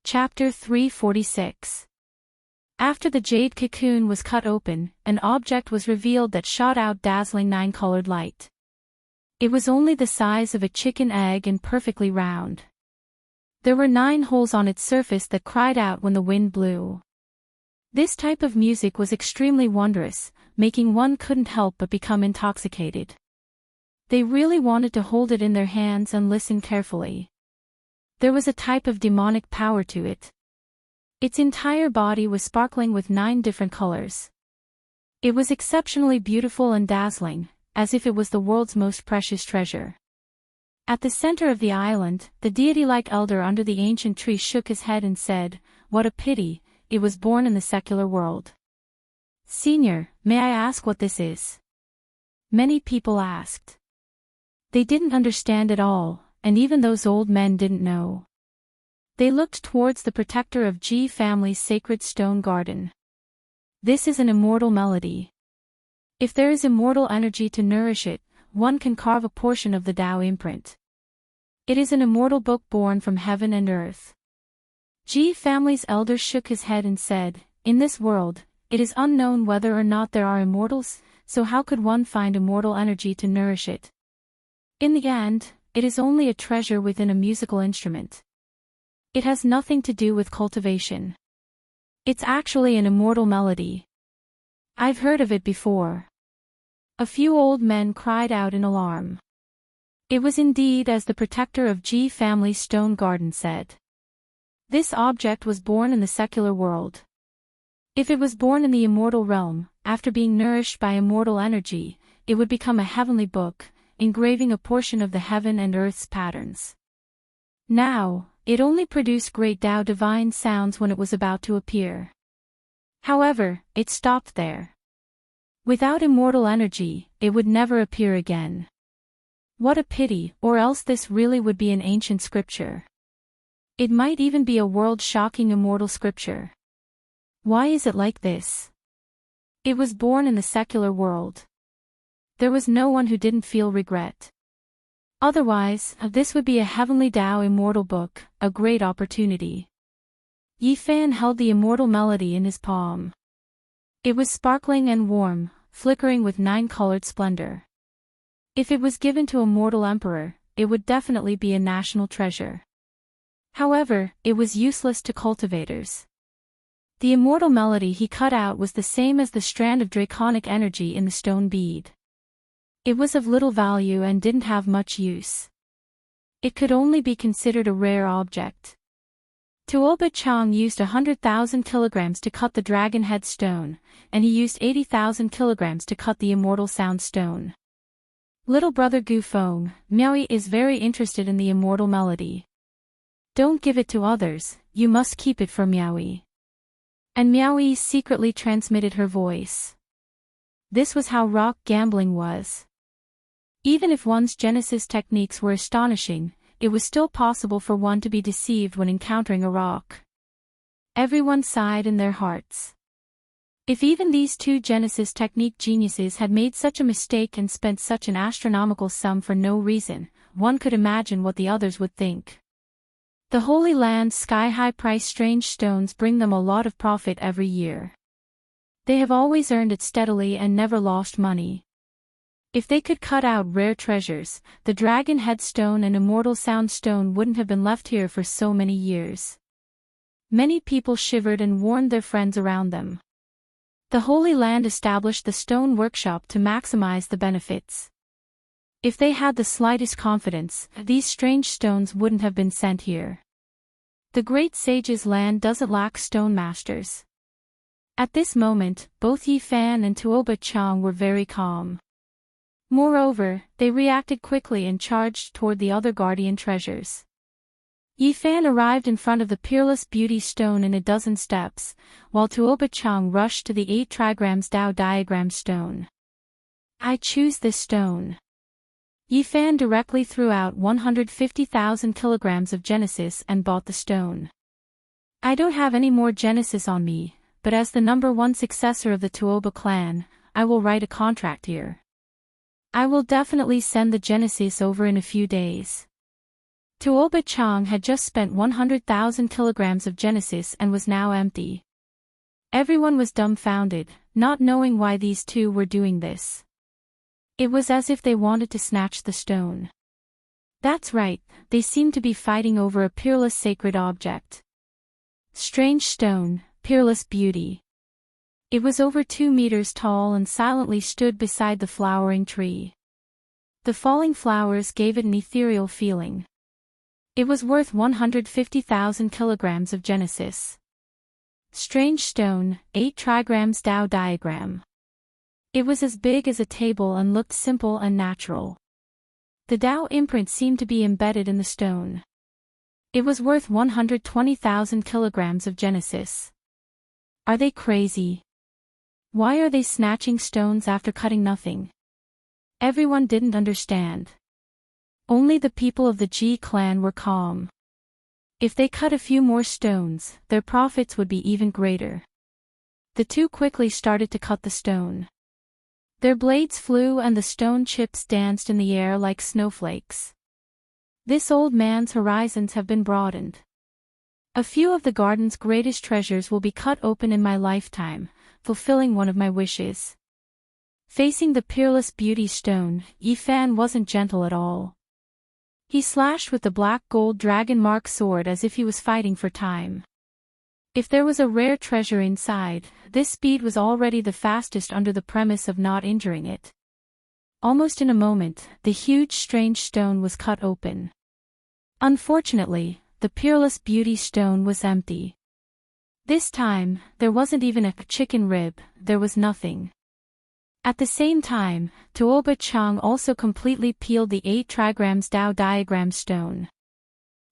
Chapter 346. After the jade cocoon was cut open, an object was revealed that shot out dazzling nine-colored light. It was only the size of a chicken egg and perfectly round. There were 9 holes on its surface that cried out when the wind blew. This type of music was extremely wondrous, making one couldn't help but become intoxicated. They really wanted to hold it in their hands and listen carefully. There was a type of demonic power to it. Its entire body was sparkling with 9 different colors. It was exceptionally beautiful and dazzling, as if it was the world's most precious treasure. At the center of the island, the deity-like elder under the ancient tree shook his head and said, "What a pity, it was born in the secular world." "Senior, may I ask what this is?" Many people asked. They didn't understand at all, and even those old men didn't know. They looked towards the protector of G family's sacred stone garden. This is an immortal melody. If there is immortal energy to nourish it, one can carve a portion of the Tao imprint. It is an immortal book born from heaven and earth. G family's elder shook his head and said, "In this world, it is unknown whether or not there are immortals, so how could one find immortal energy to nourish it? In the end, it is only a treasure within a musical instrument. It has nothing to do with cultivation. It's actually an immortal melody. I've heard of it before." A few old men cried out in alarm. It was indeed as the protector of G family's stone garden said. This object was born in the secular world. If it was born in the immortal realm, after being nourished by immortal energy, it would become a heavenly book, engraving a portion of the heaven and earth's patterns. Now, it only produced great Tao divine sounds when it was about to appear. However, it stopped there. Without immortal energy, it would never appear again. What a pity, or else this really would be an ancient scripture. It might even be a world-shocking immortal scripture. Why is it like this? It was born in the secular world. There was no one who didn't feel regret. Otherwise, this would be a heavenly Tao immortal book, a great opportunity. Yi Fan held the immortal melody in his palm. It was sparkling and warm, flickering with 9-colored splendor. If it was given to a mortal emperor, it would definitely be a national treasure. However, it was useless to cultivators. The immortal melody he cut out was the same as the strand of draconic energy in the stone bead. It was of little value and didn't have much use. It could only be considered a rare object. Tuoba Chang used 100,000 kilograms to cut the dragon head stone, and he used 80,000 kilograms to cut the immortal sound stone. Little brother Gu Feng, Miaoyi is very interested in the immortal melody. "Don't give it to others, you must keep it for Miaoyi." And Miaoyi secretly transmitted her voice. This was how rock gambling was. Even if one's Genesis techniques were astonishing, it was still possible for one to be deceived when encountering a rock. Everyone sighed in their hearts. If even these 2 Genesis technique geniuses had made such a mistake and spent such an astronomical sum for no reason, one could imagine what the others would think. The Holy Land's sky-high price strange stones bring them a lot of profit every year. They have always earned it steadily and never lost money. If they could cut out rare treasures, the dragon head stone and immortal sound stone wouldn't have been left here for so many years. Many people shivered and warned their friends around them. The Holy Land established the stone workshop to maximize the benefits. If they had the slightest confidence, these strange stones wouldn't have been sent here. The great sage's land doesn't lack stone masters. At this moment, both Yi Fan and Tuoba Chang were very calm. Moreover, they reacted quickly and charged toward the other guardian treasures. Yi Fan arrived in front of the peerless beauty stone in a dozen steps, while Tuoba Chang rushed to the 8 trigrams Tao diagram stone. "I choose this stone." Yi Fan directly threw out 150,000 kilograms of Genesis and bought the stone. "I don't have any more Genesis on me, but as the #1 successor of the Tuoba clan, I will write a contract here. I will definitely send the Genesis over in a few days." Tuoba Chang had just spent 100,000 kilograms of Genesis and was now empty. Everyone was dumbfounded, not knowing why these two were doing this. It was as if they wanted to snatch the stone. That's right, they seemed to be fighting over a peerless sacred object. Strange stone, peerless beauty. It was over 2 meters tall and silently stood beside the flowering tree. The falling flowers gave it an ethereal feeling. It was worth 150,000 kilograms of Genesis. Strange stone, 8 trigrams Tao diagram. It was as big as a table and looked simple and natural. The Tao imprint seemed to be embedded in the stone. It was worth 120,000 kilograms of Genesis. Are they crazy? Why are they snatching stones after cutting nothing? Everyone didn't understand. Only the people of the Ji clan were calm. If they cut a few more stones, their profits would be even greater. The two quickly started to cut the stone. Their blades flew and the stone chips danced in the air like snowflakes. This old man's horizons have been broadened. A few of the garden's greatest treasures will be cut open in my lifetime, fulfilling one of my wishes. Facing the peerless beauty stone, Yifan wasn't gentle at all. He slashed with the black gold dragon mark sword as if he was fighting for time. If there was a rare treasure inside, this speed was already the fastest under the premise of not injuring it. Almost in a moment, the huge strange stone was cut open. Unfortunately, the peerless beauty stone was empty. This time, there wasn't even a chicken rib, there was nothing. At the same time, Tuoba Chang also completely peeled the 8 trigrams Tao diagram stone.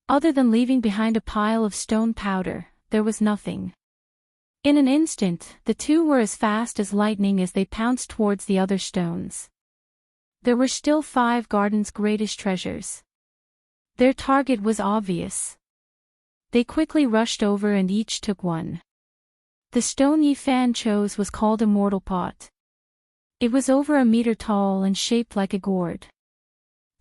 Other than leaving behind a pile of stone powder, there was nothing. In an instant, the two were as fast as lightning as they pounced towards the other stones. There were still 5 gardens' greatest treasures. Their target was obvious. They quickly rushed over and each took one. The stone Yifan chose was called Immortal Pot. It was over a meter tall and shaped like a gourd.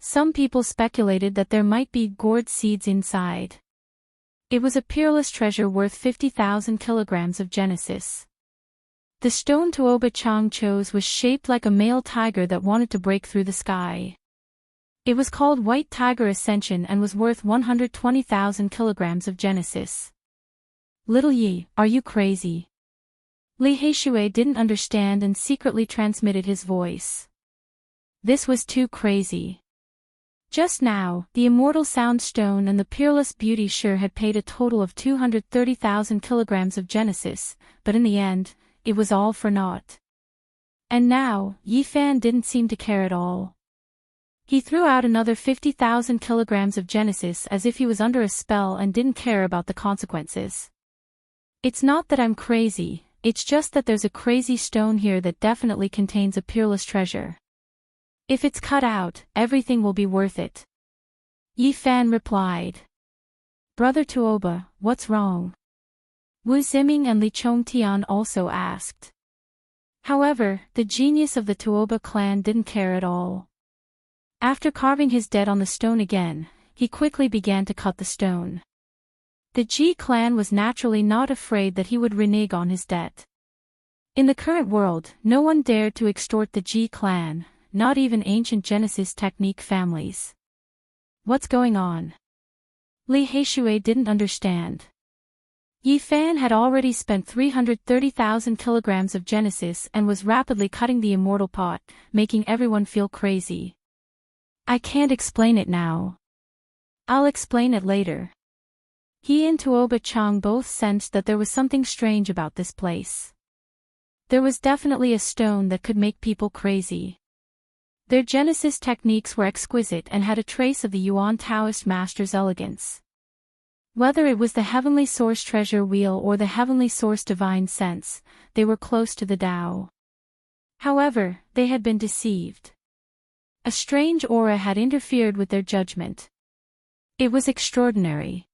Some people speculated that there might be gourd seeds inside. It was a peerless treasure worth 50,000 kilograms of Genesis. The stone Tuoba Chang chose was shaped like a male tiger that wanted to break through the sky. It was called White Tiger Ascension and was worth 120,000 kilograms of Genesis. Little Yi, are you crazy? Li Heishui didn't understand and secretly transmitted his voice. This was too crazy. Just now, the Immortal Sound Stone and the Peerless Beauty sure had paid a total of 230,000 kilograms of Genesis, but in the end, it was all for naught. And now, Yifan didn't seem to care at all. He threw out another 50,000 kilograms of Genesis as if he was under a spell and didn't care about the consequences. It's not that I'm crazy, it's just that there's a crazy stone here that definitely contains a peerless treasure. If it's cut out, everything will be worth it. Yifan replied. Brother Tuoba, what's wrong? Wu Ziming and Li Chongtian also asked. However, the genius of the Tuoba clan didn't care at all. After carving his debt on the stone again, he quickly began to cut the stone. The Ji clan was naturally not afraid that he would renege on his debt. In the current world, no one dared to extort the Ji clan, not even ancient Genesis technique families. What's going on? Li Heishui didn't understand. Yifan had already spent 330,000 kilograms of Genesis and was rapidly cutting the Immortal Pot, making everyone feel crazy. I can't explain it now. I'll explain it later. He and Tuoba Chang both sensed that there was something strange about this place. There was definitely a stone that could make people crazy. Their Genesis techniques were exquisite and had a trace of the Yuan Taoist master's elegance. Whether it was the Heavenly Source treasure wheel or the Heavenly Source divine sense, they were close to the Tao. However, they had been deceived. A strange aura had interfered with their judgment. It was extraordinary.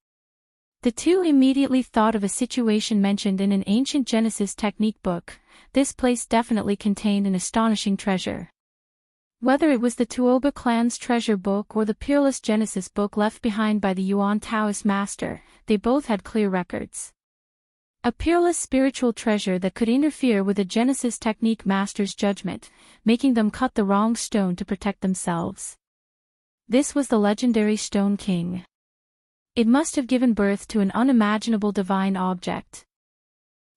The two immediately thought of a situation mentioned in an ancient Genesis technique book. This place definitely contained an astonishing treasure. Whether it was the Tuoba clan's treasure book or the peerless Genesis book left behind by the Yuan Taoist master, they both had clear records. A peerless spiritual treasure that could interfere with a Genesis technique master's judgment, making them cut the wrong stone to protect themselves. This was the legendary Stone King. It must have given birth to an unimaginable divine object.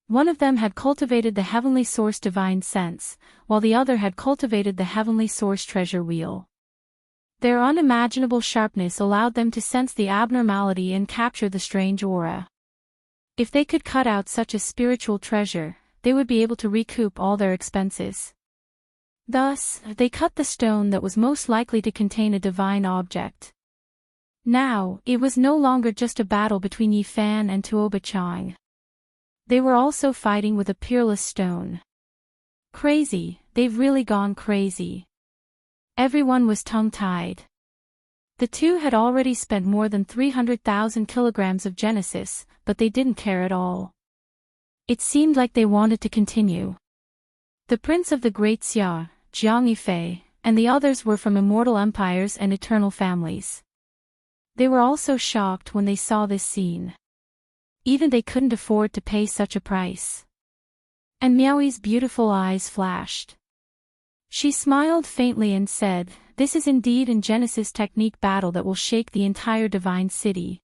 One of them had cultivated the heavenly source divine sense, while the other had cultivated the heavenly source treasure wheel. Their unimaginable sharpness allowed them to sense the abnormality and capture the strange aura. If they could cut out such a spiritual treasure, they would be able to recoup all their expenses. Thus, they cut the stone that was most likely to contain a divine object. Now, it was no longer just a battle between Yifan and Tuoba Chang. They were also fighting with a peerless stone. Crazy, they've really gone crazy. Everyone was tongue-tied. The two had already spent more than 300,000 kilograms of Genesis, but they didn't care at all. It seemed like they wanted to continue. The prince of the Great Xia, Jiang Yifei, and the others were from immortal empires and eternal families. They were also shocked when they saw this scene. Even they couldn't afford to pay such a price. And Miaoi's beautiful eyes flashed. She smiled faintly and said, "This is indeed a Genesis technique battle that will shake the entire divine city.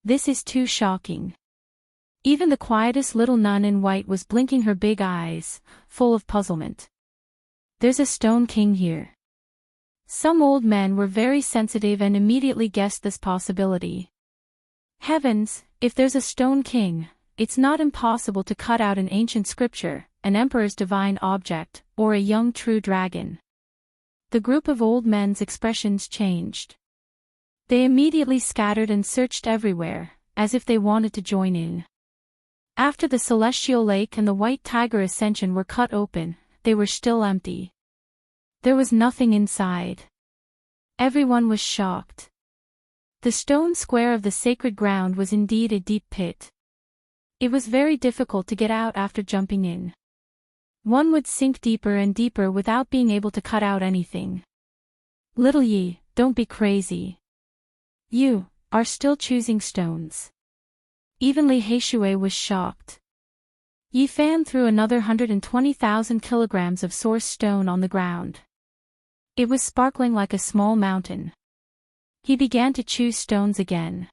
This is too shocking." Even the quietest little nun in white was blinking her big eyes, full of puzzlement. "There's a Stone King here." Some old men were very sensitive and immediately guessed this possibility. Heavens, if there's a Stone King, it's not impossible to cut out an ancient scripture, an emperor's divine object, or a young true dragon. The group of old men's expressions changed. They immediately scattered and searched everywhere, as if they wanted to join in. After the Celestial Lake and the White Tiger Ascension were cut open, they were still empty. There was nothing inside. Everyone was shocked. The stone square of the sacred ground was indeed a deep pit. It was very difficult to get out after jumping in. One would sink deeper and deeper without being able to cut out anything. "Little Yi, don't be crazy. You are still choosing stones." Even Li Heishui was shocked. Yifan threw another 120,000 kilograms of source stone on the ground. It was sparkling like a small mountain. He began to choose stones again.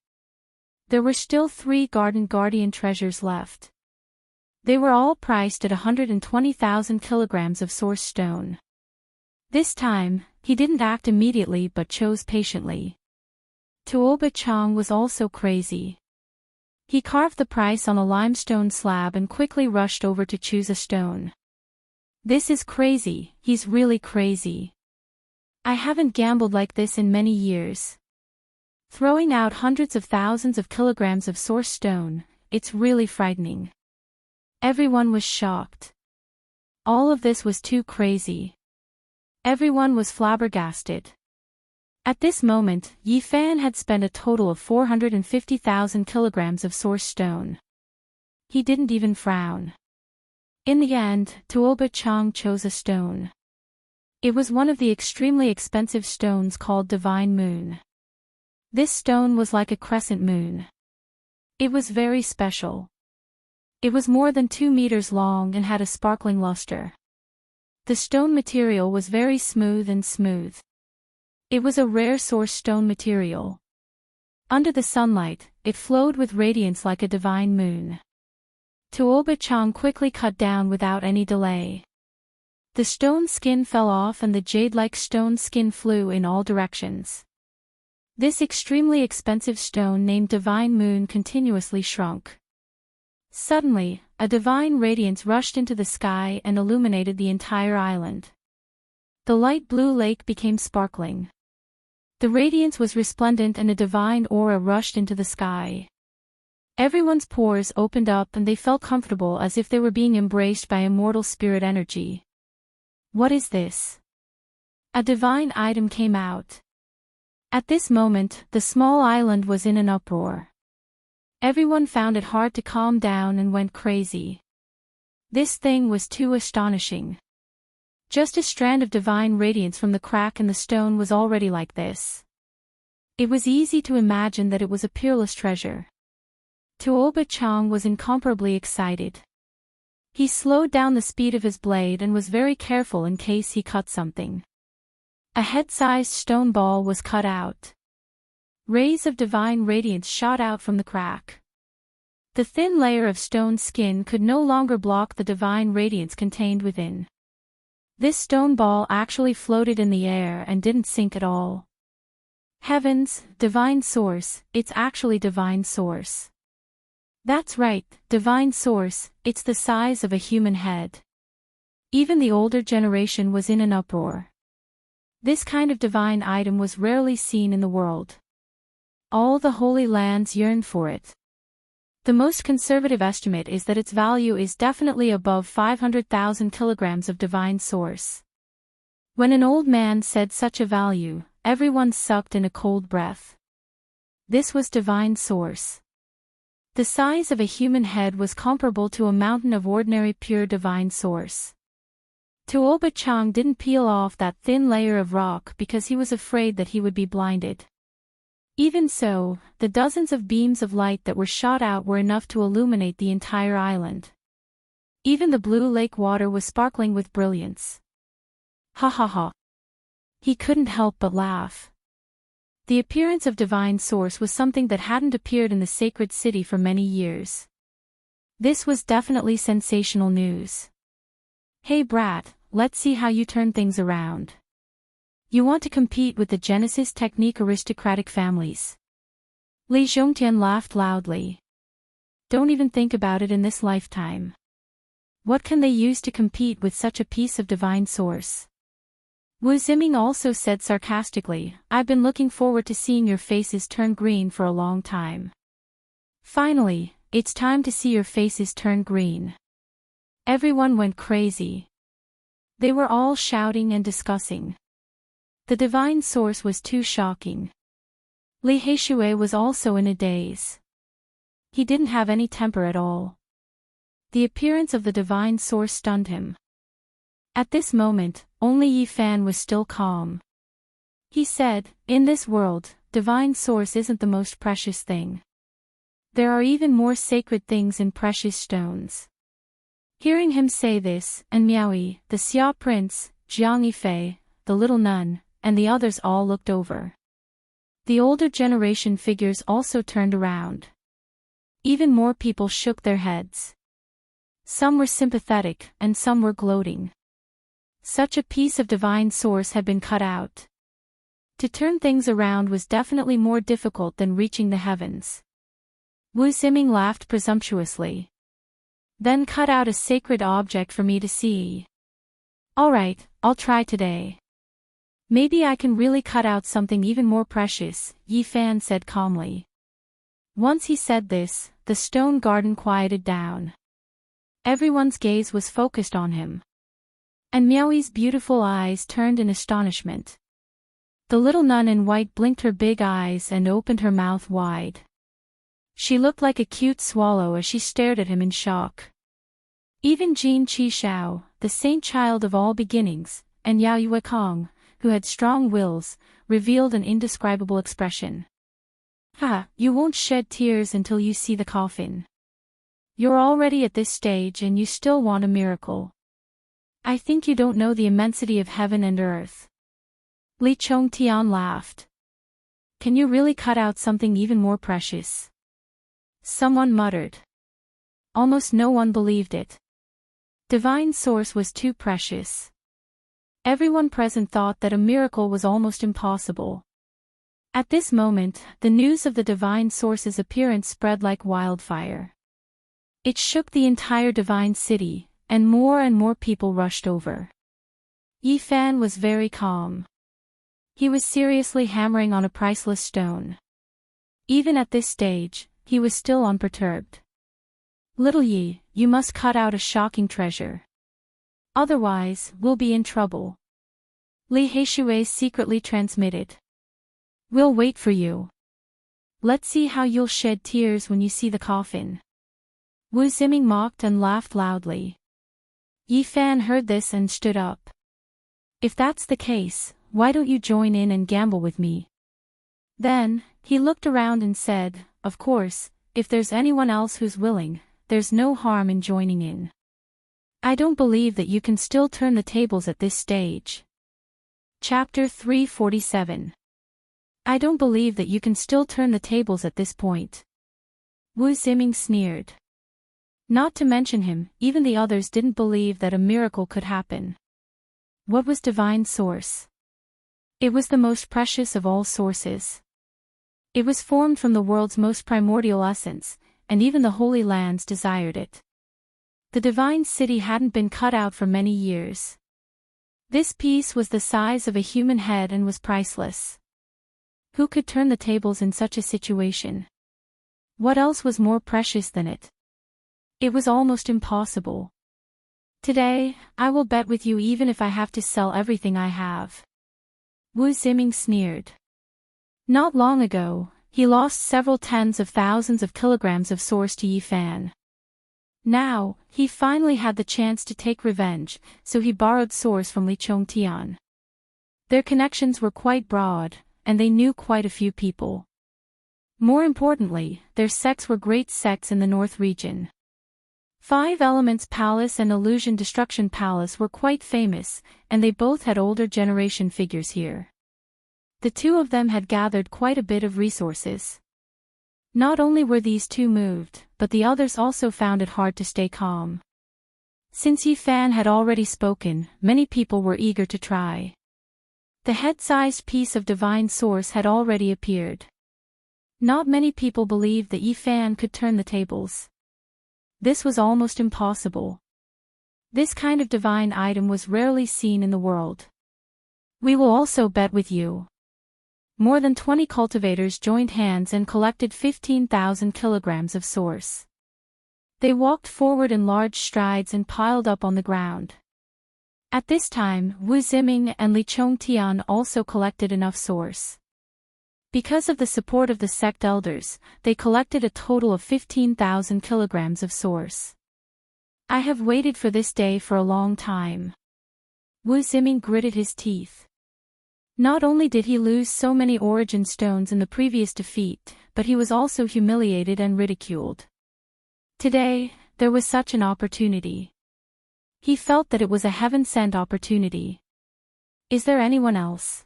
There were still 3 Garden Guardian treasures left. They were all priced at 120,000 kilograms of source stone. This time, he didn't act immediately but chose patiently. Tuoba Chang was also crazy. He carved the price on a limestone slab and quickly rushed over to choose a stone. "This is crazy, he's really crazy. I haven't gambled like this in many years. Throwing out hundreds of thousands of kilograms of source stone, it's really frightening." Everyone was shocked. All of this was too crazy. Everyone was flabbergasted. At this moment, Yifan had spent a total of 450,000 kilograms of source stone. He didn't even frown. In the end, Tuoba Chang chose a stone. It was one of the extremely expensive stones called Divine Moon. This stone was like a crescent moon. It was very special. It was more than 2 meters long and had a sparkling luster. The stone material was very smooth and smooth. It was a rare source stone material. Under the sunlight, it flowed with radiance like a divine moon. Tuoba Chang quickly cut down without any delay. The stone skin fell off and the jade-like stone skin flew in all directions. This extremely expensive stone named Divine Moon continuously shrunk. Suddenly, a divine radiance rushed into the sky and illuminated the entire island. The light blue lake became sparkling. The radiance was resplendent and a divine aura rushed into the sky. Everyone's pores opened up and they felt comfortable as if they were being embraced by immortal spirit energy. What is this? A divine item came out. At this moment, the small island was in an uproar. Everyone found it hard to calm down and went crazy. This thing was too astonishing. Just a strand of divine radiance from the crack in the stone was already like this. It was easy to imagine that it was a peerless treasure. Tuoba Chang was incomparably excited. He slowed down the speed of his blade and was very careful in case he cut something. A head-sized stone ball was cut out. Rays of divine radiance shot out from the crack. The thin layer of stone skin could no longer block the divine radiance contained within. This stone ball actually floated in the air and didn't sink at all. Heavens, divine source, it's actually divine source. That's right, divine source, it's the size of a human head. Even the older generation was in an uproar. This kind of divine item was rarely seen in the world. All the Holy Lands yearned for it. The most conservative estimate is that its value is definitely above 500,000 kilograms of divine source. When an old man said such a value, everyone sucked in a cold breath. This was divine source. The size of a human head was comparable to a mountain of ordinary pure divine source. Tuoba Chang didn't peel off that thin layer of rock because he was afraid that he would be blinded. Even so, the dozens of beams of light that were shot out were enough to illuminate the entire island. Even the blue lake water was sparkling with brilliance. Ha ha ha. He couldn't help but laugh. The appearance of divine source was something that hadn't appeared in the sacred city for many years. This was definitely sensational news. Hey brat, let's see how you turn things around. You want to compete with the Genesis technique aristocratic families. Li Zhongtian laughed loudly. Don't even think about it in this lifetime. What can they use to compete with such a piece of divine source? Wu Ziming also said sarcastically, I've been looking forward to seeing your faces turn green for a long time. Finally, it's time to see your faces turn green. Everyone went crazy. They were all shouting and discussing. The divine source was too shocking. Li Heishui was also in a daze. He didn't have any temper at all. The appearance of the divine source stunned him. At this moment, only Yi Fan was still calm. He said, in this world, divine source isn't the most precious thing. There are even more sacred things in precious stones. Hearing him say this, and Miaoyi, the Xia prince, Jiang Yifei, the little nun, and the others all looked over. The older generation figures also turned around. Even more people shook their heads. Some were sympathetic, and some were gloating. Such a piece of divine source had been cut out. To turn things around was definitely more difficult than reaching the heavens. Wu Ziming laughed presumptuously. Then cut out a sacred object for me to see. Alright, I'll try today. Maybe I can really cut out something even more precious, Yi Fan said calmly. Once he said this, the stone garden quieted down. Everyone's gaze was focused on him. And Miaoyi's beautiful eyes turned in astonishment. The little nun in white blinked her big eyes and opened her mouth wide. She looked like a cute swallow as she stared at him in shock. Even Jin Qishao, the saint child of all beginnings, and Yao Yuekong, who had strong wills, revealed an indescribable expression. Ha, you won't shed tears until you see the coffin. You're already at this stage and you still want a miracle. I think you don't know the immensity of heaven and earth. Li Chongtian laughed. Can you really cut out something even more precious? Someone muttered. Almost no one believed it. Divine source was too precious. Everyone present thought that a miracle was almost impossible. At this moment, the news of the divine source's appearance spread like wildfire. It shook the entire divine city, and more people rushed over. Yi Fan was very calm. He was seriously hammering on a priceless stone. Even at this stage, he was still unperturbed. Little Yi, you must cut out a shocking treasure. Otherwise, we'll be in trouble. Li Heishui secretly transmitted. We'll wait for you. Let's see how you'll shed tears when you see the coffin. Wu Ziming mocked and laughed loudly. Yi Fan heard this and stood up. If that's the case, why don't you join in and gamble with me? Then, he looked around and said, of course, if there's anyone else who's willing, there's no harm in joining in. I don't believe that you can still turn the tables at this stage. Chapter 347. I don't believe that you can still turn the tables at this point. Wu Ziming sneered. Not to mention him, even the others didn't believe that a miracle could happen. What was divine source? It was the most precious of all sources. It was formed from the world's most primordial essence, and even the Holy Lands desired it. The divine city hadn't been cut out for many years. This piece was the size of a human head and was priceless. Who could turn the tables in such a situation? What else was more precious than it? It was almost impossible. Today, I will bet with you even if I have to sell everything I have. Wu Ziming sneered. Not long ago, he lost several tens of thousands of kilograms of source to Yi Fan. Now, he finally had the chance to take revenge, so he borrowed source from Li Chongtian. Their connections were quite broad, and they knew quite a few people. More importantly, their sects were great sects in the North region. Five Elements Palace and Illusion Destruction Palace were quite famous, and they both had older generation figures here. The two of them had gathered quite a bit of resources. Not only were these two moved, but the others also found it hard to stay calm. Since Yi Fan had already spoken, many people were eager to try. The head-sized piece of divine source had already appeared. Not many people believed that Yi Fan could turn the tables. This was almost impossible. This kind of divine item was rarely seen in the world. We will also bet with you. More than 20 cultivators joined hands and collected 15,000 kilograms of source. They walked forward in large strides and piled up on the ground. At this time, Wu Ziming and Li Chongtian also collected enough source. Because of the support of the sect elders, they collected a total of 15,000 kilograms of source. I have waited for this day for a long time. Wu Ziming gritted his teeth. Not only did he lose so many origin stones in the previous defeat, but he was also humiliated and ridiculed. Today, there was such an opportunity. He felt that it was a heaven-sent opportunity. Is there anyone else?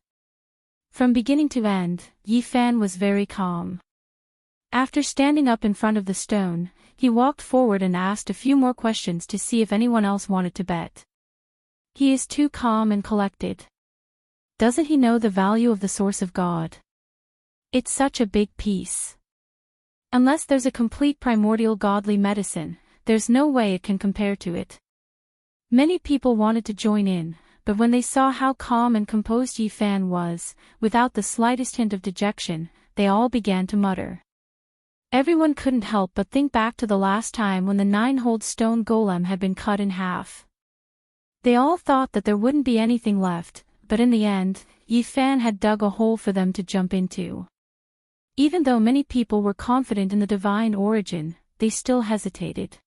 From beginning to end, Yi Fan was very calm. After standing up in front of the stone, he walked forward and asked a few more questions to see if anyone else wanted to bet. He is too calm and collected. Doesn't he know the value of the source of God? It's such a big piece. Unless there's a complete primordial godly medicine, there's no way it can compare to it. Many people wanted to join in, but when they saw how calm and composed Yi Fan was, without the slightest hint of dejection, they all began to mutter. Everyone couldn't help but think back to the last time when the 9-holed stone golem had been cut in half. They all thought that there wouldn't be anything left, but in the end, Yi Fan had dug a hole for them to jump into. Even though many people were confident in the divine origin, they still hesitated.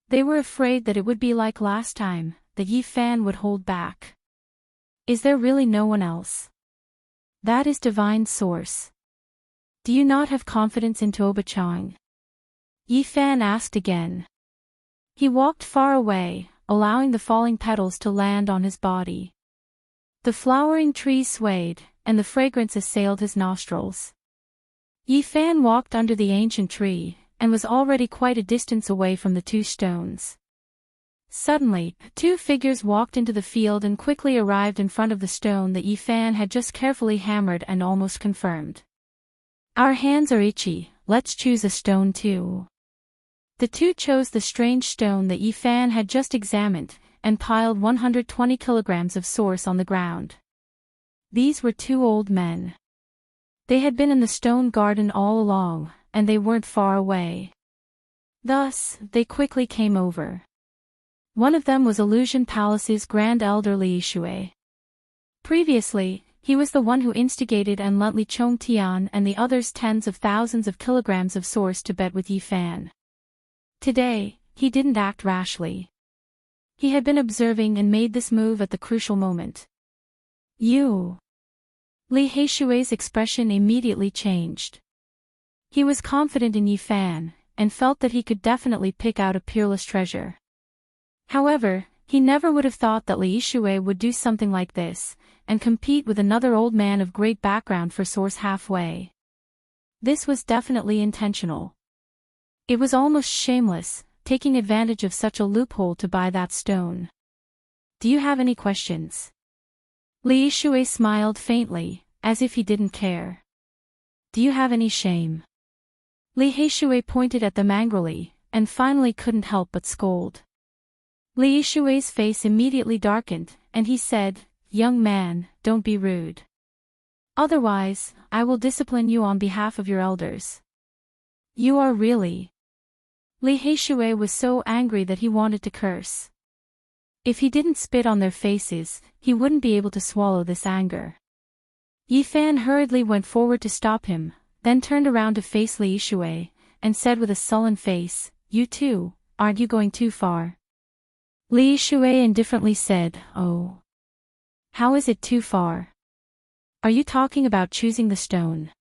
They were afraid that it would be like last time, that Yi Fan would hold back. Is there really no one else? That is divine source. Do you not have confidence in Toba Chang? Yi Fan asked again. He walked far away, allowing the falling petals to land on his body. The flowering trees swayed, and the fragrance assailed his nostrils. Yi Fan walked under the ancient tree, and was already quite a distance away from the two stones. Suddenly, two figures walked into the field and quickly arrived in front of the stone that Yi Fan had just carefully hammered and almost confirmed. Our hands are itchy, let's choose a stone too. The two chose the strange stone that Yi Fan had just examined, and piled 120 kilograms of source on the ground. These were two old men. They had been in the stone garden all along, and they weren't far away. Thus, they quickly came over. One of them was Illusion Palace's Grand Elder Li Shui. Previously, he was the one who instigated and lent Li Chongtian and the others tens of thousands of kilograms of source to bet with Yi Fan. Today, he didn't act rashly. He had been observing and made this move at the crucial moment. You. Li Heishui's expression immediately changed. He was confident in Yi Fan, and felt that he could definitely pick out a peerless treasure. However, he never would have thought that Li Shui would do something like this, and compete with another old man of great background for source halfway. This was definitely intentional. It was almost shameless, taking advantage of such a loophole to buy that stone. Do you have any questions? Li Shui smiled faintly, as if he didn't care. Do you have any shame? Li Heishui pointed at them angrily, and finally couldn't help but scold. Li Shui's face immediately darkened, and he said, "Young man, don't be rude. Otherwise, I will discipline you on behalf of your elders." You are really... Li Heishui was so angry that he wanted to curse. If he didn't spit on their faces, he wouldn't be able to swallow this anger. Yi Fan hurriedly went forward to stop him, then turned around to face Li Shui, and said with a sullen face, "You too, aren't you going too far?" Li Shui indifferently said, "Oh. How is it too far? Are you talking about choosing the stone?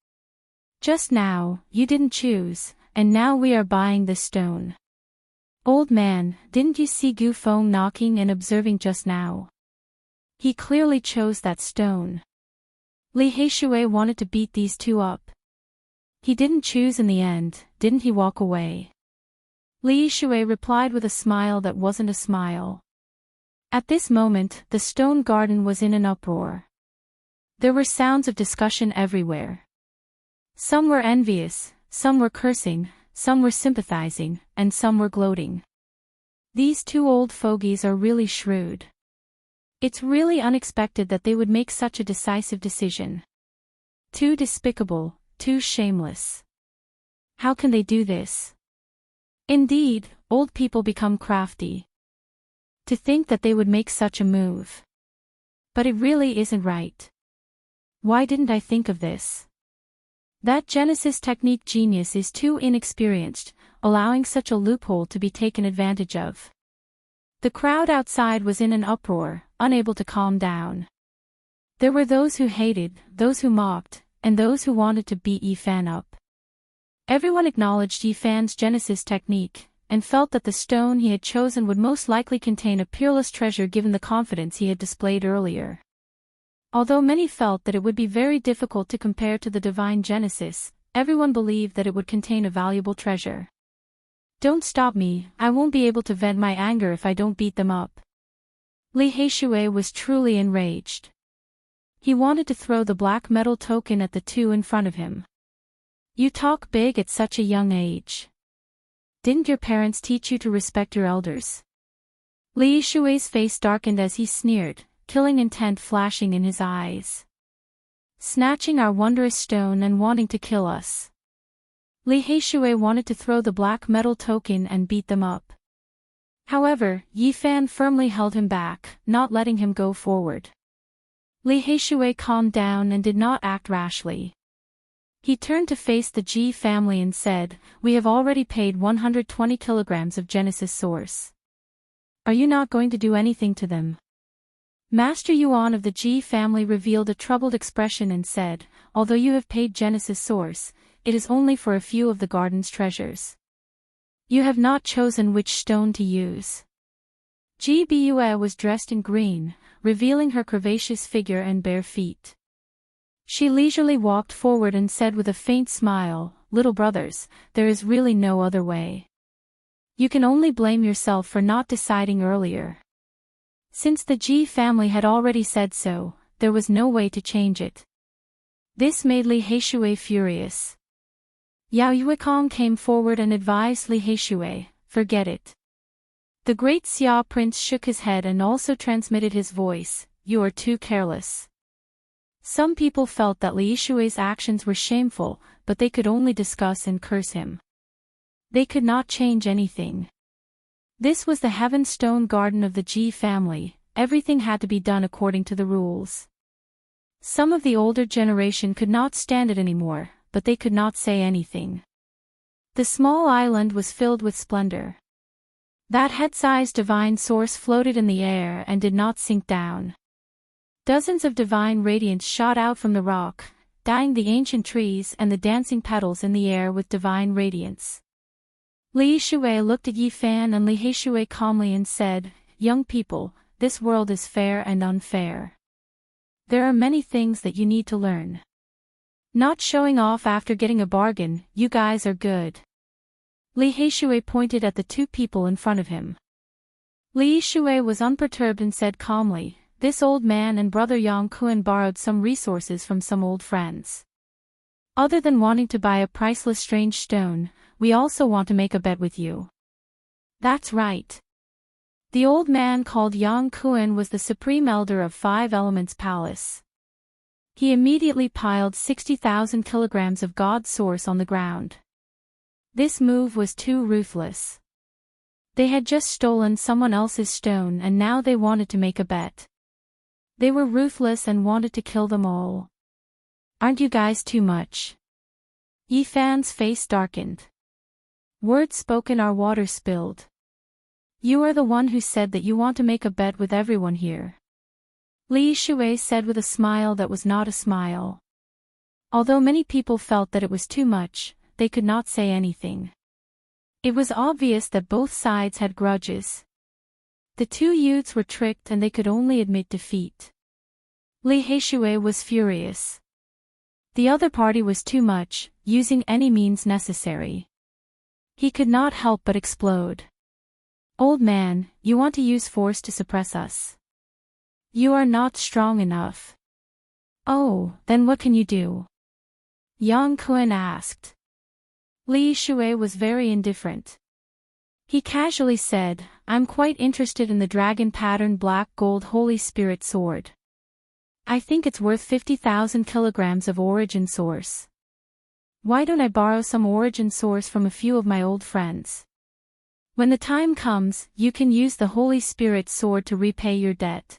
Just now, you didn't choose, and now we are buying this stone. Old man, didn't you see Gu Feng knocking and observing just now? He clearly chose that stone." Li Heishui wanted to beat these two up. He didn't choose in the end, didn't he walk away? Li Shui replied with a smile that wasn't a smile. At this moment, the stone garden was in an uproar. There were sounds of discussion everywhere. Some were envious, some were cursing, some were sympathizing, and some were gloating. These two old fogies are really shrewd. It's really unexpected that they would make such a decisive decision. Too despicable, too shameless. How can they do this? Indeed, old people become crafty. To think that they would make such a move. But it really isn't right. Why didn't I think of this? That Genesis technique genius is too inexperienced, allowing such a loophole to be taken advantage of. The crowd outside was in an uproar, unable to calm down. There were those who hated, those who mocked, and those who wanted to beat Yi Fan up. Everyone acknowledged Yi Fan's Genesis technique, and felt that the stone he had chosen would most likely contain a peerless treasure given the confidence he had displayed earlier. Although many felt that it would be very difficult to compare to the divine Genesis, everyone believed that it would contain a valuable treasure. Don't stop me, I won't be able to vent my anger if I don't beat them up. Li Heishui was truly enraged. He wanted to throw the black metal token at the two in front of him. You talk big at such a young age. Didn't your parents teach you to respect your elders? Li Shui's face darkened as he sneered, killing intent flashing in his eyes. Snatching our wondrous stone and wanting to kill us. Li Heishui wanted to throw the black metal token and beat them up. However, Yi Fan firmly held him back, not letting him go forward. Li Heishui calmed down and did not act rashly. He turned to face the Ji family and said, "We have already paid 120 kilograms of Genesis source. Are you not going to do anything to them?" Master Yuan of the Ji family revealed a troubled expression and said, "Although you have paid Genesis source, it is only for a few of the garden's treasures. You have not chosen which stone to use." Ji Bue was dressed in green, revealing her curvaceous figure and bare feet. She leisurely walked forward and said with a faint smile, "Little brothers, there is really no other way. You can only blame yourself for not deciding earlier." Since the Ji family had already said so, there was no way to change it. This made Li Heishui furious. Yao Yuekong came forward and advised Li Heishui, "Forget it." The great Xia prince shook his head and also transmitted his voice, "You are too careless." Some people felt that Li Shui's actions were shameful, but they could only discuss and curse him. They could not change anything. This was the Heaven Stone Garden of the Ji family, everything had to be done according to the rules. Some of the older generation could not stand it anymore, but they could not say anything. The small island was filled with splendor. That head-sized divine source floated in the air and did not sink down. Dozens of divine radiance shot out from the rock, dyeing the ancient trees and the dancing petals in the air with divine radiance. Li Shui looked at Yi Fan and Li Heishui calmly and said, "Young people, this world is fair and unfair. There are many things that you need to learn. Not showing off after getting a bargain, you guys are good." Li Heishui pointed at the two people in front of him. Li Shui was unperturbed and said calmly, "This old man and brother Yang Kuan borrowed some resources from some old friends. Other than wanting to buy a priceless strange stone, we also want to make a bet with you." "That's right." The old man called Yang Kuan was the supreme elder of Five Elements Palace. He immediately piled 60,000 kilograms of God source on the ground. This move was too ruthless. They had just stolen someone else's stone and now they wanted to make a bet. They were ruthless and wanted to kill them all. "Aren't you guys too much?" Yi Fan's face darkened. "Words spoken are water spilled. You are the one who said that you want to make a bet with everyone here." Li Shui said with a smile that was not a smile. Although many people felt that it was too much, they could not say anything. It was obvious that both sides had grudges. The two youths were tricked and they could only admit defeat. Li Heishui was furious. The other party was too much, using any means necessary. He could not help but explode. "Old man, you want to use force to suppress us. You are not strong enough." "Oh, then what can you do?" Yang Kuan asked. Li Shui was very indifferent. He casually said, "I'm quite interested in the dragon pattern black gold Holy Spirit sword. I think it's worth 50,000 kilograms of origin source. Why don't I borrow some origin source from a few of my old friends? When the time comes, you can use the Holy Spirit sword to repay your debt."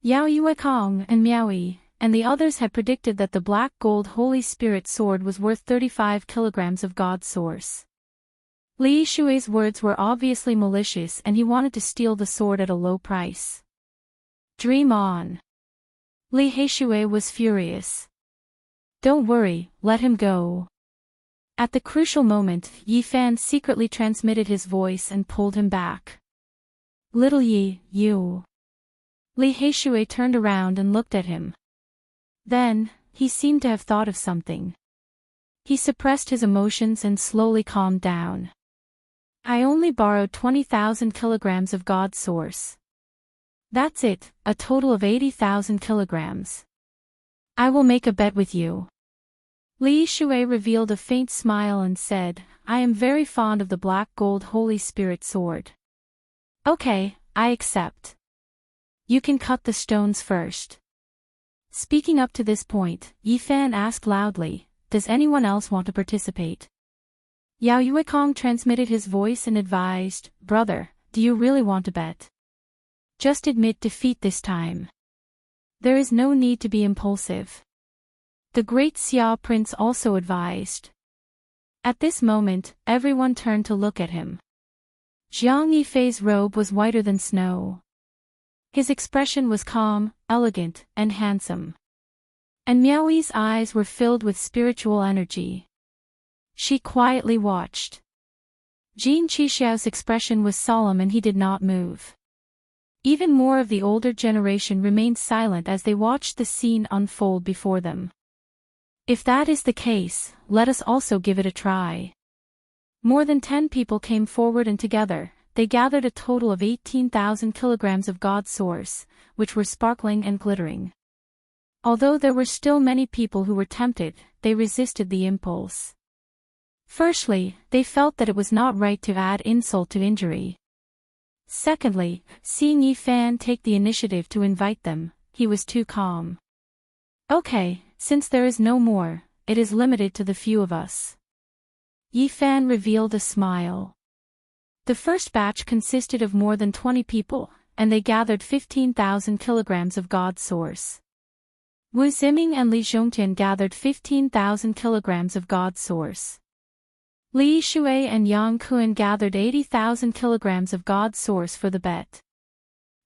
Yao Yuekong and Miaoyi, and the others had predicted that the black gold Holy Spirit sword was worth 35 kilograms of God source. Li Shui's words were obviously malicious and he wanted to steal the sword at a low price. "Dream on." Li Heishui was furious. "Don't worry, let him go." At the crucial moment, Yi Fan secretly transmitted his voice and pulled him back. "Little Yi, you." Li Heishui turned around and looked at him. Then, he seemed to have thought of something. He suppressed his emotions and slowly calmed down. "I only borrowed 20,000 kilograms of God source. That's it, a total of 80,000 kilograms. I will make a bet with you." Li Shui revealed a faint smile and said, "I am very fond of the black gold Holy Spirit sword. Okay, I accept. You can cut the stones first." Speaking up to this point, Yi Fan asked loudly, "Does anyone else want to participate?" Yao Yuekong transmitted his voice and advised, "Brother, do you really want to bet? Just admit defeat this time. There is no need to be impulsive." The great Xia Prince also advised. At this moment, everyone turned to look at him. Zhang Yifei's robe was whiter than snow. His expression was calm, elegant, and handsome. And Miaoyi's eyes were filled with spiritual energy. She quietly watched. Jin Qixiao's expression was solemn and he did not move. Even more of the older generation remained silent as they watched the scene unfold before them. If that is the case, let us also give it a try. More than 10 people came forward and together, they gathered a total of 18,000 kilograms of God source, which were sparkling and glittering. Although there were still many people who were tempted, they resisted the impulse. Firstly, they felt that it was not right to add insult to injury. Secondly, seeing Yi Fan take the initiative to invite them, he was too calm. "Okay, since there is no more, it is limited to the few of us." Yi Fan revealed a smile. The first batch consisted of more than 20 people, and they gathered 15,000 kilograms of God source. Wu Ziming and Li Zhongtian gathered 15,000 kilograms of God source. Li Shui and Yang Kuan gathered 80,000 kilograms of God source for the bet.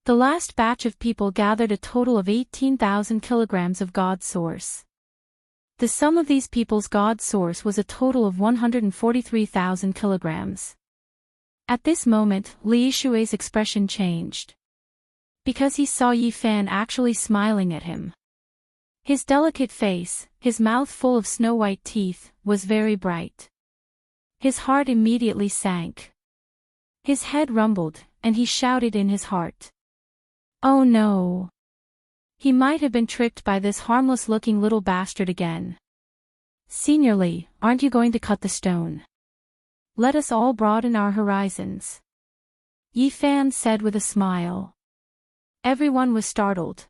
The last batch of people gathered a total of 18,000 kilograms of God source. The sum of these people's God source was a total of 143,000 kilograms. At this moment, Li Shui's expression changed. Because he saw Yi Fan actually smiling at him. His delicate face, his mouth full of snow-white teeth, was very bright. His heart immediately sank. His head rumbled, and he shouted in his heart. Oh no! He might have been tricked by this harmless-looking little bastard again. Senior Li, aren't you going to cut the stone? Let us all broaden our horizons. Yi Fan said with a smile. Everyone was startled.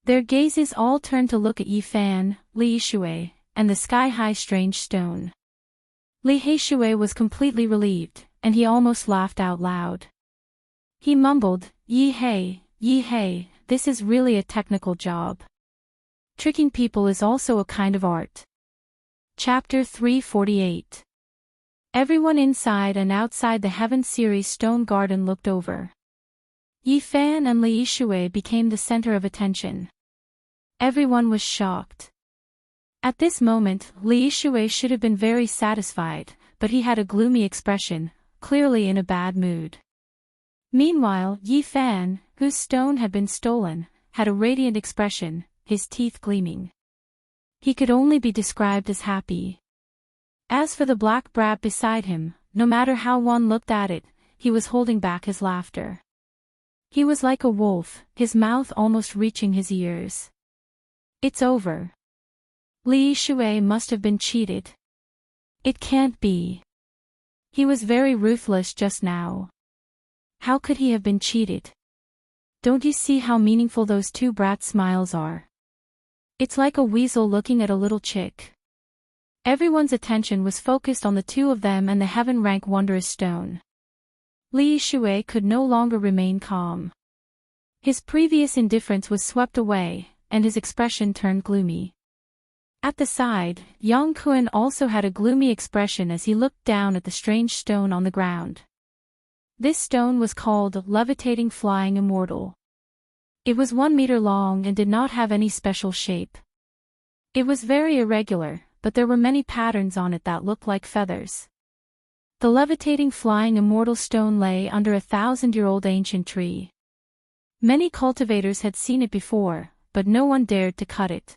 Their gazes all turned to look at Yi Fan, Li Shui, and the sky-high strange stone. Li Shui was completely relieved, and he almost laughed out loud. He mumbled, Yi Hei, this is really a technical job. Tricking people is also a kind of art. Chapter 348. Everyone inside and outside the Heaven Series Stone Garden looked over. Yi Fan and Li Shui became the center of attention. Everyone was shocked. At this moment, Li Shui should have been very satisfied, but he had a gloomy expression, clearly in a bad mood. Meanwhile, Yi Fan, whose stone had been stolen, had a radiant expression, his teeth gleaming. He could only be described as happy. As for the black brat beside him, no matter how one looked at it, he was holding back his laughter. He was like a wolf, his mouth almost reaching his ears. It's over. Li Shui must have been cheated. It can't be. He was very ruthless just now. How could he have been cheated? Don't you see how meaningful those two brat smiles are? It's like a weasel looking at a little chick. Everyone's attention was focused on the two of them and the heaven-rank wondrous stone. Li Shui could no longer remain calm. His previous indifference was swept away, and his expression turned gloomy. At the side, Yang Kun also had a gloomy expression as he looked down at the strange stone on the ground. This stone was called Levitating Flying Immortal. It was 1 meter long and did not have any special shape. It was very irregular, but there were many patterns on it that looked like feathers. The Levitating Flying Immortal stone lay under a 1,000-year-old ancient tree. Many cultivators had seen it before, but no one dared to cut it.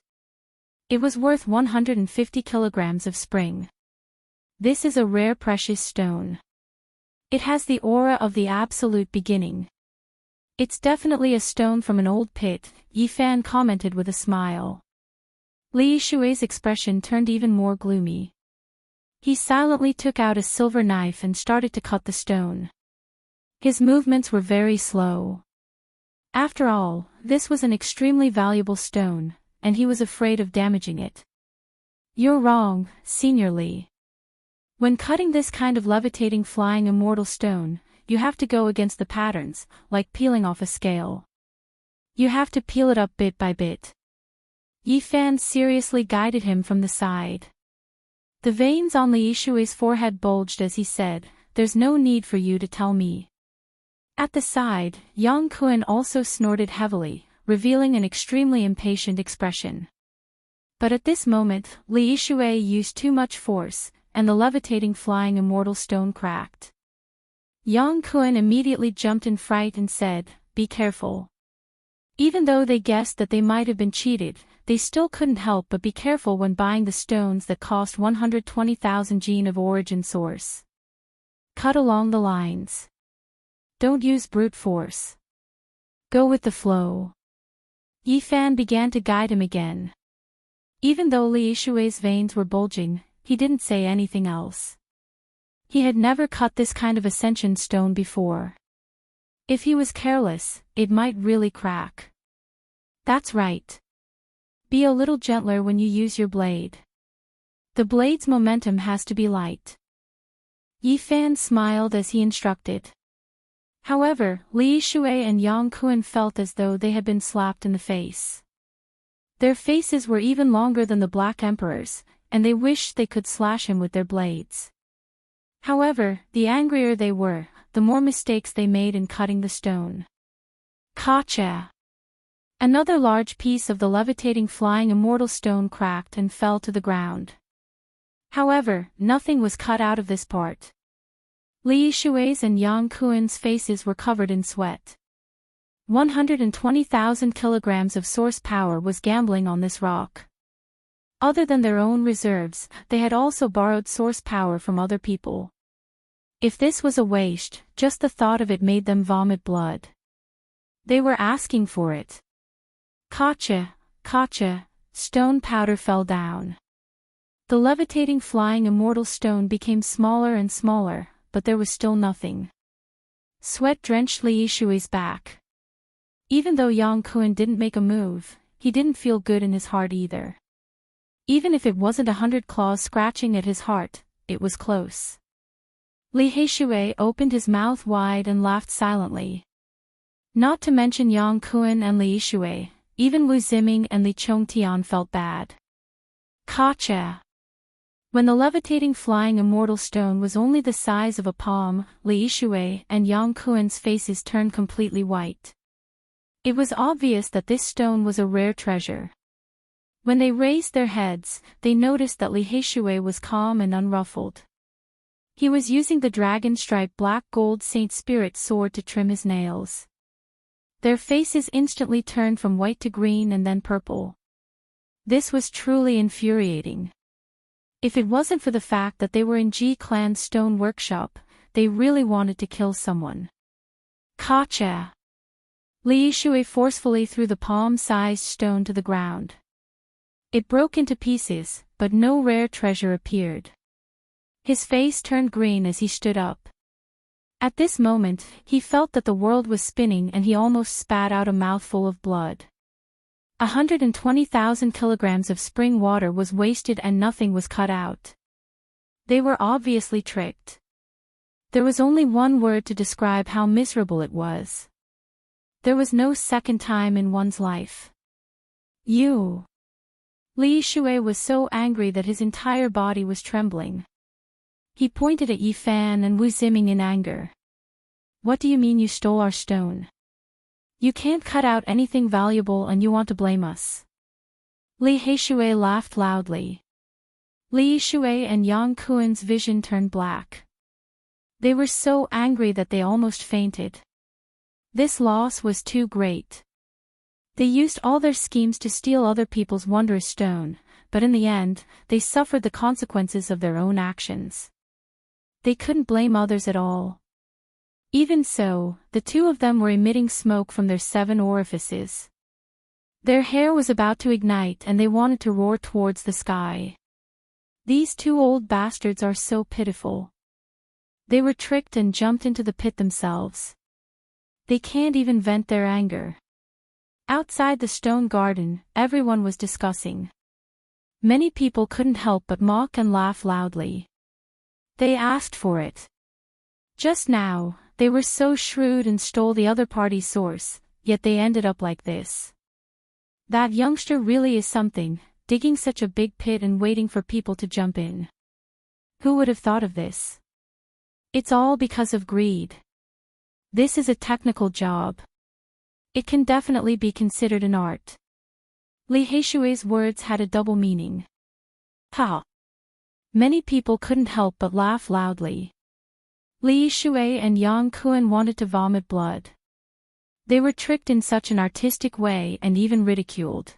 It was worth 150 kilograms of spring. This is a rare precious stone. It has the aura of the absolute beginning. It's definitely a stone from an old pit, Yi Fan commented with a smile. Li Shui's expression turned even more gloomy. He silently took out a silver knife and started to cut the stone. His movements were very slow. After all, this was an extremely valuable stone, and he was afraid of damaging it. You're wrong, Senior Li. When cutting this kind of levitating flying immortal stone, you have to go against the patterns, like peeling off a scale. You have to peel it up bit by bit. Yi Fan seriously guided him from the side. The veins on Li Shui's forehead bulged as he said, "There's no need for you to tell me." At the side, Yang Kun also snorted heavily, revealing an extremely impatient expression. But at this moment, Li Shui used too much force, and the levitating flying immortal stone cracked. Yang Kun immediately jumped in fright and said, "Be careful." Even though they guessed that they might have been cheated, they still couldn't help but be careful when buying the stones that cost 120,000 gene of origin source. Cut along the lines. Don't use brute force. Go with the flow. Yi Fan began to guide him again. Even though Li Shui's veins were bulging, he didn't say anything else. He had never cut this kind of ascension stone before. If he was careless, it might really crack. That's right. Be a little gentler when you use your blade. The blade's momentum has to be light. Yi Fan smiled as he instructed. However, Li Shui and Yang Kun felt as though they had been slapped in the face. Their faces were even longer than the Black Emperor's, and they wished they could slash him with their blades. However, the angrier they were, the more mistakes they made in cutting the stone. Gotcha! Another large piece of the levitating flying immortal stone cracked and fell to the ground. However, nothing was cut out of this part. Li Shui's and Yang Kuan's faces were covered in sweat. 120,000 kilograms of source power was gambling on this rock. Other than their own reserves, they had also borrowed source power from other people. If this was a waste, just the thought of it made them vomit blood. They were asking for it. Gotcha, gotcha, stone powder fell down. The levitating flying immortal stone became smaller and smaller, but there was still nothing. Sweat drenched Li Shui's back. Even though Yang Kuan didn't make a move, he didn't feel good in his heart either. Even if it wasn't 100 claws scratching at his heart, it was close. Li Shui opened his mouth wide and laughed silently. Not to mention Yang Kuan and Li Shui, even Wu Ziming and Li Chongtian felt bad. Gotcha! When the levitating flying immortal stone was only the size of a palm, Li Shui and Yang Kuan's faces turned completely white. It was obvious that this stone was a rare treasure. When they raised their heads, they noticed that Li Shui was calm and unruffled. He was using the dragon-striped black gold Saint Spirit sword to trim his nails. Their faces instantly turned from white to green and then purple. This was truly infuriating. If it wasn't for the fact that they were in Ji Clan's stone workshop, they really wanted to kill someone. Gotcha! Li Shui forcefully threw the palm-sized stone to the ground. It broke into pieces, but no rare treasure appeared. His face turned green as he stood up. At this moment, he felt that the world was spinning and he almost spat out a mouthful of blood. 120,000 kilograms of spring water was wasted and nothing was cut out. They were obviously tricked. There was only one word to describe how miserable it was. There was no second time in one's life. You. Li Shui was so angry that his entire body was trembling. He pointed at Yi Fan and Wu Ziming in anger. What do you mean you stole our stone? You can't cut out anything valuable and you want to blame us. Li Shui laughed loudly. Li Shui and Yang Kuan's vision turned black. They were so angry that they almost fainted. This loss was too great. They used all their schemes to steal other people's wondrous stone, but in the end, they suffered the consequences of their own actions. They couldn't blame others at all. Even so, the two of them were emitting smoke from their 7 orifices. Their hair was about to ignite and they wanted to roar towards the sky. These two old bastards are so pitiful. They were tricked and jumped into the pit themselves. They can't even vent their anger. Outside the stone garden, everyone was discussing. Many people couldn't help but mock and laugh loudly. They asked for it. Just now, they were so shrewd and stole the other party's source, yet they ended up like this. That youngster really is something, digging such a big pit and waiting for people to jump in. Who would have thought of this? It's all because of greed. This is a technical job. It can definitely be considered an art. Li Shui's words had a double meaning. Ha! Many people couldn't help but laugh loudly. Li Shui and Yang Kuan wanted to vomit blood. They were tricked in such an artistic way and even ridiculed.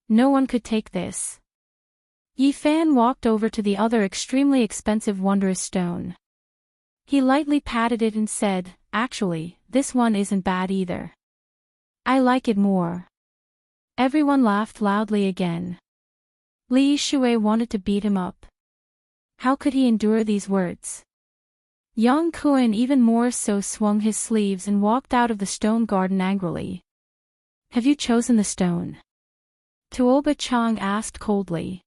No one could take this. Yi Fan walked over to the other extremely expensive wondrous stone. He lightly patted it and said, "Actually, this one isn't bad either. I like it more." Everyone laughed loudly again. Li Shui wanted to beat him up. How could he endure these words? Yang Kuan even more so swung his sleeves and walked out of the stone garden angrily. "Have you chosen the stone?" Tuoba Chang asked coldly.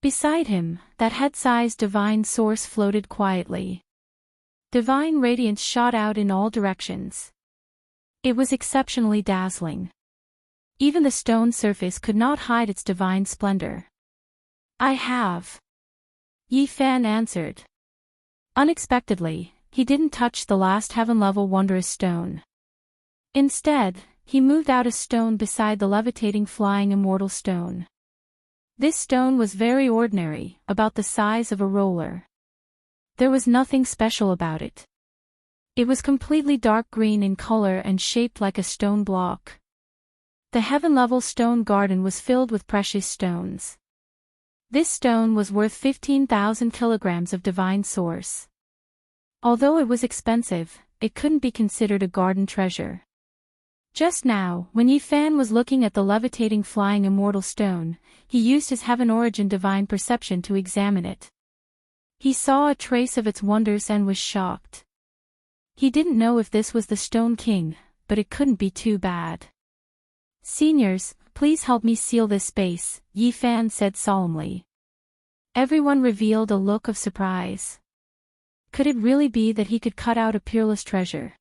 Beside him, that head-sized divine source floated quietly. Divine radiance shot out in all directions. It was exceptionally dazzling. Even the stone surface could not hide its divine splendor. "I have." Yi Fan answered. Unexpectedly, he didn't touch the last heaven-level wondrous stone. Instead, he moved out a stone beside the levitating flying immortal stone. This stone was very ordinary, about the size of a roller. There was nothing special about it. It was completely dark green in color and shaped like a stone block. The heaven-level stone garden was filled with precious stones. This stone was worth 15,000 kilograms of divine source. Although it was expensive, it couldn't be considered a garden treasure. Just now, when Yifan was looking at the levitating flying immortal stone, he used his heaven origin divine perception to examine it. He saw a trace of its wonders and was shocked. He didn't know if this was the Stone King, but it couldn't be too bad. "Seniors, please help me seal this space," Yifan said solemnly. Everyone revealed a look of surprise. Could it really be that he could cut out a peerless treasure?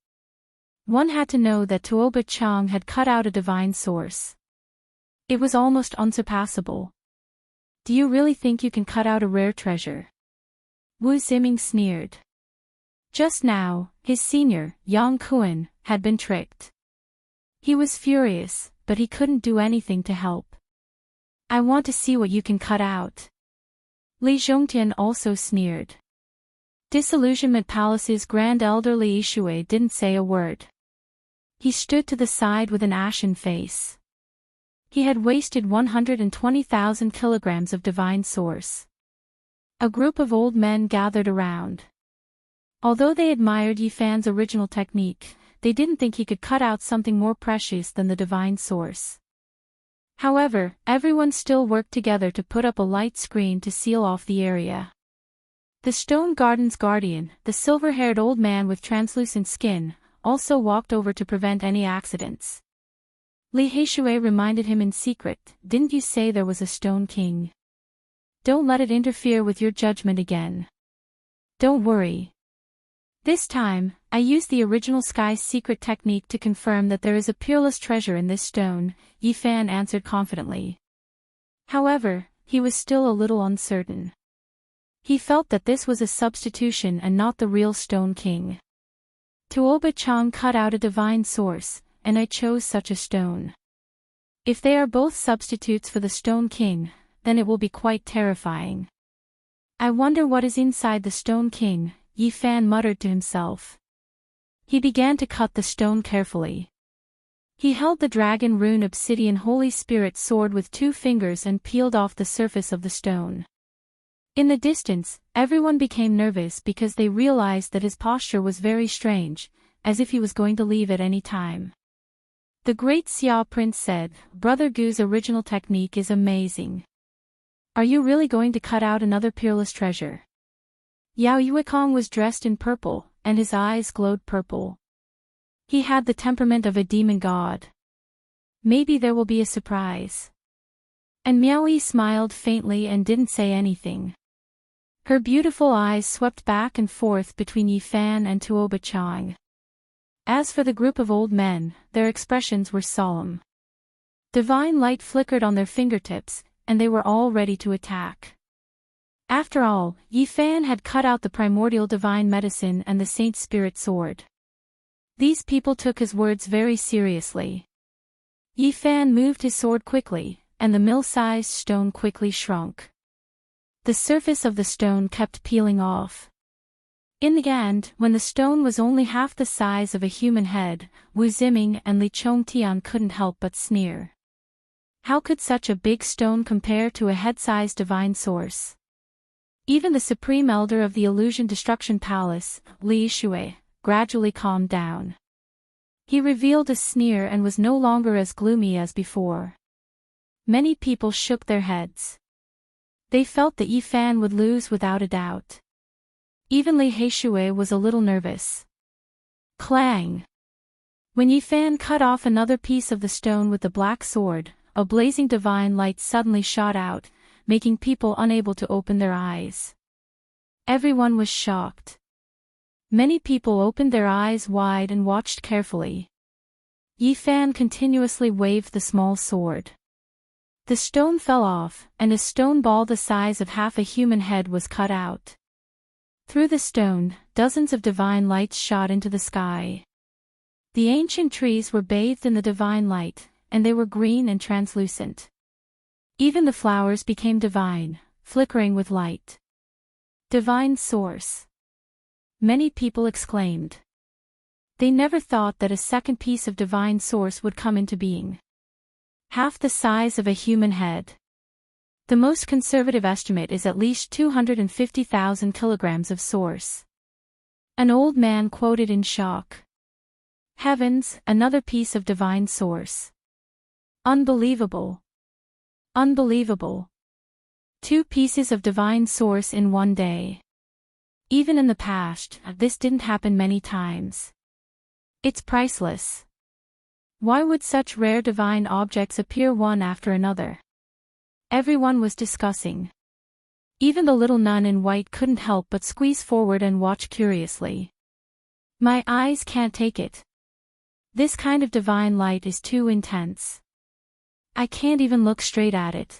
One had to know that Tuoba Chang had cut out a divine source. It was almost unsurpassable. "Do you really think you can cut out a rare treasure?" Wu Ziming sneered. Just now, his senior, Yang Kuan, had been tricked. He was furious, but he couldn't do anything to help. "I want to see what you can cut out." Li Zhongtian also sneered. Disillusionment Palace's Grand Elder Li Yishui didn't say a word. He stood to the side with an ashen face. He had wasted 120,000 kilograms of divine source. A group of old men gathered around. Although they admired Yifan's original technique, they didn't think he could cut out something more precious than the divine source. However, everyone still worked together to put up a light screen to seal off the area. The stone garden's guardian, the silver-haired old man with translucent skin, also walked over to prevent any accidents. Li Heishui reminded him in secret, "Didn't you say there was a Stone King? Don't let it interfere with your judgment again. Don't worry. This time, I used the original Sky's secret technique to confirm that there is a peerless treasure in this stone," Yifan answered confidently. However, he was still a little uncertain. He felt that this was a substitution and not the real Stone King. Tuoba Chang cut out a divine source, and I chose such a stone. If they are both substitutes for the Stone King, then it will be quite terrifying. "I wonder what is inside the Stone King," Yifan muttered to himself. He began to cut the stone carefully. He held the dragon rune obsidian Holy Spirit sword with 2 fingers and peeled off the surface of the stone. In the distance, everyone became nervous because they realized that his posture was very strange, as if he was going to leave at any time. The great Xia Prince said, "Brother Gu's original technique is amazing. Are you really going to cut out another peerless treasure?" Yao Yuekong was dressed in purple, and his eyes glowed purple. He had the temperament of a demon god. "Maybe there will be a surprise." And Miao Yi smiled faintly and didn't say anything. Her beautiful eyes swept back and forth between Yifan and Tuoba Chang. As for the group of old men, their expressions were solemn. Divine light flickered on their fingertips, and they were all ready to attack. After all, Yifan had cut out the primordial divine medicine and the Saint Spirit sword. These people took his words very seriously. Yifan moved his sword quickly, and the mill-sized stone quickly shrunk. The surface of the stone kept peeling off. In the end, when the stone was only half the size of a human head, Wu Ziming and Li Chongtian couldn't help but sneer. How could such a big stone compare to a head-sized divine source? Even the Supreme Elder of the Illusion Destruction Palace, Li Yishui, gradually calmed down. He revealed a sneer and was no longer as gloomy as before. Many people shook their heads. They felt that Yifan would lose without a doubt. Even Li Heishui was a little nervous. Clang! When Yifan cut off another piece of the stone with the black sword, a blazing divine light suddenly shot out, making people unable to open their eyes. Everyone was shocked. Many people opened their eyes wide and watched carefully. Yifan continuously waved the small sword. The stone fell off, and a stone ball the size of half a human head was cut out. Through the stone, dozens of divine lights shot into the sky. The ancient trees were bathed in the divine light, and they were green and translucent. Even the flowers became divine, flickering with light. Divine source. Many people exclaimed. They never thought that a second piece of divine source would come into being. Half the size of a human head. The most conservative estimate is at least 250,000 kilograms of source. An old man quoted in shock. Heavens, another piece of divine source. Unbelievable. Unbelievable. 2 pieces of divine source in one day. Even in the past, this didn't happen many times. It's priceless. Why would such rare divine objects appear one after another? Everyone was discussing. Even the little nun in white couldn't help but squeeze forward and watch curiously. My eyes can't take it. This kind of divine light is too intense. I can't even look straight at it.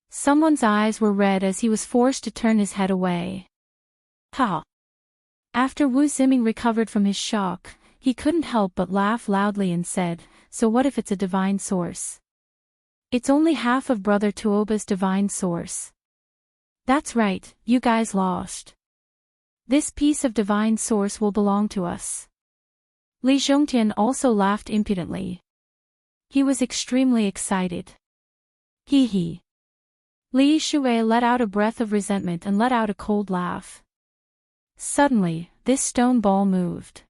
Someone's eyes were red as he was forced to turn his head away. Ha! After Wu Ziming recovered from his shock, he couldn't help but laugh loudly and said, so what if it's a divine source? It's only half of Brother Tuoba's divine source. That's right, you guys lost. This piece of divine source will belong to us. Li Zhongtian also laughed impudently. He was extremely excited. Hee hee. Li Shui let out a breath of resentment and let out a cold laugh. Suddenly, this stone ball moved.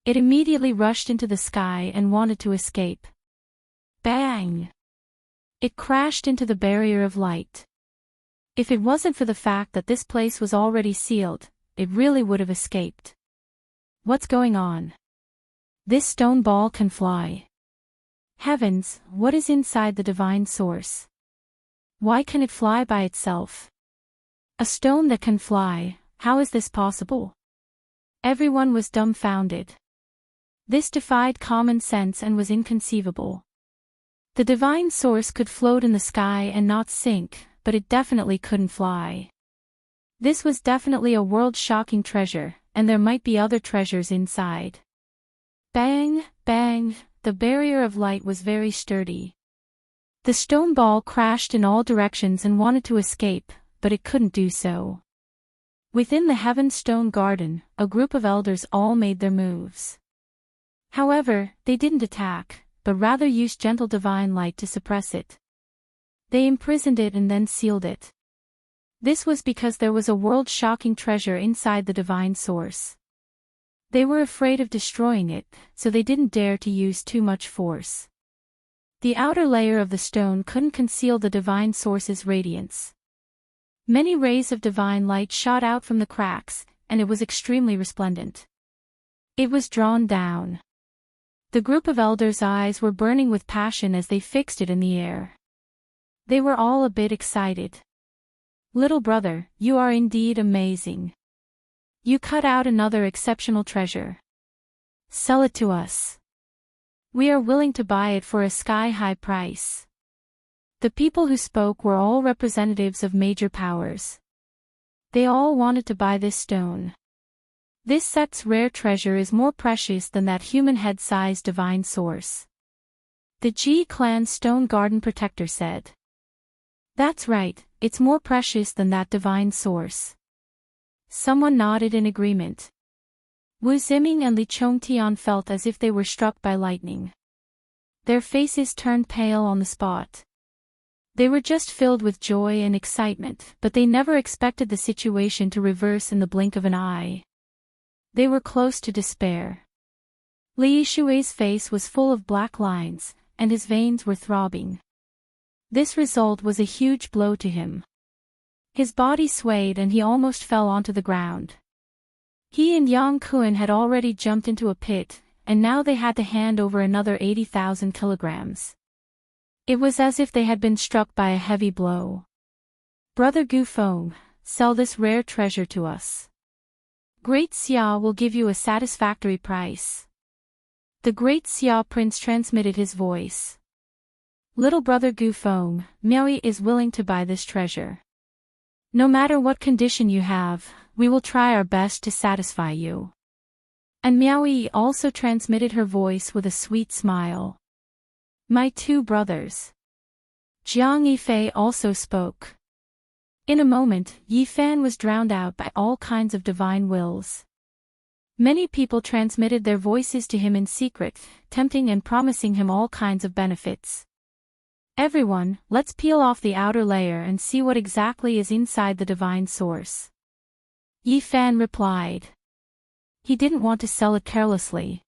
It immediately rushed into the sky and wanted to escape. Bang! It crashed into the barrier of light. If it wasn't for the fact that this place was already sealed, it really would have escaped. What's going on? This stone ball can fly. Heavens, what is inside the divine source? Why can it fly by itself? A stone that can fly, how is this possible? Everyone was dumbfounded. This defied common sense and was inconceivable. The divine source could float in the sky and not sink, but it definitely couldn't fly. This was definitely a world-shocking treasure, and there might be other treasures inside. Bang, bang, the barrier of light was very sturdy. The stone ball crashed in all directions and wanted to escape, but it couldn't do so. Within the Heaven Stone Garden, a group of elders all made their moves. However, they didn't attack, but rather used gentle divine light to suppress it. They imprisoned it and then sealed it. This was because there was a world-shocking treasure inside the divine source. They were afraid of destroying it, so they didn't dare to use too much force. The outer layer of the stone couldn't conceal the divine source's radiance. Many rays of divine light shot out from the cracks, and it was extremely resplendent. It was drawn down. The group of elders' eyes were burning with passion as they fixed it in the air. They were all a bit excited. Little brother, you are indeed amazing. You cut out another exceptional treasure. Sell it to us. We are willing to buy it for a sky-high price. The people who spoke were all representatives of major powers. They all wanted to buy this stone. This set's rare treasure is more precious than that human head-sized divine source. The Ji Clan Stone Garden Protector said. That's right, it's more precious than that divine source. Someone nodded in agreement. Wu Ziming and Li Chongtian felt as if they were struck by lightning. Their faces turned pale on the spot. They were just filled with joy and excitement, but they never expected the situation to reverse in the blink of an eye. They were close to despair. Li Shui's face was full of black lines, and his veins were throbbing. This result was a huge blow to him. His body swayed and he almost fell onto the ground. He and Yang Kuan had already jumped into a pit, and now they had to hand over another 80,000 kilograms. It was as if they had been struck by a heavy blow. Brother Gu Feng, sell this rare treasure to us. Great Xia will give you a satisfactory price. The Great Xia Prince transmitted his voice. Little brother Gu Feng, Miaoi is willing to buy this treasure. No matter what condition you have, we will try our best to satisfy you. And Miaoyi also transmitted her voice with a sweet smile. My two brothers. Jiang Yifei also spoke. In a moment, Yifan was drowned out by all kinds of divine wills. Many people transmitted their voices to him in secret, tempting and promising him all kinds of benefits. Everyone, let's peel off the outer layer and see what exactly is inside the divine source. Yifan replied. He didn't want to sell it carelessly.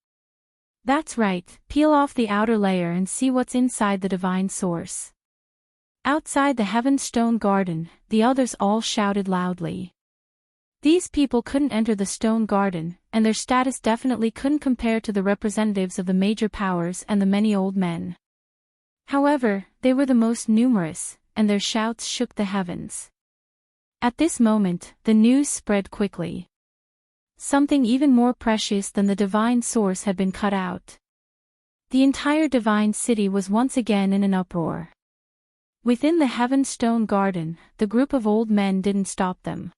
That's right, peel off the outer layer and see what's inside the divine source. Outside the Heaven Stone Garden, the others all shouted loudly. These people couldn't enter the stone garden, and their status definitely couldn't compare to the representatives of the major powers and the many old men. However, they were the most numerous, and their shouts shook the heavens. At this moment, the news spread quickly. Something even more precious than the divine source had been cut out. The entire divine city was once again in an uproar. Within the Heaven Stone Garden, the group of old men didn't stop them.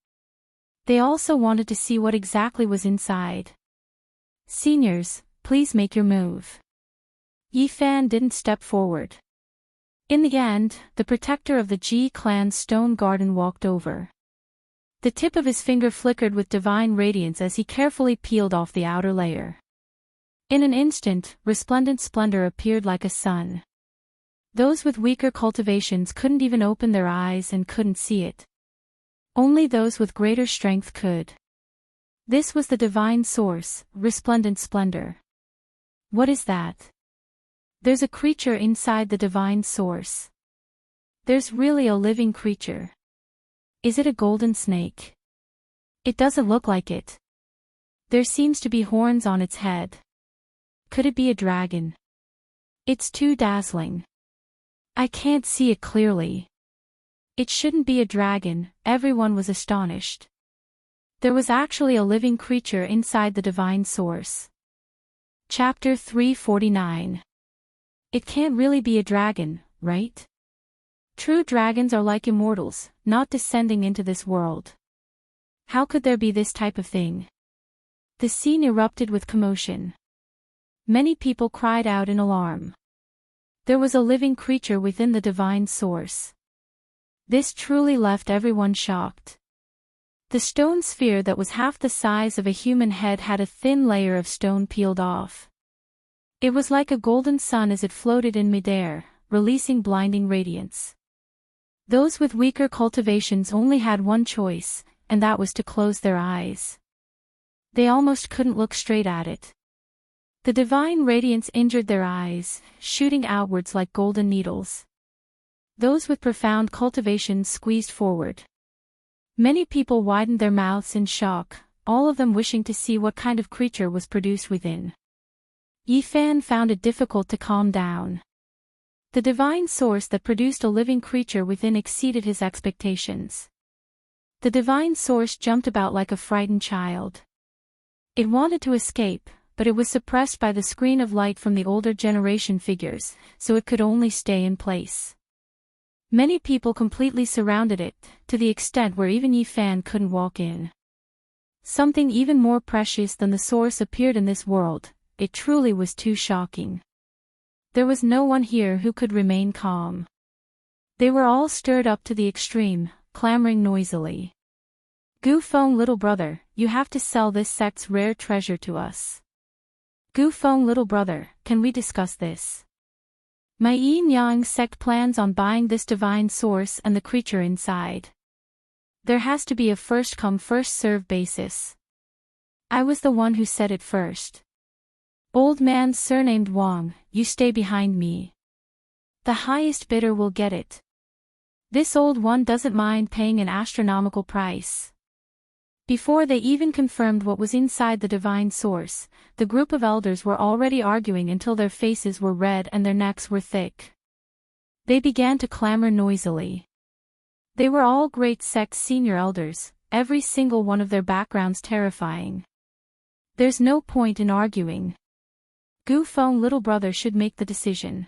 They also wanted to see what exactly was inside. Seniors, please make your move. Yifan didn't step forward. In the end, the protector of the Ji clan's stone garden walked over. The tip of his finger flickered with divine radiance as he carefully peeled off the outer layer. In an instant, resplendent splendor appeared like a sun. Those with weaker cultivations couldn't even open their eyes and couldn't see it. Only those with greater strength could. This was the divine source, resplendent splendor. What is that? There's a creature inside the divine source. There's really a living creature. Is it a golden snake? It doesn't look like it. There seems to be horns on its head. Could it be a dragon? It's too dazzling. I can't see it clearly. It shouldn't be a dragon, everyone was astonished. There was actually a living creature inside the divine source. Chapter 349. It can't really be a dragon, right? True dragons are like immortals, not descending into this world. How could there be this type of thing? The scene erupted with commotion. Many people cried out in alarm. There was a living creature within the divine source. This truly left everyone shocked. The stone sphere that was half the size of a human head had a thin layer of stone peeled off. It was like a golden sun as it floated in midair, releasing blinding radiance. Those with weaker cultivations only had one choice, and that was to close their eyes. They almost couldn't look straight at it. The divine radiance injured their eyes, shooting outwards like golden needles. Those with profound cultivations squeezed forward. Many people widened their mouths in shock, all of them wishing to see what kind of creature was produced within. Yifan found it difficult to calm down. The divine source that produced a living creature within exceeded his expectations. The divine source jumped about like a frightened child. It wanted to escape, but it was suppressed by the screen of light from the older generation figures, so it could only stay in place. Many people completely surrounded it, to the extent where even Yifan couldn't walk in. Something even more precious than the source appeared in this world. It truly was too shocking. There was no one here who could remain calm. They were all stirred up to the extreme, clamoring noisily. Gu Feng, little brother, you have to sell this sect's rare treasure to us. Gu Feng, little brother, can we discuss this? My Yin Yang sect plans on buying this divine source and the creature inside. There has to be a first-come first-served basis. I was the one who said it first. Old man surnamed Wang, you stay behind me. The highest bidder will get it. This old one doesn't mind paying an astronomical price. Before they even confirmed what was inside the divine source, the group of elders were already arguing until their faces were red and their necks were thick. They began to clamor noisily. They were all great sect senior elders, every single one of their backgrounds terrifying. There's no point in arguing. Gu Feng, little brother, should make the decision.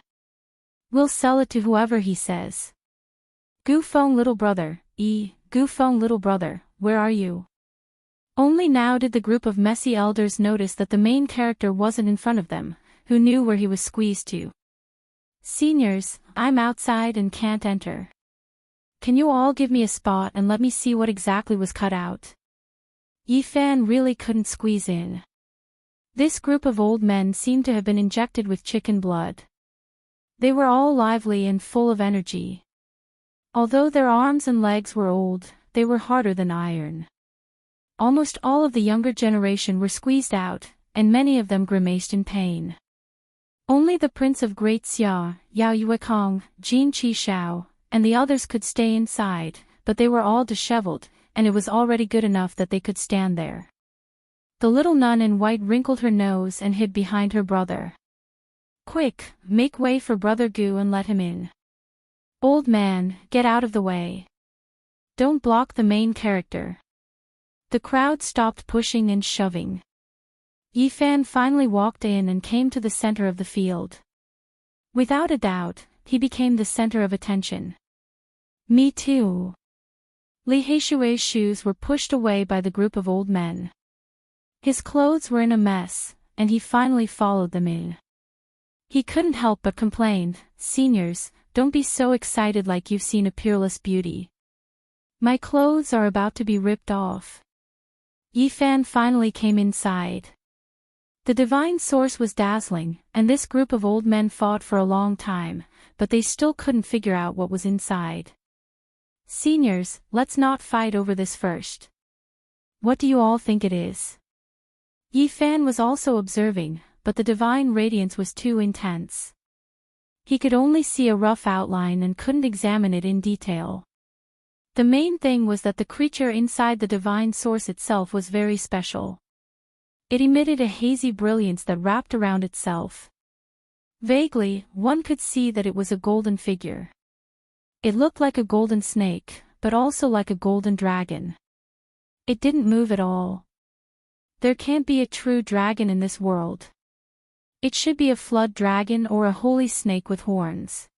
We'll sell it to whoever he says. Gu Feng, little brother, Gu Feng, little brother, where are you? Only now did the group of messy elders notice that the main character wasn't in front of them, who knew where he was squeezed to. "Seniors, I'm outside and can't enter. Can you all give me a spot and let me see what exactly was cut out?" Yifan really couldn't squeeze in. This group of old men seemed to have been injected with chicken blood. They were all lively and full of energy. Although their arms and legs were old, they were harder than iron. Almost all of the younger generation were squeezed out, and many of them grimaced in pain. Only the Prince of Great Xia, Yao Yuekong, Jin Qi Shao, and the others could stay inside, but they were all disheveled, and it was already good enough that they could stand there. The little nun in white wrinkled her nose and hid behind her brother. "Quick, make way for Brother Gu and let him in. Old man, get out of the way. Don't block the main character." The crowd stopped pushing and shoving. Yifan finally walked in and came to the center of the field. Without a doubt, he became the center of attention. "Me too." Li Heishui's shoes were pushed away by the group of old men. His clothes were in a mess, and he finally followed them in. He couldn't help but complain, "Seniors, don't be so excited like you've seen a peerless beauty. My clothes are about to be ripped off." Yifan finally came inside. The divine source was dazzling, and this group of old men fought for a long time, but they still couldn't figure out what was inside. "Seniors, let's not fight over this first. What do you all think it is?" Yifan was also observing, but the divine radiance was too intense. He could only see a rough outline and couldn't examine it in detail. The main thing was that the creature inside the divine source itself was very special. It emitted a hazy brilliance that wrapped around itself. Vaguely, one could see that it was a golden figure. It looked like a golden snake, but also like a golden dragon. It didn't move at all. There can't be a true dragon in this world. It should be a flood dragon or a holy snake with horns.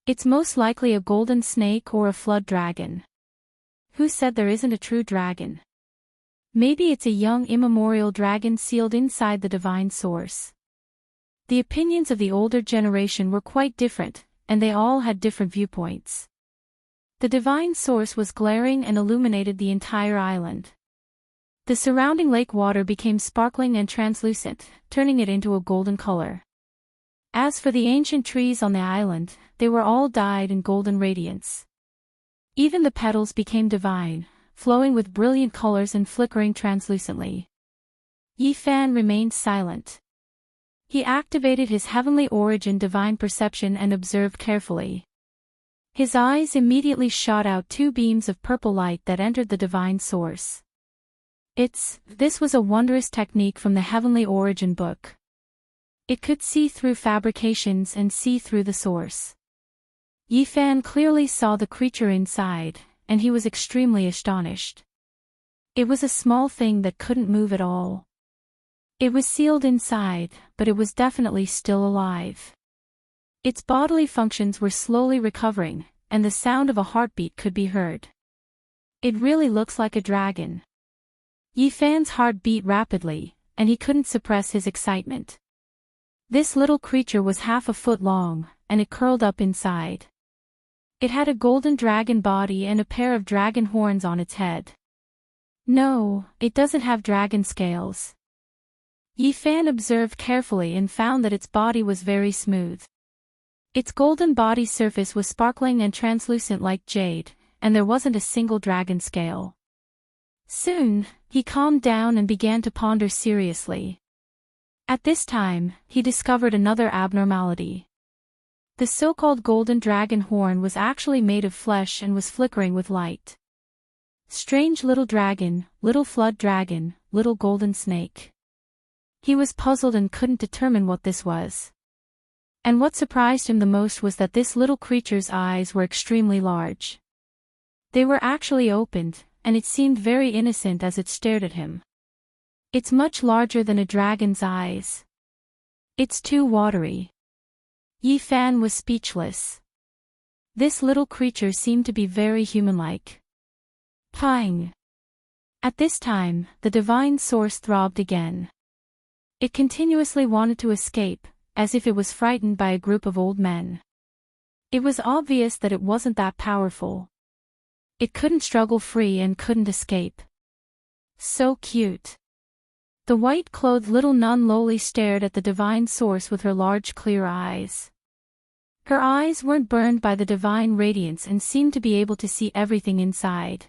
It's most likely a golden snake or a flood dragon. Who said there isn't a true dragon? Maybe it's a young immemorial dragon sealed inside the divine source. The opinions of the older generation were quite different, and they all had different viewpoints. The divine source was glaring and illuminated the entire island. The surrounding lake water became sparkling and translucent, turning it into a golden color. As for the ancient trees on the island, they were all dyed in golden radiance. Even the petals became divine, flowing with brilliant colors and flickering translucently. Yifan remained silent. He activated his heavenly origin divine perception and observed carefully. His eyes immediately shot out two beams of purple light that entered the divine source. This was a wondrous technique from the Heavenly Origin book. It could see through fabrications and see through the source. Yifan clearly saw the creature inside, and he was extremely astonished. It was a small thing that couldn't move at all. It was sealed inside, but it was definitely still alive. Its bodily functions were slowly recovering, and the sound of a heartbeat could be heard. "It really looks like a dragon." Yifan's heart beat rapidly, and he couldn't suppress his excitement. This little creature was half a foot long, and it curled up inside. It had a golden dragon body and a pair of dragon horns on its head. No, it doesn't have dragon scales. Yifan observed carefully and found that its body was very smooth. Its golden body surface was sparkling and translucent like jade, and there wasn't a single dragon scale. Soon, he calmed down and began to ponder seriously. At this time, he discovered another abnormality. The so-called golden dragon horn was actually made of flesh and was flickering with light. Strange little dragon, little flood dragon, little golden snake. He was puzzled and couldn't determine what this was. And what surprised him the most was that this little creature's eyes were extremely large. They were actually opened, and it seemed very innocent as it stared at him. "It's much larger than a dragon's eyes. It's too watery." Yifan was speechless. This little creature seemed to be very human-like. Pang! At this time, the divine source throbbed again. It continuously wanted to escape, as if it was frightened by a group of old men. It was obvious that it wasn't that powerful. It couldn't struggle free and couldn't escape. So cute. The white-clothed little nun lowly stared at the divine source with her large clear eyes. Her eyes weren't burned by the divine radiance and seemed to be able to see everything inside.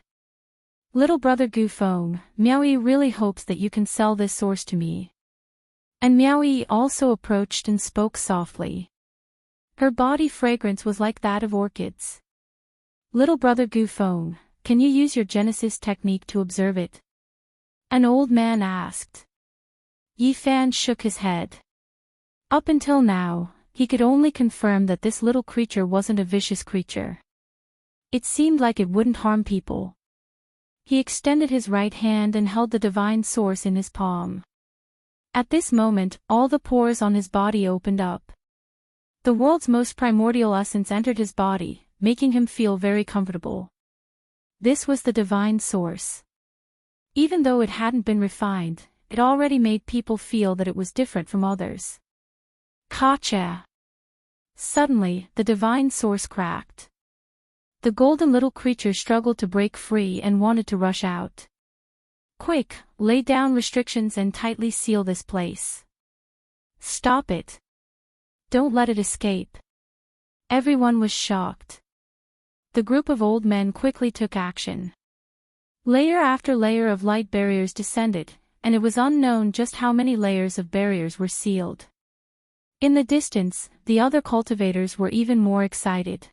Little brother Goofone, Meowie really hopes that you can sell this source to me. And Meowie also approached and spoke softly. Her body fragrance was like that of orchids. Little brother Goofone, can you use your Genesis technique to observe it? An old man asked. Yifan shook his head. Up until now, he could only confirm that this little creature wasn't a vicious creature. It seemed like it wouldn't harm people. He extended his right hand and held the divine source in his palm. At this moment, all the pores on his body opened up. The world's most primordial essence entered his body, making him feel very comfortable. This was the divine source. Even though it hadn't been refined, it already made people feel that it was different from others. Gotcha! Suddenly, the divine source cracked. The golden little creature struggled to break free and wanted to rush out. Quick, lay down restrictions and tightly seal this place. Stop it. Don't let it escape. Everyone was shocked. The group of old men quickly took action. Layer after layer of light barriers descended, and it was unknown just how many layers of barriers were sealed. In the distance, the other cultivators were even more excited.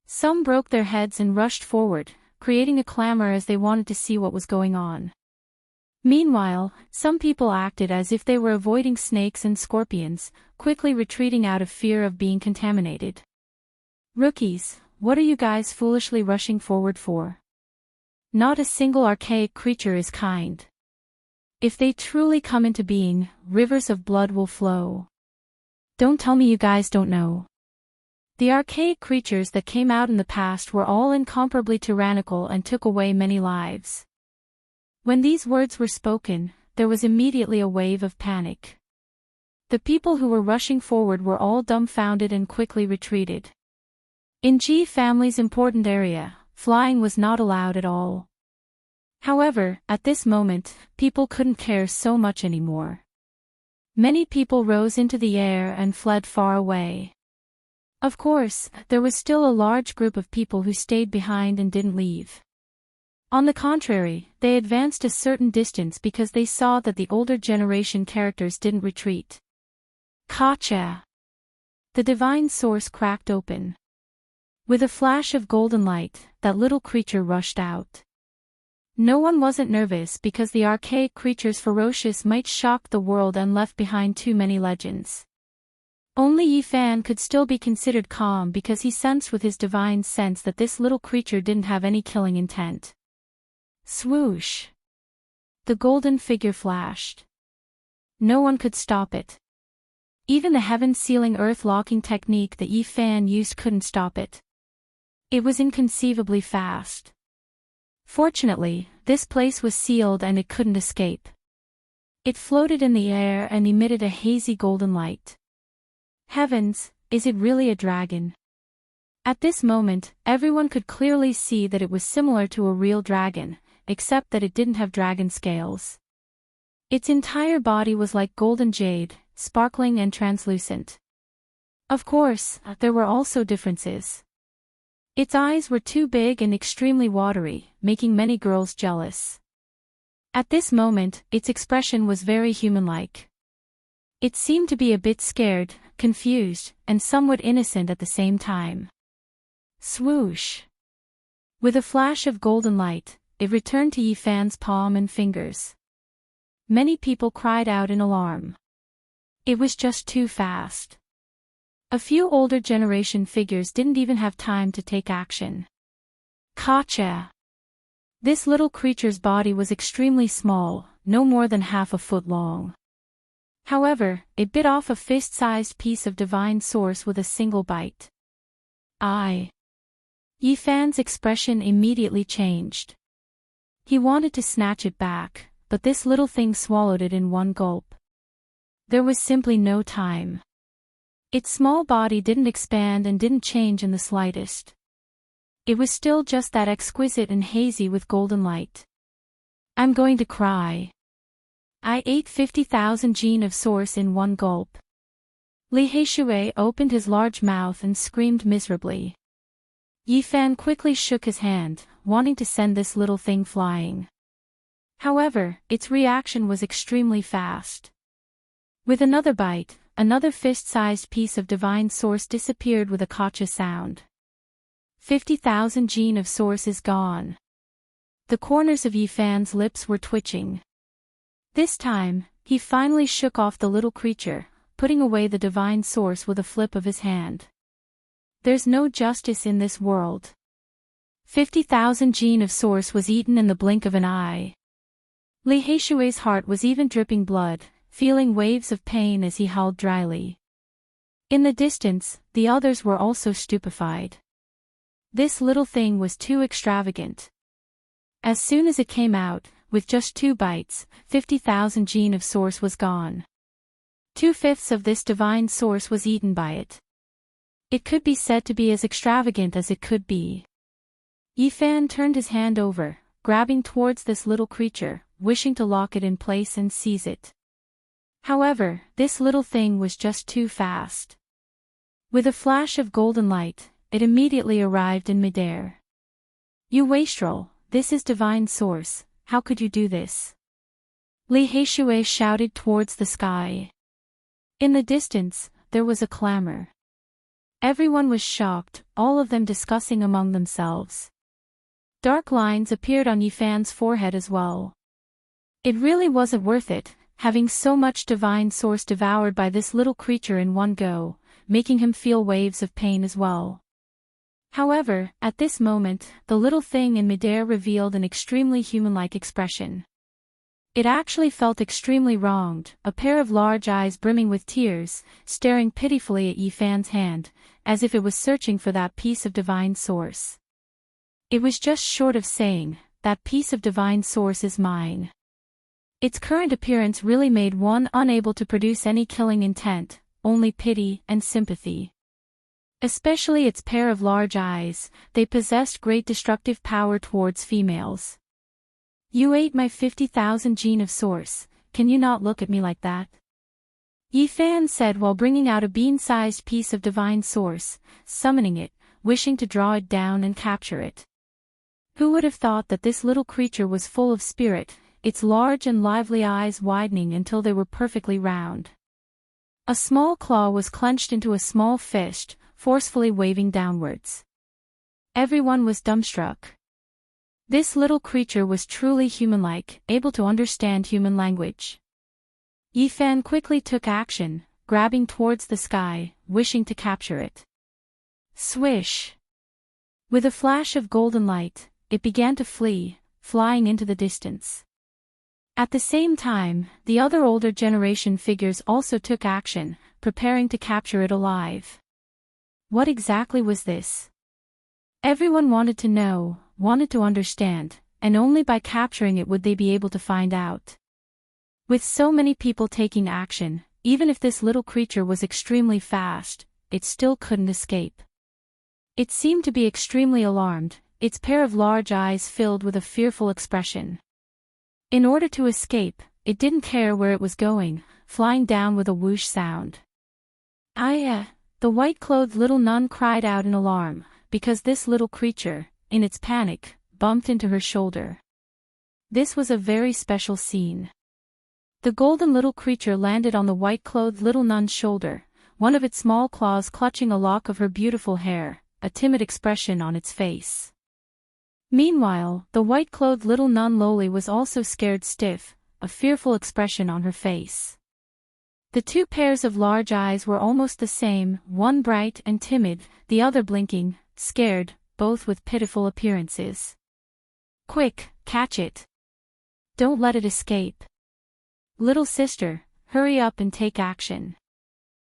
Some broke their heads and rushed forward, creating a clamor as they wanted to see what was going on. Meanwhile, some people acted as if they were avoiding snakes and scorpions, quickly retreating out of fear of being contaminated. Rookies, what are you guys foolishly rushing forward for? Not a single archaic creature is kind. If they truly come into being, rivers of blood will flow. Don't tell me you guys don't know. The archaic creatures that came out in the past were all incomparably tyrannical and took away many lives. When these words were spoken, there was immediately a wave of panic. The people who were rushing forward were all dumbfounded and quickly retreated. In G family's important area, flying was not allowed at all. However, at this moment, people couldn't care so much anymore. Many people rose into the air and fled far away. Of course, there was still a large group of people who stayed behind and didn't leave. On the contrary, they advanced a certain distance because they saw that the older generation characters didn't retreat. Gotcha! The divine source cracked open. With a flash of golden light, that little creature rushed out. No one wasn't nervous because the archaic creature's ferocious might shocked the world and left behind too many legends. Only Yifan could still be considered calm because he sensed with his divine sense that this little creature didn't have any killing intent. Swoosh! The golden figure flashed. No one could stop it. Even the heaven-sealing earth-locking technique that Yifan used couldn't stop it. It was inconceivably fast. Fortunately, this place was sealed and it couldn't escape. It floated in the air and emitted a hazy golden light. Heavens, is it really a dragon? At this moment, everyone could clearly see that it was similar to a real dragon, except that it didn't have dragon scales. Its entire body was like golden jade, sparkling and translucent. Of course, there were also differences. Its eyes were too big and extremely watery, making many girls jealous. At this moment, its expression was very human-like. It seemed to be a bit scared, confused, and somewhat innocent at the same time. Swoosh! With a flash of golden light, it returned to Yifan's palm and fingers. Many people cried out in alarm. It was just too fast. A few older generation figures didn't even have time to take action. Gotcha! This little creature's body was extremely small, no more than half a foot long. However, it bit off a fist-sized piece of divine source with a single bite. Yifan's expression immediately changed. He wanted to snatch it back, but this little thing swallowed it in one gulp. There was simply no time. Its small body didn't expand and didn't change in the slightest. It was still just that exquisite and hazy with golden light. I'm going to cry. I ate 50,000 gene of source in one gulp. Li Heishui opened his large mouth and screamed miserably. Yifan quickly shook his hand, wanting to send this little thing flying. However, its reaction was extremely fast. With another bite, another fist-sized piece of divine source disappeared with a gotcha sound. 50,000 gene of source is gone. The corners of Yifan's lips were twitching. This time, he finally shook off the little creature, putting away the divine source with a flip of his hand. There's no justice in this world. 50,000 gene of source was eaten in the blink of an eye. Li Heishui's heart was even dripping blood, feeling waves of pain as he howled dryly. In the distance, the others were also stupefied. This little thing was too extravagant. As soon as it came out, with just 2 bites, 50,000 gene of source was gone. 2/5 of this divine source was eaten by it. It could be said to be as extravagant as it could be. Yifan turned his hand over, grabbing towards this little creature, wishing to lock it in place and seize it. However, this little thing was just too fast. With a flash of golden light, it immediately arrived in midair. You wastrel, this is divine source, how could you do this? Li Heishui shouted towards the sky. In the distance, there was a clamor. Everyone was shocked, all of them discussing among themselves. Dark lines appeared on Yifan's forehead as well. It really wasn't worth it, having so much divine source devoured by this little creature in one go, making him feel waves of pain as well. However, at this moment, the little thing in midair revealed an extremely human-like expression. It actually felt extremely wronged, a pair of large eyes brimming with tears, staring pitifully at Yifan's hand, as if it was searching for that piece of divine source. It was just short of saying, that piece of divine source is mine. Its current appearance really made one unable to produce any killing intent, only pity and sympathy. Especially its pair of large eyes, they possessed great destructive power towards females. You ate my 50,000 gene of source, can you not look at me like that? Yifan said while bringing out a bean-sized piece of divine source, summoning it, wishing to draw it down and capture it. Who would have thought that this little creature was full of spirit, its large and lively eyes widening until they were perfectly round. A small claw was clenched into a small fist, forcefully waving downwards. Everyone was dumbstruck. This little creature was truly human-like, able to understand human language. Yifan quickly took action, grabbing towards the sky, wishing to capture it. Swish! With a flash of golden light, it began to flee, flying into the distance. At the same time, the other older generation figures also took action, preparing to capture it alive. What exactly was this? Everyone wanted to know, wanted to understand, and only by capturing it would they be able to find out. With so many people taking action, even if this little creature was extremely fast, it still couldn't escape. It seemed to be extremely alarmed, its pair of large eyes filled with a fearful expression. In order to escape, it didn't care where it was going, flying down with a whoosh sound. The white-clothed little nun cried out in alarm, because this little creature, in its panic, bumped into her shoulder. This was a very special scene. The golden little creature landed on the white-clothed little nun's shoulder, one of its small claws clutching a lock of her beautiful hair, a timid expression on its face. Meanwhile, the white-clothed little nun Loli was also scared stiff, a fearful expression on her face. The 2 pairs of large eyes were almost the same, one bright and timid, the other blinking, scared, both with pitiful appearances. Quick, catch it! Don't let it escape. Little sister, hurry up and take action.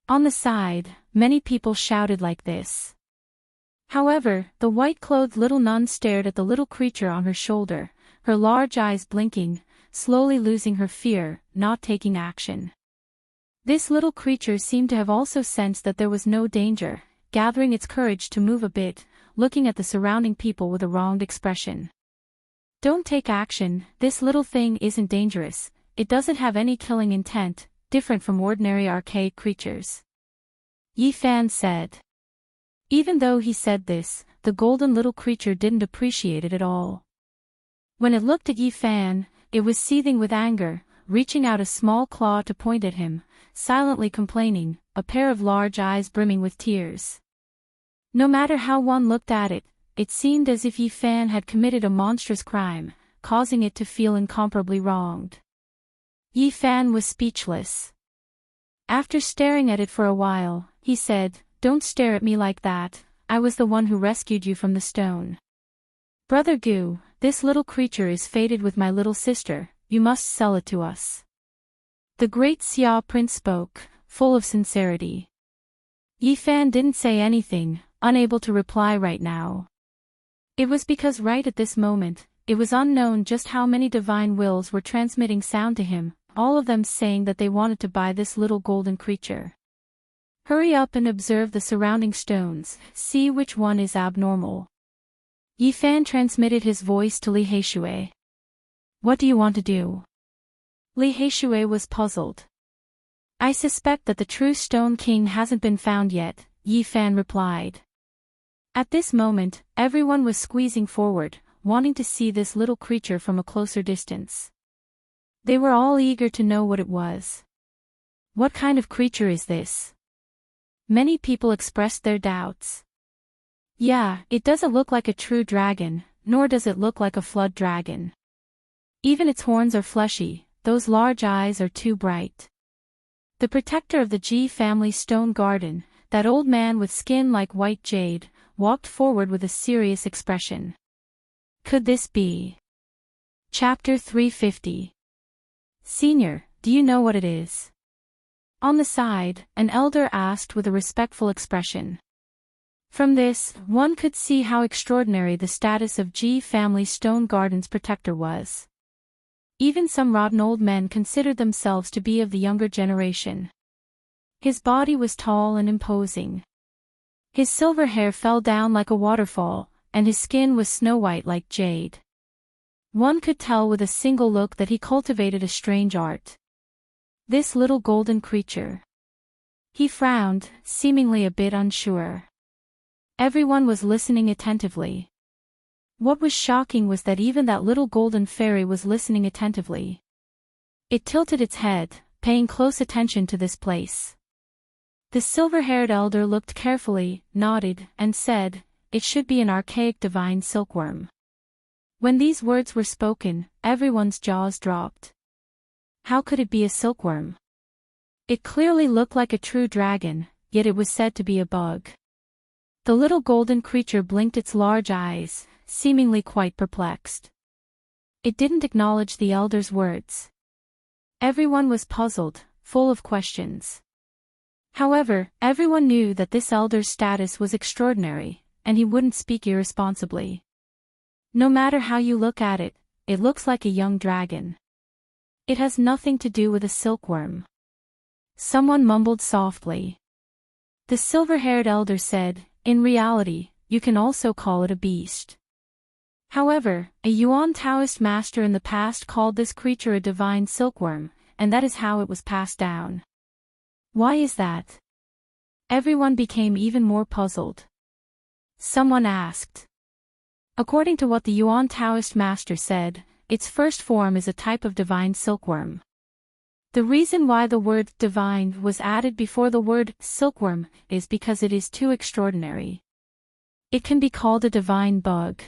On the side, many people shouted like this. However, the white-clothed little nun stared at the little creature on her shoulder, her large eyes blinking, slowly losing her fear, not taking action. This little creature seemed to have also sensed that there was no danger, gathering its courage to move a bit, looking at the surrounding people with a wronged expression. Don't take action, this little thing isn't dangerous, it doesn't have any killing intent, different from ordinary archaic creatures. Yi Fan said. Even though he said this, the golden little creature didn't appreciate it at all. When it looked at Yi Fan, it was seething with anger, reaching out a small claw to point at him, silently complaining, a pair of large eyes brimming with tears. No matter how one looked at it, it seemed as if Yi Fan had committed a monstrous crime, causing it to feel incomparably wronged. Yi Fan was speechless. After staring at it for a while, he said, "Don't stare at me like that, I was the one who rescued you from the stone. Brother Gu, this little creature is fated with my little sister, you must sell it to us." The great Xia prince spoke, full of sincerity. Yi Fan didn't say anything, unable to reply right now. It was because right at this moment, it was unknown just how many divine wills were transmitting sound to him, all of them saying that they wanted to buy this little golden creature. Hurry up and observe the surrounding stones, see which one is abnormal. Yi Fan transmitted his voice to Li Heishui. What do you want to do? Li Heishui was puzzled. I suspect that the true Stone King hasn't been found yet, Yi Fan replied. At this moment, everyone was squeezing forward, wanting to see this little creature from a closer distance. They were all eager to know what it was. What kind of creature is this? Many people expressed their doubts. Yeah, it doesn't look like a true dragon, nor does it look like a flood dragon. Even its horns are fleshy, those large eyes are too bright. The protector of the Ji family stone garden, that old man with skin like white jade, walked forward with a serious expression. Could this be? Chapter 350. Senior, do you know what it is? On the side, an elder asked with a respectful expression. From this, one could see how extraordinary the status of Ji family stone garden's protector was. Even some rotten old men considered themselves to be of the younger generation. His body was tall and imposing. His silver hair fell down like a waterfall, and his skin was snow-white like jade. One could tell with a single look that he cultivated a strange art. This little golden creature. He frowned, seemingly a bit unsure. Everyone was listening attentively. What was shocking was that even that little golden fairy was listening attentively. It tilted its head, paying close attention to this place. The silver-haired elder looked carefully, nodded, and said, "It should be an archaic divine silkworm." When these words were spoken, everyone's jaws dropped. How could it be a silkworm? It clearly looked like a true dragon, yet it was said to be a bug. The little golden creature blinked its large eyes, seemingly quite perplexed. It didn't acknowledge the elder's words. Everyone was puzzled, full of questions. However, everyone knew that this elder's status was extraordinary, and he wouldn't speak irresponsibly. No matter how you look at it, it looks like a young dragon. It has nothing to do with a silkworm. Someone mumbled softly. The silver-haired elder said, "In reality, you can also call it a beast." However, a Yuan Taoist master in the past called this creature a divine silkworm, and that is how it was passed down. Why is that? Everyone became even more puzzled. Someone asked. According to what the Yuan Taoist master said, its first form is a type of divine silkworm. The reason why the word divine was added before the word silkworm is because it is too extraordinary. It can be called a divine bug.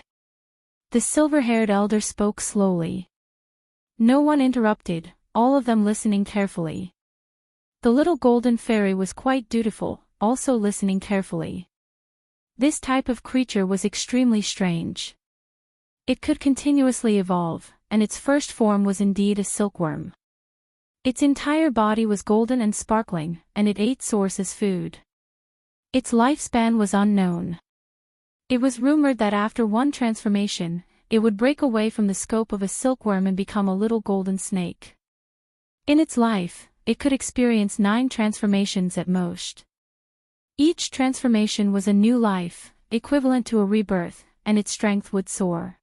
The silver-haired elder spoke slowly. No one interrupted, all of them listening carefully. The little golden fairy was quite dutiful, also listening carefully. This type of creature was extremely strange. It could continuously evolve, and its first form was indeed a silkworm. Its entire body was golden and sparkling, and it ate source as food. Its lifespan was unknown. It was rumored that after one transformation, it would break away from the scope of a silkworm and become a little golden snake. In its life, it could experience 9 transformations at most. Each transformation was a new life, equivalent to a rebirth, and its strength would soar.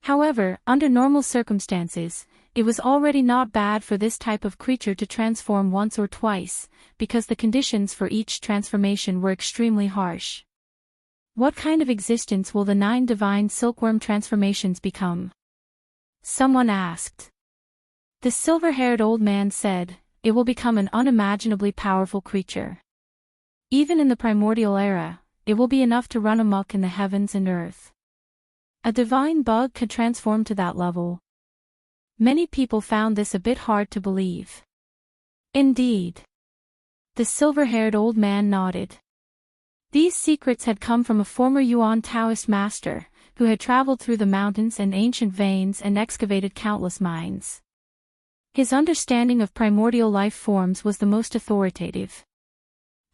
However, under normal circumstances, it was already not bad for this type of creature to transform once or twice, because the conditions for each transformation were extremely harsh. What kind of existence will the 9 divine silkworm transformations become? Someone asked. The silver-haired old man said, it will become an unimaginably powerful creature. Even in the primordial era, it will be enough to run amok in the heavens and earth. A divine bug could transform to that level. Many people found this a bit hard to believe. Indeed. The silver-haired old man nodded. These secrets had come from a former Yuan Taoist master, who had traveled through the mountains and ancient veins and excavated countless mines. His understanding of primordial life forms was the most authoritative.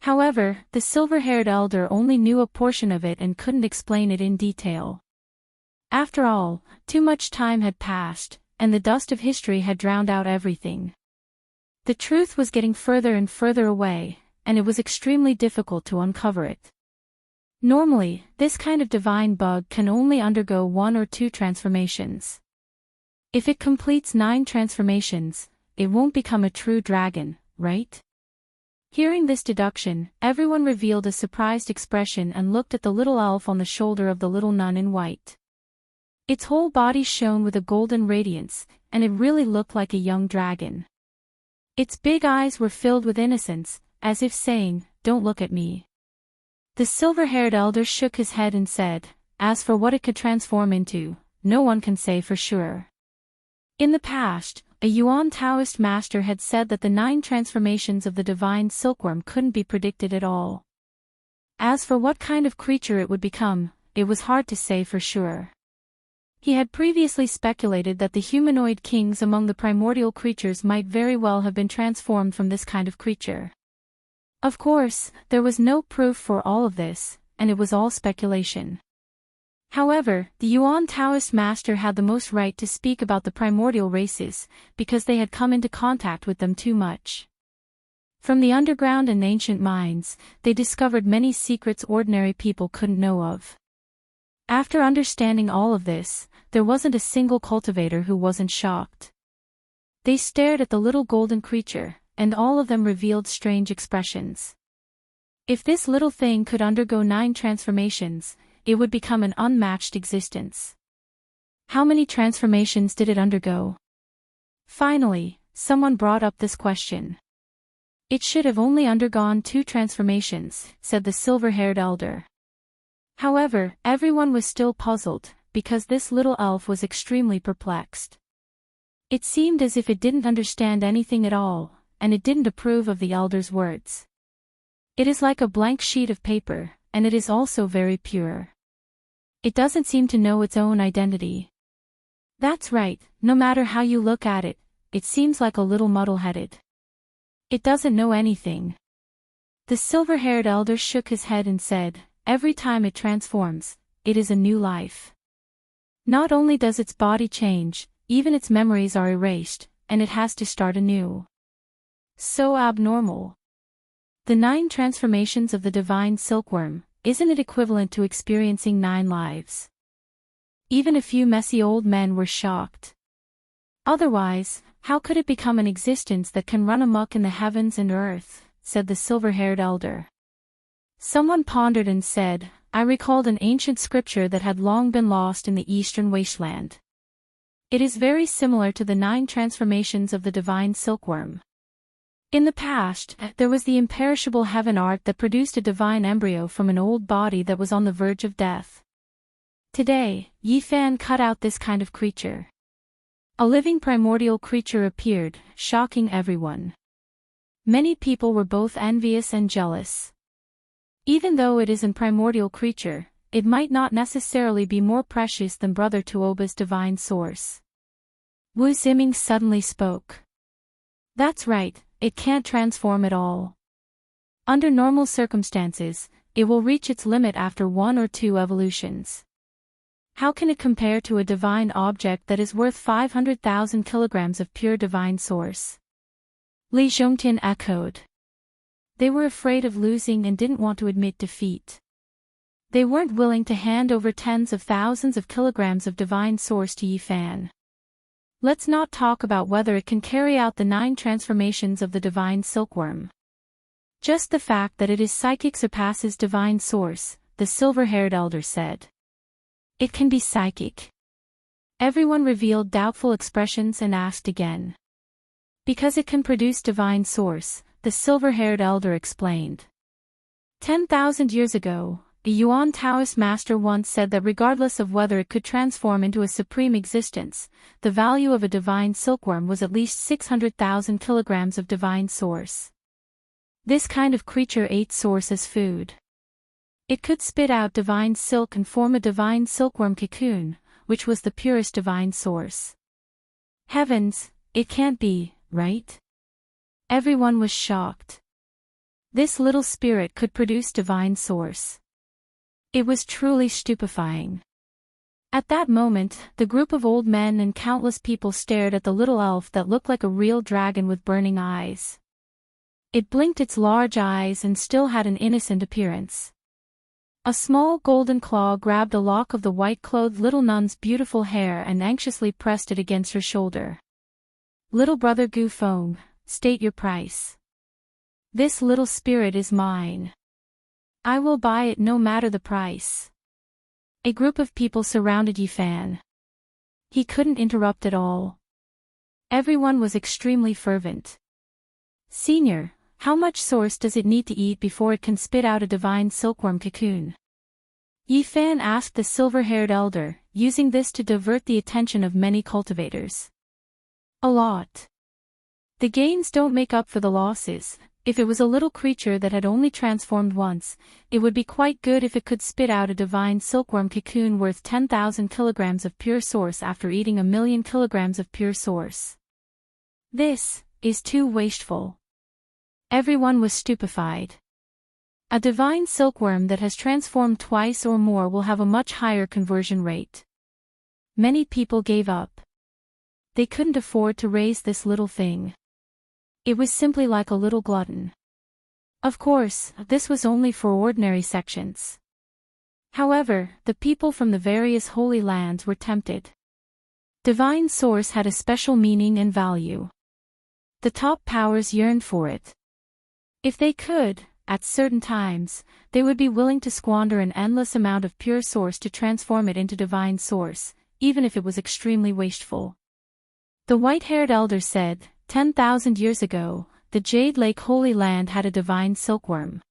However, the silver-haired elder only knew a portion of it and couldn't explain it in detail. After all, too much time had passed, and the dust of history had drowned out everything. The truth was getting further and further away, and it was extremely difficult to uncover it. Normally, this kind of divine bug can only undergo 1 or 2 transformations. If it completes 9 transformations, it won't become a true dragon, right? Hearing this deduction, everyone revealed a surprised expression and looked at the little elf on the shoulder of the little nun in white. Its whole body shone with a golden radiance, and it really looked like a young dragon. Its big eyes were filled with innocence, as if saying, "Don't look at me." The silver-haired elder shook his head and said, "As for what it could transform into, no one can say for sure." In the past, a Yuan Taoist master had said that the 9 transformations of the divine silkworm couldn't be predicted at all. As for what kind of creature it would become, it was hard to say for sure. He had previously speculated that the humanoid kings among the primordial creatures might very well have been transformed from this kind of creature. Of course, there was no proof for all of this, and it was all speculation. However, the Yuan Taoist master had the most right to speak about the primordial races, because they had come into contact with them too much. From the underground and ancient mines, they discovered many secrets ordinary people couldn't know of. After understanding all of this, there wasn't a single cultivator who wasn't shocked. They stared at the little golden creature, and all of them revealed strange expressions. If this little thing could undergo 9 transformations, it would become an unmatched existence. How many transformations did it undergo? Finally, someone brought up this question. It should have only undergone 2 transformations, said the silver-haired elder. However, everyone was still puzzled, because this little elf was extremely perplexed. It seemed as if it didn't understand anything at all, and it didn't approve of the elder's words. It is like a blank sheet of paper, and it is also very pure. It doesn't seem to know its own identity. That's right, no matter how you look at it, it seems like a little muddle-headed. It doesn't know anything. The silver-haired elder shook his head and said, "Every time it transforms, it is a new life. Not only does its body change, even its memories are erased, and it has to start anew. So abnormal. The 9 transformations of the divine silkworm, isn't it equivalent to experiencing 9 lives?" Even a few messy old men were shocked. Otherwise, how could it become an existence that can run amok in the heavens and earth, said the silver-haired elder. Someone pondered and said, "I recalled an ancient scripture that had long been lost in the eastern wasteland. It is very similar to the 9 transformations of the divine silkworm. In the past, there was the imperishable heaven art that produced a divine embryo from an old body that was on the verge of death. Today, Yifan cut out this kind of creature. A living primordial creature appeared, shocking everyone. Many people were both envious and jealous. Even though it is a primordial creature, it might not necessarily be more precious than Brother Tuoba's divine source." Wu Ziming suddenly spoke. "That's right, it can't transform at all. Under normal circumstances, it will reach its limit after 1 or 2 evolutions. How can it compare to a divine object that is worth 500,000 kilograms of pure divine source? Li Zhongtian echoed. They were afraid of losing and didn't want to admit defeat. They weren't willing to hand over tens of thousands of kilograms of divine source to Yi Fan. Let's not talk about whether it can carry out the 9 transformations of the divine silkworm. Just the fact that it is psychic surpasses divine source, the silver-haired elder said. It can be psychic. Everyone revealed doubtful expressions and asked again. Because it can produce divine source, the silver-haired elder explained. 10,000 years ago, a Yuan Taoist master once said that regardless of whether it could transform into a supreme existence, the value of a divine silkworm was at least 600,000 kilograms of divine source. This kind of creature ate source as food. It could spit out divine silk and form a divine silkworm cocoon, which was the purest divine source. Heavens, it can't be, right? Everyone was shocked. This little spirit could produce divine source. It was truly stupefying. At that moment, the group of old men and countless people stared at the little elf that looked like a real dragon with burning eyes. It blinked its large eyes and still had an innocent appearance. A small golden claw grabbed a lock of the white-clothed little nun's beautiful hair and anxiously pressed it against her shoulder. Little brother Gu Feng, state your price. This little spirit is mine. I will buy it no matter the price. A group of people surrounded Yi Fan. He couldn't interrupt at all. Everyone was extremely fervent. Senior, how much source does it need to eat before it can spit out a divine silkworm cocoon? Yi Fan asked the silver-haired elder, using this to divert the attention of many cultivators. A lot. The gains don't make up for the losses. If it was a little creature that had only transformed once, it would be quite good if it could spit out a divine silkworm cocoon worth 10,000 kilograms of pure source after eating 1,000,000 kilograms of pure source. This is too wasteful. Everyone was stupefied. A divine silkworm that has transformed twice or more will have a much higher conversion rate. Many people gave up. They couldn't afford to raise this little thing. It was simply like a little glutton. Of course, this was only for ordinary sections. However, the people from the various holy lands were tempted. Divine source had a special meaning and value. The top powers yearned for it. If they could, at certain times, they would be willing to squander an endless amount of pure source to transform it into divine source, even if it was extremely wasteful. The white-haired elder said, 10,000 years ago, the Jade Lake Holy Land had a divine silkworm.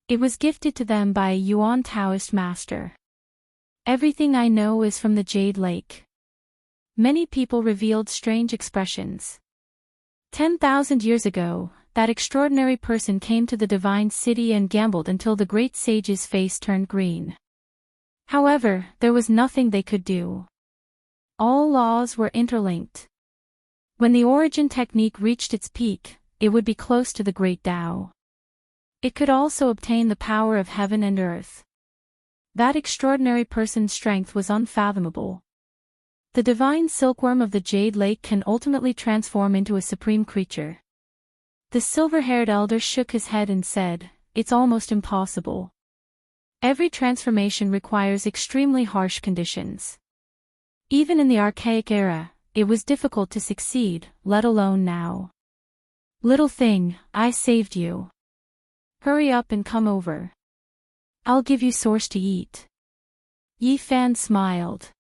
It was gifted to them by a Yuan Taoist master. Everything I know is from the Jade Lake. Many people revealed strange expressions. 10,000 years ago, that extraordinary person came to the divine city and gambled until the great sage's face turned green. However, there was nothing they could do. All laws were interlinked. When the origin technique reached its peak, it would be close to the great Tao. It could also obtain the power of heaven and earth. That extraordinary person's strength was unfathomable. The divine silkworm of the Jade Lake can ultimately transform into a supreme creature. The silver-haired elder shook his head and said, it's almost impossible. Every transformation requires extremely harsh conditions. Even in the archaic era, it was difficult to succeed, let alone now. Little thing, I saved you. Hurry up and come over. I'll give you source to eat. Yi Fan smiled.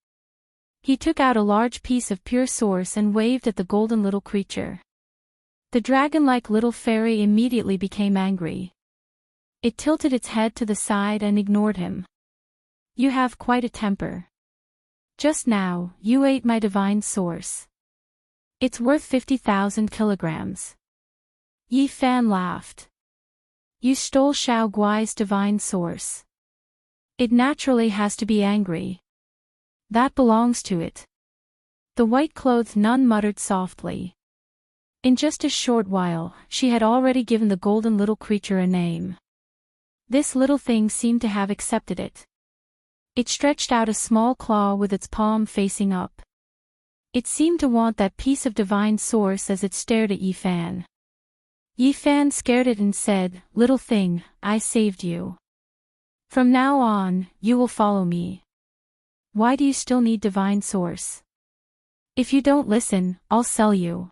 He took out a large piece of pure source and waved at the golden little creature. The dragon-like little fairy immediately became angry. It tilted its head to the side and ignored him. You have quite a temper. Just now, you ate my divine source. It's worth 50,000 kilograms. Yi Fan laughed. You stole Xiao Guai's divine source. It naturally has to be angry. That belongs to it. The white-clothed nun muttered softly. In just a short while, she had already given the golden little creature a name. This little thing seemed to have accepted it. It stretched out a small claw with its palm facing up. It seemed to want that piece of divine source as it stared at Yifan. Yifan scared it and said, "Little thing, I saved you. From now on, you will follow me. Why do you still need divine source? If you don't listen, I'll sell you."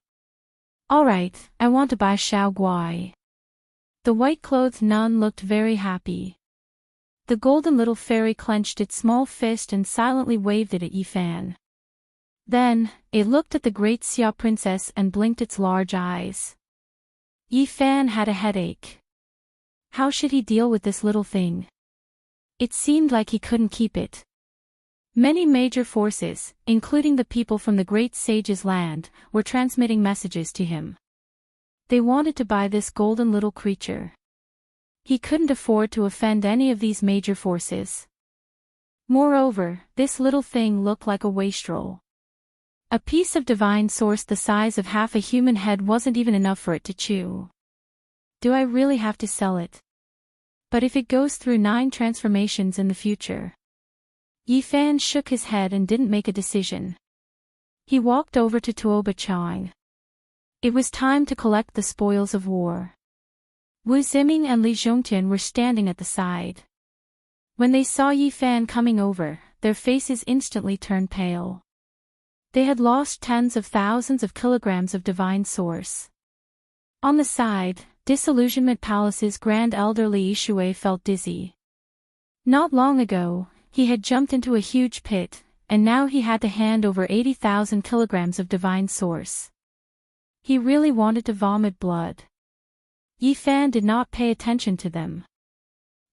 "Alright, I want to buy Xiao Guai." The white-clothed nun looked very happy. The golden little fairy clenched its small fist and silently waved it at Yifan. Then, it looked at the great Xia princess and blinked its large eyes. Yifan had a headache. How should he deal with this little thing? It seemed like he couldn't keep it. Many major forces, including the people from the great sage's land, were transmitting messages to him. They wanted to buy this golden little creature. He couldn't afford to offend any of these major forces. Moreover, this little thing looked like a wastrel. A piece of divine source the size of half a human head wasn't even enough for it to chew. Do I really have to sell it? But if it goes through 9 transformations in the future? Yifan shook his head and didn't make a decision. He walked over to Tuoba Chang. It was time to collect the spoils of war. Wu Ziming and Li Zhongtian were standing at the side. When they saw Yifan coming over, their faces instantly turned pale. They had lost tens of thousands of kilograms of divine source. On the side, Disillusionment Palace's Grand Elder Li Yishui felt dizzy. Not long ago, he had jumped into a huge pit, and now he had to hand over 80,000 kilograms of divine source. He really wanted to vomit blood. Yifan did not pay attention to them.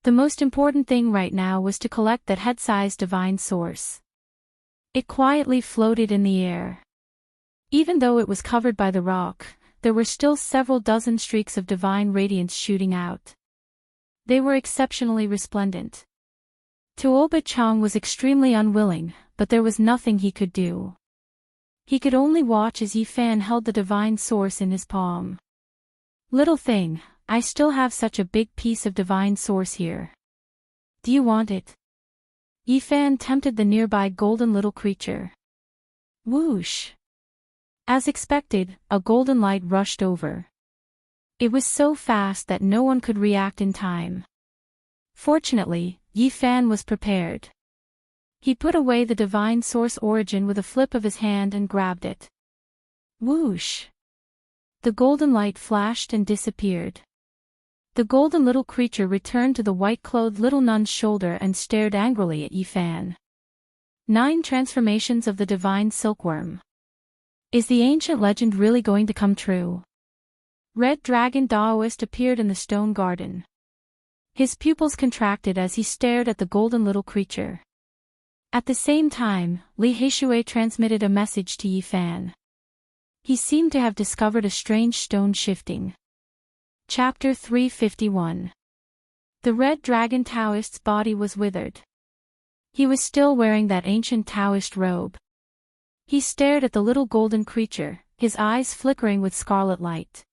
The most important thing right now was to collect that head-sized divine source. It quietly floated in the air. Even though it was covered by the rock, there were still several dozen streaks of divine radiance shooting out. They were exceptionally resplendent. Tuoba Chang was extremely unwilling, but there was nothing he could do. He could only watch as Yifan held the divine source in his palm. "Little thing, I still have such a big piece of divine source here. Do you want it?" Yifan tempted the nearby golden little creature. Whoosh! As expected, a golden light rushed over. It was so fast that no one could react in time. Fortunately, Yifan was prepared. He put away the divine source origin with a flip of his hand and grabbed it. Whoosh! The golden light flashed and disappeared. The golden little creature returned to the white-clothed little nun's shoulder and stared angrily at Yifan. 9 transformations of the divine silkworm. Is the ancient legend really going to come true? Red Dragon Daoist appeared in the stone garden. His pupils contracted as he stared at the golden little creature. At the same time, Li Heishui transmitted a message to Yifan. He seemed to have discovered a strange stone shifting. Chapter 351. The Red Dragon Taoist's body was withered. He was still wearing that ancient Taoist robe. He stared at the little golden creature, his eyes flickering with scarlet light.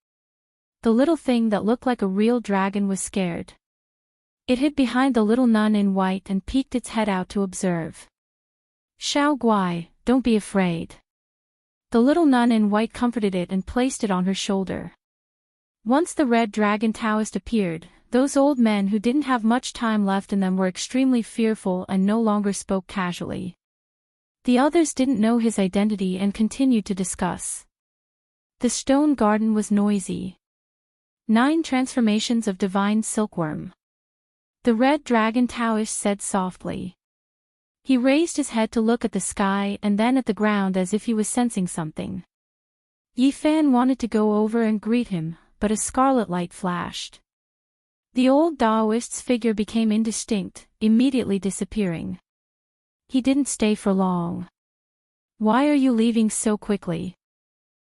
The little thing that looked like a real dragon was scared. It hid behind the little nun in white and peeked its head out to observe. "Xiao Guai, don't be afraid." The little nun in white comforted it and placed it on her shoulder. Once the Red Dragon Taoist appeared, those old men who didn't have much time left in them were extremely fearful and no longer spoke casually. The others didn't know his identity and continued to discuss. The stone garden was noisy. 9 transformations of divine silkworm. The Red Dragon Taoist said softly. He raised his head to look at the sky and then at the ground as if he was sensing something. Yifan wanted to go over and greet him, but a scarlet light flashed. The old Daoist's figure became indistinct, immediately disappearing. He didn't stay for long. "Why are you leaving so quickly?"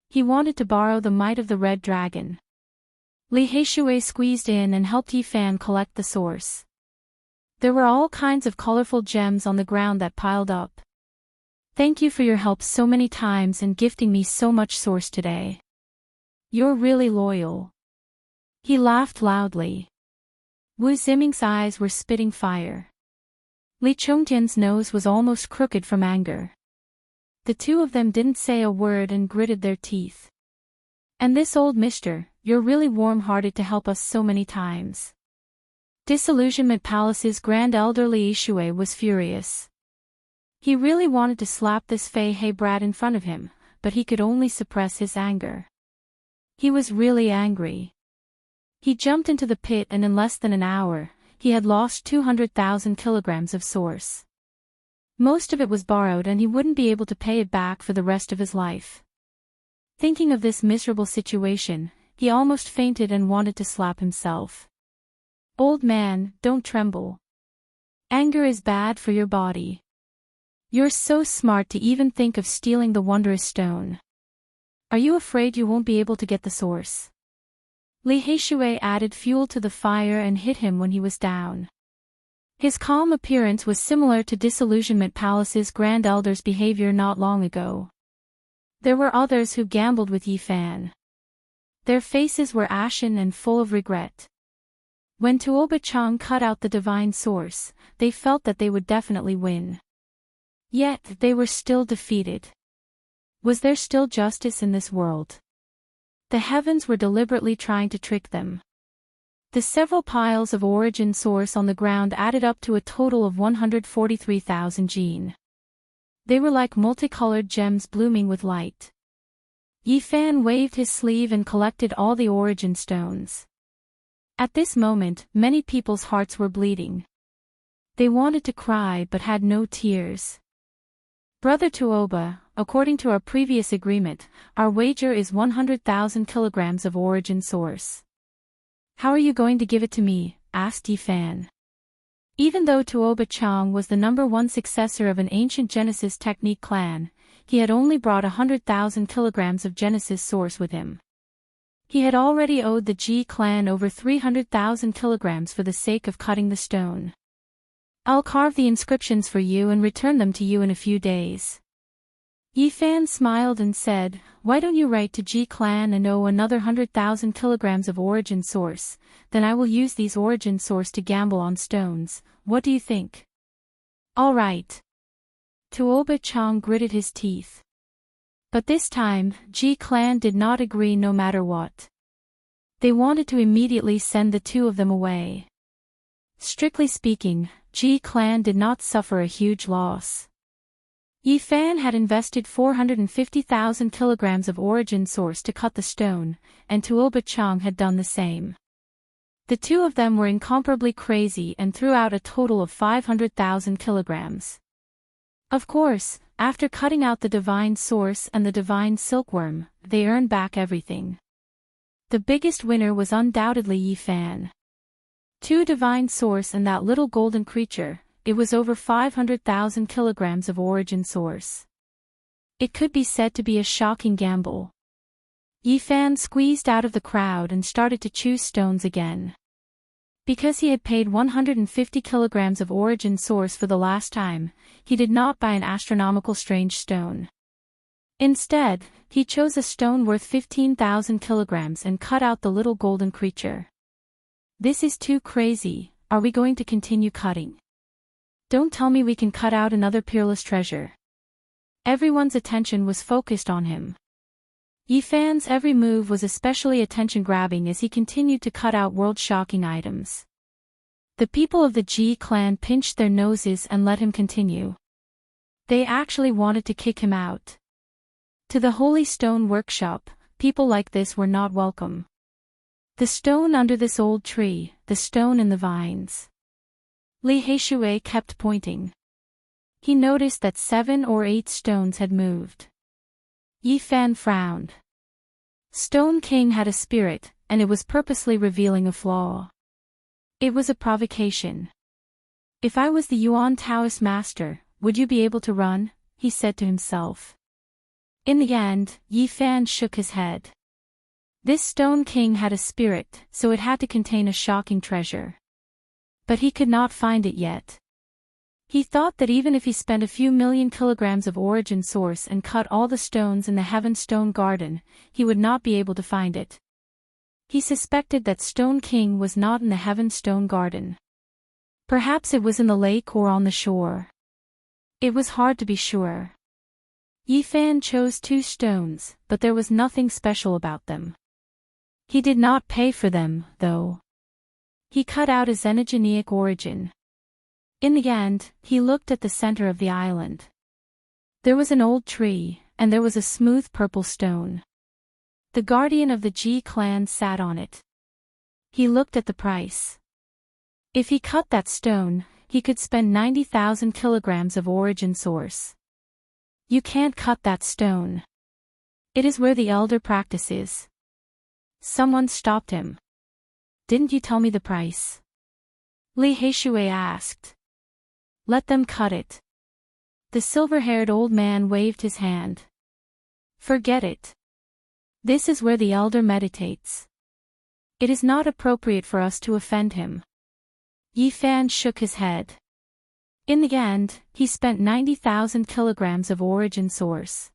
He wanted to borrow the might of the Red Dragon. Li Heishui squeezed in and helped Yifan collect the source. There were all kinds of colorful gems on the ground that piled up. "Thank you for your help so many times and gifting me so much source today. You're really loyal." He laughed loudly. Wu Ziming's eyes were spitting fire. Li Chongtian's nose was almost crooked from anger. The two of them didn't say a word and gritted their teeth. And this old mister, you're really warm-hearted to help us so many times. Disillusionment Palace's grand elderly Ishui was furious. He really wanted to slap this Fei He brat in front of him, but he could only suppress his anger. He was really angry. He jumped into the pit and in less than an hour, he had lost 200,000 kilograms of source. Most of it was borrowed and he wouldn't be able to pay it back for the rest of his life. Thinking of this miserable situation, he almost fainted and wanted to slap himself. Old man, don't tremble. Anger is bad for your body. You're so smart to even think of stealing the wondrous stone. Are you afraid you won't be able to get the source? Li Heishui added fuel to the fire and hit him when he was down. His calm appearance was similar to Disillusionment Palace's Grand Elder's behavior not long ago. There were others who gambled with Yi Fan. Their faces were ashen and full of regret. When Tuoba Chang cut out the divine source, they felt that they would definitely win. Yet, they were still defeated. Was there still justice in this world? The heavens were deliberately trying to trick them. The several piles of origin source on the ground added up to a total of 143,000 jin. They were like multicolored gems blooming with light. Yi Fan waved his sleeve and collected all the origin stones. At this moment, many people's hearts were bleeding. They wanted to cry but had no tears. Brother Tuoba, according to our previous agreement, our wager is 100,000 kilograms of origin source. How are you going to give it to me? Asked Yi Fan. Even though Tuoba Chang was the #1 successor of an ancient Genesis technique clan, he had only brought 100,000 kilograms of Genesis source with him. He had already owed the Ji clan over 300,000 kilograms for the sake of cutting the stone. I'll carve the inscriptions for you and return them to you in a few days. Yi Fan smiled and said, why don't you write to Ji clan and owe another 100,000 kilograms of origin source, then I will use these origin source to gamble on stones, what do you think? All right. Tuoba Chang gritted his teeth. But this time, Ji clan did not agree no matter what. They wanted to immediately send the two of them away. Strictly speaking, Ji clan did not suffer a huge loss. Yi Fan had invested 450,000 kilograms of origin source to cut the stone, and Tuoba Chang had done the same. The two of them were incomparably crazy and threw out a total of 500,000 kilograms. Of course, after cutting out the divine source and the divine silkworm, they earned back everything. The biggest winner was undoubtedly Yi Fan. 2 divine source and that little golden creature. It was over 500,000 kilograms of origin source. It could be said to be a shocking gamble. Yi Fan squeezed out of the crowd and started to choose stones again. Because he had paid 150 kilograms of origin source for the last time, he did not buy an astronomical strange stone. Instead, he chose a stone worth 15,000 kilograms and cut out the little golden creature. This is too crazy, are we going to continue cutting? Don't tell me we can cut out another peerless treasure. Everyone's attention was focused on him. Yi Fan's every move was especially attention-grabbing as he continued to cut out world-shocking items. The people of the Ji clan pinched their noses and let him continue. They actually wanted to kick him out. To the Holy Stone Workshop, people like this were not welcome. The stone under this old tree, the stone in the vines. Li Heishui kept pointing. He noticed that 7 or 8 stones had moved. Yi Fan frowned. Stone King had a spirit, and it was purposely revealing a flaw. It was a provocation. If I was the Yuan Taoist master, would you be able to run? He said to himself. In the end, Yi Fan shook his head. This Stone King had a spirit, so it had to contain a shocking treasure. But he could not find it yet. He thought that even if he spent a few million kilograms of origin source and cut all the stones in the Heaven Stone Garden, he would not be able to find it. He suspected that Stone King was not in the Heaven Stone Garden. Perhaps it was in the lake or on the shore. It was hard to be sure. Yi Fan chose 2 stones, but there was nothing special about them. He did not pay for them, though. He cut out a xenogenic origin. In the end, he looked at the center of the island. There was an old tree, and there was a smooth purple stone. The guardian of the Ji clan sat on it. He looked at the price. If he cut that stone, he could spend 90,000 kilograms of origin source. You can't cut that stone. It is where the elder practices. Someone stopped him. Didn't you tell me the price? Li Heishui asked. Let them cut it. The silver-haired old man waved his hand. Forget it. This is where the elder meditates. It is not appropriate for us to offend him. Yi Fan shook his head. In the end, he spent 90,000 kilograms of origin source.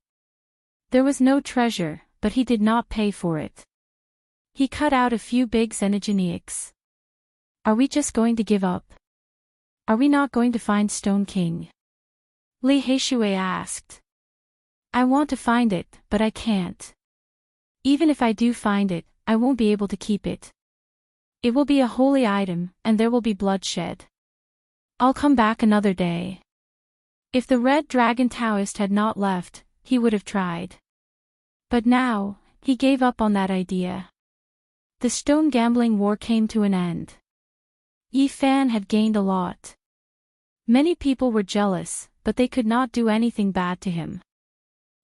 There was no treasure, but he did not pay for it. He cut out a few big xenogenics. Are we just going to give up? Are we not going to find Stone King? Li Heishui asked. I want to find it, but I can't. Even if I do find it, I won't be able to keep it. It will be a holy item, and there will be bloodshed. I'll come back another day. If the Red Dragon Taoist had not left, he would have tried. But now, he gave up on that idea. The stone gambling war came to an end. Yi Fan had gained a lot. Many people were jealous, but they could not do anything bad to him.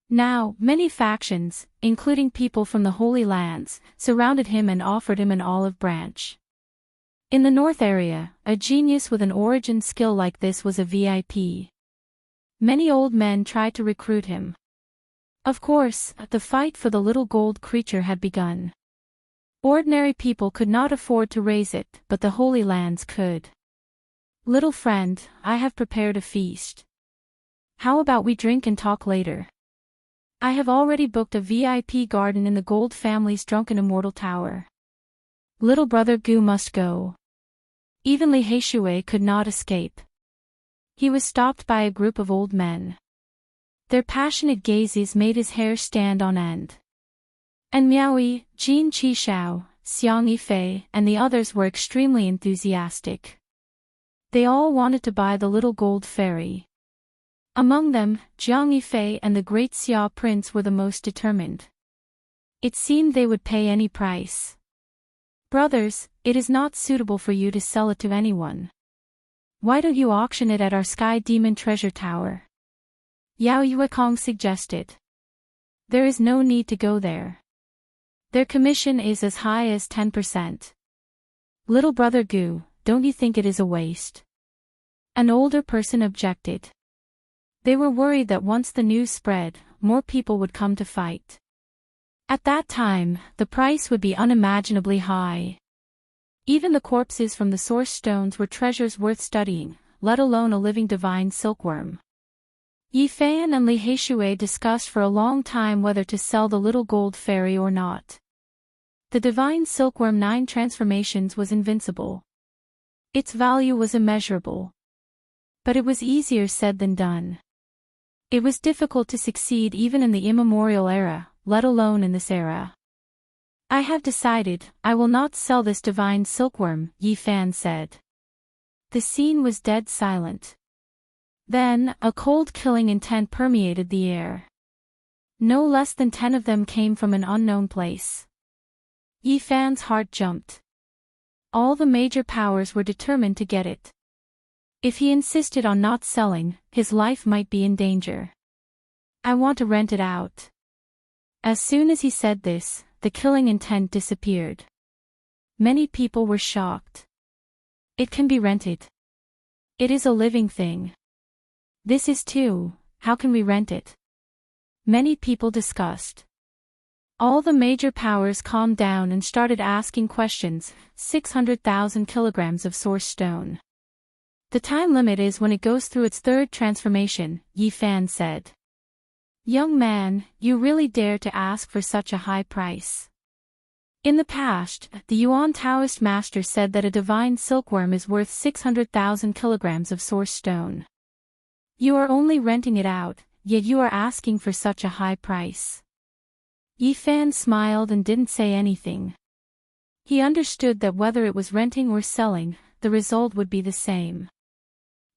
Now, many factions, including people from the Holy Lands, surrounded him and offered him an olive branch. In the North area, a genius with an origin skill like this was a VIP. Many old men tried to recruit him. Of course, the fight for the little gold creature had begun. Ordinary people could not afford to raise it, but the Holy Lands could. Little friend, I have prepared a feast. How about we drink and talk later? I have already booked a VIP garden in the Gold family's drunken immortal tower. Little brother Gu must go. Even Li Heishui could not escape. He was stopped by a group of old men. Their passionate gazes made his hair stand on end. And Miaoyi, Jin Qishao, Xiang Yifei, and the others were extremely enthusiastic. They all wanted to buy the little gold fairy. Among them, Jiang Yifei and the great Xia prince were the most determined. It seemed they would pay any price. Brothers, it is not suitable for you to sell it to anyone. Why don't you auction it at our Sky Demon Treasure Tower? Yao Yuekong suggested. There is no need to go there. Their commission is as high as 10%. Little brother Gu, don't you think it is a waste? An older person objected. They were worried that once the news spread, more people would come to fight. At that time, the price would be unimaginably high. Even the corpses from the source stones were treasures worth studying, let alone a living divine silkworm. Yi Fan and Li Heishui discussed for a long time whether to sell the little gold fairy or not. The divine silkworm 9 transformations was invincible. Its value was immeasurable. But it was easier said than done. It was difficult to succeed even in the immemorial era, let alone in this era. I have decided, I will not sell this divine silkworm, Yi Fan said. The scene was dead silent. Then, a cold killing intent permeated the air. No less than 10 of them came from an unknown place. Yi Fan's heart jumped. All the major powers were determined to get it. If he insisted on not selling, his life might be in danger. I want to rent it out. As soon as he said this, the killing intent disappeared. Many people were shocked. It can be rented. It is a living thing. This is too, how can we rent it? Many people discussed. All the major powers calmed down and started asking questions. 600,000 kilograms of source stone. The time limit is when it goes through its 3rd transformation, Yi Fan said. Young man, you really dare to ask for such a high price. In the past, the Yuan Taoist master said that a divine silkworm is worth 600,000 kilograms of source stone. You are only renting it out, yet you are asking for such a high price. Yi Fan smiled and didn't say anything. He understood that whether it was renting or selling, the result would be the same.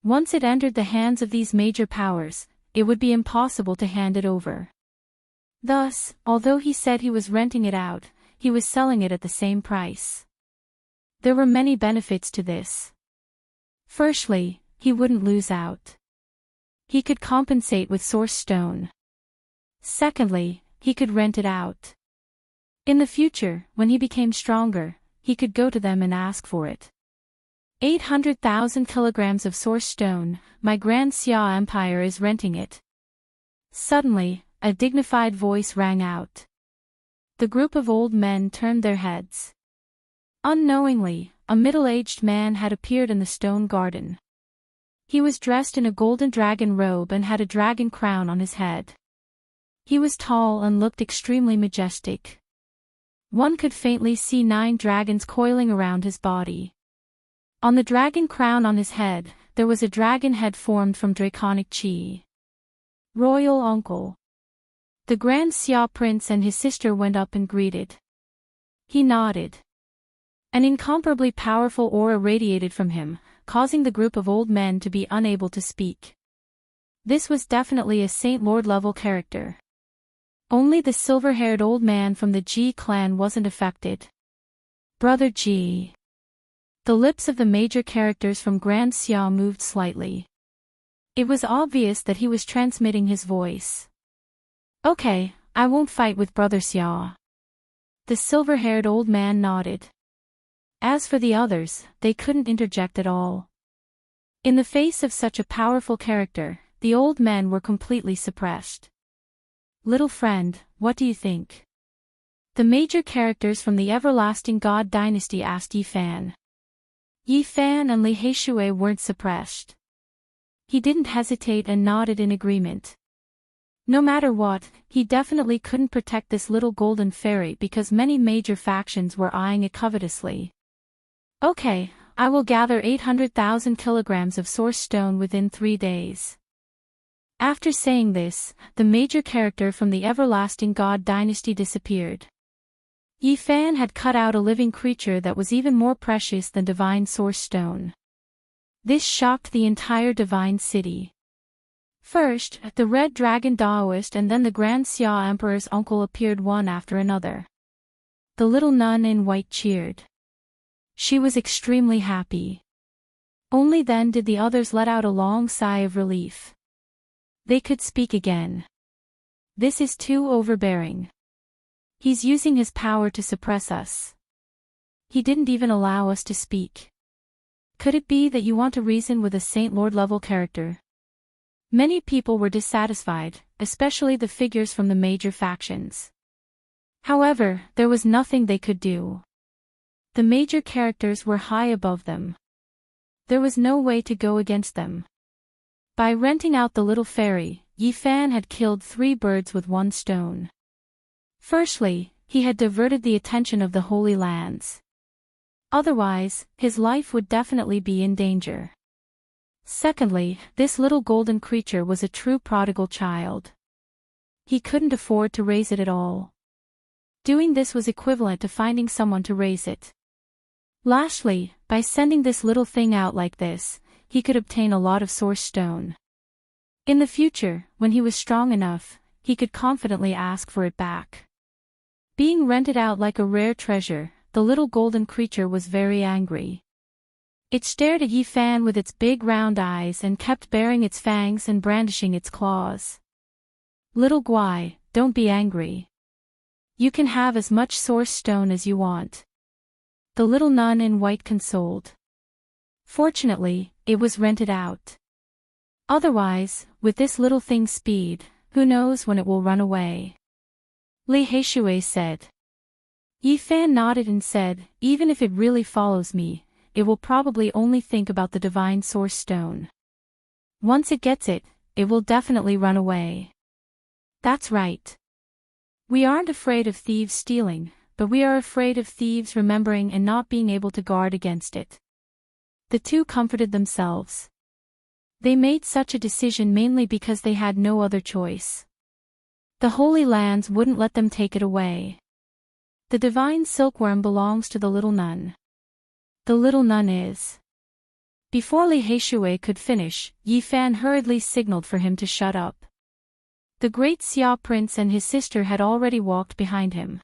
Once it entered the hands of these major powers, it would be impossible to hand it over. Thus, although he said he was renting it out, he was selling it at the same price. There were many benefits to this. Firstly, he wouldn't lose out. He could compensate with source stone. Secondly, he could rent it out. In the future, when he became stronger, he could go to them and ask for it. 800,000 kilograms of source stone, my Grand Xia Empire is renting it. Suddenly, a dignified voice rang out. The group of old men turned their heads. Unknowingly, a middle-aged man had appeared in the stone garden. He was dressed in a golden dragon robe and had a dragon crown on his head. He was tall and looked extremely majestic. One could faintly see 9 dragons coiling around his body. On the dragon crown on his head, there was a dragon head formed from draconic chi. Royal uncle. The Grand Xia Prince and his sister went up and greeted. He nodded. An incomparably powerful aura radiated from him, causing the group of old men to be unable to speak. This was definitely a Saint Lord level character. Only the silver-haired old man from the Ji clan wasn't affected. Brother Ji. The lips of the major characters from Grand Xia moved slightly. It was obvious that he was transmitting his voice. Okay, I won't fight with Brother Xia. The silver-haired old man nodded. As for the others, they couldn't interject at all. In the face of such a powerful character, the old men were completely suppressed. Little friend, what do you think? The major characters from the Everlasting God Dynasty asked Yi Fan. Yi Fan and Li Heishui weren't suppressed. He didn't hesitate and nodded in agreement. No matter what, he definitely couldn't protect this little golden fairy because many major factions were eyeing it covetously. Okay, I will gather 800,000 kilograms of source stone within 3 days. After saying this, the major character from the Everlasting God Dynasty disappeared. Yi Fan had cut out a living creature that was even more precious than divine source stone. This shocked the entire divine city. First, the Red Dragon Daoist and then the Grand Xia Emperor's uncle appeared one after another. The little nun in white cheered. She was extremely happy. Only then did the others let out a long sigh of relief. They could speak again. This is too overbearing. He's using his power to suppress us. He didn't even allow us to speak. Could it be that you want to reason with a Saint Lord level character? Many people were dissatisfied, especially the figures from the major factions. However, there was nothing they could do. The major characters were high above them. There was no way to go against them. By renting out the little fairy, Yi Fan had killed 3 birds with 1 stone. Firstly, he had diverted the attention of the Holy Lands. Otherwise, his life would definitely be in danger. Secondly, this little golden creature was a true prodigal child. He couldn't afford to raise it at all. Doing this was equivalent to finding someone to raise it. Lastly, by sending this little thing out like this, he could obtain a lot of source stone. In the future, when he was strong enough, he could confidently ask for it back. Being rented out like a rare treasure, the little golden creature was very angry. It stared at Yi Fan with its big round eyes and kept baring its fangs and brandishing its claws. Little Guai, don't be angry. You can have as much source stone as you want. The little nun in white consoled. Fortunately, it was rented out. Otherwise, with this little thing's speed, who knows when it will run away. Li Heishui said. Yi Fan nodded and said, even if it really follows me, it will probably only think about the divine source stone. Once it gets it, it will definitely run away. That's right. We aren't afraid of thieves stealing, but we are afraid of thieves remembering and not being able to guard against it." The two comforted themselves. They made such a decision mainly because they had no other choice. The Holy Lands wouldn't let them take it away. The divine silkworm belongs to the little nun. The little nun is. Before Li Heishui could finish, Yi Fan hurriedly signaled for him to shut up. The great Xia prince and his sister had already walked behind him.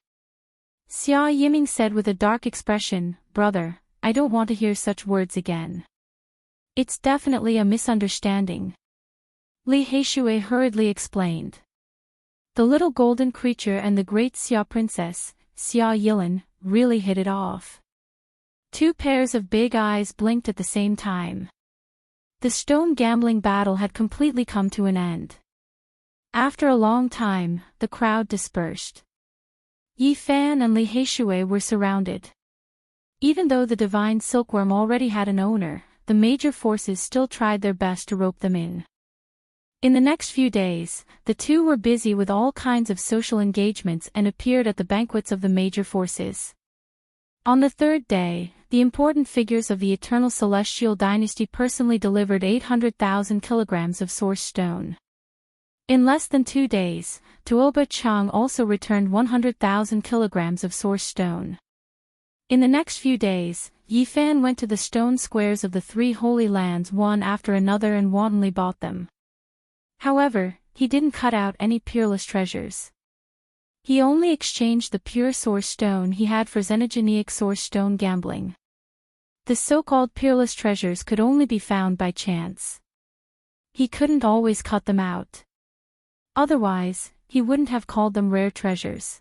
Xia Yiming said with a dark expression, "Brother, I don't want to hear such words again. It's definitely a misunderstanding." Li Heishui hurriedly explained. The little golden creature and the great Xia princess, Xia Yilin, really hit it off. Two pairs of big eyes blinked at the same time. The stone gambling battle had completely come to an end. After a long time, the crowd dispersed. Yi Fan and Li Heishui were surrounded. Even though the divine silkworm already had an owner, the major forces still tried their best to rope them in. In the next few days, the two were busy with all kinds of social engagements and appeared at the banquets of the major forces. On the third day, the important figures of the Eternal Celestial Dynasty personally delivered 800,000 kilograms of source stone. In less than 2 days, Tuoba Chang also returned 100,000 kilograms of source stone. In the next few days, Yi Fan went to the stone squares of the 3 Holy Lands one after another and wantonly bought them. However, he didn't cut out any peerless treasures. He only exchanged the pure source stone he had for xenogenic source stone gambling. The so-called peerless treasures could only be found by chance. He couldn't always cut them out. Otherwise, he wouldn't have called them rare treasures.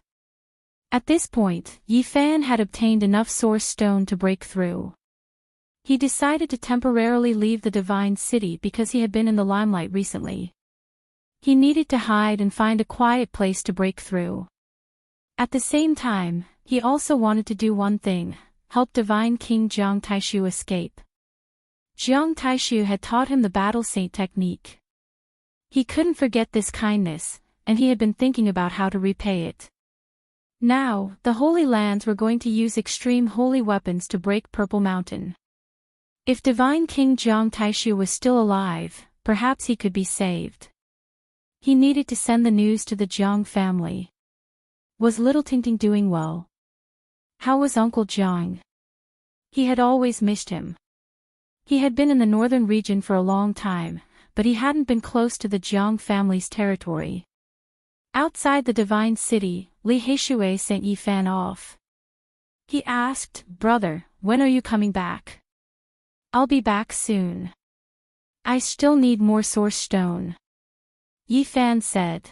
At this point, Yi Fan had obtained enough source stone to break through. He decided to temporarily leave the Divine City because he had been in the limelight recently. He needed to hide and find a quiet place to break through. At the same time, he also wanted to do one thing: help Divine King Jiang Taishu escape. Jiang Taishu had taught him the battle saint technique. He couldn't forget this kindness, and he had been thinking about how to repay it. Now, the Holy Lands were going to use extreme holy weapons to break Purple Mountain. If Divine King Jiang Taishu was still alive, perhaps he could be saved. He needed to send the news to the Jiang family. Was little Tingting doing well? How was Uncle Jiang? He had always missed him. He had been in the northern region for a long time, but he hadn't been close to the Jiang family's territory. Outside the Divine City, Li Heishui sent Yi Fan off. He asked, "Brother, when are you coming back?" "I'll be back soon. I still need more source stone," Yi Fan said.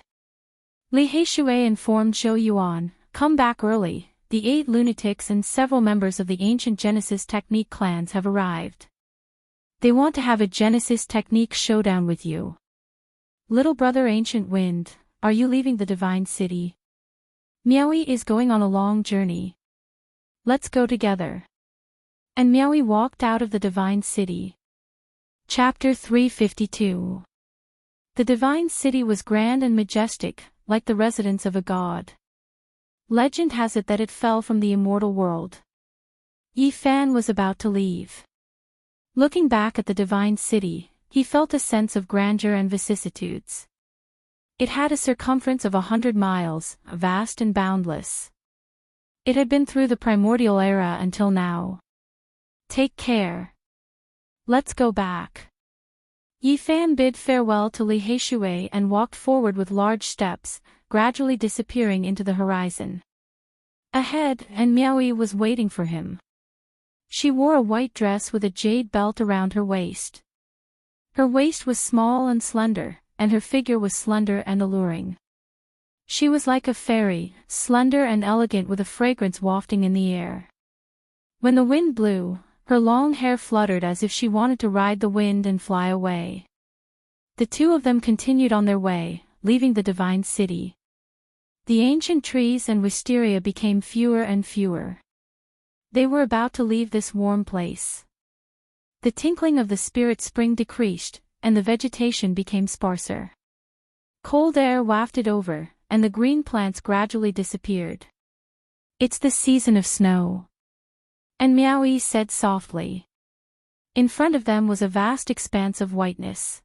Li Heishui informed Zhou Yuan, "Come back early, the 8 lunatics and several members of the ancient Genesis Technique clans have arrived. They want to have a Genesis Technique showdown with you. Little brother Ancient Wind, are you leaving the Divine City? Miaoi is going on a long journey. Let's go together." And Miaoi walked out of the Divine City. Chapter 352. The Divine City was grand and majestic, like the residence of a god. Legend has it that it fell from the immortal world. Yi Fan was about to leave. Looking back at the Divine City, he felt a sense of grandeur and vicissitudes. It had a circumference of 100 miles, vast and boundless. It had been through the primordial era until now. Take care. Let's go back. Yi Fan bid farewell to Li Heishui and walked forward with large steps, gradually disappearing into the horizon. Ahead, and Miaoi was waiting for him. She wore a white dress with a jade belt around her waist. Her waist was small and slender, and her figure was slender and alluring. She was like a fairy, slender and elegant with a fragrance wafting in the air. When the wind blew, her long hair fluttered as if she wanted to ride the wind and fly away. The two of them continued on their way, leaving the Divine City. The ancient trees and wisteria became fewer and fewer. They were about to leave this warm place. The tinkling of the spirit spring decreased, and the vegetation became sparser. Cold air wafted over, and the green plants gradually disappeared. It's the season of snow. And Meowie said softly. In front of them was a vast expanse of whiteness.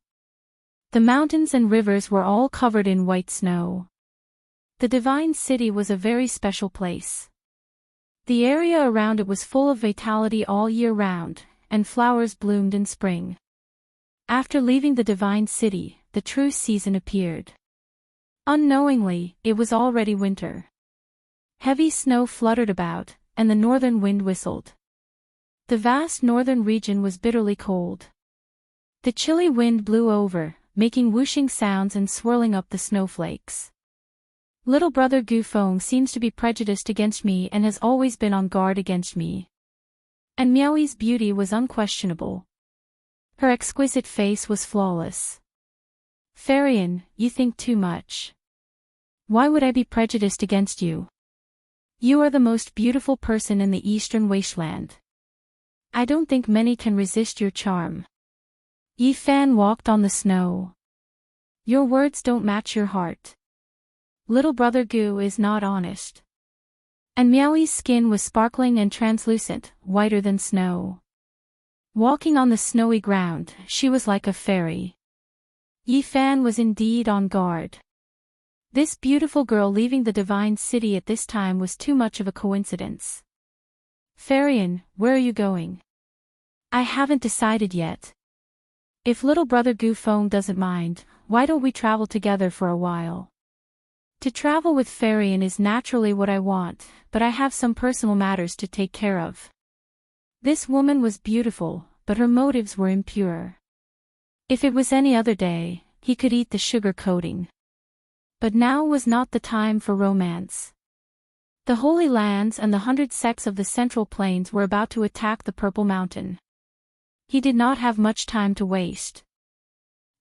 The mountains and rivers were all covered in white snow. The divine city was a very special place. The area around it was full of vitality all year round, and flowers bloomed in spring. After leaving the divine city, the true season appeared. Unknowingly, it was already winter. Heavy snow fluttered about, and the northern wind whistled. The vast northern region was bitterly cold. The chilly wind blew over, making whooshing sounds and swirling up the snowflakes. Little brother Goofong seems to be prejudiced against me and has always been on guard against me. And Meowie's beauty was unquestionable. Her exquisite face was flawless. Farian, you think too much. Why would I be prejudiced against you? You are the most beautiful person in the eastern wasteland. I don't think many can resist your charm. Yi Fan walked on the snow. Your words don't match your heart. Little brother Goo is not honest. And Meowie's skin was sparkling and translucent, whiter than snow. Walking on the snowy ground, she was like a fairy. Yi Fan was indeed on guard. This beautiful girl leaving the divine city at this time was too much of a coincidence. Farian, where are you going? I haven't decided yet. If little brother Goofong doesn't mind, why don't we travel together for a while? To travel with Farian is naturally what I want, but I have some personal matters to take care of. This woman was beautiful, but her motives were impure. If it was any other day, he could eat the sugar coating. But now was not the time for romance. The Holy Lands and the 100 sects of the Central Plains were about to attack the Purple Mountain. He did not have much time to waste.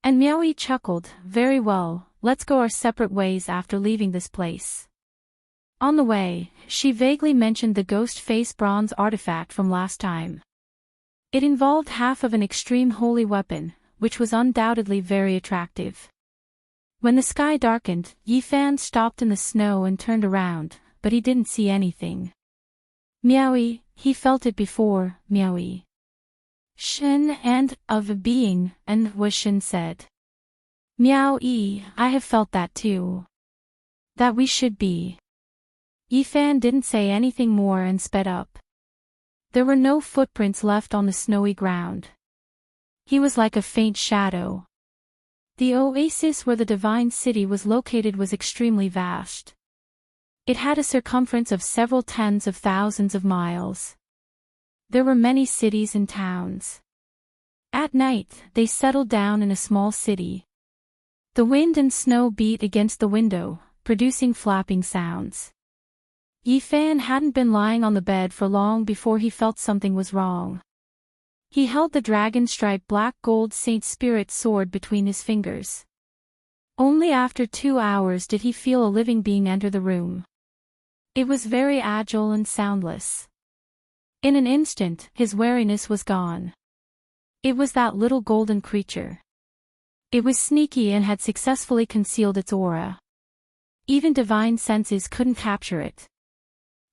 And Meowie chuckled, very well, let's go our separate ways after leaving this place. On the way, she vaguely mentioned the ghost face bronze artifact from last time. It involved half of an extreme holy weapon, which was undoubtedly very attractive. When the sky darkened, Yi Fan stopped in the snow and turned around, but he didn't see anything. Meowie, he felt it before, Meowie. Shen and, of a being, and was Shen said. Meowie, I have felt that too. That we should be. Yi Fan didn't say anything more and sped up. There were no footprints left on the snowy ground. He was like a faint shadow. The oasis where the divine city was located was extremely vast. It had a circumference of several tens of thousands of miles. There were many cities and towns. At night, they settled down in a small city. The wind and snow beat against the window, producing flapping sounds. Yi Fan hadn't been lying on the bed for long before he felt something was wrong. He held the dragon-striped black gold Saint Spirit sword between his fingers. Only after 2 hours did he feel a living being enter the room. It was very agile and soundless. In an instant, his wariness was gone. It was that little golden creature. It was sneaky and had successfully concealed its aura. Even divine senses couldn't capture it.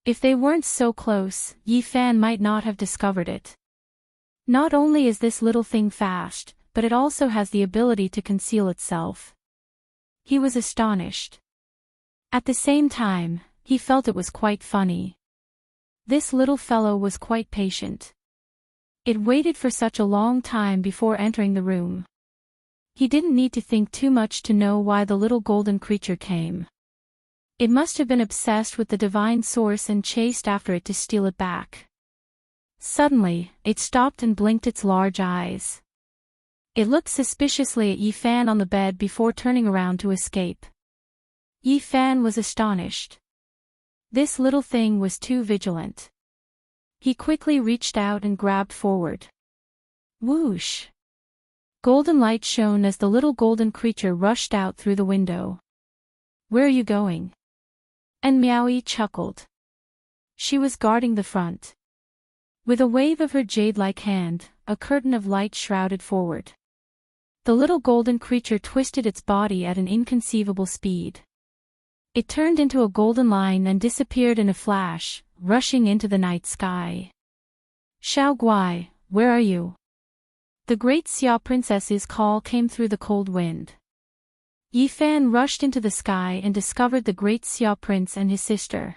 If they weren't so close, Yi Fan might not have discovered it. Not only is this little thing fast, but it also has the ability to conceal itself. He was astonished. At the same time, he felt it was quite funny. This little fellow was quite patient. It waited for such a long time before entering the room. He didn't need to think too much to know why the little golden creature came. It must have been obsessed with the divine source and chased after it to steal it back. Suddenly, it stopped and blinked its large eyes. It looked suspiciously at Yi Fan on the bed before turning around to escape. Yi Fan was astonished. This little thing was too vigilant. He quickly reached out and grabbed forward. Whoosh! Golden light shone as the little golden creature rushed out through the window. Where are you going? And Meowie chuckled. She was guarding the front. With a wave of her jade-like hand, a curtain of light shrouded forward. The little golden creature twisted its body at an inconceivable speed. It turned into a golden line and disappeared in a flash, rushing into the night sky. Xiao Guai, where are you? The great Xia princess's call came through the cold wind. Yi Fan rushed into the sky and discovered the great Xia prince and his sister.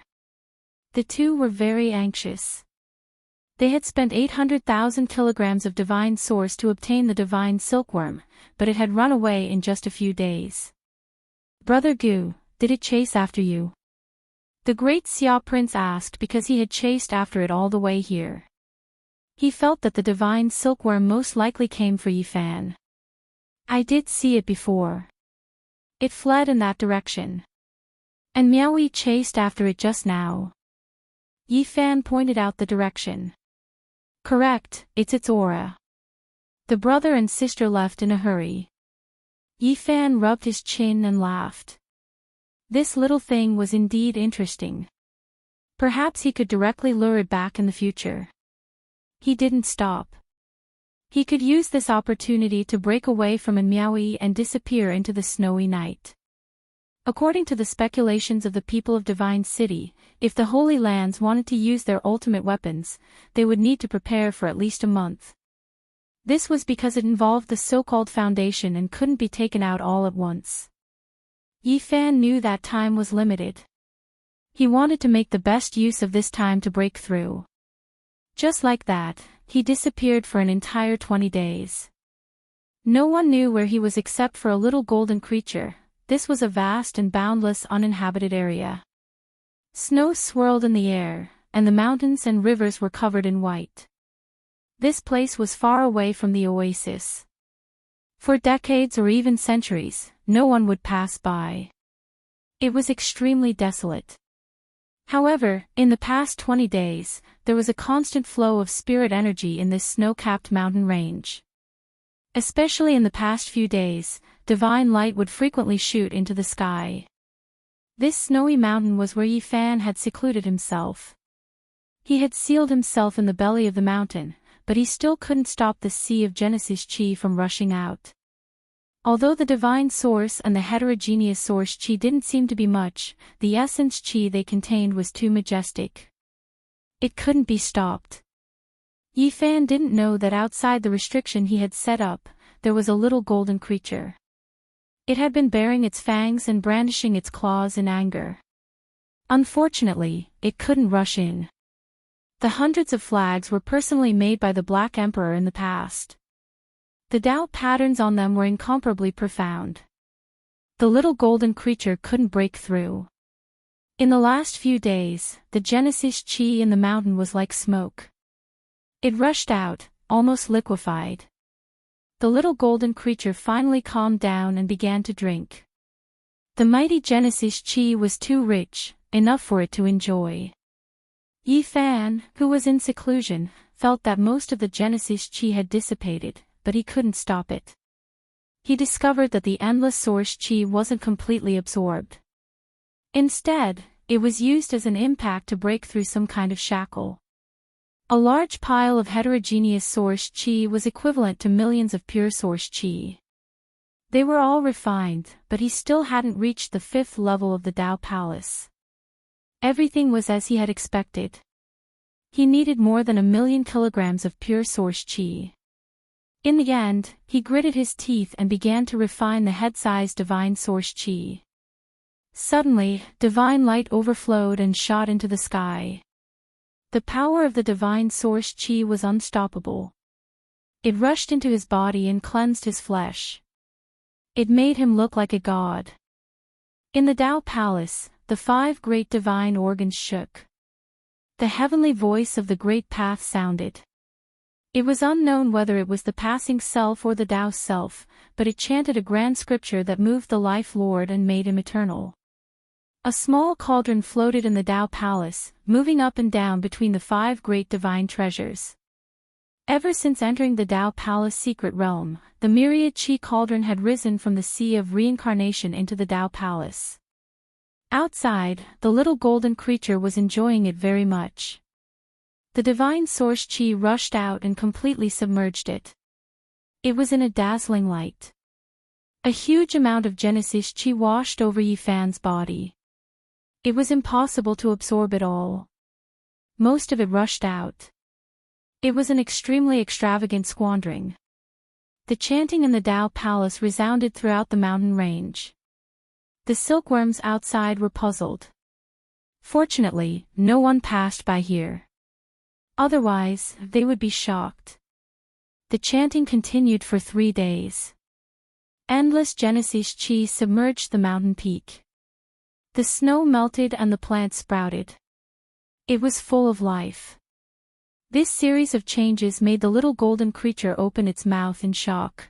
The two were very anxious. They had spent 800,000 kilograms of divine source to obtain the divine silkworm, but it had run away in just a few days. Brother Gu, did it chase after you? The great Xia prince asked because he had chased after it all the way here. He felt that the divine silkworm most likely came for Yi Fan. I did see it before. It fled in that direction. And Miaoyi chased after it just now. Yi Fan pointed out the direction. Correct, it's its aura. The brother and sister left in a hurry. Yi Fan rubbed his chin and laughed. This little thing was indeed interesting. Perhaps he could directly lure it back in the future. He didn't stop. He could use this opportunity to break away from Miaoyi and disappear into the snowy night. According to the speculations of the people of Divine City, if the Holy Lands wanted to use their ultimate weapons, they would need to prepare for at least a month. This was because it involved the so-called foundation and couldn't be taken out all at once. Yi Fan knew that time was limited. He wanted to make the best use of this time to break through. Just like that, he disappeared for an entire 20 days. No one knew where he was except for a little golden creature. This was a vast and boundless uninhabited area. Snow swirled in the air, and the mountains and rivers were covered in white. This place was far away from the oasis. For decades or even centuries, no one would pass by. It was extremely desolate. However, in the past 20 days, there was a constant flow of spirit energy in this snow-capped mountain range. Especially in the past few days, divine light would frequently shoot into the sky. This snowy mountain was where Yi Fan had secluded himself. He had sealed himself in the belly of the mountain, but he still couldn't stop the sea of Genesis Chi from rushing out. Although the divine source and the heterogeneous source Chi didn't seem to be much, the essence Chi they contained was too majestic. It couldn't be stopped. Yi Fan didn't know that outside the restriction he had set up, there was a little golden creature. It had been baring its fangs and brandishing its claws in anger. Unfortunately, it couldn't rush in. The hundreds of flags were personally made by the Black Emperor in the past. The Tao patterns on them were incomparably profound. The little golden creature couldn't break through. In the last few days, the Genesis Chi in the mountain was like smoke. It rushed out, almost liquefied. The little golden creature finally calmed down and began to drink. The mighty Genesis Chi was too rich, enough for it to enjoy. Yi Fan, who was in seclusion, felt that most of the Genesis Chi had dissipated, but he couldn't stop it. He discovered that the endless source Chi wasn't completely absorbed. Instead, it was used as an impact to break through some kind of shackle. A large pile of heterogeneous source Chi was equivalent to millions of pure source Chi. They were all refined, but he still hadn't reached the 5th level of the Tao Palace. Everything was as he had expected. He needed more than 1,000,000 kilograms of pure source Chi. In the end, he gritted his teeth and began to refine the head-sized divine source Chi. Suddenly, divine light overflowed and shot into the sky. The power of the divine source Chi was unstoppable. It rushed into his body and cleansed his flesh. It made him look like a god. In the Tao Palace, the 5 great divine organs shook. The heavenly voice of the great path sounded. It was unknown whether it was the passing self or the Tao self, but it chanted a grand scripture that moved the Life Lord and made him eternal. A small cauldron floated in the Tao Palace, moving up and down between the 5 great divine treasures. Ever since entering the Tao Palace secret realm, the myriad Chi cauldron had risen from the sea of reincarnation into the Tao Palace. Outside, the little golden creature was enjoying it very much. The divine source Chi rushed out and completely submerged it. It was in a dazzling light. A huge amount of Genesis Chi washed over Yi Fan's body. It was impossible to absorb it all. Most of it rushed out. It was an extremely extravagant squandering. The chanting in the Tao Palace resounded throughout the mountain range. The silkworms outside were puzzled. Fortunately, no one passed by here. Otherwise, they would be shocked. The chanting continued for 3 days. Endless Genesis chi submerged the mountain peak. The snow melted and the plants sprouted. It was full of life. This series of changes made the little golden creature open its mouth in shock.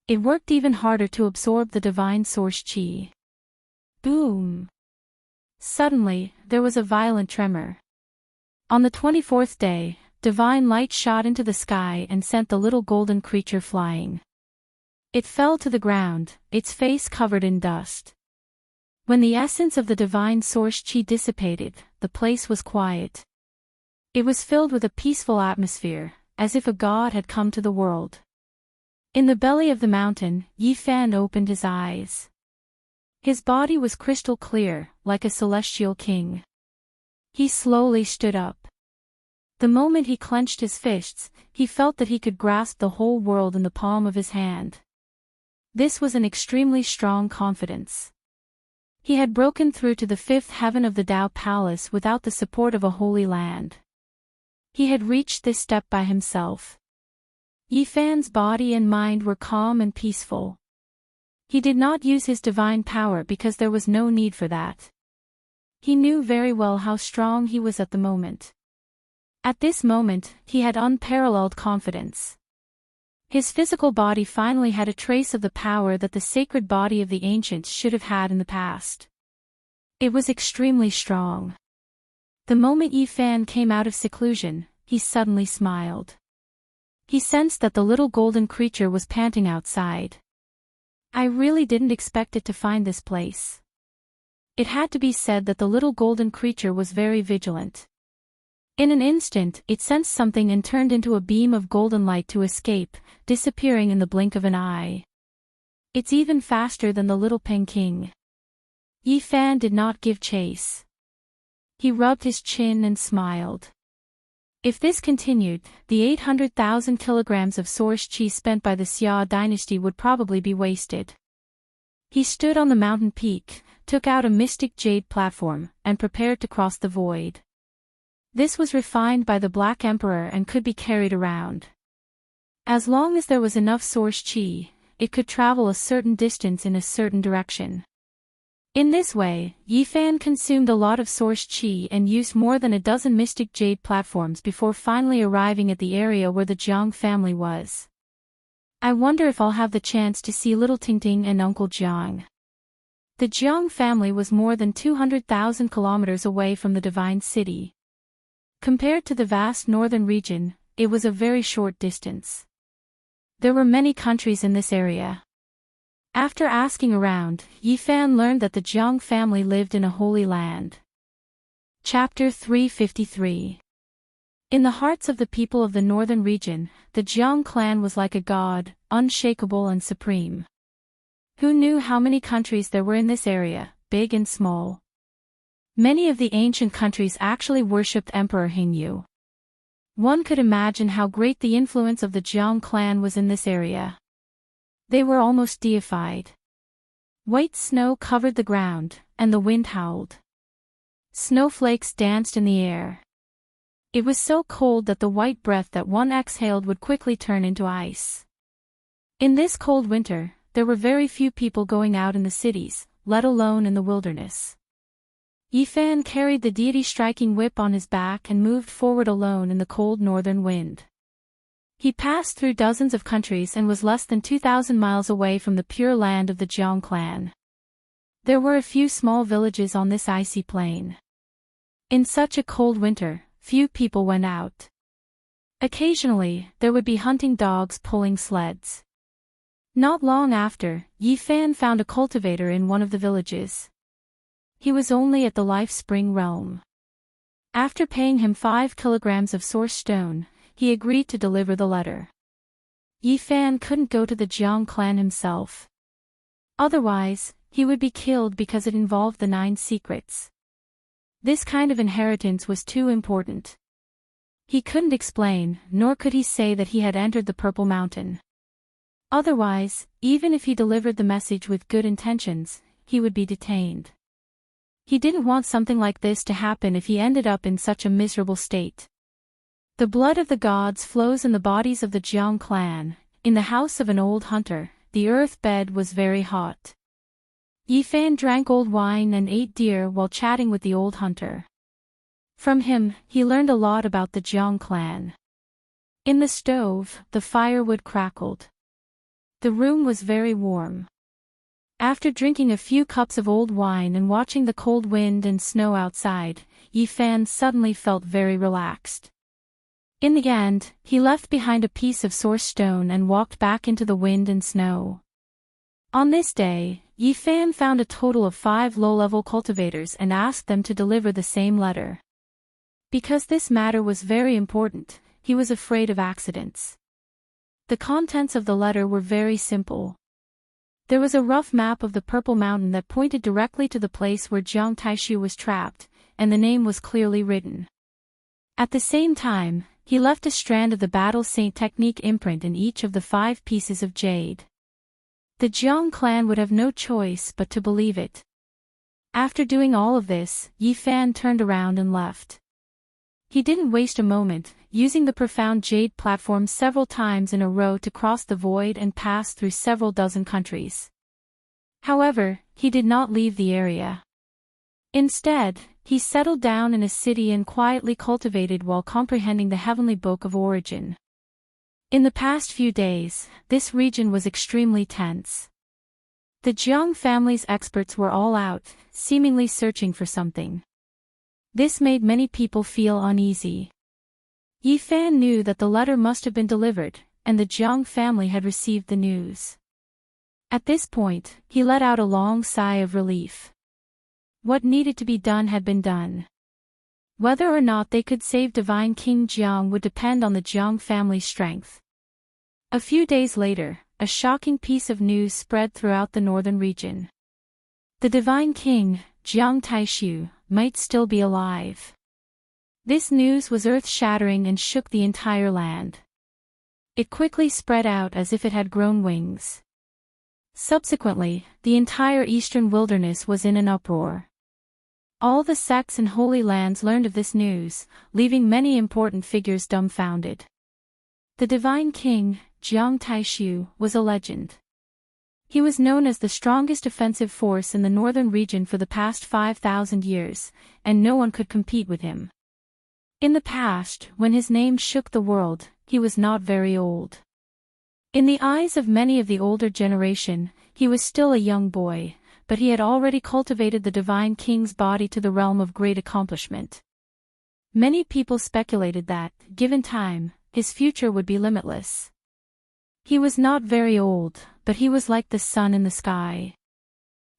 It worked even harder to absorb the divine source chi. Boom! Suddenly, there was a violent tremor. On the 24th day, divine light shot into the sky and sent the little golden creature flying. It fell to the ground, its face covered in dust. When the essence of the divine source chi dissipated, the place was quiet. It was filled with a peaceful atmosphere, as if a god had come to the world. In the belly of the mountain, Yifan opened his eyes. His body was crystal clear, like a celestial king. He slowly stood up. The moment he clenched his fists, he felt that he could grasp the whole world in the palm of his hand. This was an extremely strong confidence. He had broken through to the 5th heaven of the Tao Palace without the support of a holy land. He had reached this step by himself. Yifan's body and mind were calm and peaceful. He did not use his divine power because there was no need for that. He knew very well how strong he was at the moment. At this moment, he had unparalleled confidence. His physical body finally had a trace of the power that the sacred body of the ancients should have had in the past. It was extremely strong. The moment Yifan came out of seclusion, he suddenly smiled. He sensed that the little golden creature was panting outside. I really didn't expect it to find this place. It had to be said that the little golden creature was very vigilant. In an instant, it sensed something and turned into a beam of golden light to escape, disappearing in the blink of an eye. It's even faster than the little Peking. Yifan did not give chase. He rubbed his chin and smiled. If this continued, the 800,000 kilograms of source chi spent by the Xia dynasty would probably be wasted. He stood on the mountain peak, took out a mystic jade platform, and prepared to cross the void. This was refined by the Black Emperor and could be carried around. As long as there was enough source chi, it could travel a certain distance in a certain direction. In this way, Yifan consumed a lot of source chi and used more than a dozen mystic jade platforms before finally arriving at the area where the Jiang family was. I wonder if I'll have the chance to see little Tingting and Uncle Jiang. The Jiang family was more than 200,000 kilometers away from the Divine City. Compared to the vast northern region, it was a very short distance. There were many countries in this area. After asking around, Yifan learned that the Jiang family lived in a holy land. Chapter 353. In the hearts of the people of the northern region, the Jiang clan was like a god, unshakable and supreme. Who knew how many countries there were in this area, big and small? Many of the ancient countries actually worshipped Emperor Hingyu. One could imagine how great the influence of the Jiang clan was in this area. They were almost deified. White snow covered the ground, and the wind howled. Snowflakes danced in the air. It was so cold that the white breath that one exhaled would quickly turn into ice. In this cold winter, there were very few people going out in the cities, let alone in the wilderness. Yifan carried the deity-striking whip on his back and moved forward alone in the cold northern wind. He passed through dozens of countries and was less than 2,000 miles away from the pure land of the Jiang clan. There were a few small villages on this icy plain. In such a cold winter, few people went out. Occasionally, there would be hunting dogs pulling sleds. Not long after, Yifan found a cultivator in one of the villages. He was only at the Life Spring realm. After paying him 5 kilograms of source stone, he agreed to deliver the letter. Yifan couldn't go to the Jiang clan himself. Otherwise, he would be killed because it involved the 9 secrets. This kind of inheritance was too important. He couldn't explain, nor could he say that he had entered the Purple Mountain. Otherwise, even if he delivered the message with good intentions, he would be detained. He didn't want something like this to happen if he ended up in such a miserable state. The blood of the gods flows in the bodies of the Jiang clan. In the house of an old hunter, the earth bed was very hot. Yifan drank old wine and ate deer while chatting with the old hunter. From him, he learned a lot about the Jiang clan. In the stove, the firewood crackled. The room was very warm. After drinking a few cups of old wine and watching the cold wind and snow outside, Yifan suddenly felt very relaxed. In the end, he left behind a piece of source stone and walked back into the wind and snow. On this day, Yifan found a total of 5 low-level cultivators and asked them to deliver the same letter. Because this matter was very important, he was afraid of accidents. The contents of the letter were very simple. There was a rough map of the Purple Mountain that pointed directly to the place where Jiang Taishu was trapped, and the name was clearly written. At the same time, he left a strand of the Battle Saint technique imprint in each of the 5 pieces of jade. The Jiang clan would have no choice but to believe it. After doing all of this, Yifan turned around and left. He didn't waste a moment, using the profound jade platform several times in a row to cross the void and pass through several dozen countries. However, he did not leave the area. Instead, he settled down in a city and quietly cultivated while comprehending the heavenly book of origin. In the past few days, this region was extremely tense. The Jiang family's experts were all out, seemingly searching for something. This made many people feel uneasy. Yifan knew that the letter must have been delivered, and the Jiang family had received the news. At this point, he let out a long sigh of relief. What needed to be done had been done. Whether or not they could save Divine King Jiang would depend on the Jiang family's strength. A few days later, a shocking piece of news spread throughout the northern region. The Divine King, Jiang Taishu, might still be alive. This news was earth-shattering and shook the entire land. It quickly spread out as if it had grown wings. Subsequently, the entire eastern wilderness was in an uproar. All the sects and holy lands learned of this news, leaving many important figures dumbfounded. The Divine King, Jiang Taishu, was a legend. He was known as the strongest offensive force in the northern region for the past 5,000 years, and no one could compete with him. In the past, when his name shook the world, he was not very old. In the eyes of many of the older generation, he was still a young boy, but he had already cultivated the Divine King's body to the realm of great accomplishment. Many people speculated that, given time, his future would be limitless. He was not very old, but he was like the sun in the sky.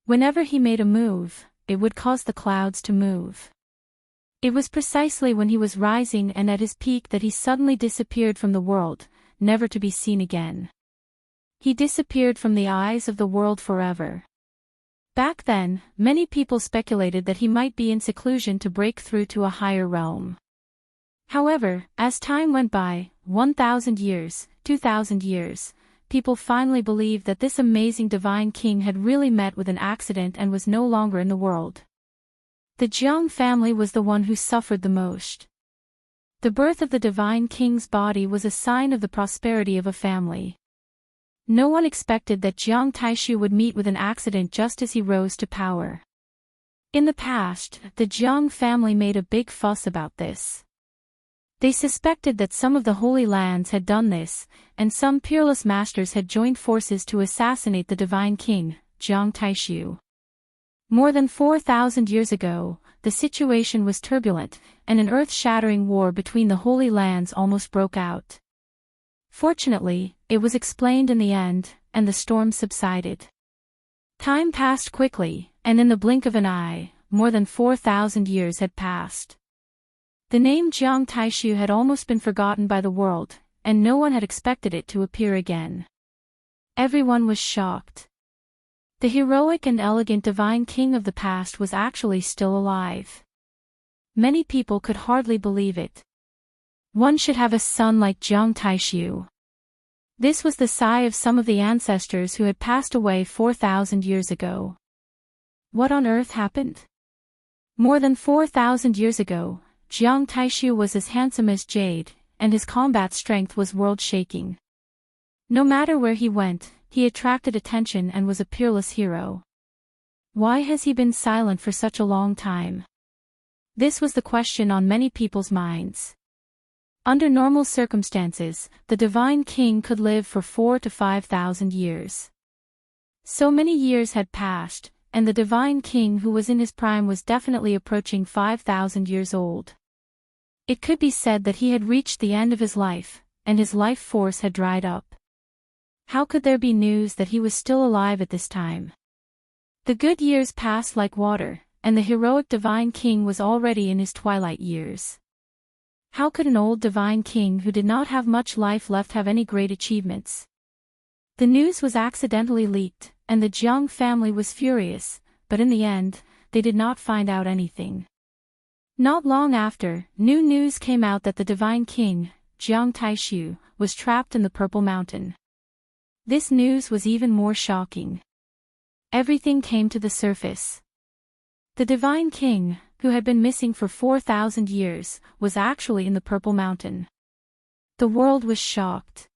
Whenever he made a move, it would cause the clouds to move. It was precisely when he was rising and at his peak that he suddenly disappeared from the world, never to be seen again. He disappeared from the eyes of the world forever. Back then, many people speculated that he might be in seclusion to break through to a higher realm. However, as time went by, 1,000 years, 2,000 years, people finally believed that this amazing Divine King had really met with an accident and was no longer in the world. The Jiang family was the one who suffered the most. The birth of the Divine King's body was a sign of the prosperity of a family. No one expected that Jiang Taishu would meet with an accident just as he rose to power. In the past, the Jiang family made a big fuss about this. They suspected that some of the Holy Lands had done this, and some peerless masters had joined forces to assassinate the Divine King, Jiang Taishu. More than 4,000 years ago, the situation was turbulent, and an earth-shattering war between the Holy Lands almost broke out. Fortunately, it was explained in the end, and the storm subsided. Time passed quickly, and in the blink of an eye, more than 4,000 years had passed. The name Jiang Taishu had almost been forgotten by the world, and no one had expected it to appear again. Everyone was shocked. The heroic and elegant Divine King of the past was actually still alive. Many people could hardly believe it. One should have a son like Jiang Taishu. This was the sigh of some of the ancestors who had passed away 4,000 years ago. What on earth happened? More than 4,000 years ago, Jiang Taishu was as handsome as jade, and his combat strength was world-shaking. No matter where he went, he attracted attention and was a peerless hero. Why has he been silent for such a long time? This was the question on many people's minds. Under normal circumstances, the divine king could live for 4,000 to 5,000 years. So many years had passed, and the divine king who was in his prime was definitely approaching 5,000 years old. It could be said that he had reached the end of his life, and his life force had dried up. How could there be news that he was still alive at this time? The good years passed like water, and the heroic divine king was already in his twilight years. How could an old divine king who did not have much life left have any great achievements? The news was accidentally leaked, and the Jiang family was furious, but in the end, they did not find out anything. Not long after, new news came out that the divine king, Jiang Taishu, was trapped in the Purple Mountain. This news was even more shocking. Everything came to the surface. The divine king, who had been missing for 4,000 years, was actually in the Purple Mountain. The world was shocked.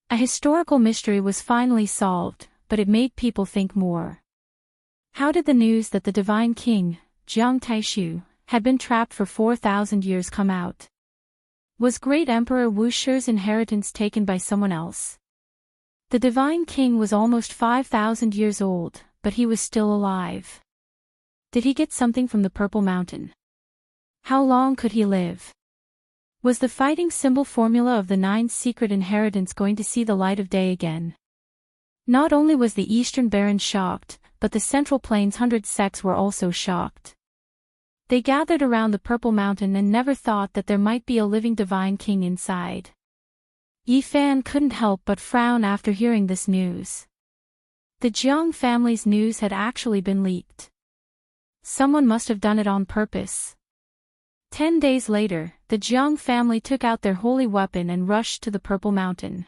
A historical mystery was finally solved, but it made people think more. How did the news that the divine king, Jiang Taishu, had been trapped for 4,000 years come out? Was great Emperor Wu Shi's inheritance taken by someone else? The divine king was almost 5,000 years old, but he was still alive. Did he get something from the Purple Mountain? How long could he live? Was the fighting symbol formula of the 9 secret inheritance going to see the light of day again? Not only was the Eastern Baron shocked, but the Central Plains 100 sects were also shocked. They gathered around the Purple Mountain and never thought that there might be a living divine king inside. Yi Fan couldn't help but frown after hearing this news. The Jiang family's news had actually been leaked. Someone must have done it on purpose. 10 days later, the Jiang family took out their holy weapon and rushed to the Purple Mountain.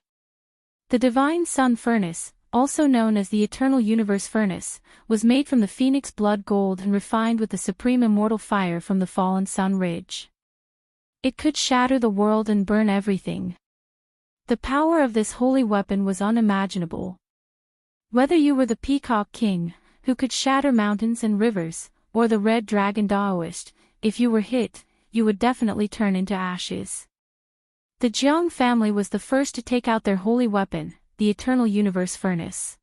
The Divine Sun Furnace, also known as the Eternal Universe Furnace, was made from the phoenix blood gold and refined with the supreme immortal fire from the fallen Sun Ridge. It could shatter the world and burn everything. The power of this holy weapon was unimaginable. Whether you were the Peacock King, who could shatter mountains and rivers, or the Red Dragon Daoist, if you were hit, you would definitely turn into ashes. The Jiang family was the first to take out their holy weapon, the Eternal Universe Furnace.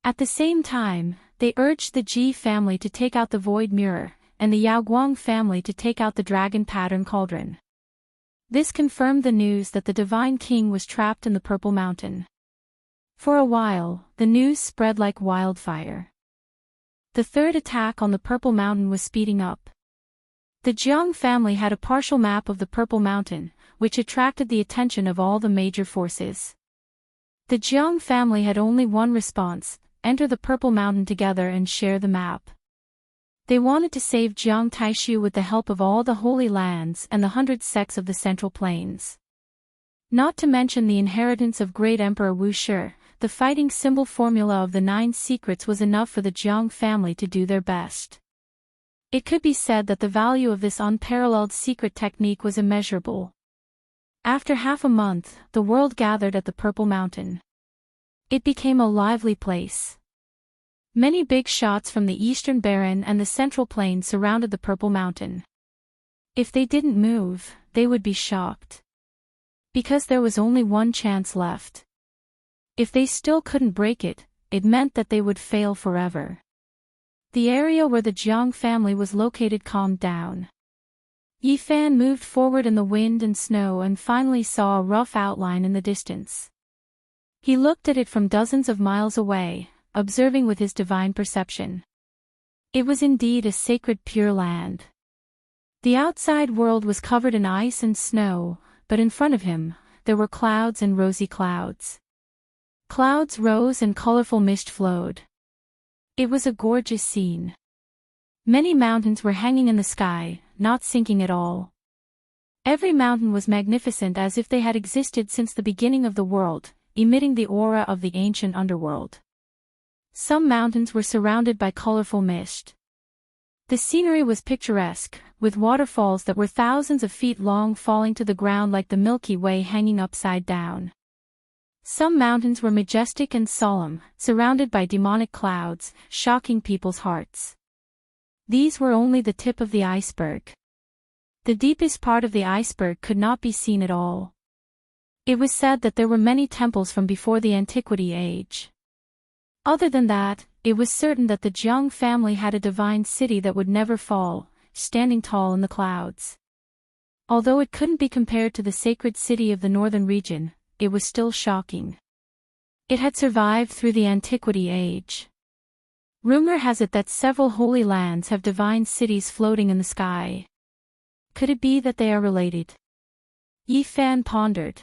At the same time, they urged the Ji family to take out the Void Mirror, and the Yaoguang family to take out the Dragon Pattern Cauldron. This confirmed the news that the Divine King was trapped in the Purple Mountain. For a while, the news spread like wildfire. The third attack on the Purple Mountain was speeding up. The Jiang family had a partial map of the Purple Mountain, which attracted the attention of all the major forces. The Jiang family had only one response: enter the Purple Mountain together and share the map. They wanted to save Jiang Taishu with the help of all the Holy Lands and the 100 sects of the Central Plains. Not to mention the inheritance of great Emperor Wu Shi, the fighting symbol formula of the 9 secrets was enough for the Jiang family to do their best. It could be said that the value of this unparalleled secret technique was immeasurable. After half a month, the world gathered at the Purple Mountain. It became a lively place. Many big shots from the Eastern Baron and the Central Plain surrounded the Purple Mountain. If they didn't move, they would be shocked. Because there was only one chance left. If they still couldn't break it, it meant that they would fail forever. The area where the Jiang family was located calmed down. Yi Fan moved forward in the wind and snow and finally saw a rough outline in the distance. He looked at it from dozens of miles away, observing with his divine perception. It was indeed a sacred pure land. The outside world was covered in ice and snow, but in front of him, there were clouds and rosy clouds. Clouds rose and colorful mist flowed. It was a gorgeous scene. Many mountains were hanging in the sky, not sinking at all. Every mountain was magnificent as if they had existed since the beginning of the world, emitting the aura of the ancient underworld. Some mountains were surrounded by colorful mist. The scenery was picturesque, with waterfalls that were thousands of feet long falling to the ground like the Milky Way hanging upside down. Some mountains were majestic and solemn, surrounded by demonic clouds, shocking people's hearts. These were only the tip of the iceberg. The deepest part of the iceberg could not be seen at all. It was said that there were many temples from before the Antiquity Age. Other than that, it was certain that the Jiang family had a divine city that would never fall, standing tall in the clouds. Although it couldn't be compared to the sacred city of the northern region, it was still shocking. It had survived through the Antiquity Age. Rumor has it that several holy lands have divine cities floating in the sky. Could it be that they are related? Yi Fan pondered.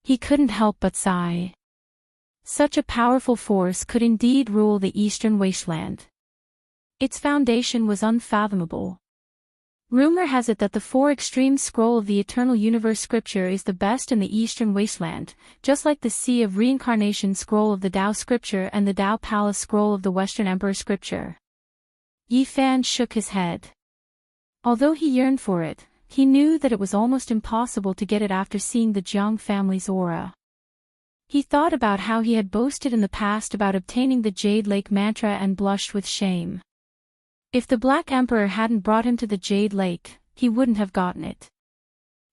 He couldn't help but sigh. Such a powerful force could indeed rule the eastern wasteland. Its foundation was unfathomable. Rumor has it that the Four Extremes Scroll of the Eternal Universe Scripture is the best in the Eastern Wasteland, just like the Sea of Reincarnation Scroll of the Tao Scripture and the Tao Palace Scroll of the Western Emperor Scripture. Yi Fan shook his head. Although he yearned for it, he knew that it was almost impossible to get it after seeing the Jiang family's aura. He thought about how he had boasted in the past about obtaining the Jade Lake mantra and blushed with shame. If the Black Emperor hadn't brought him to the Jade Lake, he wouldn't have gotten it.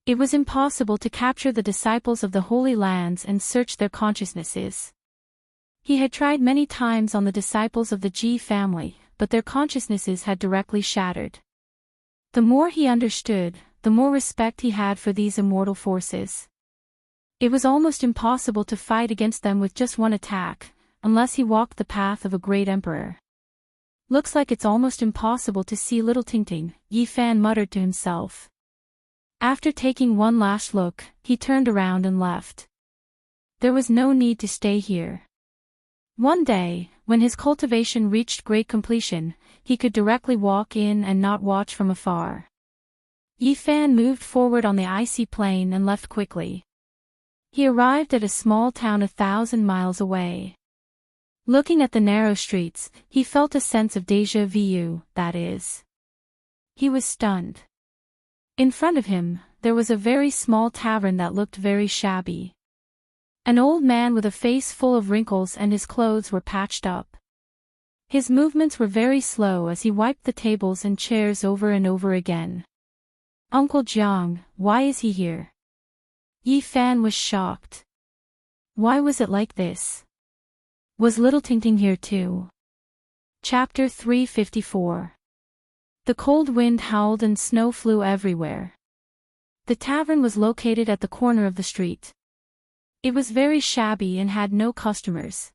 It was impossible to capture the disciples of the Holy Lands and search their consciousnesses. He had tried many times on the disciples of the Ji family, but their consciousnesses had directly shattered. The more he understood, the more respect he had for these immortal forces. It was almost impossible to fight against them with just one attack, unless he walked the path of a great emperor. Looks like it's almost impossible to see little Tingting, Yi Fan muttered to himself. After taking one last look, he turned around and left. There was no need to stay here. One day, when his cultivation reached great completion, he could directly walk in and not watch from afar. Yi Fan moved forward on the icy plain and left quickly. He arrived at a small town 1,000 miles away. Looking at the narrow streets, he felt a sense of déjà vu, that is. He was stunned. In front of him, there was a very small tavern that looked very shabby. An old man with a face full of wrinkles and his clothes were patched up. His movements were very slow as he wiped the tables and chairs over and over again. Uncle Jiang, why is he here? Yi Fan was shocked. Why was it like this? Was little Tingting here too? Chapter 354. The cold wind howled and snow flew everywhere. The tavern was located at the corner of the street. It was very shabby and had no customers.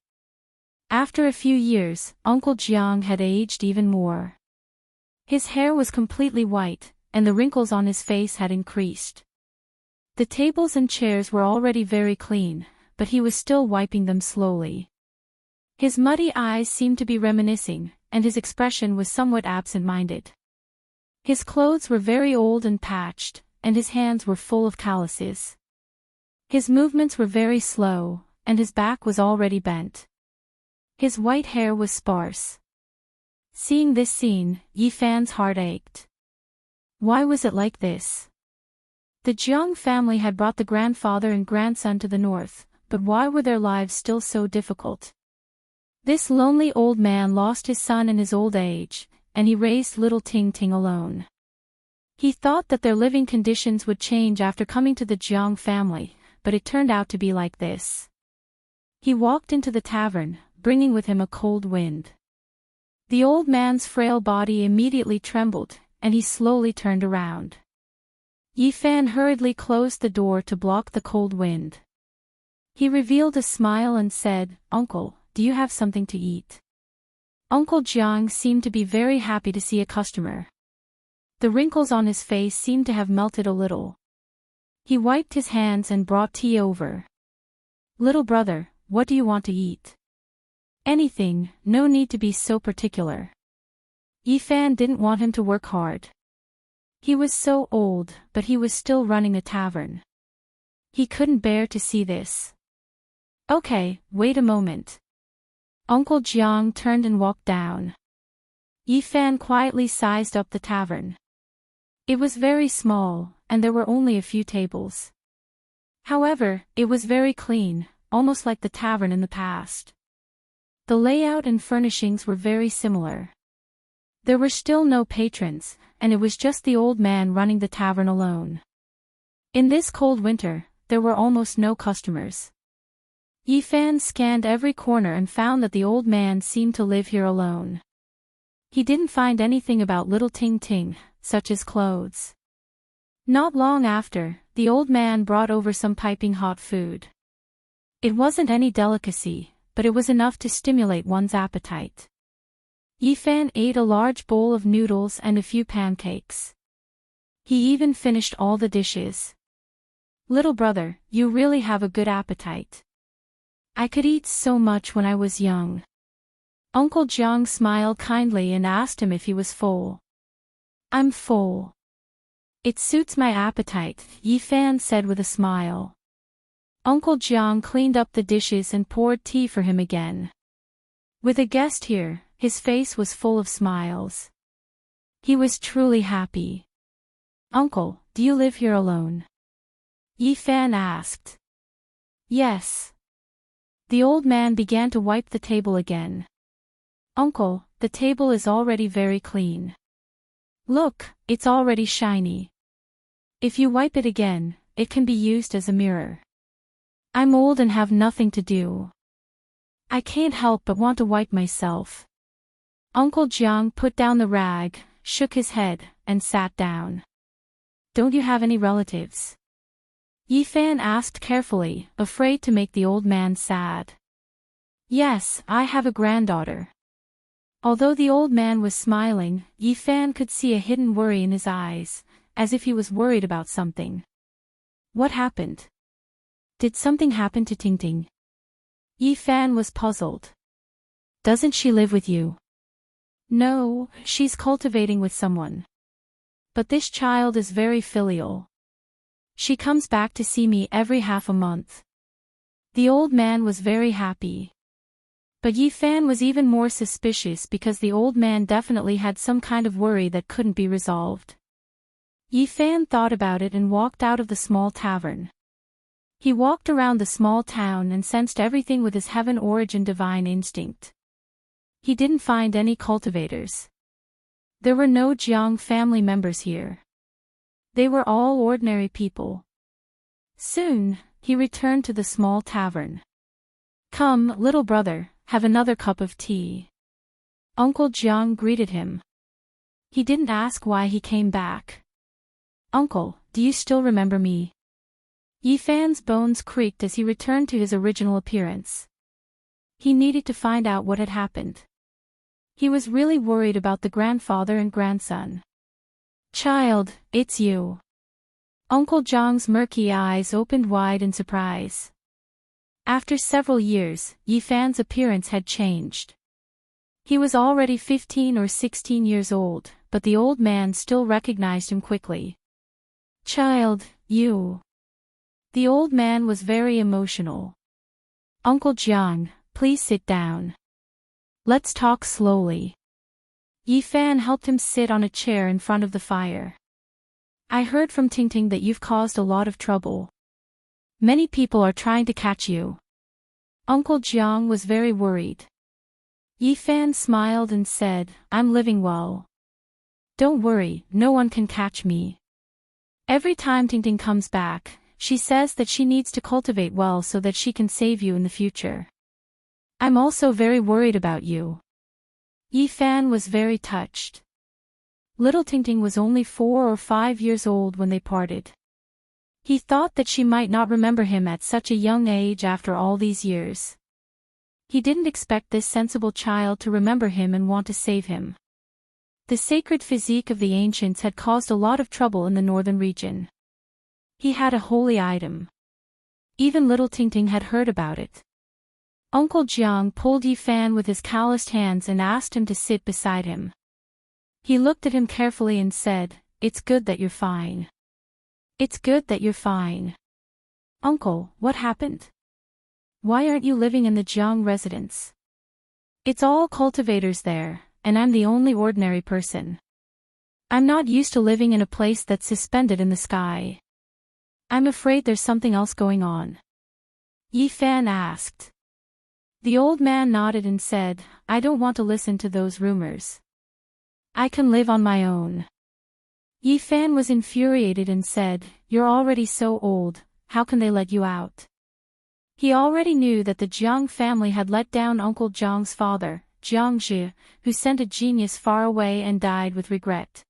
After a few years, Uncle Jiang had aged even more. His hair was completely white, and the wrinkles on his face had increased. The tables and chairs were already very clean, but he was still wiping them slowly. His muddy eyes seemed to be reminiscing, and his expression was somewhat absent-minded. His clothes were very old and patched, and his hands were full of calluses. His movements were very slow, and his back was already bent. His white hair was sparse. Seeing this scene, Yi Fan's heart ached. Why was it like this? The Jiang family had brought the grandfather and grandson to the north, but why were their lives still so difficult? This lonely old man lost his son in his old age, and he raised little Tingting alone. He thought that their living conditions would change after coming to the Jiang family, but it turned out to be like this. He walked into the tavern, bringing with him a cold wind. The old man's frail body immediately trembled, and he slowly turned around. Yi Fan hurriedly closed the door to block the cold wind. He revealed a smile and said, "Uncle, do you have something to eat?" Uncle Jiang seemed to be very happy to see a customer. The wrinkles on his face seemed to have melted a little. He wiped his hands and brought tea over. "Little brother, what do you want to eat?" "Anything, no need to be so particular." Yi Fan didn't want him to work hard. He was so old, but he was still running a tavern. He couldn't bear to see this. Okay, wait a moment. Uncle Jiang turned and walked down. Yi Fan quietly sized up the tavern. It was very small, and there were only a few tables. However, it was very clean, almost like the tavern in the past. The layout and furnishings were very similar. There were still no patrons, and it was just the old man running the tavern alone. In this cold winter, there were almost no customers. Yi Fan scanned every corner and found that the old man seemed to live here alone. He didn't find anything about little Ting Ting, such as clothes. Not long after, the old man brought over some piping hot food. It wasn't any delicacy, but it was enough to stimulate one's appetite. Yi Fan ate a large bowl of noodles and a few pancakes. He even finished all the dishes. Little brother, you really have a good appetite. I could eat so much when I was young. Uncle Jiang smiled kindly and asked him if he was full. I'm full. It suits my appetite, Yi Fan said with a smile. Uncle Jiang cleaned up the dishes and poured tea for him again. With a guest here, his face was full of smiles. He was truly happy. Uncle, do you live here alone? Yi Fan asked. Yes. The old man began to wipe the table again. Uncle, the table is already very clean. Look, it's already shiny. If you wipe it again, it can be used as a mirror. I'm old and have nothing to do. I can't help but want to wipe myself. Uncle Jiang put down the rag, shook his head, and sat down. Don't you have any relatives? Yi Fan asked carefully, afraid to make the old man sad. Yes, I have a granddaughter. Although the old man was smiling, Yi Fan could see a hidden worry in his eyes, as if he was worried about something. What happened? Did something happen to Ting Ting? Yi Fan was puzzled. Doesn't she live with you? No, she's cultivating with someone. But this child is very filial. She comes back to see me every half a month. The old man was very happy. But Yi Fan was even more suspicious because the old man definitely had some kind of worry that couldn't be resolved. Yi Fan thought about it and walked out of the small tavern. He walked around the small town and sensed everything with his heaven origin divine instinct. He didn't find any cultivators. There were no Jiang family members here. They were all ordinary people. Soon, he returned to the small tavern. Come, little brother, have another cup of tea. Uncle Jiang greeted him. He didn't ask why he came back. Uncle, do you still remember me? Yi Fan's bones creaked as he returned to his original appearance. He needed to find out what had happened. He was really worried about the grandfather and grandson. Child, it's you. Uncle Jiang's murky eyes opened wide in surprise. After several years, Yi Fan's appearance had changed. He was already 15 or 16 years old, but the old man still recognized him quickly. Child, you. The old man was very emotional. Uncle Jiang, please sit down. Let's talk slowly. Yi Fan helped him sit on a chair in front of the fire. I heard from Ting Ting that you've caused a lot of trouble. Many people are trying to catch you. Uncle Jiang was very worried. Yi Fan smiled and said, I'm living well. Don't worry, no one can catch me. Every time Ting Ting comes back, she says that she needs to cultivate well so that she can save you in the future. I'm also very worried about you. Yi Fan was very touched. Little Ting Ting was only 4 or 5 years old when they parted. He thought that she might not remember him at such a young age after all these years. He didn't expect this sensible child to remember him and want to save him. The sacred physique of the ancients had caused a lot of trouble in the northern region. He had a holy item. Even little Ting Ting had heard about it. Uncle Jiang pulled Yi Fan with his calloused hands and asked him to sit beside him. He looked at him carefully and said, it's good that you're fine. It's good that you're fine. Uncle, what happened? Why aren't you living in the Jiang residence? It's all cultivators there, and I'm the only ordinary person. I'm not used to living in a place that's suspended in the sky. I'm afraid there's something else going on. Yi Fan asked. The old man nodded and said, I don't want to listen to those rumors. I can live on my own. Yi Fan was infuriated and said, You're already so old, how can they let you out? He already knew that the Jiang family had let down Uncle Jiang's father, Jiang Zhi, who sent a genius far away and died with regret.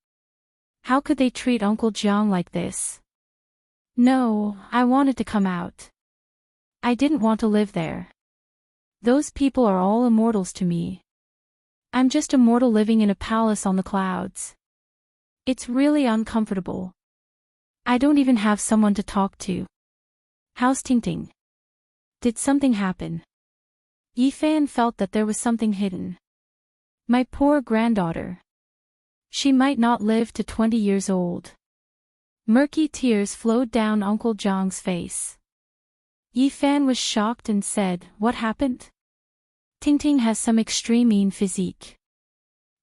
How could they treat Uncle Jiang like this? No, I wanted to come out. I didn't want to live there. Those people are all immortals to me. I'm just a mortal living in a palace on the clouds. It's really uncomfortable. I don't even have someone to talk to. How's Tingting? Did something happen? Yi Fan felt that there was something hidden. My poor granddaughter. She might not live to 20 years old. Murky tears flowed down Uncle Jiang's face. Yi Fan was shocked and said, What happened? Tingting has some extreme mean physique.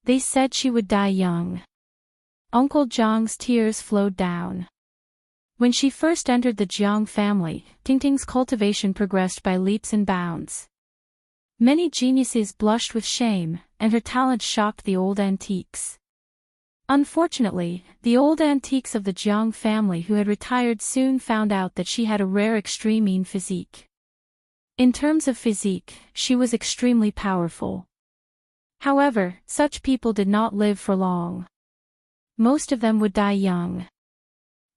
They said she would die young. Uncle Jiang's tears flowed down. When she first entered the Jiang family, Tingting's cultivation progressed by leaps and bounds. Many geniuses blushed with shame, and her talent shocked the old antiques. Unfortunately, the old antiques of the Jiang family who had retired soon found out that she had a rare extreme mean physique. In terms of physique, she was extremely powerful. However, such people did not live for long. Most of them would die young.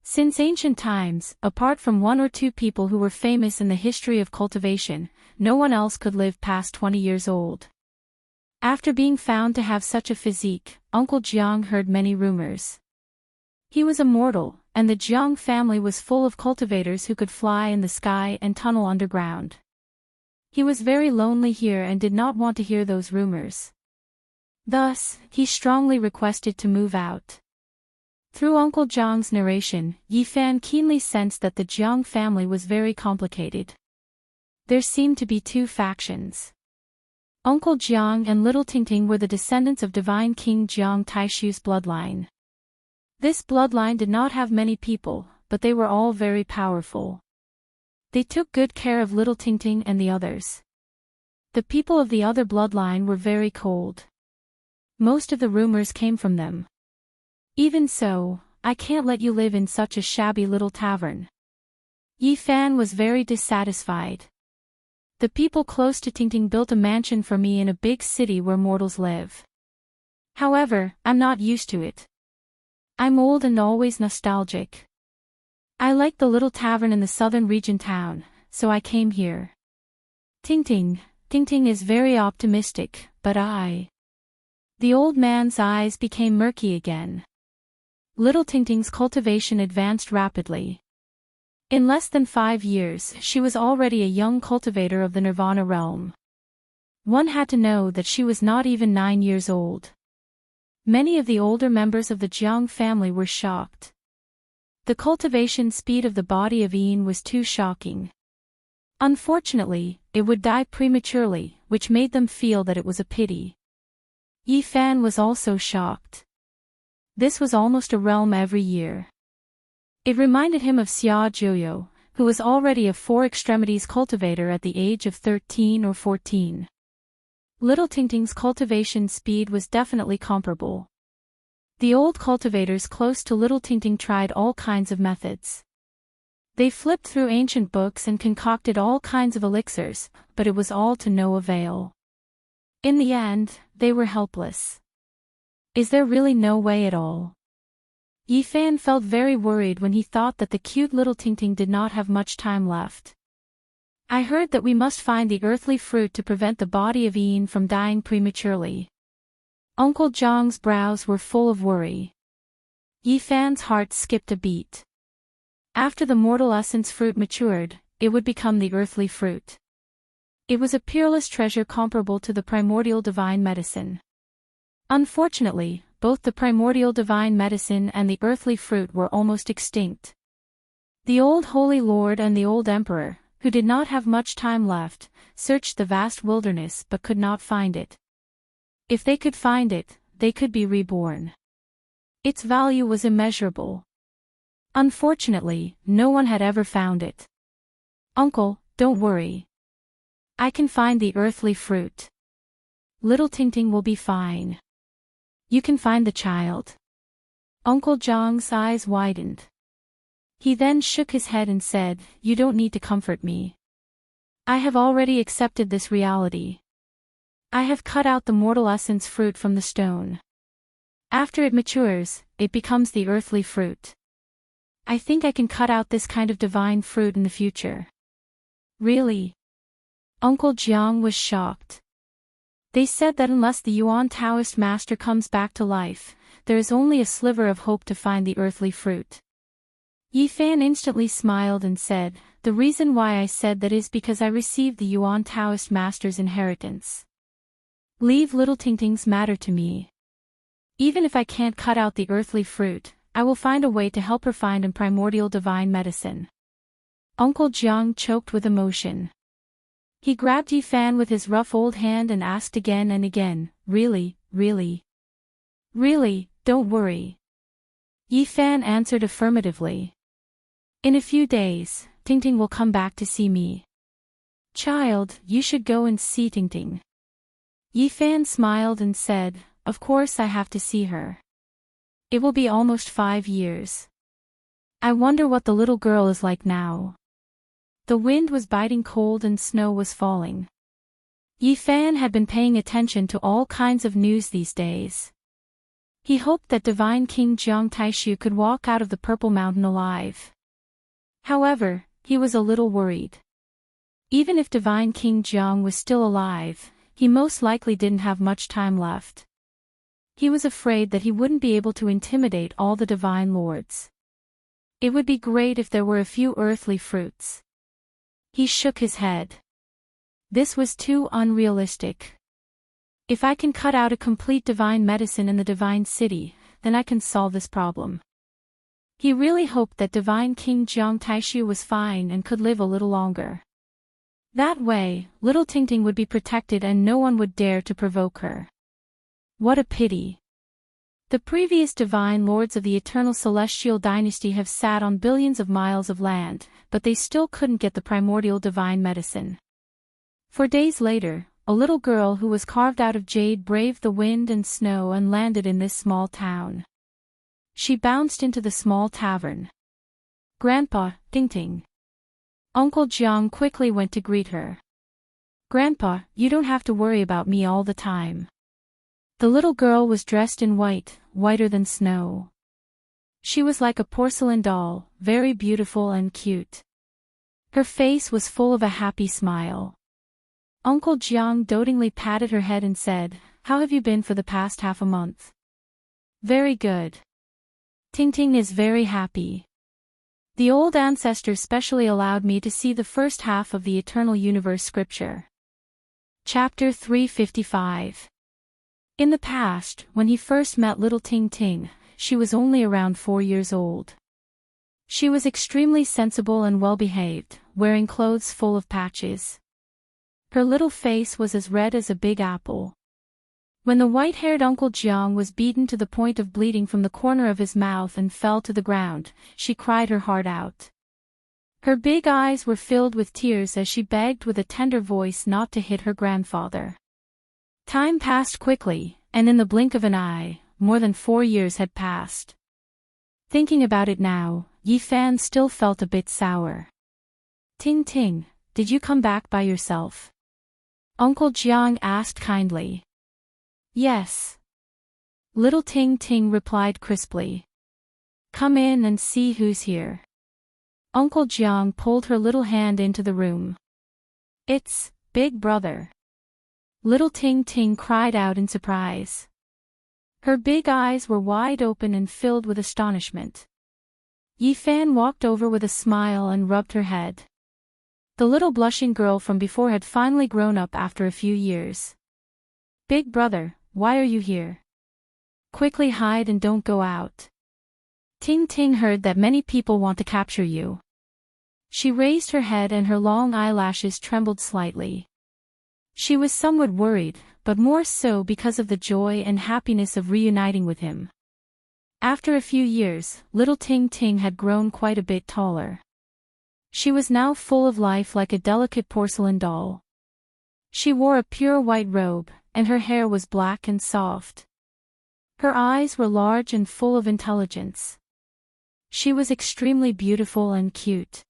Since ancient times, apart from one or two people who were famous in the history of cultivation, no one else could live past 20 years old. After being found to have such a physique, Uncle Jiang heard many rumors. He was immortal, and the Jiang family was full of cultivators who could fly in the sky and tunnel underground. He was very lonely here and did not want to hear those rumors. Thus, he strongly requested to move out. Through Uncle Jiang's narration, Yi Fan keenly sensed that the Jiang family was very complicated. There seemed to be two factions. Uncle Jiang and little Tingting were the descendants of divine King Jiang Taishu's bloodline. This bloodline did not have many people, but they were all very powerful. They took good care of little Tingting and the others. The people of the other bloodline were very cold. Most of the rumors came from them. Even so, I can't let you live in such a shabby little tavern. Yi Fan was very dissatisfied. The people close to Tingting built a mansion for me in a big city where mortals live. However, I'm not used to it. I'm old and always nostalgic. I like the little tavern in the southern region town, so I came here. Tingting is very optimistic, but The old man's eyes became murky again. Little Tingting's cultivation advanced rapidly. In less than 5 years, she was already a young cultivator of the Nirvana realm. One had to know that she was not even 9 years old. Many of the older members of the Jiang family were shocked. The cultivation speed of the body of Ian was too shocking. Unfortunately, it would die prematurely, which made them feel that it was a pity. Yi Fan was also shocked. This was almost a realm every year. It reminded him of Xia Zhuoyo, who was already a 4 extremities cultivator at the age of 13 or 14. Little Tingting's cultivation speed was definitely comparable. The old cultivators close to Little Tingting tried all kinds of methods. They flipped through ancient books and concocted all kinds of elixirs, but it was all to no avail. In the end, they were helpless. Is there really no way at all? Yi Fan felt very worried when he thought that the cute little Tingting did not have much time left. I heard that we must find the earthly fruit to prevent the body of Ian from dying prematurely. Uncle Jiang's brows were full of worry. Yi Fan's heart skipped a beat. After the mortal essence fruit matured, it would become the earthly fruit. It was a peerless treasure comparable to the primordial divine medicine. Unfortunately, both the primordial divine medicine and the earthly fruit were almost extinct. The old Holy Lord and the old Emperor, who did not have much time left, searched the vast wilderness but could not find it. If they could find it, they could be reborn. Its value was immeasurable. Unfortunately, no one had ever found it. "Uncle, don't worry. I can find the earthly fruit. Little Tingting will be fine. You can find the child." Uncle Jiang's eyes widened. He then shook his head and said, "You don't need to comfort me. I have already accepted this reality. I have cut out the mortal essence fruit from the stone. After it matures, it becomes the earthly fruit. I think I can cut out this kind of divine fruit in the future." "Really?" Uncle Jiang was shocked. They said that unless the Yuan Taoist master comes back to life, there is only a sliver of hope to find the earthly fruit. Yi Fan instantly smiled and said, "The reason why I said that is because I received the Yuan Taoist master's inheritance. Leave Little Tingting's matter to me. Even if I can't cut out the earthly fruit, I will find a way to help her find a primordial divine medicine." Uncle Jiang choked with emotion. He grabbed Yi Fan with his rough old hand and asked again and again, "Really, really? Really, don't worry." Yi Fan answered affirmatively. "In a few days, Tingting will come back to see me." "Child, you should go and see Tingting." Yi Fan smiled and said, "Of course I have to see her. It will be almost 5 years. I wonder what the little girl is like now." The wind was biting cold and snow was falling. Yi Fan had been paying attention to all kinds of news these days. He hoped that Divine King Jiang Taishu could walk out of the Purple Mountain alive. However, he was a little worried. Even if Divine King Jiang was still alive, he most likely didn't have much time left. He was afraid that he wouldn't be able to intimidate all the divine lords. It would be great if there were a few earthly fruits. He shook his head. This was too unrealistic. If I can cut out a complete divine medicine in the divine city, then I can solve this problem. He really hoped that Divine King Jiang Taishu was fine and could live a little longer. That way, Little Tingting would be protected and no one would dare to provoke her. What a pity. The previous divine lords of the eternal celestial dynasty have sat on billions of miles of land, but they still couldn't get the primordial divine medicine. 4 days later, a little girl who was carved out of jade braved the wind and snow and landed in this small town. She bounced into the small tavern. "Grandpa, Tingting." Uncle Jiang quickly went to greet her. "Grandpa, you don't have to worry about me all the time." The little girl was dressed in white, whiter than snow. She was like a porcelain doll, very beautiful and cute. Her face was full of a happy smile. Uncle Jiang dotingly patted her head and said, "How have you been for the past half a month?" "Very good. Tingting is very happy. The old ancestors specially allowed me to see the first half of the Eternal Universe scripture." Chapter 355. In the past, when he first met Little Tingting, she was only around 4 years old. She was extremely sensible and well-behaved, wearing clothes full of patches. Her little face was as red as a big apple. When the white-haired Uncle Jiang was beaten to the point of bleeding from the corner of his mouth and fell to the ground, she cried her heart out. Her big eyes were filled with tears as she begged with a tender voice not to hit her grandfather. Time passed quickly, and in the blink of an eye, more than 4 years had passed. Thinking about it now, Yi Fan still felt a bit sour. "Ting, did you come back by yourself?" Uncle Jiang asked kindly. "Yes." Little Ting replied crisply. "Come in and see who's here." Uncle Jiang pulled her little hand into the room. "It's Big Brother." Little Ting cried out in surprise. Her big eyes were wide open and filled with astonishment. Yi Fan walked over with a smile and rubbed her head. The little blushing girl from before had finally grown up after a few years. "Big Brother, why are you here?" quickly hide and don't go out. Ting Ting heard that many people want to capture you. She raised her head and her long eyelashes trembled slightly. She was somewhat worried, but more so because of the joy and happiness of reuniting with him. After a few years, little Ting Ting had grown quite a bit taller. She was now full of life like a delicate porcelain doll. She wore a pure white robe, and her hair was black and soft. Her eyes were large and full of intelligence. She was extremely beautiful and cute.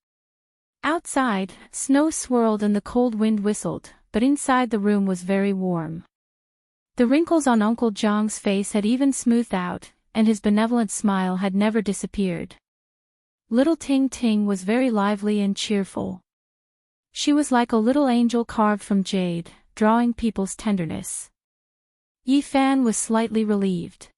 Outside, snow swirled and the cold wind whistled, but inside the room was very warm. The wrinkles on Uncle Zhang's face had even smoothed out, and his benevolent smile had never disappeared. Little Ting Ting was very lively and cheerful. She was like a little angel carved from jade, drawing people's tenderness. Yi Fan was slightly relieved.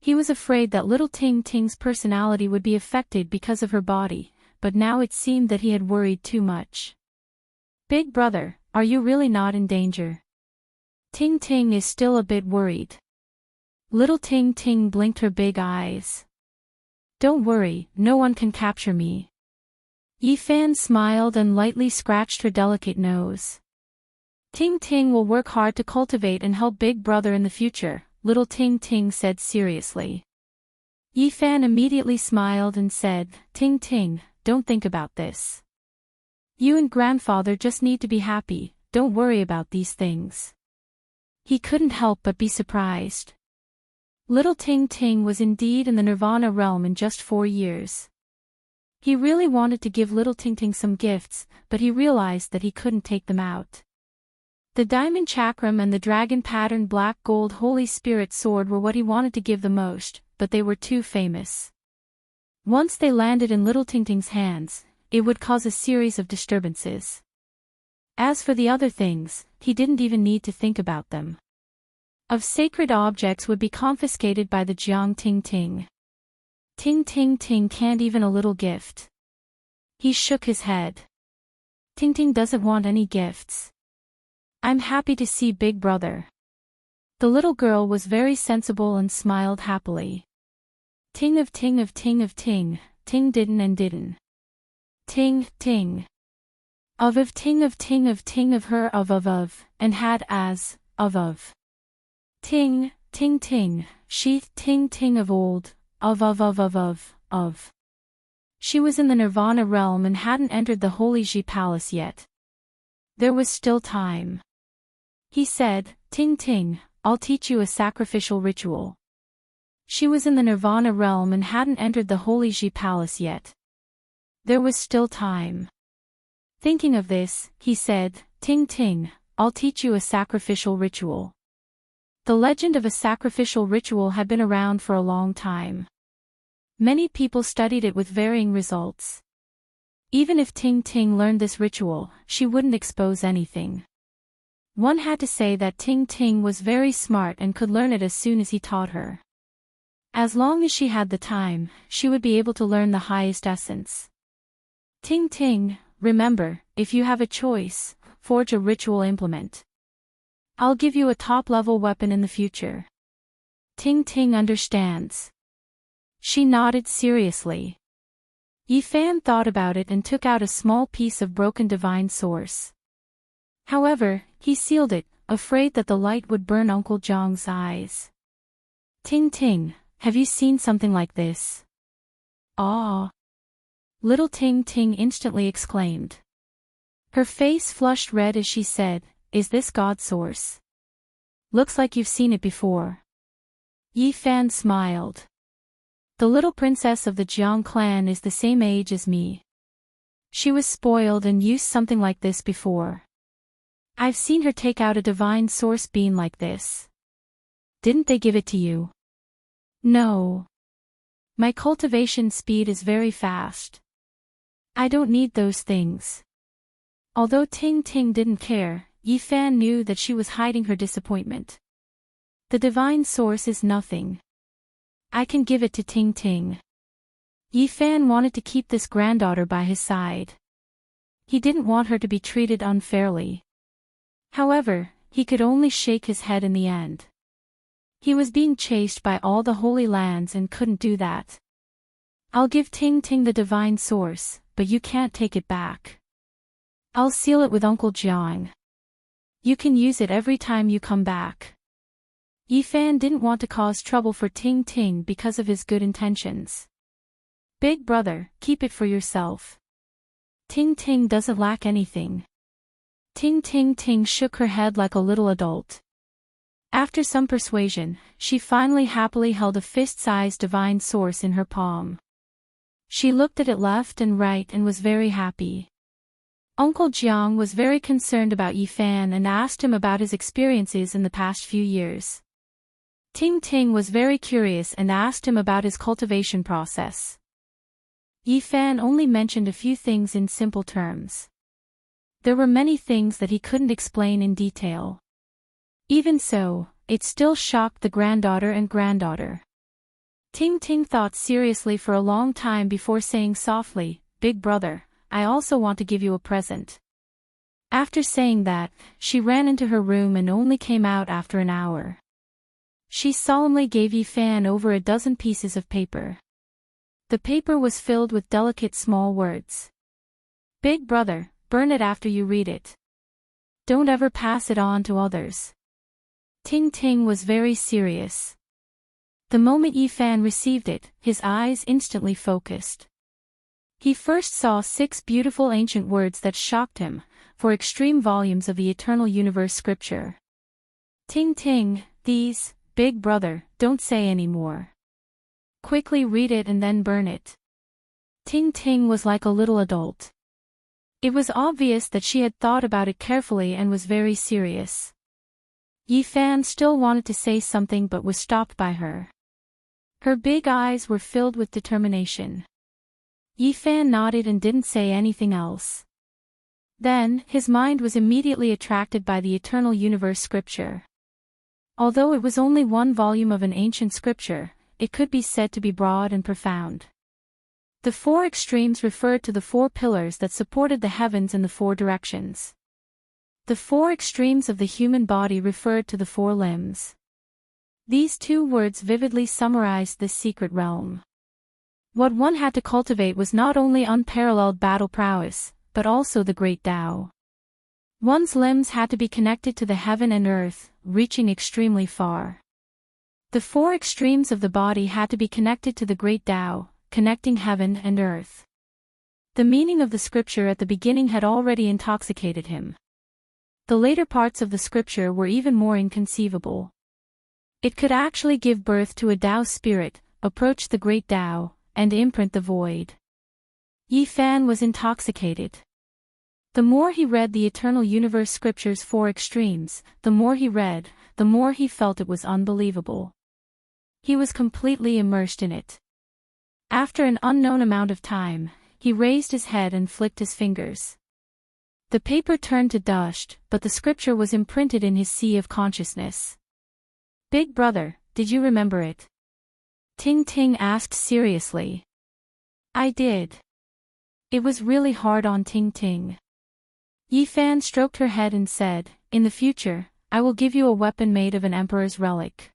He was afraid that little Ting Ting's personality would be affected because of her body, but now it seemed that he had worried too much. Big brother, are you really not in danger? Ting Ting is still a bit worried. Little Ting Ting blinked her big eyes. Don't worry, no one can capture me. Yi Fan smiled and lightly scratched her delicate nose. Ting Ting will work hard to cultivate and help Big Brother in the future, little Ting Ting said seriously. Yi Fan immediately smiled and said, Ting Ting, don't think about this. You and grandfather just need to be happy, don't worry about these things. He couldn't help but be surprised. Little Ting Ting was indeed in the Nirvana realm in just 4 years. He really wanted to give little Ting Ting some gifts, but he realized that he couldn't take them out. The diamond chakram and the dragon pattern black gold Holy Spirit sword were what he wanted to give the most, but they were too famous. Once they landed in little Ting Ting's hands, it would cause a series of disturbances. As for the other things, he didn't even need to think about them. Of sacred objects would be confiscated by the Jiang Ting Ting. Ting Ting Ting can't even a little gift. He shook his head. Ting Ting doesn't want any gifts. I'm happy to see Big Brother. The little girl was very sensible and smiled happily. Ting of Ting of Ting of Ting, Ting didn't and didn't. Ting, Ting. Of Ting of Ting of Ting of her of, and had as, of. Ting, Ting Ting, sheath Ting Ting of old, of. She was in the Nirvana realm and hadn't entered the Holy Ji Palace yet. There was still time. He said, Ting Ting, I'll teach you a sacrificial ritual. She was in the Nirvana realm and hadn't entered the Holy Ji Palace yet. There was still time. Thinking of this, he said, Ting Ting, I'll teach you a sacrificial ritual. The legend of a sacrificial ritual had been around for a long time. Many people studied it with varying results. Even if Ting Ting learned this ritual, she wouldn't expose anything. One had to say that Ting Ting was very smart and could learn it as soon as he taught her. As long as she had the time, she would be able to learn the highest essence. Ting Ting, remember, if you have a choice, forge a ritual implement. I'll give you a top-level weapon in the future. Ting Ting understands. She nodded seriously. Yi Fan thought about it and took out a small piece of broken divine source. However, he sealed it, afraid that the light would burn Uncle Zhang's eyes. Ting Ting, have you seen something like this? Ah! Little Ting Ting instantly exclaimed. Her face flushed red as she said, Is this God's source? Looks like you've seen it before. Yi Fan smiled. The little princess of the Jiang clan is the same age as me. She was spoiled and used something like this before. I've seen her take out a divine source beam like this. Didn't they give it to you? No. My cultivation speed is very fast. I don't need those things. Although Ting Ting didn't care, Yi Fan knew that she was hiding her disappointment. The divine source is nothing. I can give it to Ting Ting. Yi Fan wanted to keep this granddaughter by his side. He didn't want her to be treated unfairly. However, he could only shake his head in the end. He was being chased by all the Holy Lands and couldn't do that. I'll give Ting Ting the divine source, but you can't take it back. I'll seal it with Uncle Jiang. You can use it every time you come back. Yifan didn't want to cause trouble for Ting Ting because of his good intentions. Big brother, keep it for yourself. Ting Ting doesn't lack anything. Ting shook her head like a little adult. After some persuasion, she finally happily held a fist-sized divine source in her palm. She looked at it left and right and was very happy. Uncle Jiang was very concerned about Yifan and asked him about his experiences in the past few years. Ting Ting was very curious and asked him about his cultivation process. Yifan only mentioned a few things in simple terms. There were many things that he couldn't explain in detail. Even so, it still shocked the granddaughter and granddaughter. Ting Ting thought seriously for a long time before saying softly, "Big brother, I also want to give you a present." After saying that, she ran into her room and only came out after an hour. She solemnly gave Yifan over a dozen pieces of paper. The paper was filled with delicate small words. "Big brother, burn it after you read it. Don't ever pass it on to others." Ting Ting was very serious. The moment Yifan received it, his eyes instantly focused. He first saw 6 beautiful ancient words that shocked him, for extreme volumes of the Eternal Universe scripture. Ting Ting, these, big brother, don't say any more. Quickly read it and then burn it. Ting Ting was like a little adult. It was obvious that she had thought about it carefully and was very serious. Yifan still wanted to say something but was stopped by her. Her big eyes were filled with determination. Yifan nodded and didn't say anything else. Then, his mind was immediately attracted by the Eternal Universe scripture. Although it was only one volume of an ancient scripture, it could be said to be broad and profound. The 4 extremes referred to the 4 pillars that supported the heavens in the 4 directions. The 4 extremes of the human body referred to the 4 limbs. These 2 words vividly summarized this secret realm. What one had to cultivate was not only unparalleled battle prowess, but also the great Tao. One's limbs had to be connected to the heaven and earth, reaching extremely far. The 4 extremes of the body had to be connected to the great Tao, connecting heaven and earth. The meaning of the scripture at the beginning had already intoxicated him. The later parts of the scripture were even more inconceivable. It could actually give birth to a Tao spirit, approach the great Tao, and imprint the void. Yifan was intoxicated. The more he read the Eternal Universe scripture's 4 extremes, the more he read, the more he felt it was unbelievable. He was completely immersed in it. After an unknown amount of time, he raised his head and flicked his fingers. The paper turned to dust, but the scripture was imprinted in his sea of consciousness. "Big brother, did you remember it?" Ting Ting asked seriously. "I did." It was really hard on Ting Ting. Yifan stroked her head and said, "In the future, I will give you a weapon made of an emperor's relic."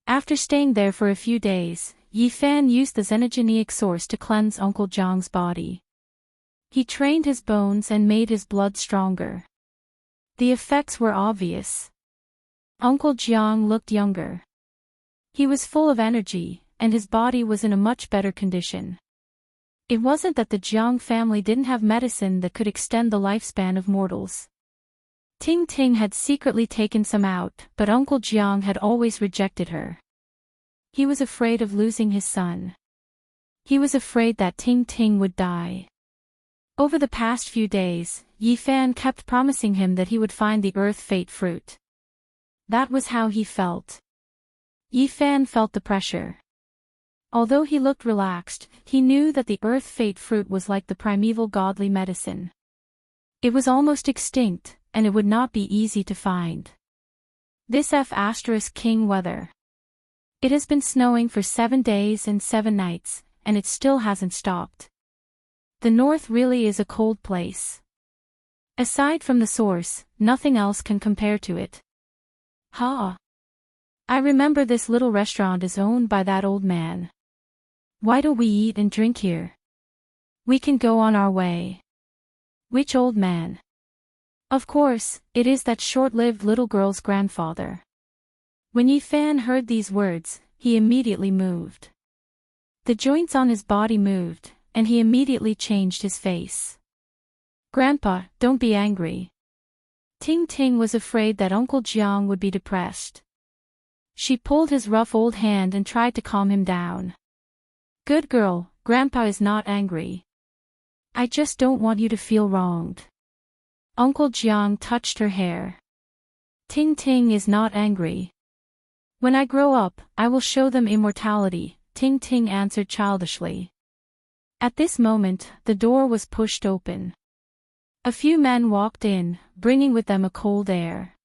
After staying there for a few days, Yifan used the xenogenic source to cleanse Uncle Jiang's body. He trained his bones and made his blood stronger. The effects were obvious. Uncle Jiang looked younger. He was full of energy, and his body was in a much better condition. It wasn't that the Jiang family didn't have medicine that could extend the lifespan of mortals. Ting Ting had secretly taken some out, but Uncle Jiang had always rejected her. He was afraid of losing his son. He was afraid that Ting Ting would die. Over the past few days, Yifan kept promising him that he would find the Earth Fate fruit. That was how he felt. Yifan felt the pressure. Although he looked relaxed, he knew that the Earth Fate fruit was like the primeval godly medicine. It was almost extinct, and it would not be easy to find. This King weather. It has been snowing for 7 days and 7 nights, and it still hasn't stopped. The north really is a cold place. Aside from the source, nothing else can compare to it. Ha! I remember this little restaurant is owned by that old man. Why don't we eat and drink here? We can go on our way. Which old man? Of course, it is that short-lived little girl's grandfather. When Yifan heard these words, he immediately moved. The joints on his body moved, and he immediately changed his face. Grandpa, don't be angry. Ting Ting was afraid that Uncle Jiang would be depressed. She pulled his rough old hand and tried to calm him down. Good girl, Grandpa is not angry. I just don't want you to feel wronged. Uncle Jiang touched her hair. Ting Ting is not angry. When I grow up, I will show them immortality, Ting Ting answered childishly. At this moment, the door was pushed open. A few men walked in, bringing with them a cold air.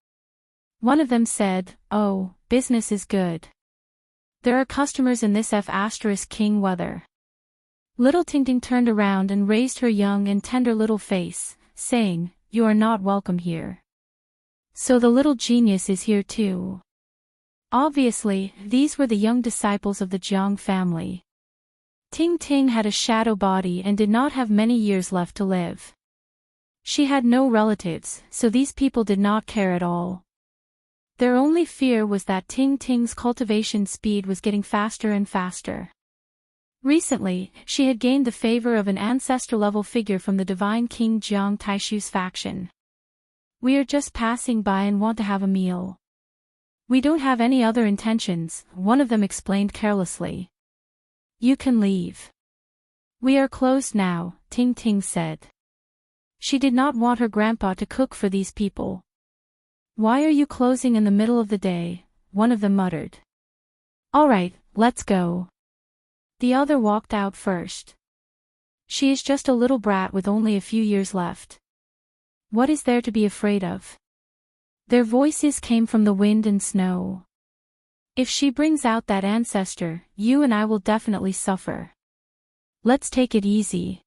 One of them said, "Oh, business is good. There are customers in this King weather." Little Ting Ting turned around and raised her young and tender little face, saying, "You are not welcome here." So the little genius is here too. Obviously, these were the young disciples of the Jiang family. Ting Ting had a shadow body and did not have many years left to live. She had no relatives, so these people did not care at all. Their only fear was that Ting Ting's cultivation speed was getting faster and faster. Recently, she had gained the favor of an ancestor-level figure from the divine King Jiang Taishu's faction. "We are just passing by and want to have a meal. We don't have any other intentions," one of them explained carelessly. "You can leave. We are closed now," Ting Ting said. She did not want her grandpa to cook for these people. "Why are you closing in the middle of the day?" one of them muttered. "All right, let's go." The other walked out first. "She is just a little brat with only a few years left. What is there to be afraid of?" Their voices came from the wind and snow. "If she brings out that ancestor, you and I will definitely suffer. Let's take it easy.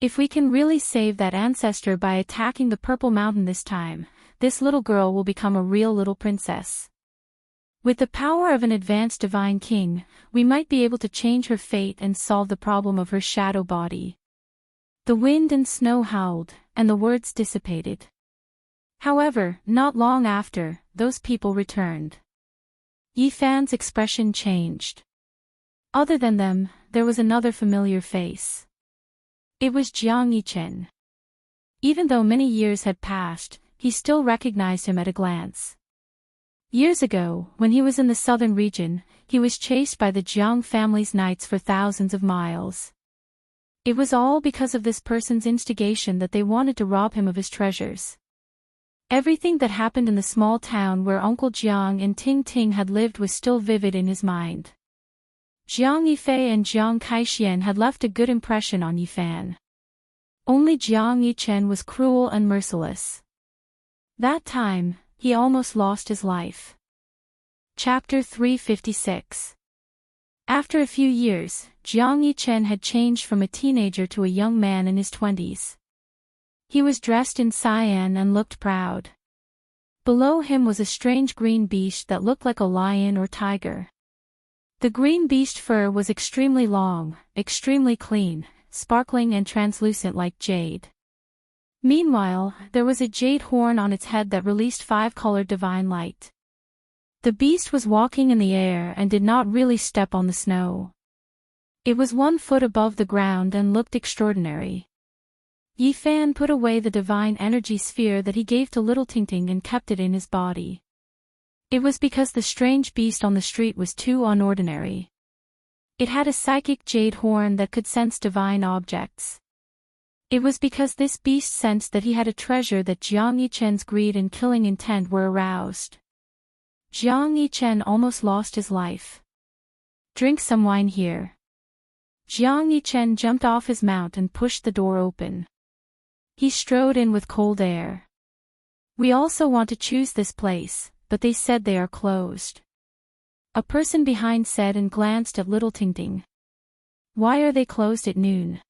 If we can really save that ancestor by attacking the Purple Mountain this time, this little girl will become a real little princess. With the power of an advanced divine king, we might be able to change her fate and solve the problem of her shadow body." The wind and snow howled, and the words dissipated. However, not long after, those people returned. Yifan's expression changed. Other than them, there was another familiar face. It was Jiang Yichen. Even though many years had passed, he still recognized him at a glance. Years ago, when he was in the southern region, he was chased by the Jiang family's knights for thousands of miles. It was all because of this person's instigation that they wanted to rob him of his treasures. Everything that happened in the small town where Uncle Jiang and Ting Ting had lived was still vivid in his mind. Jiang Yifei and Jiang Kaixian had left a good impression on Yifan. Only Jiang Yichen was cruel and merciless. That time, he almost lost his life. Chapter 356. After a few years, Jiang Yichen had changed from a teenager to a young man in his 20s. He was dressed in cyan and looked proud. Below him was a strange green beast that looked like a lion or tiger. The green beast fur was extremely long, extremely clean, sparkling and translucent like jade. Meanwhile, there was a jade horn on its head that released 5-colored divine light. The beast was walking in the air and did not really step on the snow. It was 1 foot above the ground and looked extraordinary. Yifan put away the divine energy sphere that he gave to little Ting Ting and kept it in his body. It was because the strange beast on the street was too unordinary. It had a psychic jade horn that could sense divine objects. It was because this beast sensed that he had a treasure that Jiang Yichen's greed and killing intent were aroused. Jiang Yichen almost lost his life. "Drink some wine here." Jiang Yichen jumped off his mount and pushed the door open. He strode in with cold air. "We also want to choose this place, but they said they are closed." A person behind said and glanced at little Ting Ting. "Why are they closed at noon?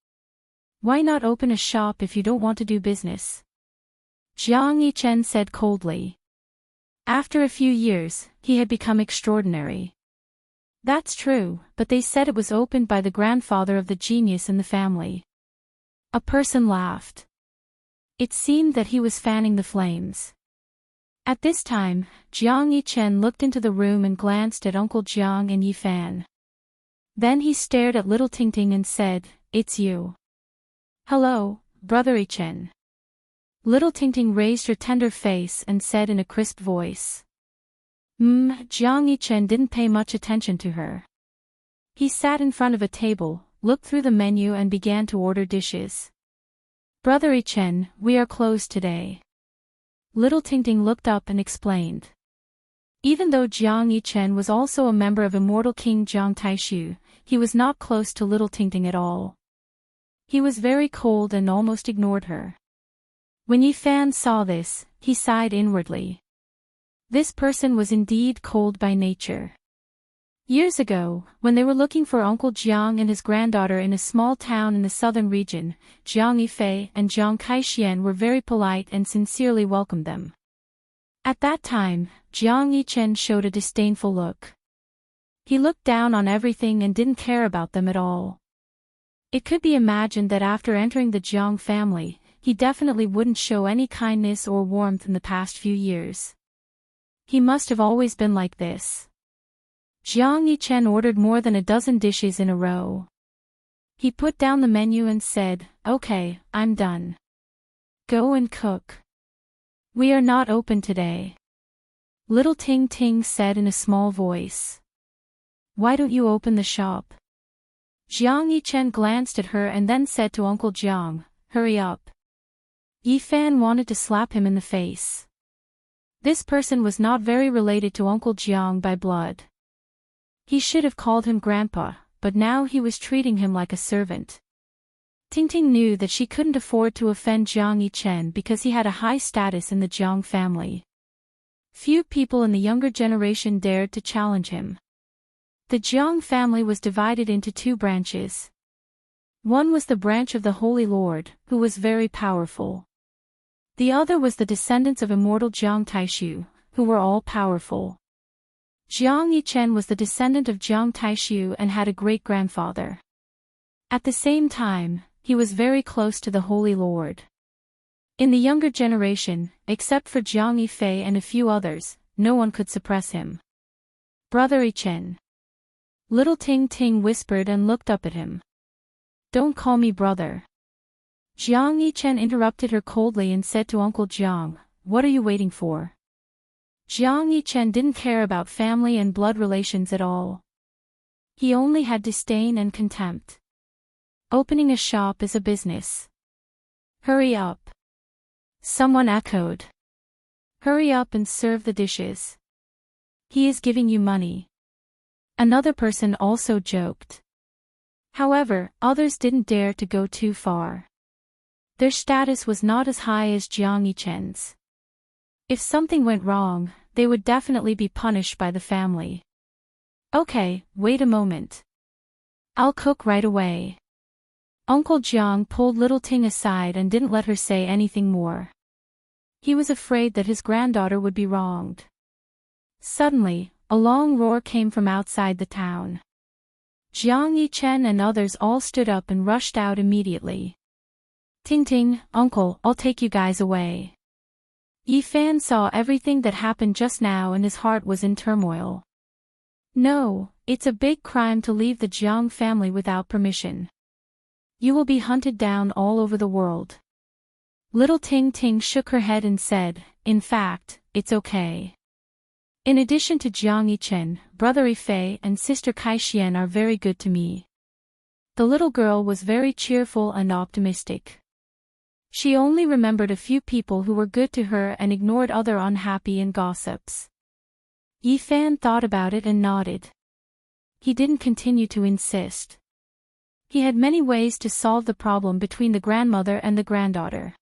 Why not open a shop if you don't want to do business?" Jiang Yichen said coldly. After a few years, he had become extraordinary. That's true, but they said it was opened by the grandfather of the genius in the family. A person laughed. It seemed that he was fanning the flames. At this time, Jiang Yichen looked into the room and glanced at Uncle Jiang and Yi Fan. Then he stared at little Tingting and said, "It's you." "Hello, Brother Yichen." Little Tingting raised her tender face and said in a crisp voice. Jiang Yichen didn't pay much attention to her. He sat in front of a table, looked through the menu and began to order dishes. "Brother Yichen, we are closed today." Little Tingting looked up and explained. Even though Jiang Yichen was also a member of Immortal King Jiang Taishu, he was not close to Little Tingting at all. He was very cold and almost ignored her. When Yi Fan saw this, he sighed inwardly. This person was indeed cold by nature. Years ago, when they were looking for Uncle Jiang and his granddaughter in a small town in the southern region, Jiang Yifei and Jiang Kaixian were very polite and sincerely welcomed them. At that time, Jiang Yichen showed a disdainful look. He looked down on everything and didn't care about them at all. It could be imagined that after entering the Jiang family, he definitely wouldn't show any kindness or warmth in the past few years. He must have always been like this. Jiang Yichen ordered more than a dozen dishes in a row. He put down the menu and said, "Okay, I'm done. Go and cook. We are not open today." Little Ting Ting said in a small voice. "Why don't you open the shop?" Jiang Yichen glanced at her and then said to Uncle Jiang, "Hurry up." Yi Fan wanted to slap him in the face. This person was not very related to Uncle Jiang by blood. He should have called him Grandpa, but now he was treating him like a servant. Tingting knew that she couldn't afford to offend Jiang Yichen because he had a high status in the Jiang family. Few people in the younger generation dared to challenge him. The Jiang family was divided into two branches. One was the branch of the Holy Lord, who was very powerful. The other was the descendants of immortal Jiang Taishu, who were all powerful. Jiang Yichen was the descendant of Jiang Taishu and had a great-grandfather. At the same time, he was very close to the Holy Lord. In the younger generation, except for Jiang Yifei and a few others, no one could suppress him. "Brother Yichen." Little Ting Ting whispered and looked up at him. "Don't call me brother." Jiang Yichen interrupted her coldly and said to Uncle Jiang, "What are you waiting for?" Jiang Yichen didn't care about family and blood relations at all. He only had disdain and contempt. Opening a shop is a business. "Hurry up." Someone echoed. "Hurry up and serve the dishes. He is giving you money." Another person also joked. However, others didn't dare to go too far. Their status was not as high as Jiang Yichen's. If something went wrong, they would definitely be punished by the family. "Okay, wait a moment. I'll cook right away." Uncle Jiang pulled little Ting aside and didn't let her say anything more. He was afraid that his granddaughter would be wronged. Suddenly, a long roar came from outside the town. Jiang Yichen and others all stood up and rushed out immediately. "Ting Ting, Uncle, I'll take you guys away." Yi Fan saw everything that happened just now and his heart was in turmoil. "No, it's a big crime to leave the Jiang family without permission. You will be hunted down all over the world." Little Ting Ting shook her head and said, "In fact, it's okay. In addition to Jiang Yichen, Brother Yifei and Sister Kaixian are very good to me." The little girl was very cheerful and optimistic. She only remembered a few people who were good to her and ignored other unhappy and gossips. Yi Fan thought about it and nodded. He didn't continue to insist. He had many ways to solve the problem between the grandmother and the granddaughter.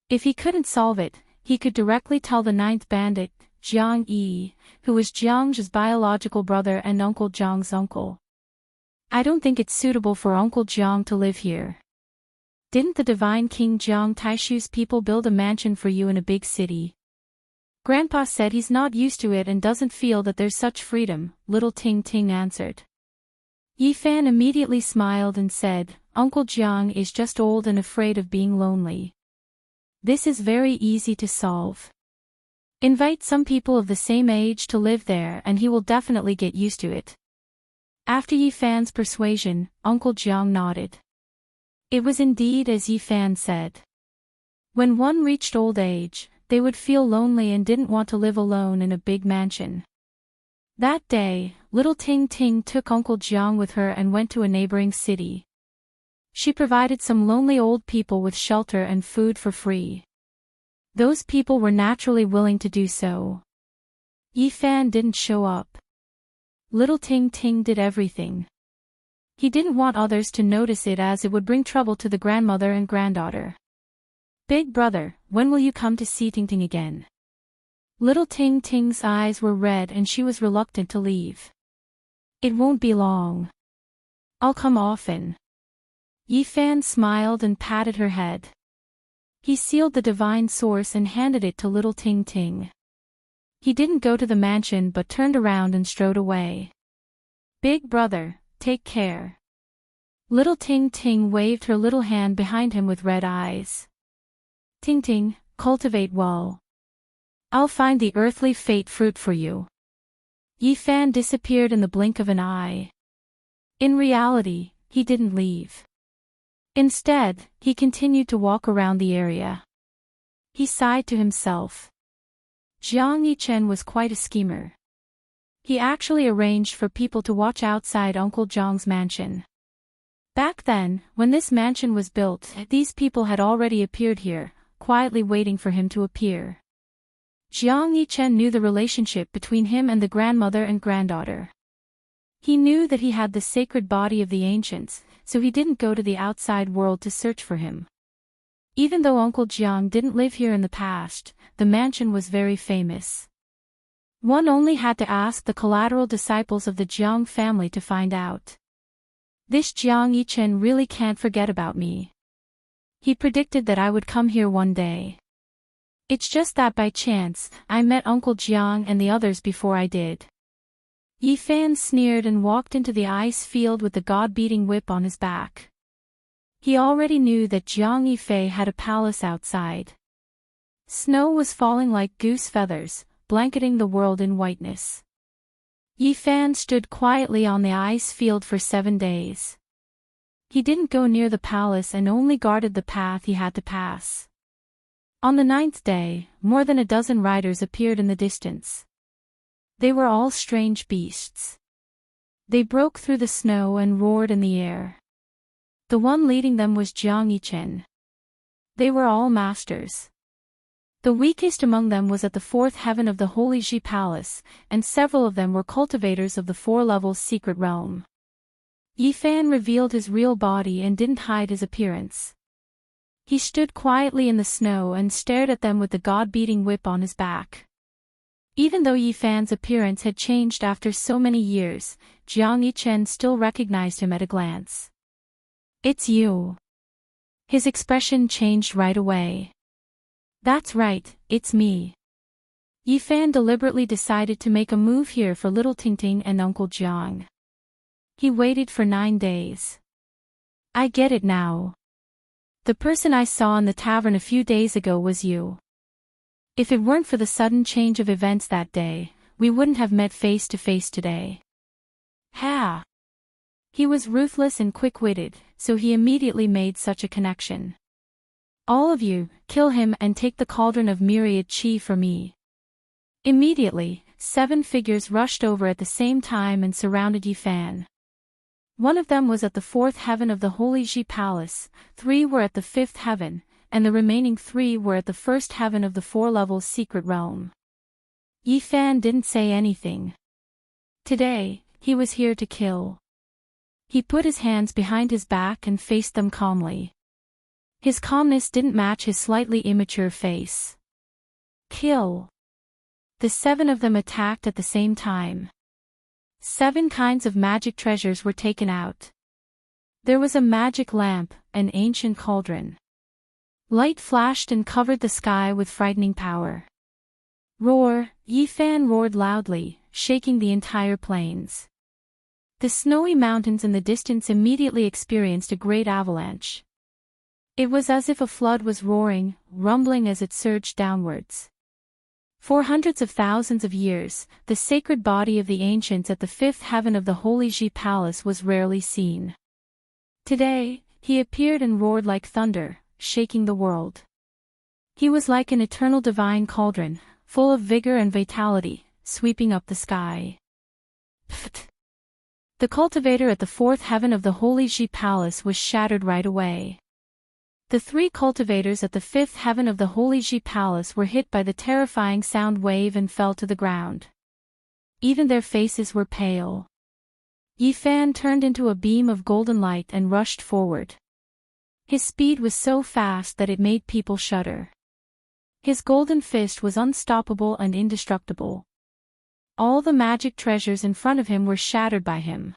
If he couldn't solve it, he could directly tell the ninth bandit, Jiang Yi, who was Jiang's biological brother and Uncle Jiang's uncle. "I don't think it's suitable for Uncle Jiang to live here. Didn't the divine King Jiang Taishu's people build a mansion for you in a big city?" Grandpa said he's not used to it and doesn't feel that there's such freedom, little Ting Ting answered. Yifan immediately smiled and said, Uncle Jiang is just old and afraid of being lonely. This is very easy to solve. Invite some people of the same age to live there and he will definitely get used to it. After Yifan's persuasion, Uncle Jiang nodded. It was indeed as Yifan said. When one reached old age, they would feel lonely and didn't want to live alone in a big mansion. That day, little Ting Ting took Uncle Jiang with her and went to a neighboring city. She provided some lonely old people with shelter and food for free. Those people were naturally willing to do so. Yifan didn't show up. Little Ting Ting did everything. He didn't want others to notice it as it would bring trouble to the grandmother and granddaughter. Big brother, when will you come to see Ting Ting again? Little Ting Ting's eyes were red and she was reluctant to leave. It won't be long. I'll come often. Yifan smiled and patted her head. He sealed the divine source and handed it to little Ting Ting. He didn't go to the mansion but turned around and strode away. Big brother, take care. Little Ting Ting waved her little hand behind him with red eyes. Ting Ting, cultivate well. I'll find the earthly fate fruit for you. Yifan disappeared in the blink of an eye. In reality, he didn't leave. Instead, he continued to walk around the area. He sighed to himself. Jiang Yichen was quite a schemer. He actually arranged for people to watch outside Uncle Jiang's mansion. Back then, when this mansion was built, these people had already appeared here, quietly waiting for him to appear. Jiang Yichen knew the relationship between him and the grandmother and granddaughter. He knew that he had the sacred body of the ancients, so he didn't go to the outside world to search for him. Even though Uncle Jiang didn't live here in the past, the mansion was very famous. One only had to ask the collateral disciples of the Jiang family to find out. This Jiang Yichen really can't forget about me. He predicted that I would come here one day. It's just that by chance, I met Uncle Jiang and the others before I did. Yifan sneered and walked into the ice field with the god-beating whip on his back. He already knew that Jiang Yifei had a palace outside. Snow was falling like goose feathers, blanketing the world in whiteness. Yifan stood quietly on the ice field for 7 days. He didn't go near the palace and only guarded the path he had to pass. On the 9th day, more than a dozen riders appeared in the distance. They were all strange beasts. They broke through the snow and roared in the air. The one leading them was Jiang Yichen. They were all masters. The weakest among them was at the 4th heaven of the Holy Ji Palace, and several of them were cultivators of the 4-level secret realm. Yifan revealed his real body and didn't hide his appearance. He stood quietly in the snow and stared at them with the god-beating whip on his back. Even though Yifan's appearance had changed after so many years, Jiang Yichen still recognized him at a glance. It's you. His expression changed right away. That's right, it's me. Yifan deliberately decided to make a move here for little Ting Ting and Uncle Jiang. He waited for 9 days. I get it now. The person I saw in the tavern a few days ago was you. If it weren't for the sudden change of events that day, we wouldn't have met face to face today. Ha! He was ruthless and quick-witted, so he immediately made such a connection. All of you, kill him and take the cauldron of myriad qi for me. Immediately, 7 figures rushed over at the same time and surrounded Yifan. One of them was at the 4th heaven of the Holy Ji Palace, 3 were at the 5th heaven, and the remaining 3 were at the 1st heaven of the 4-level secret realm. Yifan didn't say anything. Today, he was here to kill. He put his hands behind his back and faced them calmly. His calmness didn't match his slightly immature face. Kill. The 7 of them attacked at the same time. 7 kinds of magic treasures were taken out. There was a magic lamp, an ancient cauldron. Light flashed and covered the sky with frightening power. Roar! Yifan roared loudly, shaking the entire plains. The snowy mountains in the distance immediately experienced a great avalanche. It was as if a flood was roaring, rumbling as it surged downwards. For hundreds of thousands of years, the sacred body of the ancients at the fifth heaven of the Holy Ji Palace was rarely seen. Today, he appeared and roared like thunder, shaking the world. He was like an eternal divine cauldron, full of vigor and vitality, sweeping up the sky. Pfft! The cultivator at the fourth heaven of the Holy Ji Palace was shattered right away. The three cultivators at the fifth heaven of the Holy Ji Palace were hit by the terrifying sound wave and fell to the ground. Even their faces were pale. Yifan turned into a beam of golden light and rushed forward. His speed was so fast that it made people shudder. His golden fist was unstoppable and indestructible. All the magic treasures in front of him were shattered by him.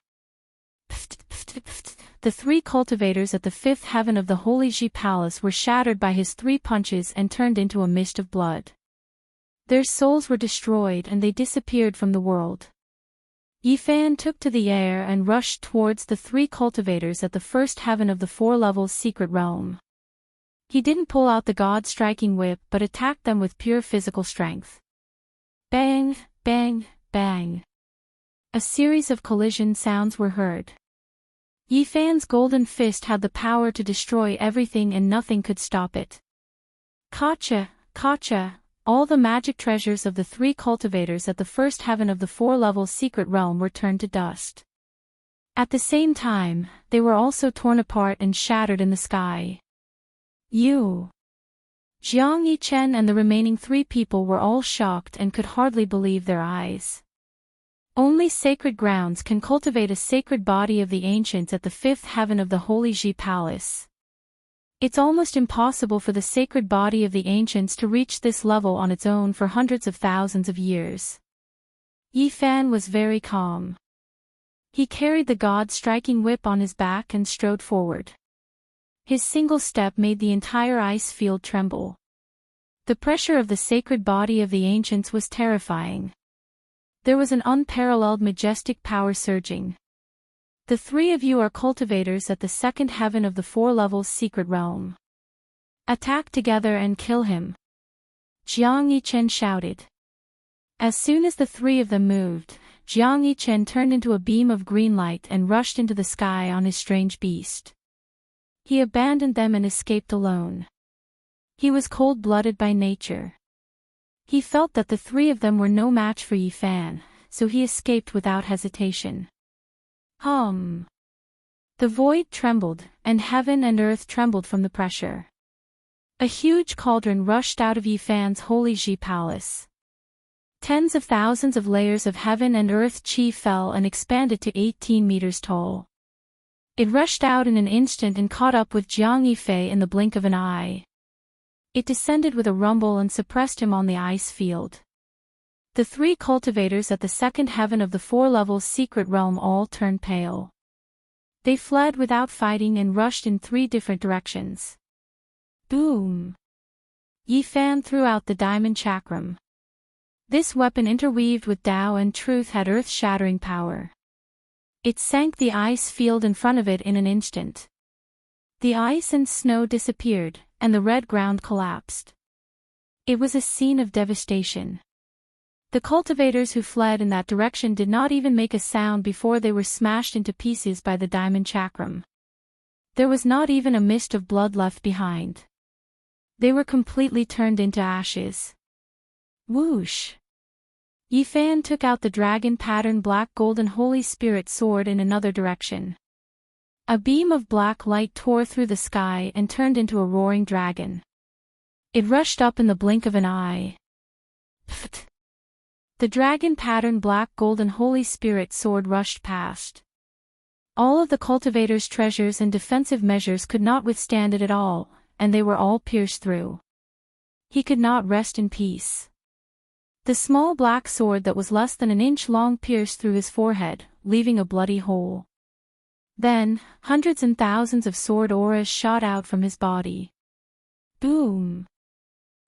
Pfft, pfft, pfft. The three cultivators at the fifth heaven of the Holy Ji Palace were shattered by his three punches and turned into a mist of blood. Their souls were destroyed and they disappeared from the world. Yifan took to the air and rushed towards the three cultivators at the first heaven of the four levels secret realm. He didn't pull out the god-striking whip but attacked them with pure physical strength. Bang, bang, bang. A series of collision sounds were heard. Yifan's golden fist had the power to destroy everything and nothing could stop it. Gotcha, gotcha! All the magic treasures of the three cultivators at the first heaven of the four levels secret realm were turned to dust. At the same time, they were also torn apart and shattered in the sky. Jiang Yichen and the remaining three people were all shocked and could hardly believe their eyes. Only sacred grounds can cultivate a sacred body of the ancients at the fifth heaven of the Holy Ji Palace. It's almost impossible for the sacred body of the ancients to reach this level on its own for hundreds of thousands of years. Yifan was very calm. He carried the god-striking whip on his back and strode forward. His single step made the entire ice field tremble. The pressure of the sacred body of the ancients was terrifying. There was an unparalleled majestic power surging. The three of you are cultivators at the second heaven of the four levels secret realm. Attack together and kill him. Jiang Yichen shouted. As soon as the three of them moved, Jiang Yichen turned into a beam of green light and rushed into the sky on his strange beast. He abandoned them and escaped alone. He was cold-blooded by nature. He felt that the three of them were no match for Yifan, so he escaped without hesitation. The void trembled, and heaven and earth trembled from the pressure. A huge cauldron rushed out of Yifan's Holy Ji Palace. Tens of thousands of layers of heaven and earth chi fell and expanded to 18 meters tall. It rushed out in an instant and caught up with Jiang Yifei in the blink of an eye. It descended with a rumble and suppressed him on the ice field. The three cultivators at the second heaven of the four levels secret realm all turned pale. They fled without fighting and rushed in three different directions. Boom! Yifan threw out the diamond chakram. This weapon interweaved with Tao and truth had earth-shattering power. It sank the ice field in front of it in an instant. The ice and snow disappeared, and the red ground collapsed. It was a scene of devastation. The cultivators who fled in that direction did not even make a sound before they were smashed into pieces by the diamond chakram. There was not even a mist of blood left behind. They were completely turned into ashes. Whoosh! Yifan took out the dragon-pattern black golden holy spirit sword in another direction. A beam of black light tore through the sky and turned into a roaring dragon. It rushed up in the blink of an eye. Pfft! The dragon-pattern black golden holy spirit sword rushed past. All of the cultivator's treasures and defensive measures could not withstand it at all, and they were all pierced through. He could not rest in peace. The small black sword that was less than an inch long pierced through his forehead, leaving a bloody hole. Then, hundreds and thousands of sword auras shot out from his body. Boom!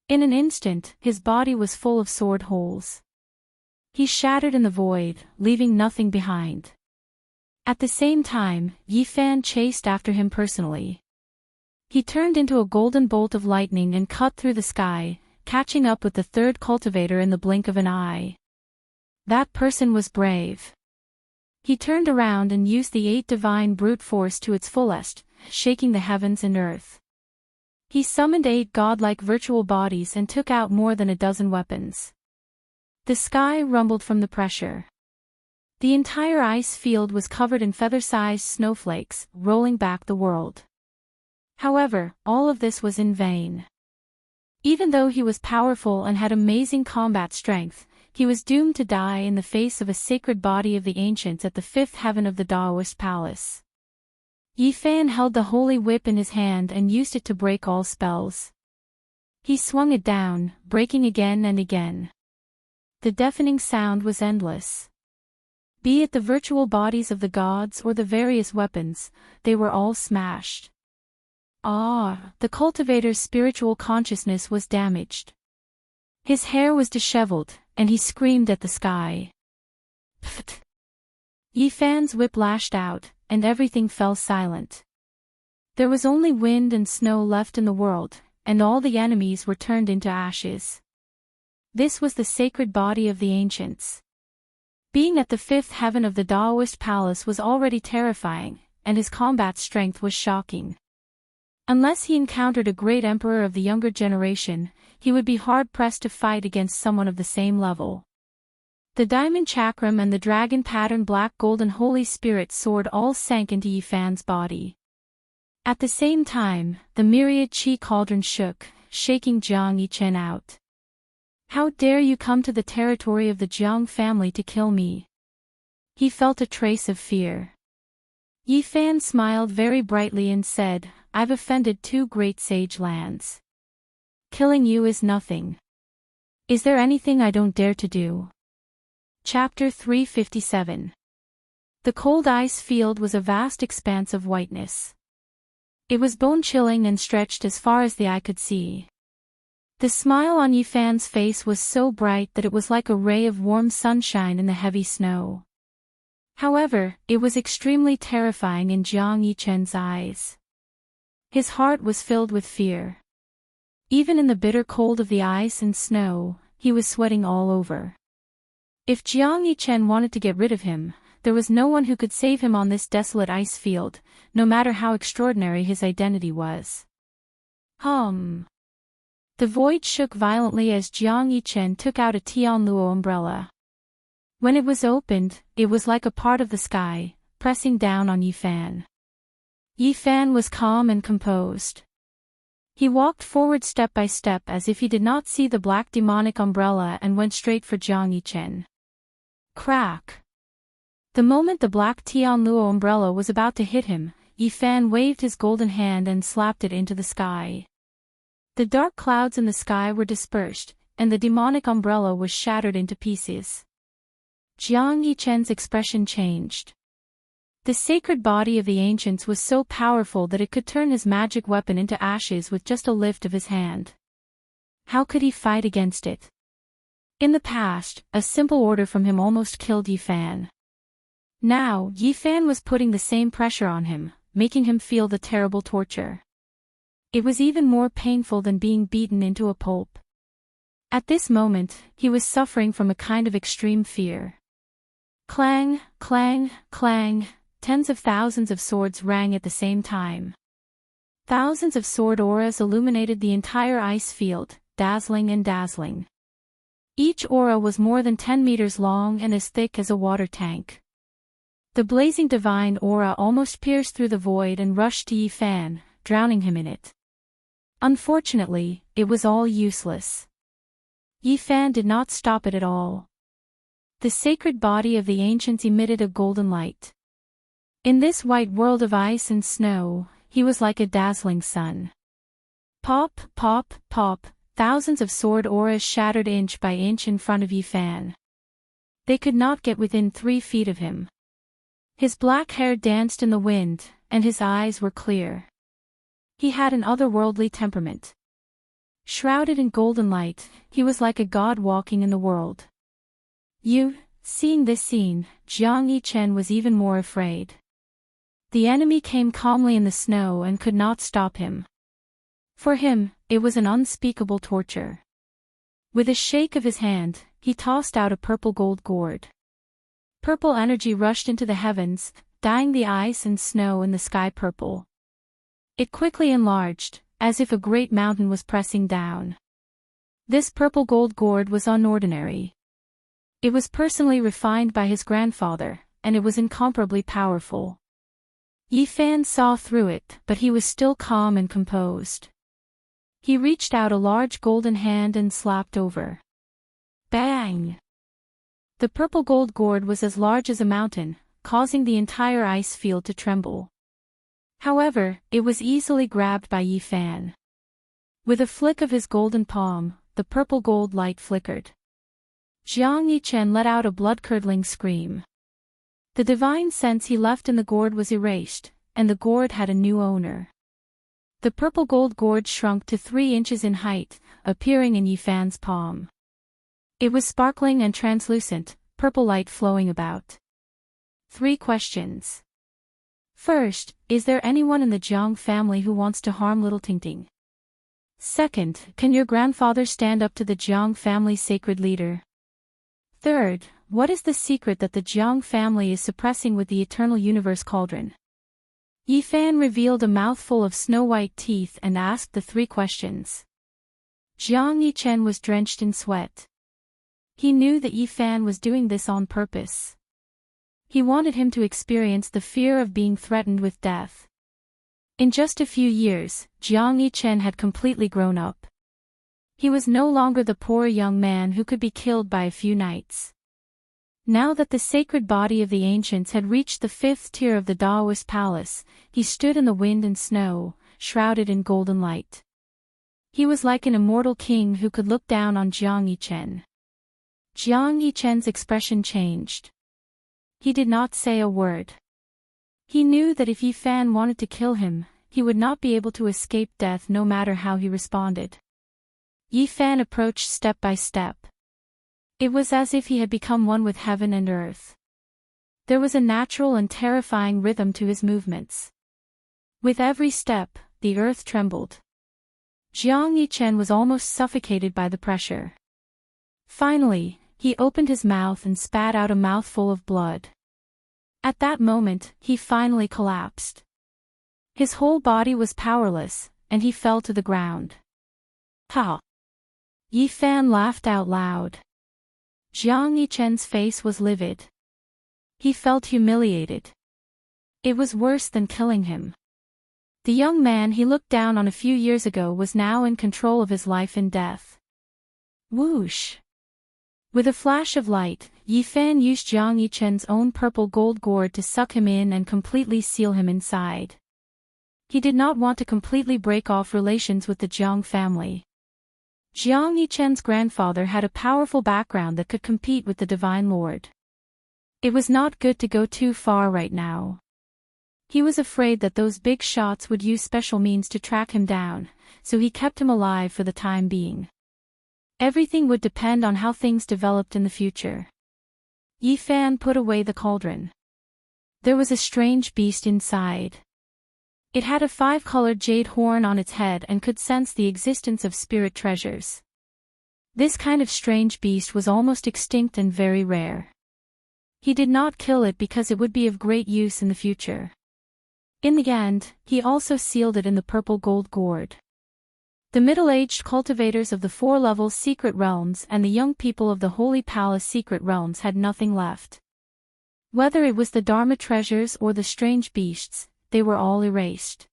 In an instant, his body was full of sword holes. He shattered in the void, leaving nothing behind. At the same time, Yifan chased after him personally. He turned into a golden bolt of lightning and cut through the sky, catching up with the third cultivator in the blink of an eye. That person was brave. He turned around and used the 8 divine brute force to its fullest, shaking the heavens and earth. He summoned 8 godlike virtual bodies and took out more than a dozen weapons. The sky rumbled from the pressure. The entire ice field was covered in feather-sized snowflakes, rolling back the world. However, all of this was in vain. Even though he was powerful and had amazing combat strength, he was doomed to die in the face of a sacred body of the ancients at the 5th heaven of the Taoist palace. Yifan held the holy whip in his hand and used it to break all spells. He swung it down, breaking again and again. The deafening sound was endless. Be it the virtual bodies of the gods or the various weapons, they were all smashed. The cultivator's spiritual consciousness was damaged. His hair was disheveled, and he screamed at the sky. Pfft! Yifan's whip lashed out, and everything fell silent. There was only wind and snow left in the world, and all the enemies were turned into ashes. This was the sacred body of the ancients. Being at the 5th heaven of the Taoist palace was already terrifying, and his combat strength was shocking. Unless he encountered a great emperor of the younger generation, he would be hard-pressed to fight against someone of the same level. The diamond chakram and the dragon-patterned black golden holy spirit sword all sank into Yifan's body. At the same time, the myriad chi cauldron shook, shaking Jiang Yichen out. How dare you come to the territory of the Jiang family to kill me? He felt a trace of fear. Yifan smiled very brightly and said, I've offended 2 great sage lands. Killing you is nothing. Is there anything I don't dare to do? Chapter 357. The cold ice field was a vast expanse of whiteness. It was bone-chilling and stretched as far as the eye could see. The smile on Yifan's face was so bright that it was like a ray of warm sunshine in the heavy snow. However, it was extremely terrifying in Jiang Yichen's eyes. His heart was filled with fear. Even in the bitter cold of the ice and snow, he was sweating all over. If Jiang Yichen wanted to get rid of him, there was no one who could save him on this desolate ice field, no matter how extraordinary his identity was. The void shook violently as Jiang Yichen took out a Tianluo umbrella. When it was opened, it was like a part of the sky, pressing down on Yifan. Yifan was calm and composed. He walked forward step by step as if he did not see the black demonic umbrella and went straight for Jiang Yichen. Crack! The moment the black Tianluo umbrella was about to hit him, Yifan waved his golden hand and slapped it into the sky. The dark clouds in the sky were dispersed, and the demonic umbrella was shattered into pieces. Jiang Yichen's expression changed. The sacred body of the ancients was so powerful that it could turn his magic weapon into ashes with just a lift of his hand. How could he fight against it? In the past, a simple order from him almost killed Yifan. Now, Yifan was putting the same pressure on him, making him feel the terrible torture. It was even more painful than being beaten into a pulp. At this moment, he was suffering from a kind of extreme fear. Clang, clang, clang, tens of thousands of swords rang at the same time. Thousands of sword auras illuminated the entire ice field, dazzling and dazzling. Each aura was more than 10 meters long and as thick as a water tank. The blazing divine aura almost pierced through the void and rushed to Yifan, drowning him in it. Unfortunately, it was all useless. Yifan did not stop it at all. The sacred body of the ancients emitted a golden light. In this white world of ice and snow, he was like a dazzling sun. Pop, pop, pop, thousands of sword auras shattered inch by inch in front of Yifan. They could not get within 3 feet of him. His black hair danced in the wind, and his eyes were clear. He had an otherworldly temperament. Shrouded in golden light, he was like a god walking in the world. Seeing this scene, Jiang Yichen was even more afraid. The enemy came calmly in the snow and could not stop him. For him, it was an unspeakable torture. With a shake of his hand, he tossed out a purple gold gourd. Purple energy rushed into the heavens, dyeing the ice and snow in the sky purple. It quickly enlarged, as if a great mountain was pressing down. This purple gold gourd was unordinary. It was personally refined by his grandfather, and it was incomparably powerful. Yi Fan saw through it, but he was still calm and composed. He reached out a large golden hand and slapped over. Bang! The purple gold gourd was as large as a mountain, causing the entire ice field to tremble. However, it was easily grabbed by Yi Fan. With a flick of his golden palm, the purple gold light flickered. Jiang Yichen let out a blood-curdling scream. The divine sense he left in the gourd was erased, and the gourd had a new owner. The purple gold gourd shrunk to 3 inches in height, appearing in Yi Fan's palm. It was sparkling and translucent, purple light flowing about. 3 questions. First, is there anyone in the Jiang family who wants to harm little Tingting? Second, can your grandfather stand up to the Jiang family's sacred leader? Third, what is the secret that the Jiang family is suppressing with the eternal universe cauldron? Yi Fan revealed a mouthful of snow-white teeth and asked the 3 questions. Jiang Yichen was drenched in sweat. He knew that Yi Fan was doing this on purpose. He wanted him to experience the fear of being threatened with death. In just a few years, Jiang Yichen had completely grown up. He was no longer the poor young man who could be killed by a few nights. Now that the sacred body of the ancients had reached the 5th tier of the Daoist palace, he stood in the wind and snow, shrouded in golden light. He was like an immortal king who could look down on Jiang Yichen. Jiang Yichen's expression changed. He did not say a word. He knew that if Yi Fan wanted to kill him, he would not be able to escape death no matter how he responded. Yi Fan approached step by step. It was as if he had become one with heaven and earth. There was a natural and terrifying rhythm to his movements. With every step, the earth trembled. Jiang Yichen was almost suffocated by the pressure. Finally, he opened his mouth and spat out a mouthful of blood. At that moment, he finally collapsed. His whole body was powerless, and he fell to the ground. Ha! Yi Fan laughed out loud. Jiang Yichen's face was livid. He felt humiliated. It was worse than killing him. The young man he looked down on a few years ago was now in control of his life and death. Whoosh! With a flash of light, Yi Fan used Jiang Yichen's own purple gold gourd to suck him in and completely seal him inside. He did not want to completely break off relations with the Jiang family. Jiang Yichen's grandfather had a powerful background that could compete with the Divine Lord. It was not good to go too far right now. He was afraid that those big shots would use special means to track him down, so he kept him alive for the time being. Everything would depend on how things developed in the future. Yi Fan put away the cauldron. There was a strange beast inside. It had a 5-colored jade horn on its head and could sense the existence of spirit treasures. This kind of strange beast was almost extinct and very rare. He did not kill it because it would be of great use in the future. In the end, he also sealed it in the purple gold gourd. The middle-aged cultivators of the 4 levels secret realms and the young people of the Holy Palace secret realms had nothing left. Whether it was the Dharma treasures or the strange beasts, they were all erased.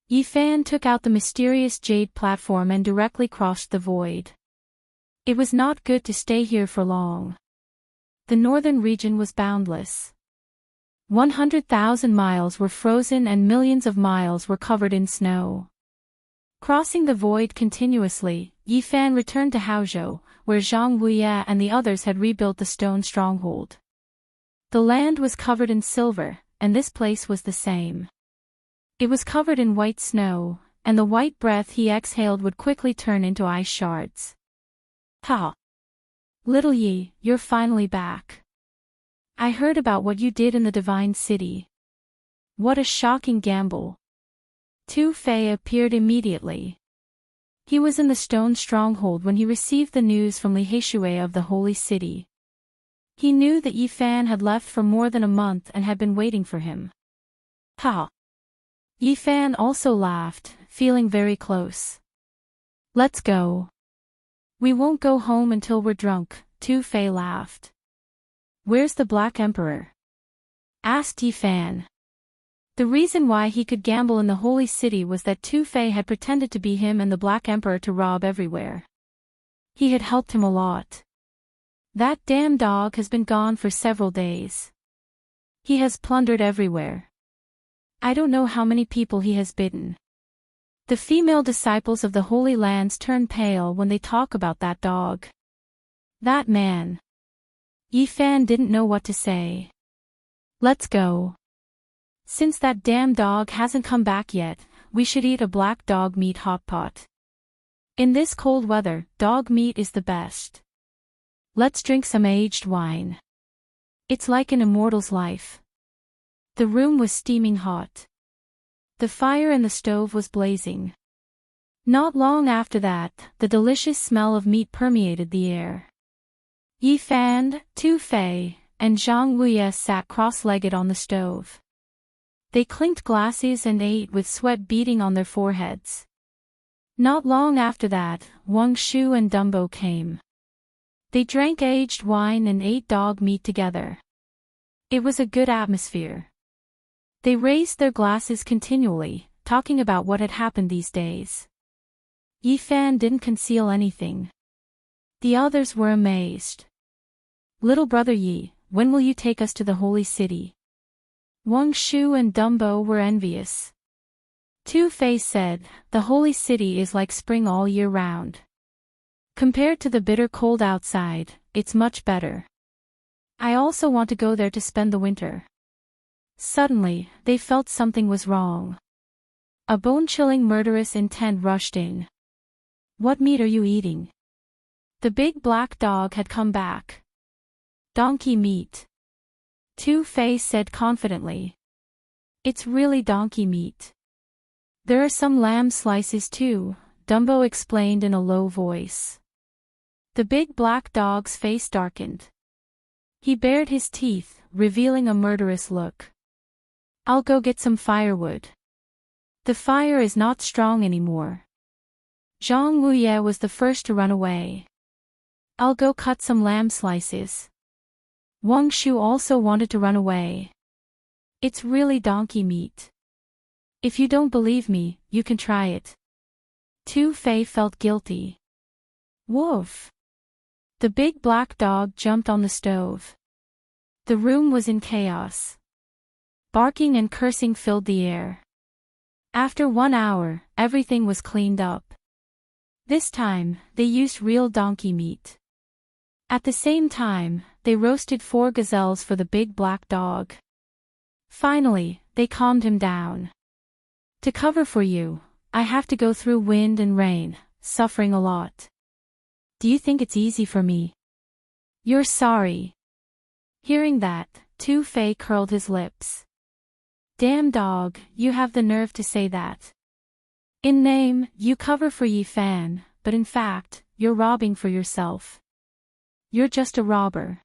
Yi Fan took out the mysterious jade platform and directly crossed the void. It was not good to stay here for long. The northern region was boundless. 100,000 miles were frozen and millions of miles were covered in snow. Crossing the void continuously, Yi Fan returned to Haozhou, where Zhang Wuye and the others had rebuilt the stone stronghold. The land was covered in silver, and this place was the same. It was covered in white snow, and the white breath he exhaled would quickly turn into ice shards. Ha! Little Yi, you're finally back. I heard about what you did in the Divine City. What a shocking gamble. Tu Fei appeared immediately. He was in the stone stronghold when he received the news from Li Heishui of the Holy City. He knew that Yi Fan had left for more than a month and had been waiting for him. Ha! Yi Fan also laughed, feeling very close. Let's go. We won't go home until we're drunk, Tu Fei laughed. Where's the Black Emperor? Asked Yi Fan. The reason why he could gamble in the Holy City was that Tu Fei had pretended to be him and the Black Emperor to rob everywhere. He had helped him a lot. That damn dog has been gone for several days. He has plundered everywhere. I don't know how many people he has bitten. The female disciples of the Holy Lands turn pale when they talk about that dog. That man. Yi Fan didn't know what to say. Let's go. Since that damn dog hasn't come back yet, we should eat a black dog meat hot pot. In this cold weather, dog meat is the best. Let's drink some aged wine. It's like an immortal's life. The room was steaming hot. The fire in the stove was blazing. Not long after that, the delicious smell of meat permeated the air. Yi Fan, Tu Fei, and Zhang Wuye sat cross-legged on the stove. They clinked glasses and ate with sweat beading on their foreheads. Not long after that, Wang Shu and Dumbo came. They drank aged wine and ate dog meat together. It was a good atmosphere. They raised their glasses continually, talking about what had happened these days. Yi Fan didn't conceal anything. The others were amazed. Little brother Yi, when will you take us to the Holy City? Wang Shu and Dumbo were envious. Tu Fei said, the Holy City is like spring all year round. Compared to the bitter cold outside, it's much better. I also want to go there to spend the winter. Suddenly, they felt something was wrong. A bone-chilling murderous intent rushed in. What meat are you eating? The big black dog had come back. Donkey meat. Tu Fei said confidently. It's really donkey meat. There are some lamb slices too, Dumbo explained in a low voice. The big black dog's face darkened. He bared his teeth, revealing a murderous look. I'll go get some firewood. The fire is not strong anymore. Zhang Wuye was the first to run away. I'll go cut some lamb slices. Wang Shu also wanted to run away. It's really donkey meat. If you don't believe me, you can try it. Tu Fei felt guilty. Woof! The big black dog jumped on the stove. The room was in chaos. Barking and cursing filled the air. After 1 hour, everything was cleaned up. This time, they used real donkey meat. At the same time, they roasted 4 gazelles for the big black dog. Finally, they calmed him down. To cover for you, I have to go through wind and rain, suffering a lot. Do you think it's easy for me? You're sorry. Hearing that, Tu Fei curled his lips. Damn dog, you have the nerve to say that. In name, you cover for Yi Fan, but in fact, you're robbing for yourself. You're just a robber.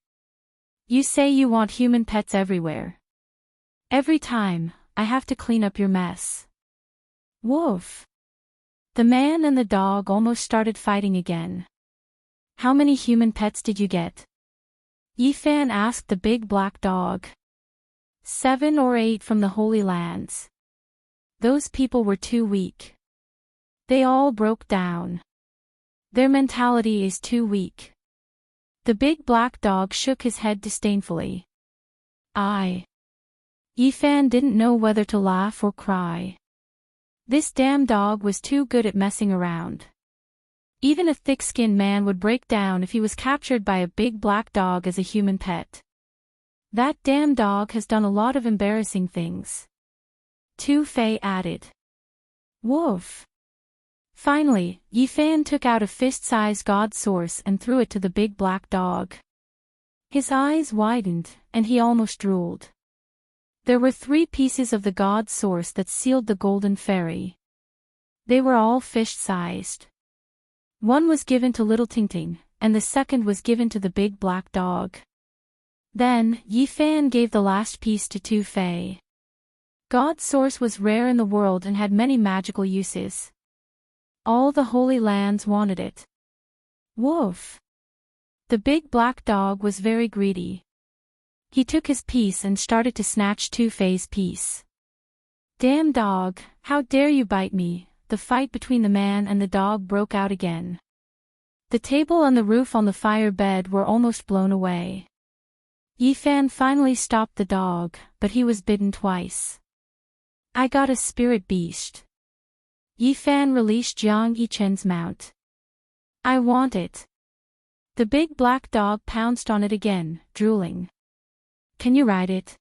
You say you want human pets everywhere. Every time, I have to clean up your mess. Woof! The man and the dog almost started fighting again. How many human pets did you get? Yi Fan asked the big black dog. 7 or 8 from the Holy Lands. Those people were too weak. They all broke down. Their mentality is too weak. The big black dog shook his head disdainfully. Yi Fan didn't know whether to laugh or cry. This damn dog was too good at messing around. Even a thick-skinned man would break down if he was captured by a big black dog as a human pet. That damn dog has done a lot of embarrassing things. Tu Fei added. Woof! Finally, Yifan took out a fist-sized god source and threw it to the big black dog. His eyes widened, and he almost drooled. There were 3 pieces of the god source that sealed the golden fairy. They were all fish-sized. One was given to little Tingting, and the second was given to the big black dog. Then, Yifan gave the last piece to Tu Fei. God source was rare in the world and had many magical uses. All the Holy Lands wanted it. Woof! The big black dog was very greedy. He took his piece and started to snatch Tu Fei's piece. Damn dog, how dare you bite me! The fight between the man and the dog broke out again. The table and the roof on the fire bed were almost blown away. Yifan finally stopped the dog, but he was bitten twice. I got a spirit beast. Yifan released Jiang Yichen's mount. I want it. The big black dog pounced on it again, drooling. Can you ride it?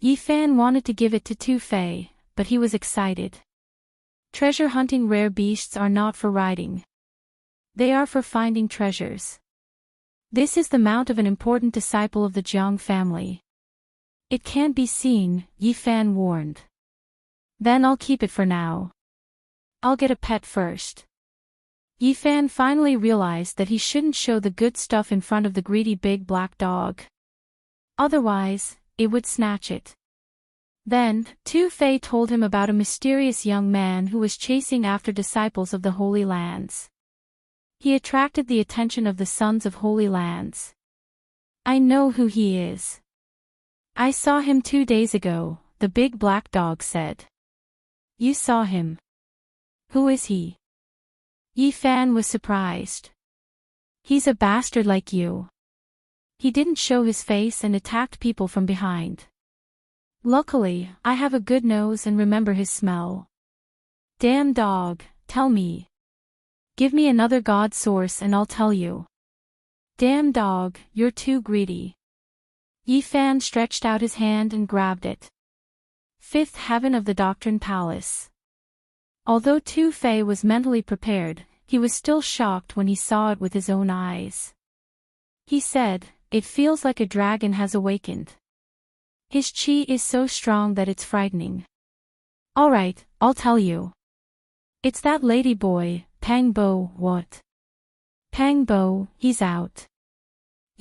Yifan wanted to give it to Tu Fei, but he was excited. Treasure hunting rare beasts are not for riding. They are for finding treasures. This is the mount of an important disciple of the Jiang family. It can't be seen, Yifan warned. Then I'll keep it for now. I'll get a pet first. Yifan finally realized that he shouldn't show the good stuff in front of the greedy big black dog. Otherwise, it would snatch it. Then, Tu Fei told him about a mysterious young man who was chasing after disciples of the Holy Lands. He attracted the attention of the sons of Holy Lands. I know who he is. I saw him 2 days ago, the big black dog said. You saw him. Who is he? Yifan was surprised. He's a bastard like you. He didn't show his face and attacked people from behind. Luckily, I have a good nose and remember his smell. Damn dog, tell me. Give me another god source and I'll tell you. Damn dog, you're too greedy. Yifan stretched out his hand and grabbed it. 5th Heaven of the Doctrine Palace. Although Tu Fei was mentally prepared, he was still shocked when he saw it with his own eyes. He said, it feels like a dragon has awakened. His chi is so strong that it's frightening. Alright, I'll tell you. It's that lady boy, Pang Bo. What? Pang Bo, he's out.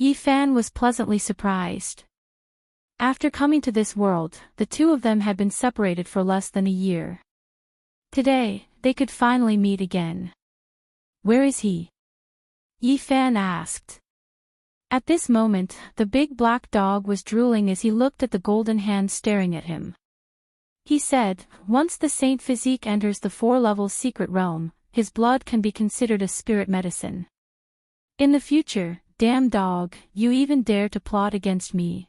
Yifan was pleasantly surprised. After coming to this world, the two of them had been separated for less than a year. Today, they could finally meet again. Where is he? Yifan asked. At this moment, the big black dog was drooling as he looked at the golden hand staring at him. He said, once the Saint Physique enters the 4-level secret realm, his blood can be considered a spirit medicine. In the future, damn dog, you even dare to plot against me.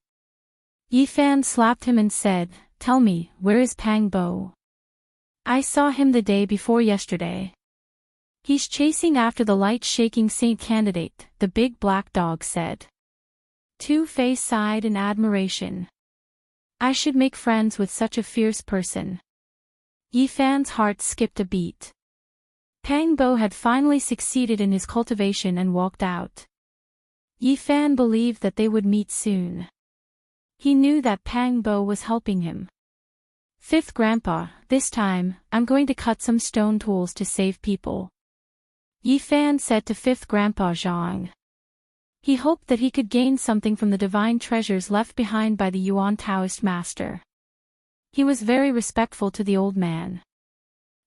Yifan slapped him and said, tell me, where is Pang Bo? I saw him the day before yesterday. He's chasing after the light-shaking saint candidate, the big black dog said. Tu Fei sighed in admiration. I should make friends with such a fierce person. Yifan's heart skipped a beat. Pang Bo had finally succeeded in his cultivation and walked out. Yifan believed that they would meet soon. He knew that Pang Bo was helping him. 5th Grandpa, this time, I'm going to cut some stone tools to save people. Yifan said to 5th Grandpa Zhang. He hoped that he could gain something from the divine treasures left behind by the Yuan Taoist master. He was very respectful to the old man.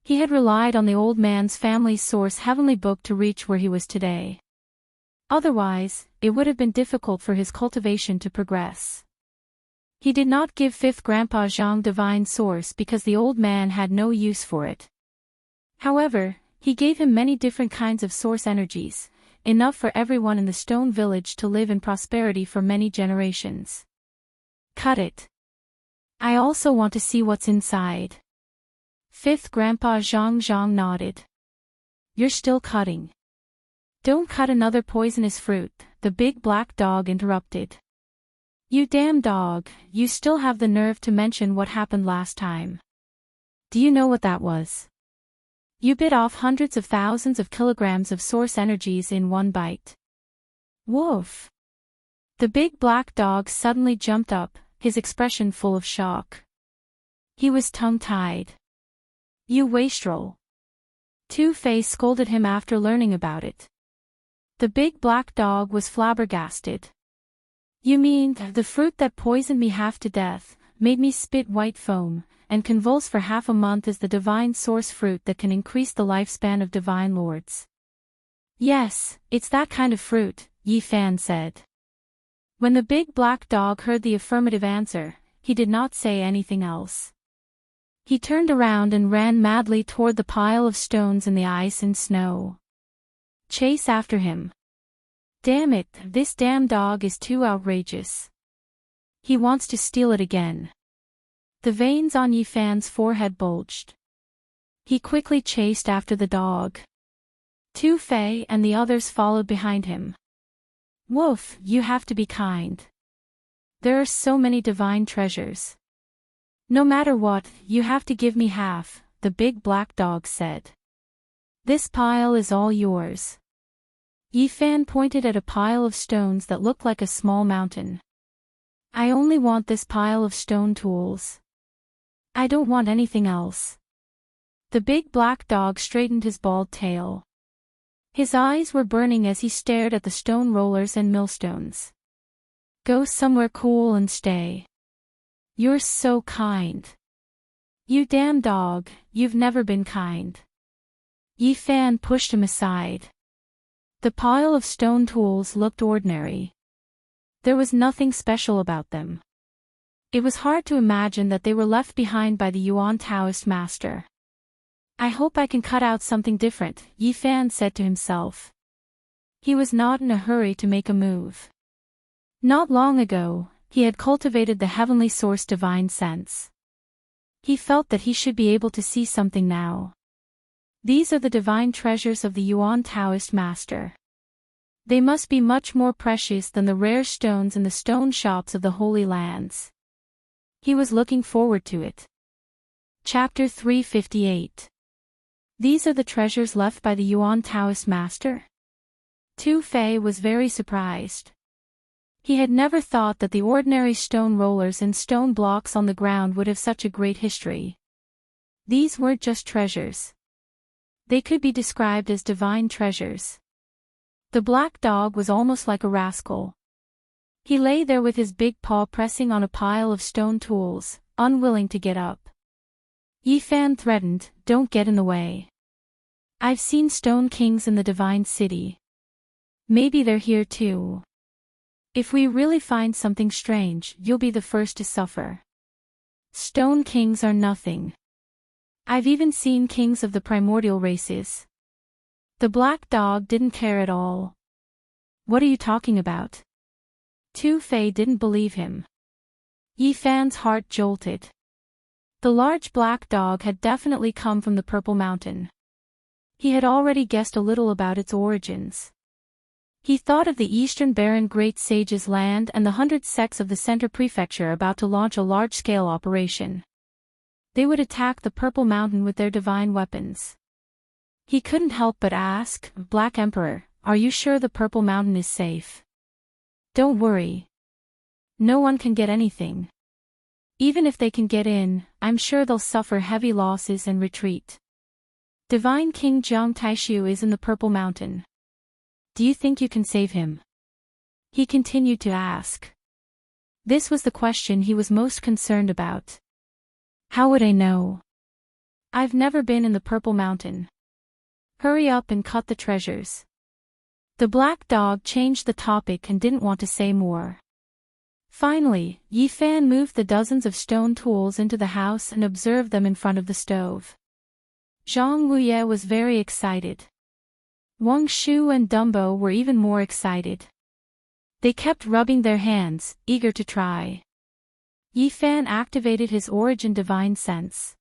He had relied on the old man's family's source heavenly book to reach where he was today. Otherwise, it would have been difficult for his cultivation to progress. He did not give 5th Grandpa Zhang divine source because the old man had no use for it. However, he gave him many different kinds of source energies, enough for everyone in the stone village to live in prosperity for many generations. Cut it. I also want to see what's inside. 5th Grandpa Zhang nodded. You're still cutting. Don't cut another poisonous fruit, the big black dog interrupted. You damn dog, you still have the nerve to mention what happened last time. Do you know what that was? You bit off hundreds of thousands of kilograms of source energies in one bite. Woof! The big black dog suddenly jumped up, his expression full of shock. He was tongue-tied. You wastrel! Two-Face scolded him after learning about it. The big black dog was flabbergasted. You mean, the fruit that poisoned me half to death, made me spit white foam, and convulse for half a month is the divine source fruit that can increase the lifespan of divine lords? Yes, it's that kind of fruit, Yi Fan said. When the big black dog heard the affirmative answer, he did not say anything else. He turned around and ran madly toward the pile of stones in the ice and snow. Chase after him. Damn it, this damn dog is too outrageous. He wants to steal it again. The veins on Yi Fan's forehead bulged. He quickly chased after the dog. Two-Fei and the others followed behind him. Woof, you have to be kind. There are so many divine treasures. No matter what, you have to give me half, the big black dog said. This pile is all yours. Yi Fan pointed at a pile of stones that looked like a small mountain. I only want this pile of stone tools. I don't want anything else. The big black dog straightened his bald tail. His eyes were burning as he stared at the stone rollers and millstones. Go somewhere cool and stay. You're so kind. You damn dog, you've never been kind. Yi Fan pushed him aside. The pile of stone tools looked ordinary. There was nothing special about them. It was hard to imagine that they were left behind by the Yuan Taoist master. I hope I can cut out something different, Yi Fan said to himself. He was not in a hurry to make a move. Not long ago, he had cultivated the heavenly source divine sense. He felt that he should be able to see something now. These are the divine treasures of the Yuan Taoist master. They must be much more precious than the rare stones in the stone shops of the Holy Lands. He was looking forward to it. Chapter 358. These are the treasures left by the Yuan Taoist master? Two-Fei was very surprised. He had never thought that the ordinary stone rollers and stone blocks on the ground would have such a great history. These weren't just treasures. They could be described as divine treasures. The black dog was almost like a rascal. He lay there with his big paw pressing on a pile of stone tools, unwilling to get up. Yi Fan threatened, don't get in the way. I've seen stone kings in the divine city. Maybe they're here too. If we really find something strange, you'll be the first to suffer. Stone kings are nothing. I've even seen kings of the primordial races. The black dog didn't care at all. What are you talking about? Two-Fei didn't believe him. Yi Fan's heart jolted. The large black dog had definitely come from the Purple Mountain. He had already guessed a little about its origins. He thought of the Eastern Baron Great Sage's land and the 100 sects of the Center Prefecture about to launch a large-scale operation. They would attack the Purple Mountain with their divine weapons. He couldn't help but ask, Black Emperor, are you sure the Purple Mountain is safe? Don't worry. No one can get anything. Even if they can get in, I'm sure they'll suffer heavy losses and retreat. Divine King Jiang Taishu is in the Purple Mountain. Do you think you can save him? He continued to ask. This was the question he was most concerned about. How would I know? I've never been in the Purple Mountain. Hurry up and cut the treasures. The black dog changed the topic and didn't want to say more. Finally, Yi Fan moved the dozens of stone tools into the house and observed them in front of the stove. Zhang Wuye was very excited. Wang Shu and Dumbo were even more excited. They kept rubbing their hands, eager to try. Yi Fan activated his origin divine sense.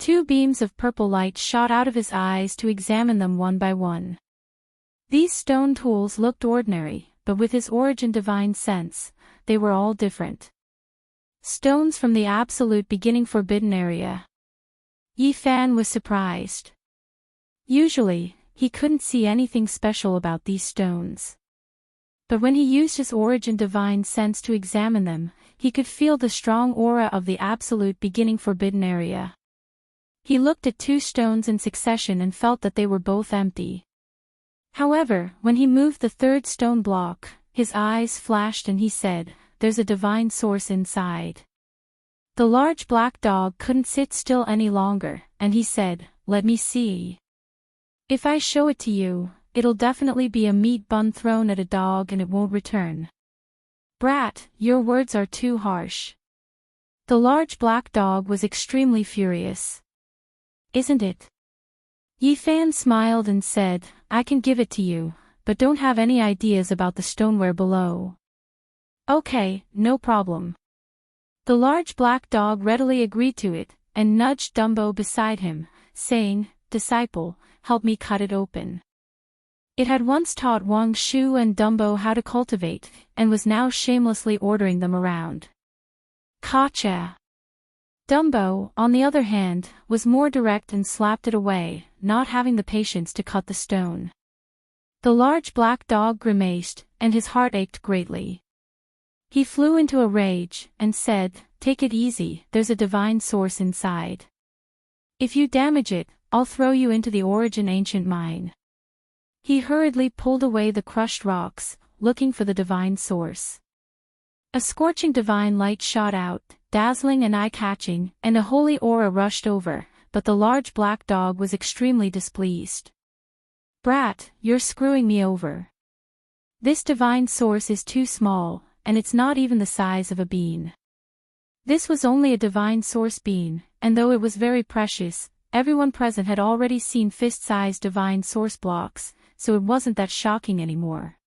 2 beams of purple light shot out of his eyes to examine them one by one. These stone tools looked ordinary, but with his origin divine sense, they were all different. Stones from the absolute beginning forbidden area. Yi Fan was surprised. Usually, he couldn't see anything special about these stones. But when he used his origin divine sense to examine them, he could feel the strong aura of the absolute beginning forbidden area. He looked at 2 stones in succession and felt that they were both empty. However, when he moved the 3rd stone block, his eyes flashed and he said, "There's a divine source inside." The large black dog couldn't sit still any longer, and he said, "Let me see. If I show it to you, it'll definitely be a meat bun thrown at a dog and it won't return." "Brat, your words are too harsh." The large black dog was extremely furious. "Isn't it?" Yifan smiled and said, "I can give it to you, but don't have any ideas about the stoneware below." "Okay, no problem." The large black dog readily agreed to it, and nudged Dumbo beside him, saying, "Disciple, help me cut it open." It had once taught Wang Shu and Dumbo how to cultivate, and was now shamelessly ordering them around. "Gotcha!" Dumbo, on the other hand, was more direct and slapped it away, not having the patience to cut the stone. The large black dog grimaced, and his heart ached greatly. He flew into a rage, and said, "Take it easy, there's a divine source inside. If you damage it, I'll throw you into the origin ancient mine." He hurriedly pulled away the crushed rocks, looking for the divine source. A scorching divine light shot out, dazzling and eye-catching, and a holy aura rushed over, but the large black dog was extremely displeased. "Brat, you're screwing me over. This divine source is too small, and it's not even the size of a bean." This was only a divine source bean, and though it was very precious, everyone present had already seen fist-sized divine source blocks, so it wasn't that shocking anymore.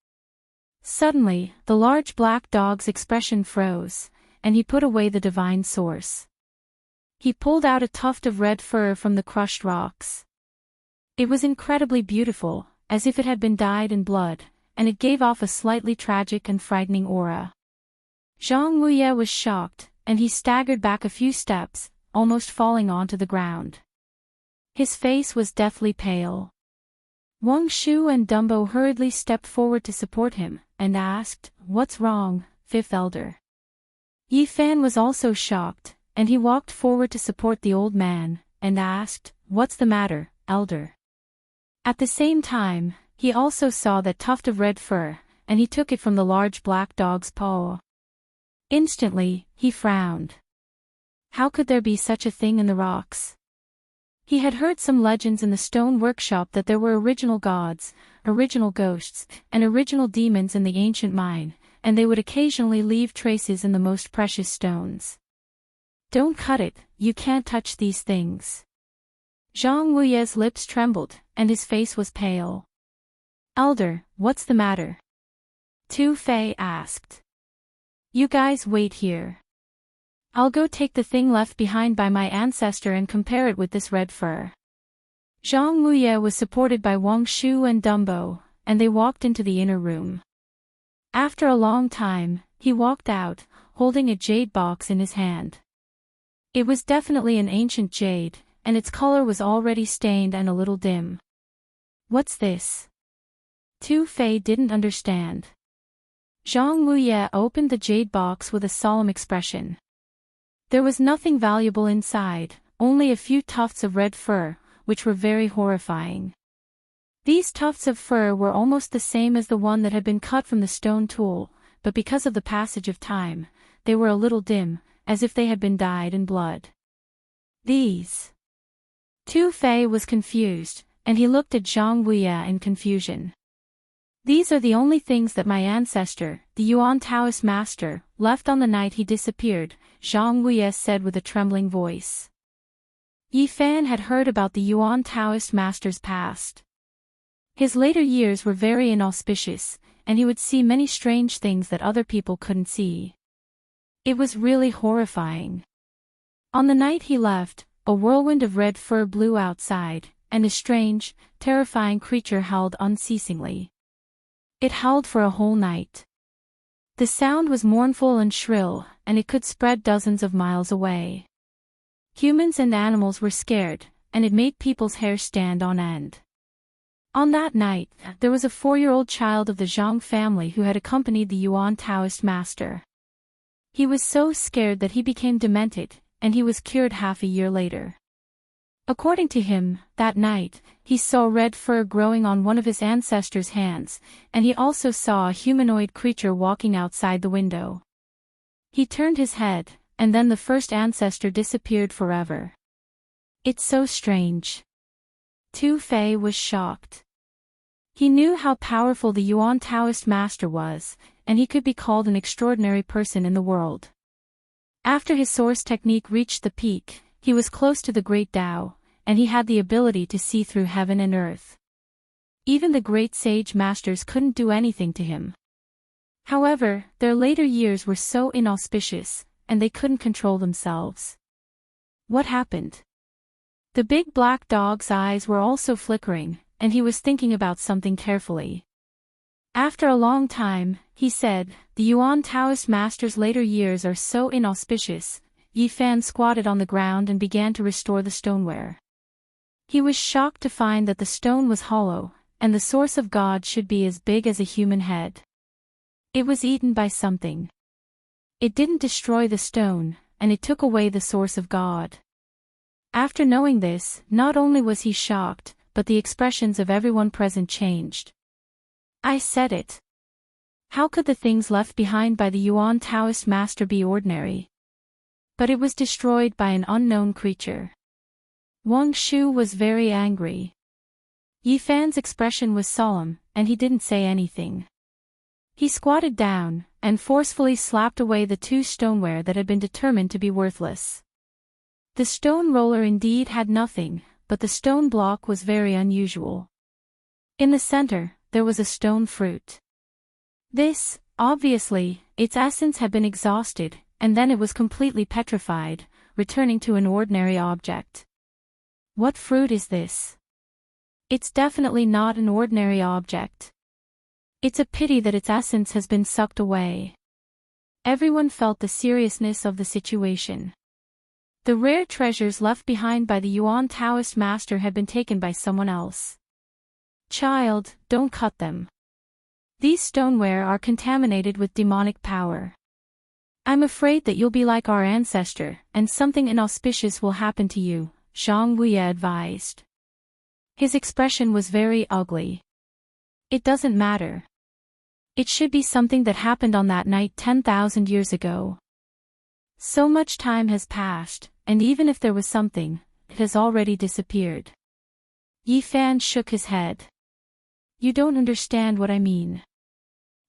Suddenly, the large black dog's expression froze, and he put away the divine source. He pulled out a tuft of red fur from the crushed rocks. It was incredibly beautiful, as if it had been dyed in blood, and it gave off a slightly tragic and frightening aura. Zhang Wuye was shocked, and he staggered back a few steps, almost falling onto the ground. His face was deathly pale. Wang Shu and Dumbo hurriedly stepped forward to support him, and asked, "What's wrong, Fifth Elder?" Yifan was also shocked, and he walked forward to support the old man, and asked, "What's the matter, Elder?" At the same time, he also saw that tuft of red fur, and he took it from the large black dog's paw. Instantly, he frowned. How could there be such a thing in the rocks? He had heard some legends in the stone workshop that there were original gods, original ghosts, and original demons in the ancient mine, and they would occasionally leave traces in the most precious stones. "Don't cut it, you can't touch these things." Zhang Wuye's lips trembled, and his face was pale. "Elder, what's the matter?" Tu Fei asked. "You guys wait here. I'll go take the thing left behind by my ancestor and compare it with this red fur." Zhang Wuye was supported by Wang Shu and Dumbo, and they walked into the inner room. After a long time, he walked out, holding a jade box in his hand. It was definitely an ancient jade, and its color was already stained and a little dim. "What's this?" Tu Fei didn't understand. Zhang Wuye opened the jade box with a solemn expression. There was nothing valuable inside, only a few tufts of red fur, which were very horrifying. These tufts of fur were almost the same as the one that had been cut from the stone tool, but because of the passage of time, they were a little dim, as if they had been dyed in blood. "These?" Tu Fei was confused, and he looked at Zhang Wuye in confusion. "These are the only things that my ancestor, the Yuan Taoist master, left on the night he disappeared," Zhang Wuye said with a trembling voice. Yifan had heard about the Yuan Taoist master's past. His later years were very inauspicious, and he would see many strange things that other people couldn't see. It was really horrifying. On the night he left, a whirlwind of red fur blew outside, and a strange, terrifying creature howled unceasingly. It howled for a whole night. The sound was mournful and shrill, and it could spread dozens of miles away. Humans and animals were scared, and it made people's hair stand on end. On that night, there was a 4-year-old child of the Zhang family who had accompanied the Yuan Taoist master. He was so scared that he became demented, and he was cured half a year later. According to him, that night, he saw red fur growing on one of his ancestors' hands, and he also saw a humanoid creature walking outside the window. He turned his head, and then the first ancestor disappeared forever. It's so strange. Tu Fei was shocked. He knew how powerful the Yuan Taoist master was, and he could be called an extraordinary person in the world. After his source technique reached the peak, he was close to the great Tao, and he had the ability to see through heaven and earth. Even the great sage masters couldn't do anything to him. However, their later years were so inauspicious, and they couldn't control themselves. What happened? The big black dog's eyes were also flickering, and he was thinking about something carefully. After a long time, he said, "The Yuan Taoist master's later years are so inauspicious." Yi Fan squatted on the ground and began to restore the stoneware. He was shocked to find that the stone was hollow, and the source of God should be as big as a human head. It was eaten by something. It didn't destroy the stone, and it took away the source of God. After knowing this, not only was he shocked, but the expressions of everyone present changed. I said it. How could the things left behind by the Yuan Taoist master be ordinary? But it was destroyed by an unknown creature. Wang Shu was very angry. Yi Fan's expression was solemn, and he didn't say anything. He squatted down, and forcefully slapped away the 2 stoneware that had been determined to be worthless. The stone roller indeed had nothing, but the stone block was very unusual. In the center, there was a stone fruit. This, obviously, its essence had been exhausted, and then it was completely petrified, returning to an ordinary object. What fruit is this? It's definitely not an ordinary object. It's a pity that its essence has been sucked away. Everyone felt the seriousness of the situation. The rare treasures left behind by the Yuan Taoist master had been taken by someone else. Child, don't cut them. These stoneware are contaminated with demonic power. I'm afraid that you'll be like our ancestor, and something inauspicious will happen to you, Zhang Wuye advised. His expression was very ugly. It doesn't matter. It should be something that happened on that night 10,000 years ago. So much time has passed, and even if there was something, it has already disappeared. Yi Fan shook his head. You don't understand what I mean.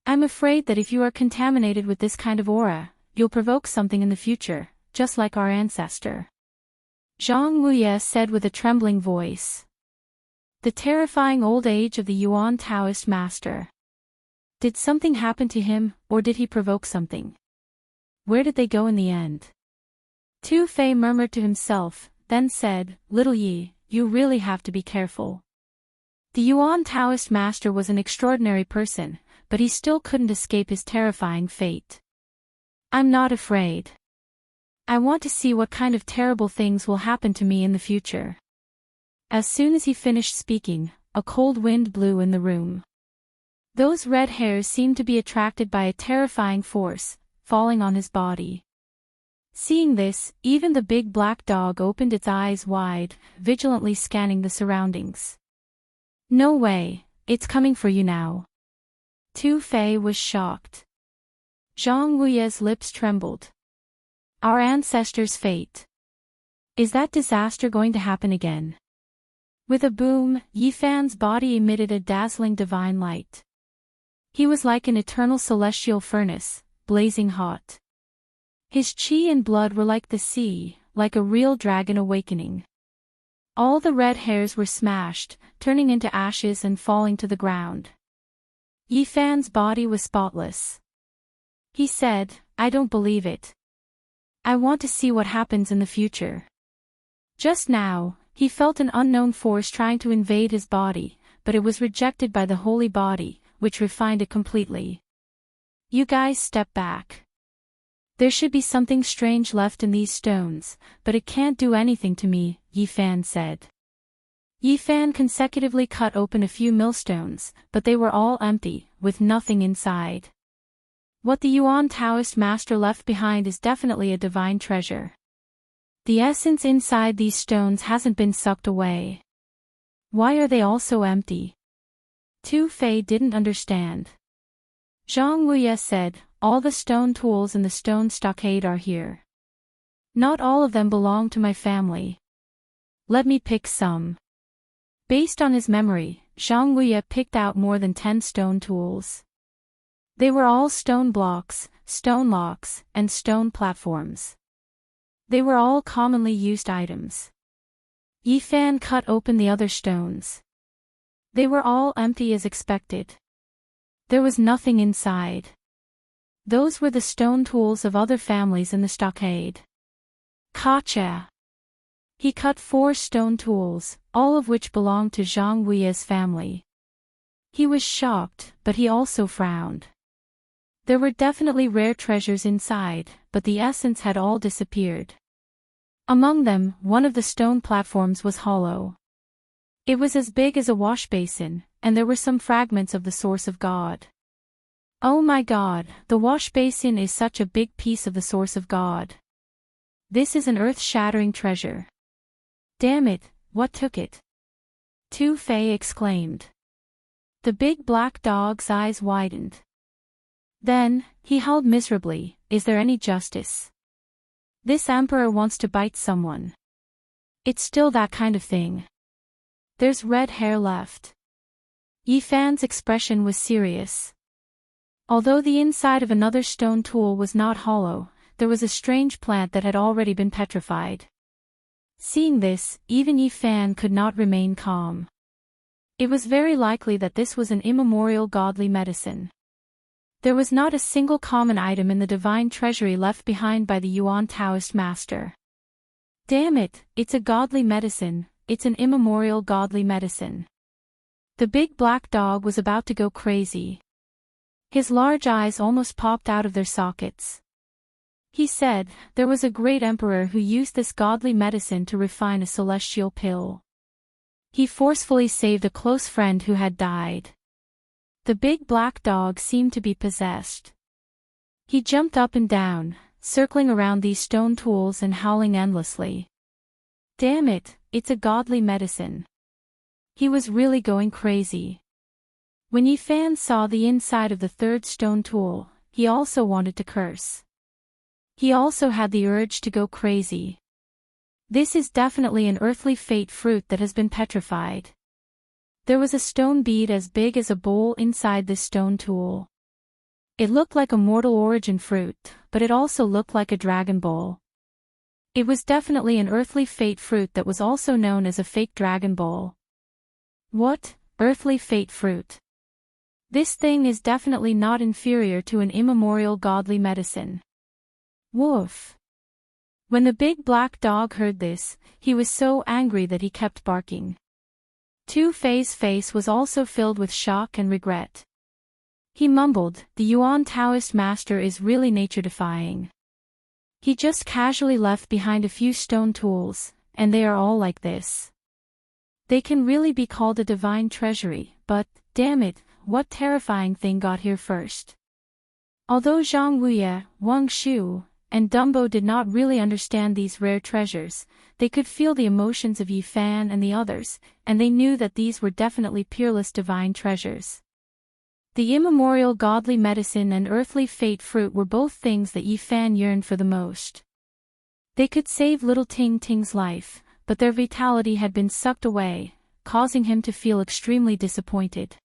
I'm afraid that if you are contaminated with this kind of aura, you'll provoke something in the future, just like our ancestor. Zhang Wuye said with a trembling voice. The terrifying old age of the Yuan Taoist master. Did something happen to him, or did he provoke something? Where did they go in the end? Tu Fei murmured to himself, then said, Little Yi, you really have to be careful. The Yuan Taoist master was an extraordinary person, but he still couldn't escape his terrifying fate. I'm not afraid. I want to see what kind of terrible things will happen to me in the future. As soon as he finished speaking, a cold wind blew in the room. Those red hairs seemed to be attracted by a terrifying force, falling on his body. Seeing this, even the big black dog opened its eyes wide, vigilantly scanning the surroundings. No way, it's coming for you now. Tu Fei was shocked. Zhang Wuye's lips trembled. Our ancestors' fate. Is that disaster going to happen again? With a boom, Yi Fan's body emitted a dazzling divine light. He was like an eternal celestial furnace, blazing hot. His chi and blood were like the sea, like a real dragon awakening. All the red hairs were smashed, turning into ashes and falling to the ground. Yi Fan's body was spotless. He said, I don't believe it. I want to see what happens in the future. Just now, he felt an unknown force trying to invade his body, but it was rejected by the holy body, which refined it completely. You guys step back. There should be something strange left in these stones, but it can't do anything to me, Yi Fan said. Yi Fan consecutively cut open a few millstones, but they were all empty, with nothing inside. What the Yuan Taoist master left behind is definitely a divine treasure. The essence inside these stones hasn't been sucked away. Why are they all so empty? Tu Fei didn't understand. Zhang Wuye said, all the stone tools in the stone stockade are here. Not all of them belong to my family. Let me pick some. Based on his memory, Zhang Wuye picked out more than 10 stone tools. They were all stone blocks, stone locks, and stone platforms. They were all commonly used items. Yi Fan cut open the other stones. They were all empty as expected. There was nothing inside. Those were the stone tools of other families in the stockade. Gotcha! He cut 4 stone tools, all of which belonged to Zhang Wuye's family. He was shocked, but he also frowned. There were definitely rare treasures inside, but the essence had all disappeared. Among them, one of the stone platforms was hollow. It was as big as a wash basin, and there were some fragments of the source of God. Oh my God, the wash basin is such a big piece of the source of God. This is an earth-shattering treasure. Damn it, what took it? Tu Fei exclaimed. The big black dog's eyes widened. Then, he howled miserably, is there any justice? This emperor wants to bite someone. It's still that kind of thing. There's red hair left. Yi Fan's expression was serious. Although the inside of another stone tool was not hollow, there was a strange plant that had already been petrified. Seeing this, even Yi Fan could not remain calm. It was very likely that this was an immemorial godly medicine. There was not a single common item in the divine treasury left behind by the Yuan Taoist master. Damn it, it's a godly medicine, it's an immemorial godly medicine. The big black dog was about to go crazy. His large eyes almost popped out of their sockets. He said, there was a great emperor who used this godly medicine to refine a celestial pill. He forcefully saved a close friend who had died. The big black dog seemed to be possessed. He jumped up and down, circling around these stone tools and howling endlessly. Damn it, it's a godly medicine. He was really going crazy. When Yi Fan saw the inside of the third stone tool, he also wanted to curse. He also had the urge to go crazy. This is definitely an earthly fate fruit that has been petrified. There was a stone bead as big as a bowl inside this stone tool. It looked like a mortal origin fruit, but it also looked like a dragon bowl. It was definitely an earthly fate fruit that was also known as a fake dragon bowl. What? Earthly fate fruit? This thing is definitely not inferior to an immemorial godly medicine. Woof! When the big black dog heard this, he was so angry that he kept barking. Tu Fei's face was also filled with shock and regret. He mumbled, the Yuan Taoist master is really nature-defying. He just casually left behind a few stone tools, and they are all like this. They can really be called a divine treasury, but, damn it, what terrifying thing got here first? Although Zhang Wuye, Wang Shu, and Dumbo did not really understand these rare treasures, they could feel the emotions of Yi Fan and the others, and they knew that these were definitely peerless divine treasures. The immemorial godly medicine and earthly fate fruit were both things that Yi Fan yearned for the most. They could save little Ting Ting's life, but their vitality had been sucked away, causing him to feel extremely disappointed.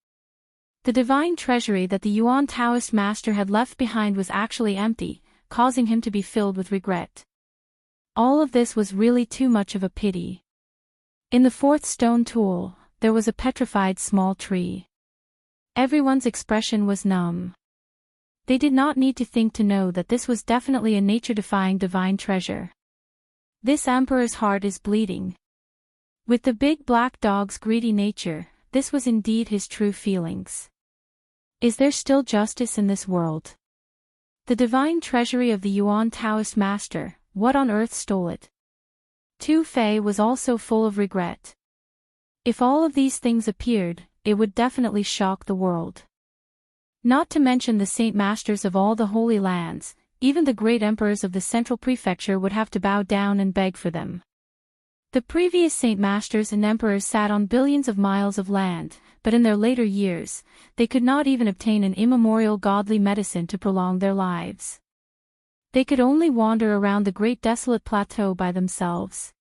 The divine treasury that the Yuan Taoist master had left behind was actually empty, causing him to be filled with regret. All of this was really too much of a pity. In the fourth stone tool, there was a petrified small tree. Everyone's expression was numb. They did not need to think to know that this was definitely a nature-defying divine treasure. This emperor's heart is bleeding. With the big black dog's greedy nature, this was indeed his true feelings. Is there still justice in this world? The divine treasury of the Yuan Taoist master, what on earth stole it? Tu Fei was also full of regret. If all of these things appeared, it would definitely shock the world. Not to mention the Saint Masters of all the Holy Lands, even the great emperors of the Central Prefecture would have to bow down and beg for them. The previous Saint Masters and emperors sat on billions of miles of land, but in their later years, they could not even obtain an immemorial godly medicine to prolong their lives. They could only wander around the great desolate plateau by themselves.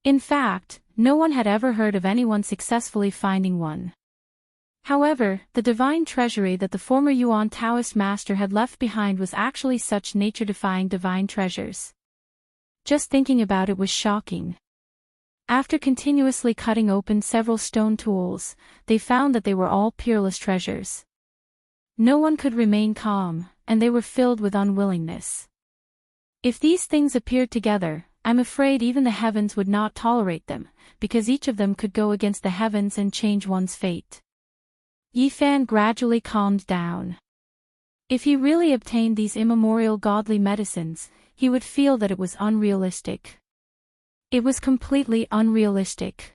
In fact, no one had ever heard of anyone successfully finding one. However, the divine treasury that the former Yuan Taoist master had left behind was actually such nature-defying divine treasures. Just thinking about it was shocking. After continuously cutting open several stone tools, they found that they were all peerless treasures. No one could remain calm, and they were filled with unwillingness. If these things appeared together, I'm afraid even the heavens would not tolerate them, because each of them could go against the heavens and change one's fate. Yifan gradually calmed down. If he really obtained these immemorial godly medicines, he would feel that it was unrealistic. It was completely unrealistic.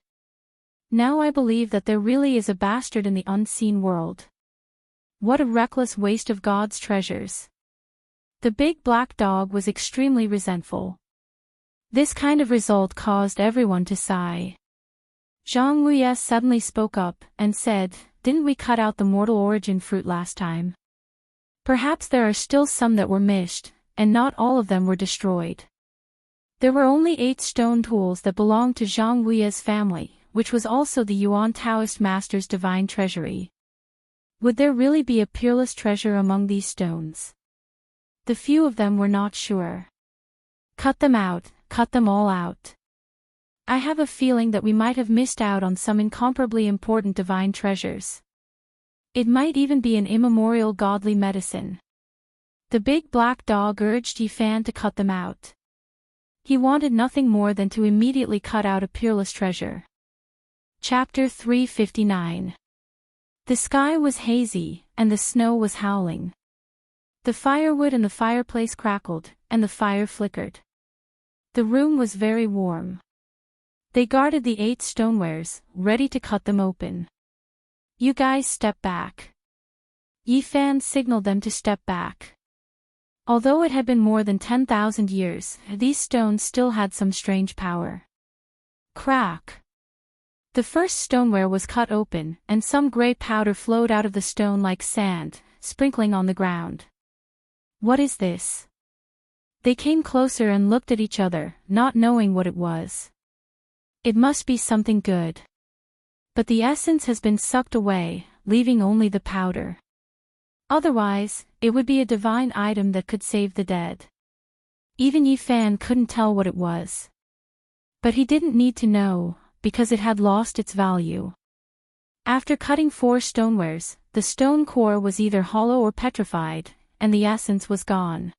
Now I believe that there really is a bastard in the unseen world. What a reckless waste of God's treasures. The big black dog was extremely resentful. This kind of result caused everyone to sigh. Zhang Wuye suddenly spoke up and said, "Didn't we cut out the mortal origin fruit last time? Perhaps there are still some that were missed, and not all of them were destroyed." There were only 8 stone tools that belonged to Zhang Wuye's family, which was also the Yuan Taoist master's divine treasury. Would there really be a peerless treasure among these stones? The few of them were not sure. Cut them out, cut them all out. I have a feeling that we might have missed out on some incomparably important divine treasures. It might even be an immemorial godly medicine. The big black dog urged Yifan to cut them out. He wanted nothing more than to immediately cut out a peerless treasure. Chapter 359. The sky was hazy, and the snow was howling. The firewood in the fireplace crackled, and the fire flickered. The room was very warm. They guarded the 8 stonewares, ready to cut them open. "You guys step back." Yifan signaled them to step back. Although it had been more than 10,000 years, these stones still had some strange power. Crack! The first stoneware was cut open, and some gray powder flowed out of the stone like sand, sprinkling on the ground. "What is this?" They came closer and looked at each other, not knowing what it was. "It must be something good. But the essence has been sucked away, leaving only the powder. Otherwise, it would be a divine item that could save the dead." Even Yifan couldn't tell what it was. But he didn't need to know, because it had lost its value. After cutting 4 stonewares, the stone core was either hollow or petrified, and the essence was gone.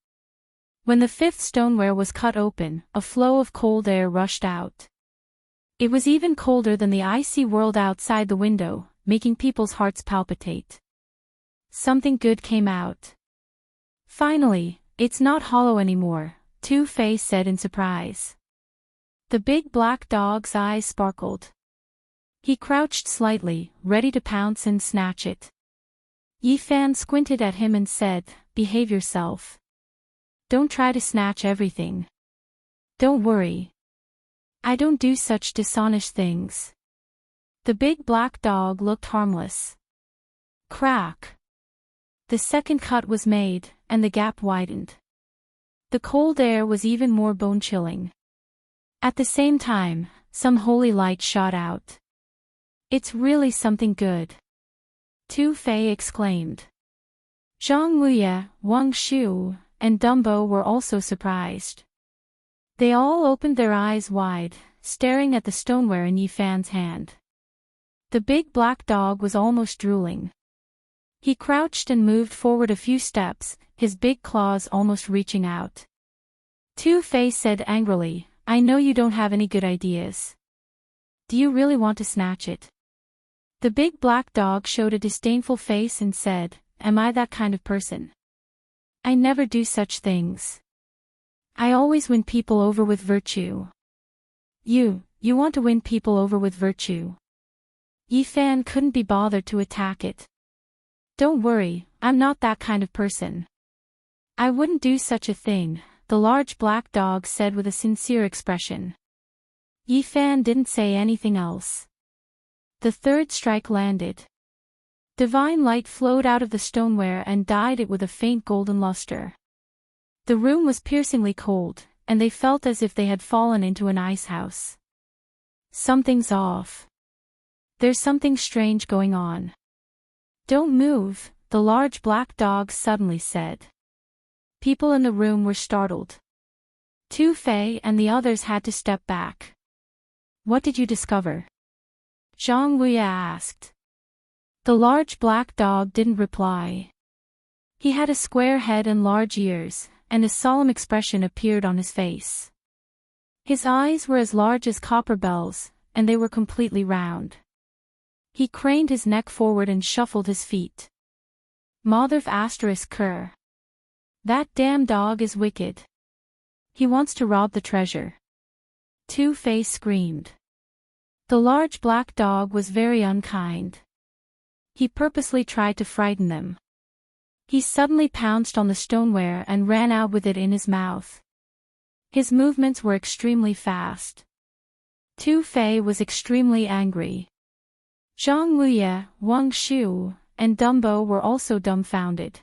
When the 5th stoneware was cut open, a flow of cold air rushed out. It was even colder than the icy world outside the window, making people's hearts palpitate. Something good came out. "Finally, it's not hollow anymore," Two-Face said in surprise. The big black dog's eyes sparkled. He crouched slightly, ready to pounce and snatch it. Yifan squinted at him and said, "Behave yourself. Don't try to snatch everything. Don't worry. I don't do such dishonest things." The big black dog looked harmless. Crack! The second cut was made, and the gap widened. The cold air was even more bone-chilling. At the same time, some holy light shot out. "It's really something good," Tu-Fei exclaimed. Zhang Wuye, Wang Shu, and Dumbo were also surprised. They all opened their eyes wide, staring at the stoneware in Yifan's hand. The big black dog was almost drooling. He crouched and moved forward a few steps, his big claws almost reaching out. Tu-Fei said angrily, "I know you don't have any good ideas. Do you really want to snatch it?" The big black dog showed a disdainful face and said, "Am I that kind of person? I never do such things. I always win people over with virtue." You want to win people over with virtue?" Yifan couldn't be bothered to attack it. Don't worry, I'm not that kind of person. I wouldn't do such a thing, the large black dog said with a sincere expression. Yifan didn't say anything else. The third strike landed. Divine light flowed out of the stoneware and dyed it with a faint golden luster. The room was piercingly cold, and they felt as if they had fallen into an ice house. Something's off. There's something strange going on. Don't move, the large black dog suddenly said. People in the room were startled. Tu Fei and the others had to step back. What did you discover? Zhang Wuya asked. The large black dog didn't reply. He had a square head and large ears, and a solemn expression appeared on his face. His eyes were as large as copper bells, and they were completely round. He craned his neck forward and shuffled his feet. Motherf asterisk cur. That damn dog is wicked. He wants to rob the treasure. Tu Fei screamed. The large black dog was very unkind. He purposely tried to frighten them. He suddenly pounced on the stoneware and ran out with it in his mouth. His movements were extremely fast. Tu Fei was extremely angry. Zhang Wuye, Wang Shu, and Dumbo were also dumbfounded.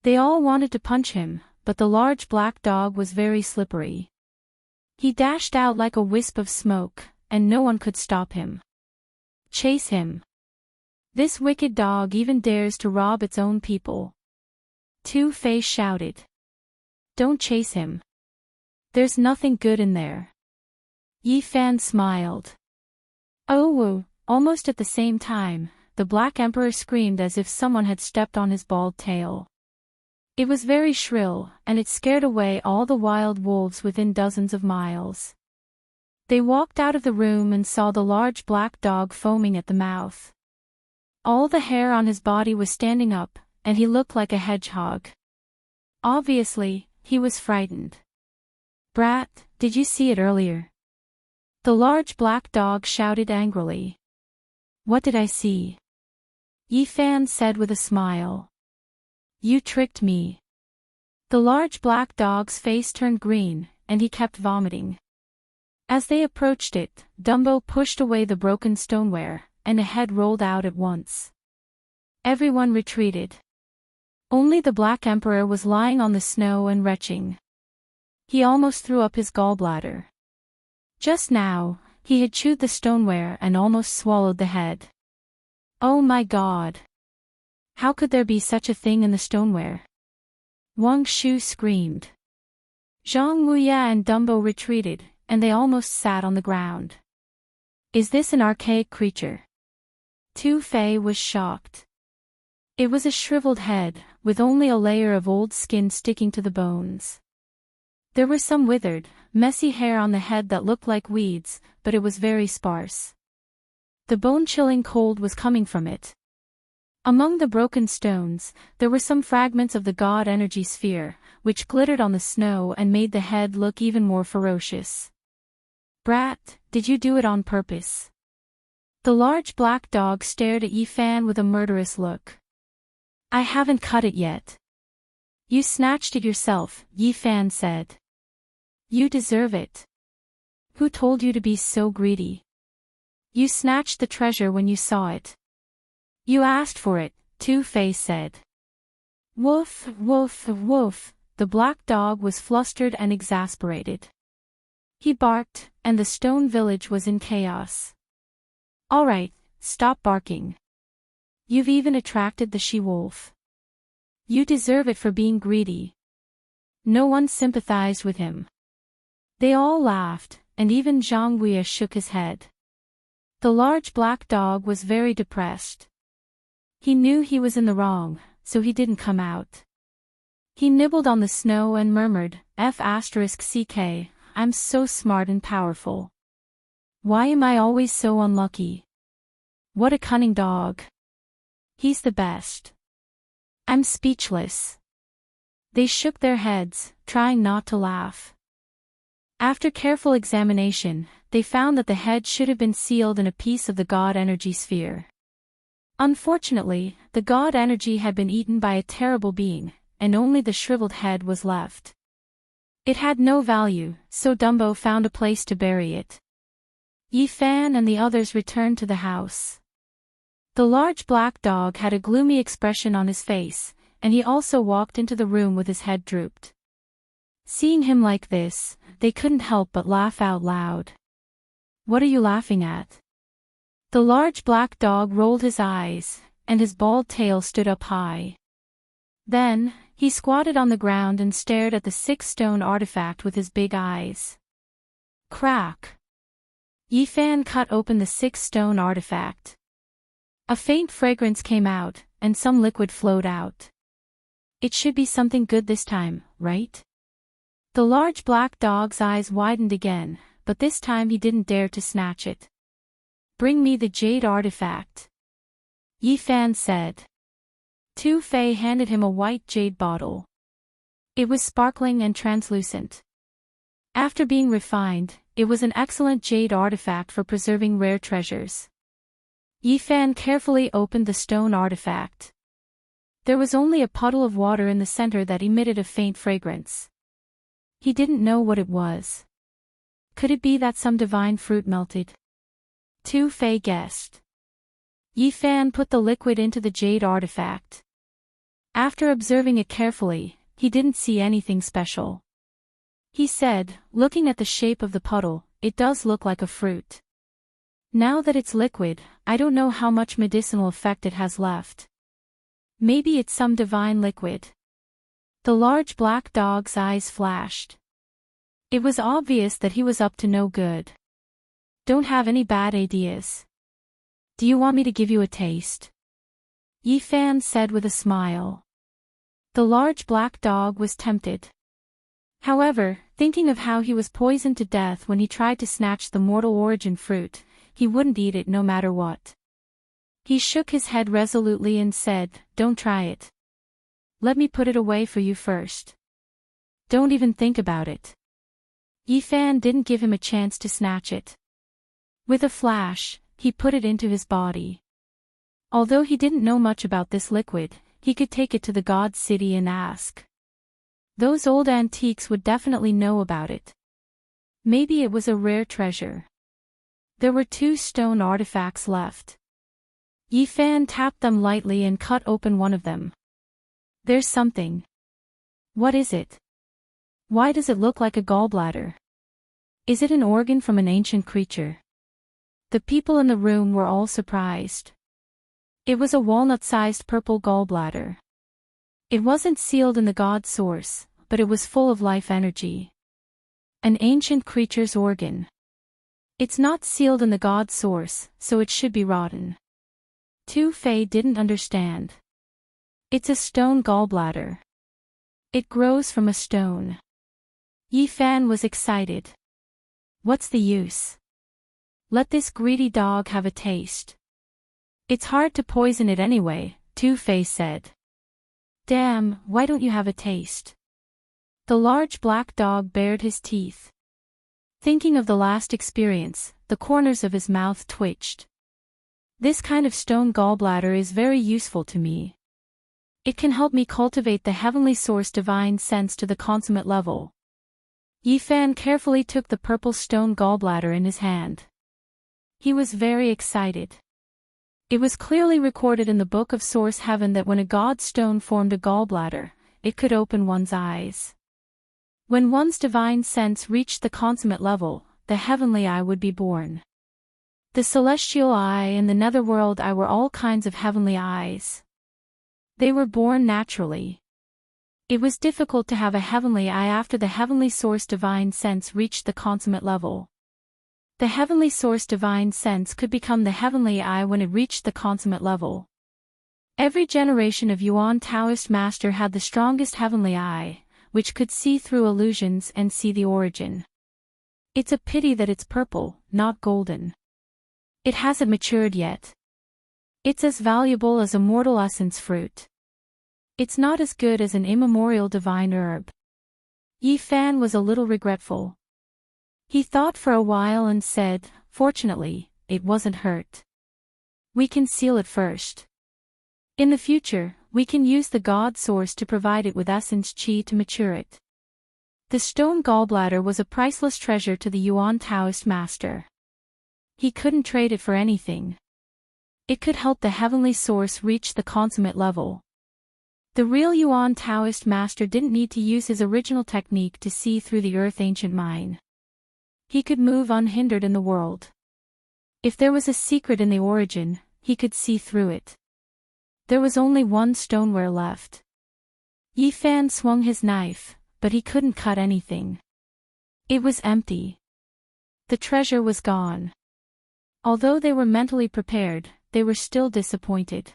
They all wanted to punch him, but the large black dog was very slippery. He dashed out like a wisp of smoke, and no one could stop him. Chase him. This wicked dog even dares to rob its own people. Tu Fei shouted. Don't chase him. There's nothing good in there. Yifan smiled. Oh, almost at the same time, the Black Emperor screamed as if someone had stepped on his bald tail. It was very shrill, and it scared away all the wild wolves within dozens of miles. They walked out of the room and saw the large black dog foaming at the mouth. All the hair on his body was standing up, and he looked like a hedgehog. Obviously, he was frightened. Brat, did you see it earlier? The large black dog shouted angrily. What did I see? Yifan said with a smile. You tricked me. The large black dog's face turned green, and he kept vomiting. As they approached it, Dumbo pushed away the broken stoneware, and a head rolled out at once. Everyone retreated. Only the Black Emperor was lying on the snow and retching. He almost threw up his gallbladder. Just now, he had chewed the stoneware and almost swallowed the head. Oh my God! How could there be such a thing in the stoneware? Wang Shu screamed. Zhang Wuya and Dumbo retreated, and they almost sat on the ground. Is this an archaic creature? Tu Fei was shocked. It was a shriveled head, with only a layer of old skin sticking to the bones. There were some withered, messy hair on the head that looked like weeds, but it was very sparse. The bone-chilling cold was coming from it. Among the broken stones, there were some fragments of the god energy sphere, which glittered on the snow and made the head look even more ferocious. Brat, did you do it on purpose? The large black dog stared at Yifan with a murderous look. I haven't cut it yet. You snatched it yourself, Yifan said. You deserve it. Who told you to be so greedy? You snatched the treasure when you saw it. You asked for it, Tu Fei said. Woof, woof, woof, the black dog was flustered and exasperated. He barked, and the stone village was in chaos. All right, stop barking. You've even attracted the she-wolf. You deserve it for being greedy. No one sympathized with him. They all laughed, and even Zhang Wuya shook his head. The large black dog was very depressed. He knew he was in the wrong, so he didn't come out. He nibbled on the snow and murmured, F***ck, I'm so smart and powerful. Why am I always so unlucky? What a cunning dog. He's the best. I'm speechless. They shook their heads, trying not to laugh. After careful examination, they found that the head should have been sealed in a piece of the god energy sphere. Unfortunately, the god energy had been eaten by a terrible being, and only the shriveled head was left. It had no value, so Dumbo found a place to bury it. Yi-Fan and the others returned to the house. The large black dog had a gloomy expression on his face, and he also walked into the room with his head drooped. Seeing him like this, they couldn't help but laugh out loud. "What are you laughing at?" The large black dog rolled his eyes, and his bald tail stood up high. Then, he squatted on the ground and stared at the 6-stone artifact with his big eyes. Crack! Yi-Fan cut open the 6-stone artifact. A faint fragrance came out, and some liquid flowed out. It should be something good this time, right? The large black dog's eyes widened again, but this time he didn't dare to snatch it. "Bring me the jade artifact," Yi-Fan said. Tu-Fei handed him a white jade bottle. It was sparkling and translucent. After being refined, it was an excellent jade artifact for preserving rare treasures. Yi-Fan carefully opened the stone artifact. There was only a puddle of water in the center that emitted a faint fragrance. He didn't know what it was. Could it be that some divine fruit melted? Tu-Fei guessed. Yi-Fan put the liquid into the jade artifact. After observing it carefully, he didn't see anything special. He said, looking at the shape of the puddle, "It does look like a fruit. Now that it's liquid, I don't know how much medicinal effect it has left. Maybe it's some divine liquid." The large black dog's eyes flashed. It was obvious that he was up to no good. "Don't have any bad ideas. Do you want me to give you a taste?" Yi-Fan said with a smile. The large black dog was tempted. However, thinking of how he was poisoned to death when he tried to snatch the mortal origin fruit, he wouldn't eat it no matter what. He shook his head resolutely and said, "Don't try it. Let me put it away for you first. Don't even think about it." Yi-Fan didn't give him a chance to snatch it. With a flash, he put it into his body. Although he didn't know much about this liquid, he could take it to the god city and ask. Those old antiques would definitely know about it. Maybe it was a rare treasure. There were 2 stone artifacts left. Yi-Fan tapped them lightly and cut open one of them. "There's something." "What is it? Why does it look like a gallbladder? Is it an organ from an ancient creature?" The people in the room were all surprised. It was a walnut-sized purple gallbladder. It wasn't sealed in the god source, but it was full of life energy. An ancient creature's organ. It's not sealed in the god source, so it should be rotten. Tu-Fei didn't understand. It's a stone gallbladder. It grows from a stone. Yi-Fan was excited. What's the use? Let this greedy dog have a taste. It's hard to poison it anyway, Tu-Fei said. Damn, why don't you have a taste? The large black dog bared his teeth. Thinking of the last experience, the corners of his mouth twitched. This kind of stone gallbladder is very useful to me. It can help me cultivate the heavenly source divine sense to the consummate level. Yi-Fan carefully took the purple stone gallbladder in his hand. He was very excited. It was clearly recorded in the Book of Source Heaven that when a god stone formed a gallbladder, it could open one's eyes. When one's divine sense reached the consummate level, the heavenly eye would be born. The celestial eye and the netherworld eye were all kinds of heavenly eyes. They were born naturally. It was difficult to have a heavenly eye after the heavenly source divine sense reached the consummate level. The heavenly source divine sense could become the heavenly eye when it reached the consummate level. Every generation of Yuan Taoist master had the strongest heavenly eye, which could see through illusions and see the origin. It's a pity that it's purple, not golden. It hasn't matured yet. It's as valuable as a mortal essence fruit. It's not as good as an immemorial divine herb. Yi-Fan was a little regretful. He thought for a while and said, "Fortunately, it wasn't hurt. We can seal it first. In the future, we can use the god source to provide it with essence chi to mature it." The stone gallbladder was a priceless treasure to the Yuan Taoist master. He couldn't trade it for anything. It could help the heavenly source reach the consummate level. The real Yuan Taoist master didn't need to use his original technique to see through the earth ancient mine. He could move unhindered in the world. If there was a secret in the origin, he could see through it. There was only one stoneware left. Yi Fan swung his knife, but he couldn't cut anything. It was empty. The treasure was gone. Although they were mentally prepared, they were still disappointed.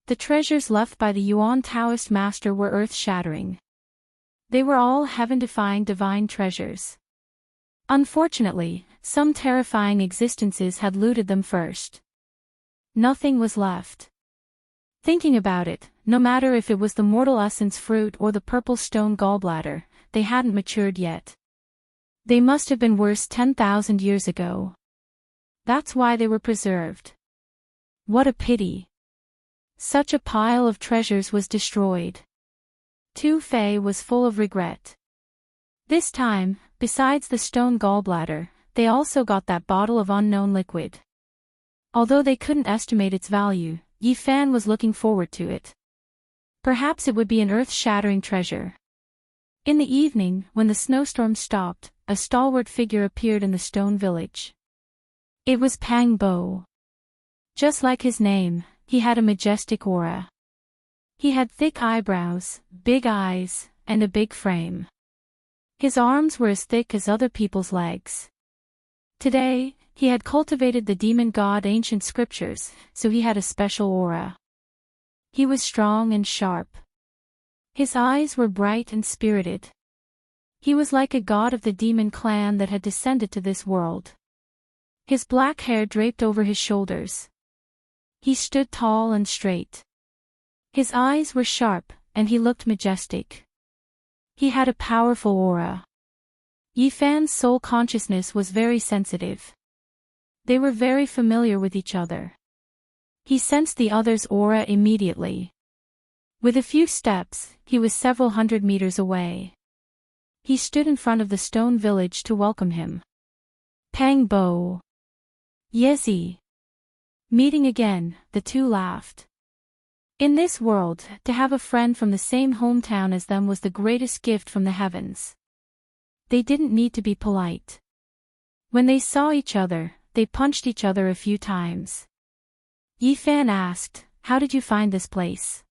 The treasures left by the Yuan Taoist master were earth-shattering. They were all heaven-defying divine treasures. Unfortunately, some terrifying existences had looted them first. Nothing was left. Thinking about it, no matter if it was the mortal essence fruit or the purple stone gallbladder, they hadn't matured yet. They must have been worse 10,000 years ago. That's why they were preserved. What a pity. Such a pile of treasures was destroyed. Tu Fei was full of regret. This time, besides the stone gallbladder, they also got that bottle of unknown liquid. Although they couldn't estimate its value, Yi Fan was looking forward to it. Perhaps it would be an earth-shattering treasure. In the evening, when the snowstorm stopped, a stalwart figure appeared in the stone village. It was Pang Bo. Just like his name, he had a majestic aura. He had thick eyebrows, big eyes, and a big frame. His arms were as thick as other people's legs. Today, he had cultivated the demon god ancient scriptures, so he had a special aura. He was strong and sharp. His eyes were bright and spirited. He was like a god of the demon clan that had descended to this world. His black hair draped over his shoulders. He stood tall and straight. His eyes were sharp, and he looked majestic. He had a powerful aura. Yi Fan's soul consciousness was very sensitive. They were very familiar with each other. He sensed the other's aura immediately. With a few steps, he was several hundred meters away. He stood in front of the stone village to welcome him. Pang Bo. Yezi. Meeting again, the two laughed. In this world, to have a friend from the same hometown as them was the greatest gift from the heavens. They didn't need to be polite. When they saw each other, they punched each other a few times. Yi Fan asked, "How did you find this place?"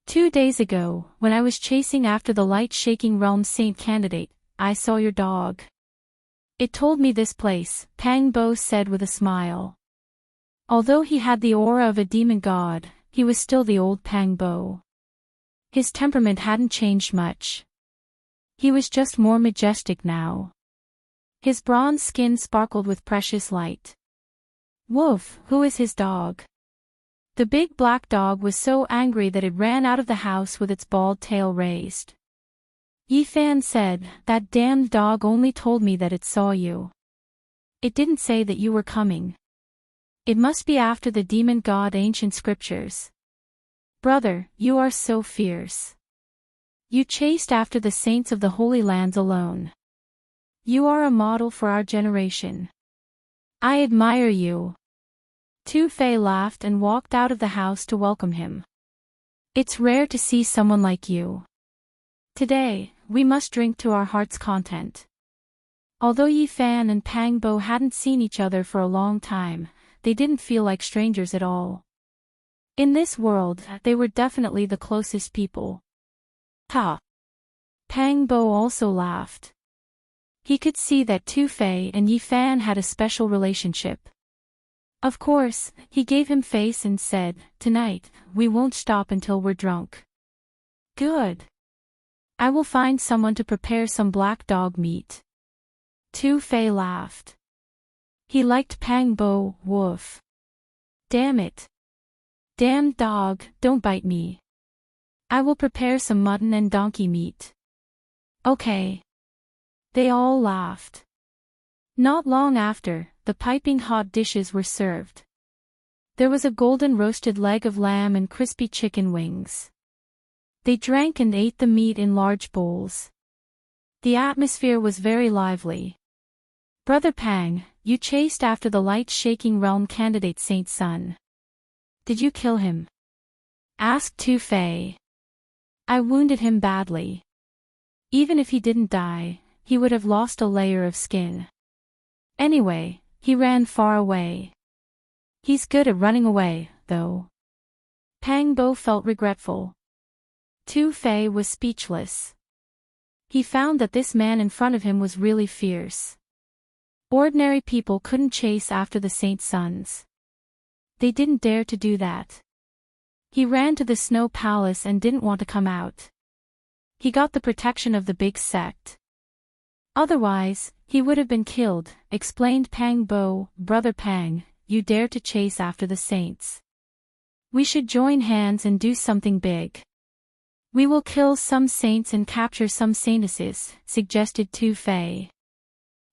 2 days ago, when I was chasing after the light-shaking realm saint candidate, I saw your dog. It told me this place, Pang Bo said with a smile. Although he had the aura of a demon god, he was still the old Pang Bo. His temperament hadn't changed much. He was just more majestic now. His bronze skin sparkled with precious light. Woof, who is his dog? The big black dog was so angry that it ran out of the house with its bald tail raised. Yi Fan said, "That damned dog only told me that it saw you. It didn't say that you were coming. It must be after the demon god ancient scriptures. Brother, you are so fierce. You chased after the saints of the Holy Lands alone. You are a model for our generation. I admire you." Tu Fei laughed and walked out of the house to welcome him. "It's rare to see someone like you. Today, we must drink to our heart's content." Although Yi Fan and Pang Bo hadn't seen each other for a long time, they didn't feel like strangers at all. In this world, they were definitely the closest people. Ha! Pang Bo also laughed. He could see that Tu Fei and Yi Fan had a special relationship. Of course, he gave him face and said, "Tonight, we won't stop until we're drunk." Good. I will find someone to prepare some black dog meat. Tu Fei laughed. He liked Pang Bo, woof. Damn it. Damn dog, don't bite me. I will prepare some mutton and donkey meat. Okay. They all laughed. Not long after, the piping hot dishes were served. There was a golden roasted leg of lamb and crispy chicken wings. They drank and ate the meat in large bowls. The atmosphere was very lively. Brother Pang, you chased after the light-shaking realm candidate Saint Sun. Did you kill him? Asked Tu Fei. I wounded him badly. Even if he didn't die, he would have lost a layer of skin. Anyway, he ran far away. He's good at running away, though. Pang Bo felt regretful. Tu Fei was speechless. He found that this man in front of him was really fierce. Ordinary people couldn't chase after the Saint Sons. They didn't dare to do that. He ran to the Snow Palace and didn't want to come out. He got the protection of the big sect. Otherwise, he would have been killed, explained Pang Bo. Brother Pang, you dare to chase after the saints. We should join hands and do something big. We will kill some saints and capture some saintesses, suggested Tu Fei.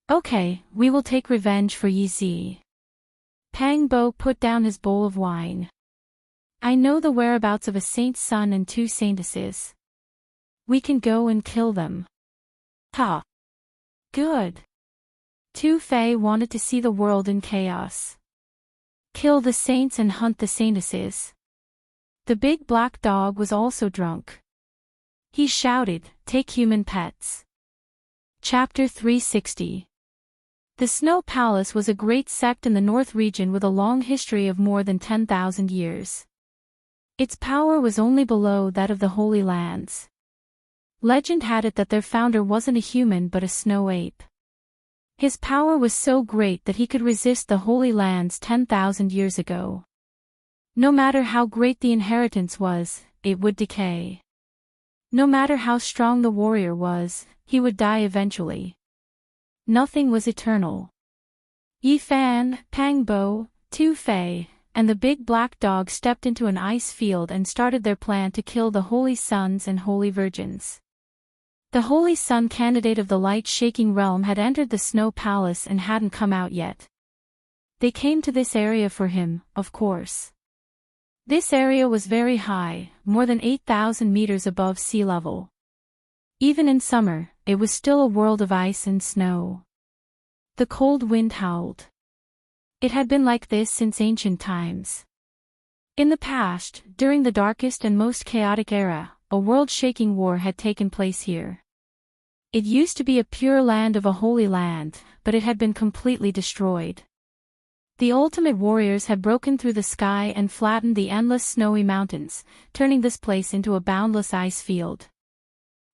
Okay, we will take revenge for Yi Zi. Pang Bo put down his bowl of wine. I know the whereabouts of a saint's son and 2 saintesses. We can go and kill them. Ha! Good. Tu Fei wanted to see the world in chaos. Kill the saints and hunt the saintesses. The big black dog was also drunk. He shouted, take human pets. Chapter 360. The Snow Palace was a great sect in the North region with a long history of more than 10,000 years. Its power was only below that of the Holy Lands. Legend had it that their founder wasn't a human but a snow ape. His power was so great that he could resist the Holy Lands 10,000 years ago. No matter how great the inheritance was, it would decay. No matter how strong the warrior was, he would die eventually. Nothing was eternal. Yi Fan, Pang Bo, Tu Fei, and the big black dog stepped into an ice field and started their plan to kill the Holy Sons and Holy Virgins. The Holy Sun candidate of the light-shaking realm had entered the Snow Palace and hadn't come out yet. They came to this area for him, of course. This area was very high, more than 8,000 meters above sea level. Even in summer, it was still a world of ice and snow. The cold wind howled. It had been like this since ancient times. In the past, during the darkest and most chaotic era, a world-shaking war had taken place here. It used to be a pure land of a holy land, but it had been completely destroyed. The ultimate warriors had broken through the sky and flattened the endless snowy mountains, turning this place into a boundless ice field.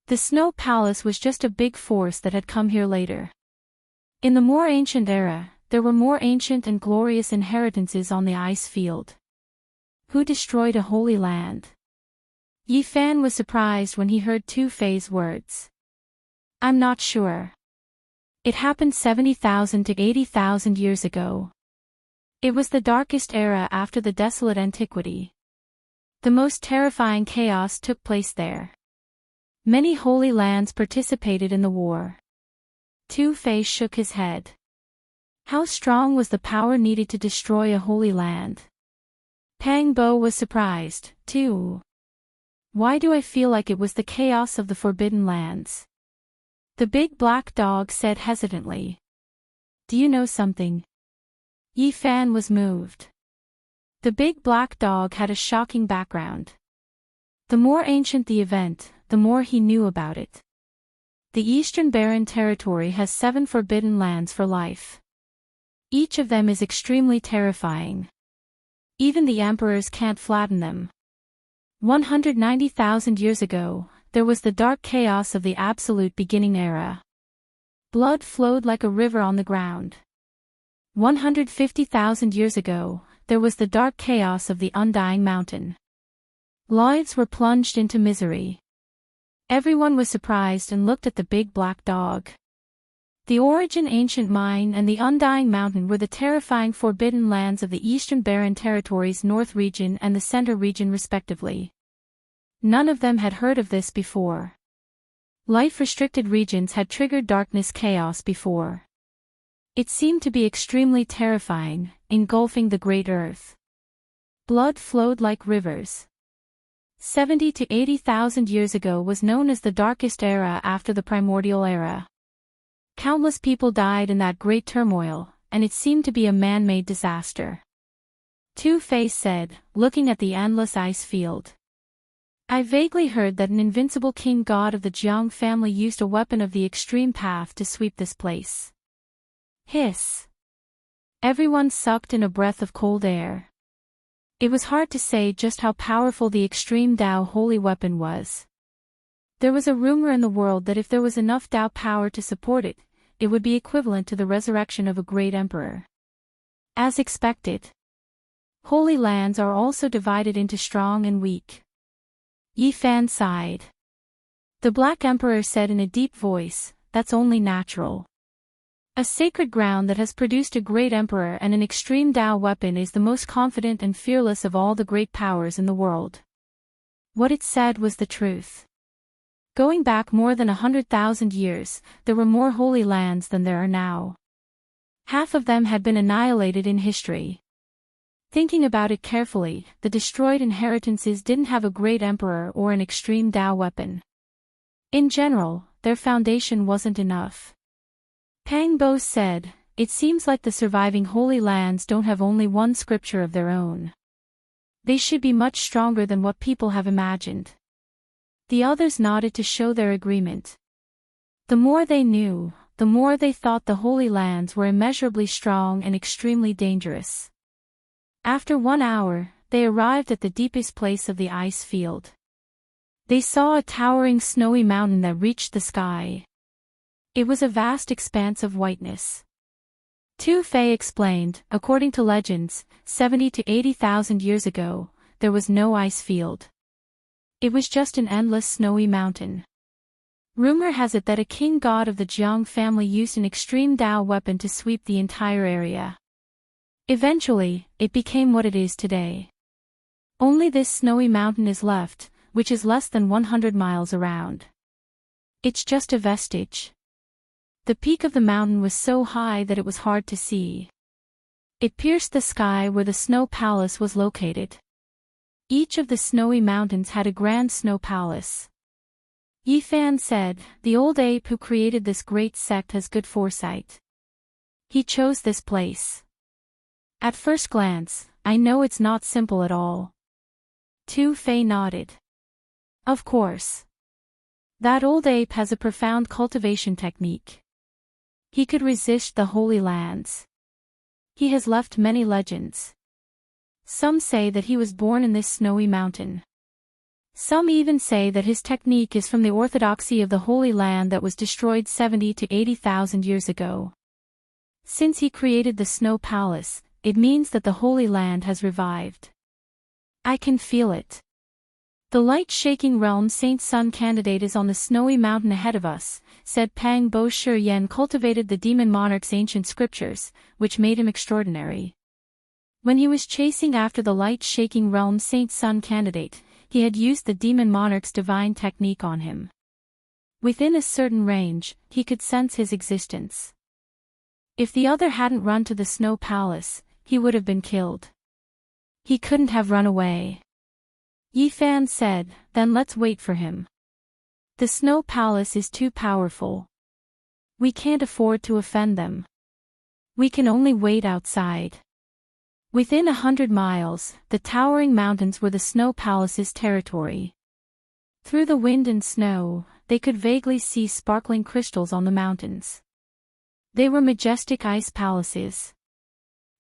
The Snow Palace was just a big force that had come here later. In the more ancient era, there were more ancient and glorious inheritances on the ice field. Who destroyed a holy land? Yi Fan was surprised when he heard Tu Fei's words. I'm not sure. It happened 70,000 to 80,000 years ago. It was the darkest era after the desolate antiquity. The most terrifying chaos took place there. Many holy lands participated in the war. Tu Fei shook his head. How strong was the power needed to destroy a holy land? Pang Bo was surprised, too. Why do I feel like it was the chaos of the Forbidden Lands? The big black dog said hesitantly. Do you know something? Yi Fan was moved. The big black dog had a shocking background. The more ancient the event, the more he knew about it. The Eastern Barren Territory has 7 forbidden lands for life. Each of them is extremely terrifying. Even the emperors can't flatten them. 190,000 years ago, there was the dark chaos of the Absolute Beginning era. Blood flowed like a river on the ground. 150,000 years ago, there was the dark chaos of the Undying Mountain. Lives were plunged into misery. Everyone was surprised and looked at the big black dog. The Origin Ancient Mine and the Undying Mountain were the terrifying forbidden lands of the Eastern Barren Territory's North region and the Center region respectively. None of them had heard of this before. Life-restricted regions had triggered darkness chaos before. It seemed to be extremely terrifying, engulfing the great earth. Blood flowed like rivers. 70 to 80,000 years ago was known as the darkest era after the primordial era. Countless people died in that great turmoil, and it seemed to be a man-made disaster. Two-Face said, looking at the endless ice field. I vaguely heard that an invincible king god of the Jiang family used a weapon of the extreme path to sweep this place. Hiss. Everyone sucked in a breath of cold air. It was hard to say just how powerful the extreme Dao holy weapon was. There was a rumor in the world that if there was enough Dao power to support it, it would be equivalent to the resurrection of a great emperor. As expected. Holy lands are also divided into strong and weak. Yi Fan sighed. The Black Emperor said in a deep voice, that's only natural. A sacred ground that has produced a great emperor and an extreme Dao weapon is the most confident and fearless of all the great powers in the world. What it said was the truth. Going back more than 100,000 years, there were more holy lands than there are now. Half of them had been annihilated in history. Thinking about it carefully, the destroyed inheritances didn't have a great emperor or an extreme Dao weapon. In general, their foundation wasn't enough. Pang Bo said, it seems like the surviving holy lands don't have only one scripture of their own. They should be much stronger than what people have imagined. The others nodded to show their agreement. The more they knew, the more they thought the holy lands were immeasurably strong and extremely dangerous. After 1 hour, they arrived at the deepest place of the ice field. They saw a towering snowy mountain that reached the sky. It was a vast expanse of whiteness. Tu-Fei explained, according to legends, 70 to 80,000 years ago, there was no ice field. It was just an endless snowy mountain. Rumor has it that a king god of the Jiang family used an extreme Dao weapon to sweep the entire area. Eventually, it became what it is today. Only this snowy mountain is left, which is less than 100 miles around. It's just a vestige. The peak of the mountain was so high that it was hard to see. It pierced the sky where the snow palace was located. Each of the snowy mountains had a grand snow palace. Yi Fan said, the old ape who created this great sect has good foresight. He chose this place. At first glance, I know it's not simple at all. Tu-Fei nodded. Of course. That old ape has a profound cultivation technique. He could resist the holy lands. He has left many legends. Some say that he was born in this snowy mountain. Some even say that his technique is from the orthodoxy of the Holy Land that was destroyed 70 to 80,000 years ago. Since he created the snow palace, it means that the Holy Land has revived. I can feel it. The light-shaking realm Saint Sun candidate is on the snowy mountain ahead of us, said Pang Bo Shi Yen cultivated the demon monarch's ancient scriptures, which made him extraordinary. When he was chasing after the light-shaking realm Saint Sun candidate, he had used the demon monarch's divine technique on him. Within a certain range, he could sense his existence. If the other hadn't run to the snow palace, he would have been killed. He couldn't have run away. Yi Fan said, then let's wait for him. The snow palace is too powerful. We can't afford to offend them. We can only wait outside. Within 100 miles, the towering mountains were the snow palace's territory. Through the wind and snow, they could vaguely see sparkling crystals on the mountains. They were majestic ice palaces.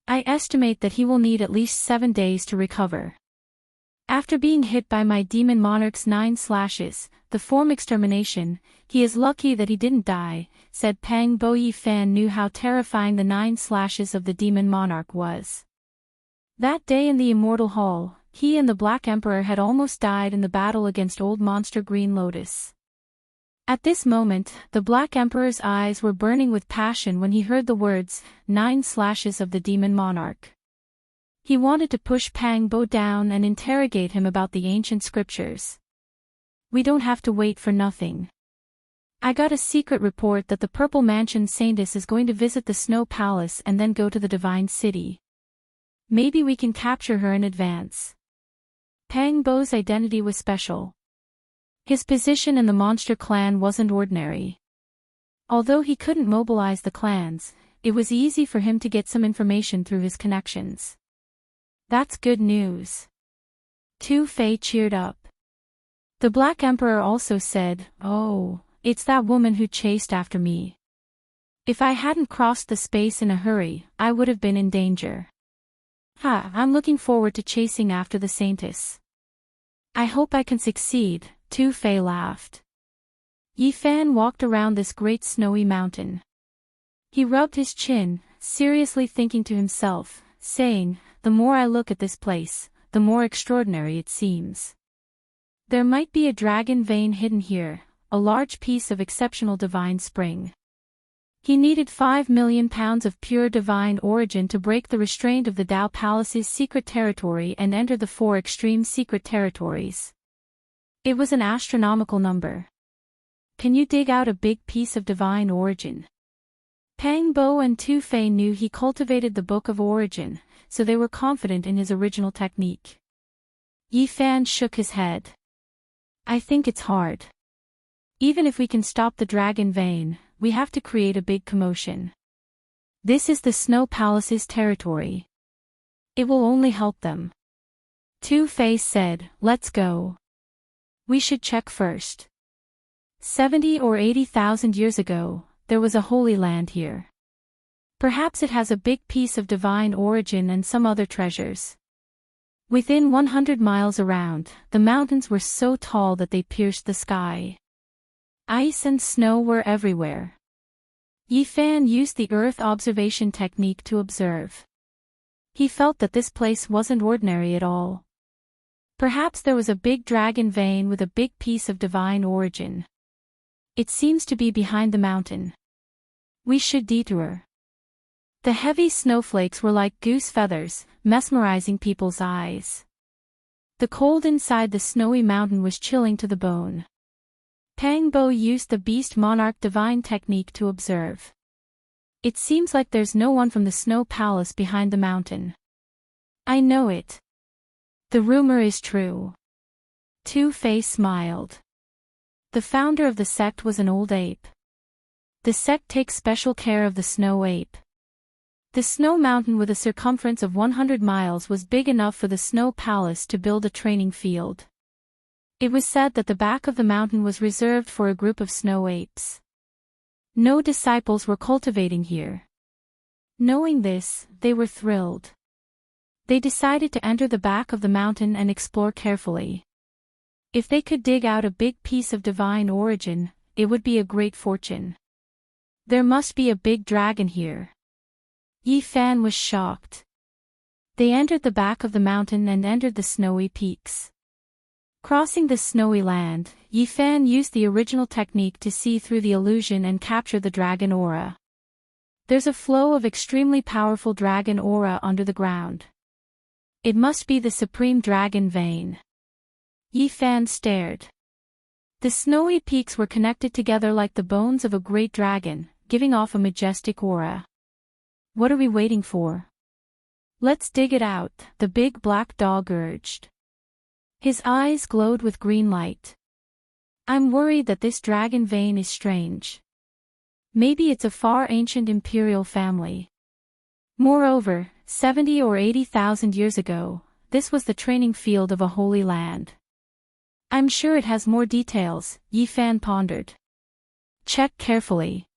I estimate that he will need at least 7 days to recover. After being hit by my demon monarch's 9 slashes, the form extermination, he is lucky that he didn't die, said Pang Bo. Yi Fan knew how terrifying the 9 slashes of the demon monarch was. That day in the Immortal Hall, he and the Black Emperor had almost died in the battle against Old Monster Green Lotus. At this moment, the Black Emperor's eyes were burning with passion when he heard the words, 9 slashes of the demon monarch. He wanted to push Pang Bo down and interrogate him about the ancient scriptures. We don't have to wait for nothing. I got a secret report that the Purple Mansion Saintess is going to visit the Snow Palace and then go to the Divine City. Maybe we can capture her in advance. Pang Bo's identity was special. His position in the monster clan wasn't ordinary. Although he couldn't mobilize the clans, it was easy for him to get some information through his connections. That's good news. Tu Fei cheered up. The Black Emperor also said, "Oh, it's that woman who chased after me. If I hadn't crossed the space in a hurry, I would have been in danger. I'm looking forward to chasing after the Saintess. I hope I can succeed," Tu Fei laughed. Yi Fan walked around this great snowy mountain. He rubbed his chin, seriously thinking to himself, saying, "The more I look at this place, the more extraordinary it seems. There might be a dragon vein hidden here, a large piece of exceptional divine spring." He needed 5 million pounds of pure divine origin to break the restraint of the Dao Palace's secret territory and enter the 4 extreme secret territories. It was an astronomical number. Can you dig out a big piece of divine origin? Pang Bo and Tu Fei knew he cultivated the Book of Origin, so they were confident in his original technique. Yi Fan shook his head. "I think it's hard. Even if we can stop the dragon vein, we have to create a big commotion. This is the Snow Palace's territory. It will only help them." Tu Fei said, "Let's go. We should check first. 70 or 80,000 years ago, there was a holy land here. Perhaps it has a big piece of divine origin and some other treasures." Within 100 miles around, the mountains were so tall that they pierced the sky. Ice and snow were everywhere. Yi Fan used the Earth observation technique to observe. He felt that this place wasn't ordinary at all. Perhaps there was a big dragon vein with a big piece of divine origin. It seems to be behind the mountain. We should detour. The heavy snowflakes were like goose feathers, mesmerizing people's eyes. The cold inside the snowy mountain was chilling to the bone. Pang Bo used the Beast Monarch divine technique to observe. It seems like there's no one from the Snow Palace behind the mountain. I know it. The rumor is true. Tu Fei smiled. The founder of the sect was an old ape. The sect takes special care of the snow ape. The snow mountain with a circumference of 100 miles was big enough for the Snow Palace to build a training field. It was said that the back of the mountain was reserved for a group of snow apes. No disciples were cultivating here. Knowing this, they were thrilled. They decided to enter the back of the mountain and explore carefully. If they could dig out a big piece of divine origin, it would be a great fortune. There must be a big dragon here. Yi Fan was shocked. They entered the back of the mountain and entered the snowy peaks. Crossing the snowy land, Yi Fan used the original technique to see through the illusion and capture the dragon aura. There's a flow of extremely powerful dragon aura under the ground. It must be the supreme dragon vein. Yi Fan stared. The snowy peaks were connected together like the bones of a great dragon, giving off a majestic aura. What are we waiting for? Let's dig it out, the big black dog urged. His eyes glowed with green light. I'm worried that this dragon vein is strange. Maybe it's a far ancient imperial family. Moreover, 70 or 80,000 years ago, this was the training field of a holy land. I'm sure it has more details, Yi Fan pondered. Check carefully.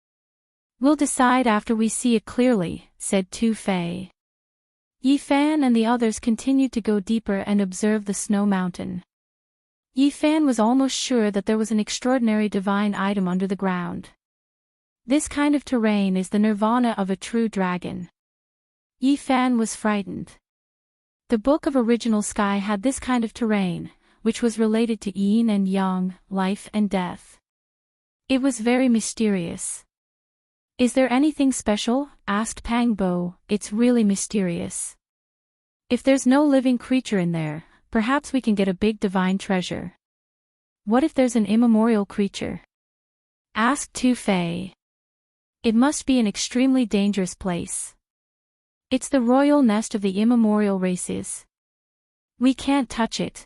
We'll decide after we see it clearly, said Tu Fei. Yi Fan and the others continued to go deeper and observe the snow mountain. Yi Fan was almost sure that there was an extraordinary divine item under the ground. This kind of terrain is the nirvana of a true dragon. Yi Fan was frightened. The Book of Original Sky had this kind of terrain, which was related to yin and yang, life and death. It was very mysterious. Is there anything special? Asked Pang Bo. It's really mysterious. If there's no living creature in there, perhaps we can get a big divine treasure. What if there's an immemorial creature? asked Tu-Fei. It must be an extremely dangerous place. It's the royal nest of the immemorial races. We can't touch it.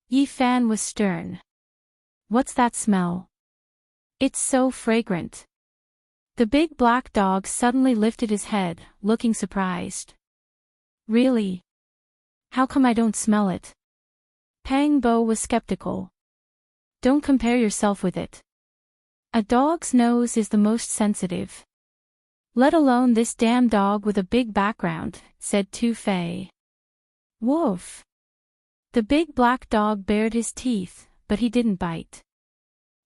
Yi Fan was stern. What's that smell? It's so fragrant. The big black dog suddenly lifted his head, looking surprised. Really? How come I don't smell it? Pang Bo was skeptical. Don't compare yourself with it. A dog's nose is the most sensitive. Let alone this damn dog with a big background, said Tu-Fei. Woof. The big black dog bared his teeth, but he didn't bite.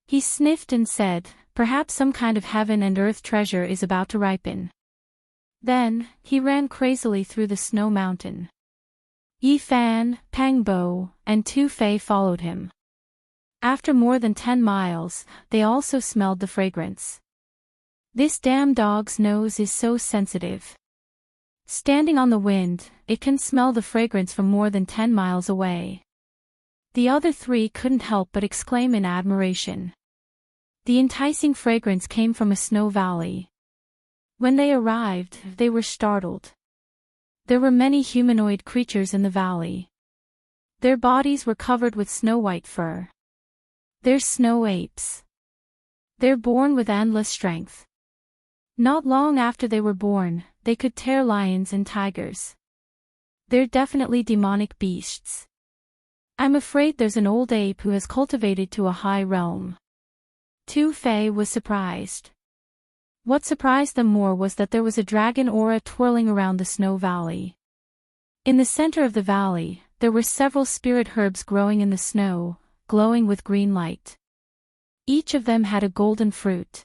He sniffed and said, perhaps some kind of heaven and earth treasure is about to ripen. Then, he ran crazily through the snow mountain. Yi Fan, Pang Bo, and Tu-Fei followed him. After more than 10 miles, they also smelled the fragrance. This damn dog's nose is so sensitive. Standing on the wind, it can smell the fragrance from more than 10 miles away. The other three couldn't help but exclaim in admiration. The enticing fragrance came from a snow valley. When they arrived, they were startled. There were many humanoid creatures in the valley. Their bodies were covered with snow-white fur. They're snow apes. They're born with endless strength. Not long after they were born, they could tear lions and tigers. They're definitely demonic beasts. I'm afraid there's an old ape who has cultivated to a high realm. Tu-Fei was surprised. What surprised them more was that there was a dragon aura twirling around the snow valley. In the center of the valley, there were several spirit herbs growing in the snow, glowing with green light. Each of them had a golden fruit.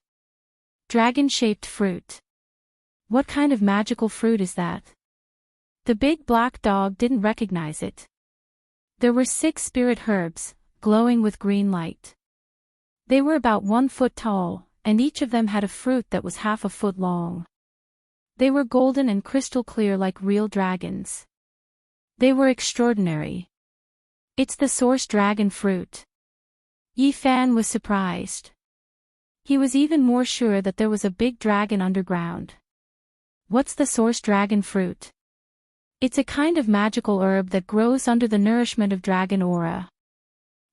Dragon-shaped fruit. What kind of magical fruit is that? The big black dog didn't recognize it. There were 6 spirit herbs, glowing with green light. They were about 1 foot tall, and each of them had a fruit that was half a foot long. They were golden and crystal clear like real dragons. They were extraordinary. It's the source dragon fruit. Yi Fan was surprised. He was even more sure that there was a big dragon underground. What's the source dragon fruit? It's a kind of magical herb that grows under the nourishment of dragon aura.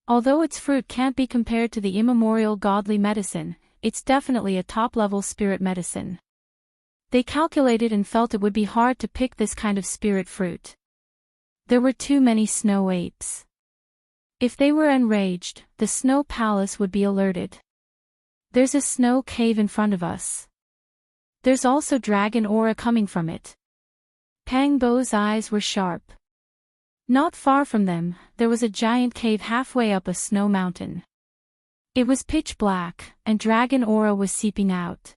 Although its fruit can't be compared to the immemorial godly medicine, it's definitely a top-level spirit medicine. They calculated and felt it would be hard to pick this kind of spirit fruit. There were too many snow apes. If they were enraged, the snow palace would be alerted. There's a snow cave in front of us. There's also dragon aura coming from it. Pang Bo's eyes were sharp. Not far from them, there was a giant cave halfway up a snow mountain. It was pitch black, and dragon aura was seeping out.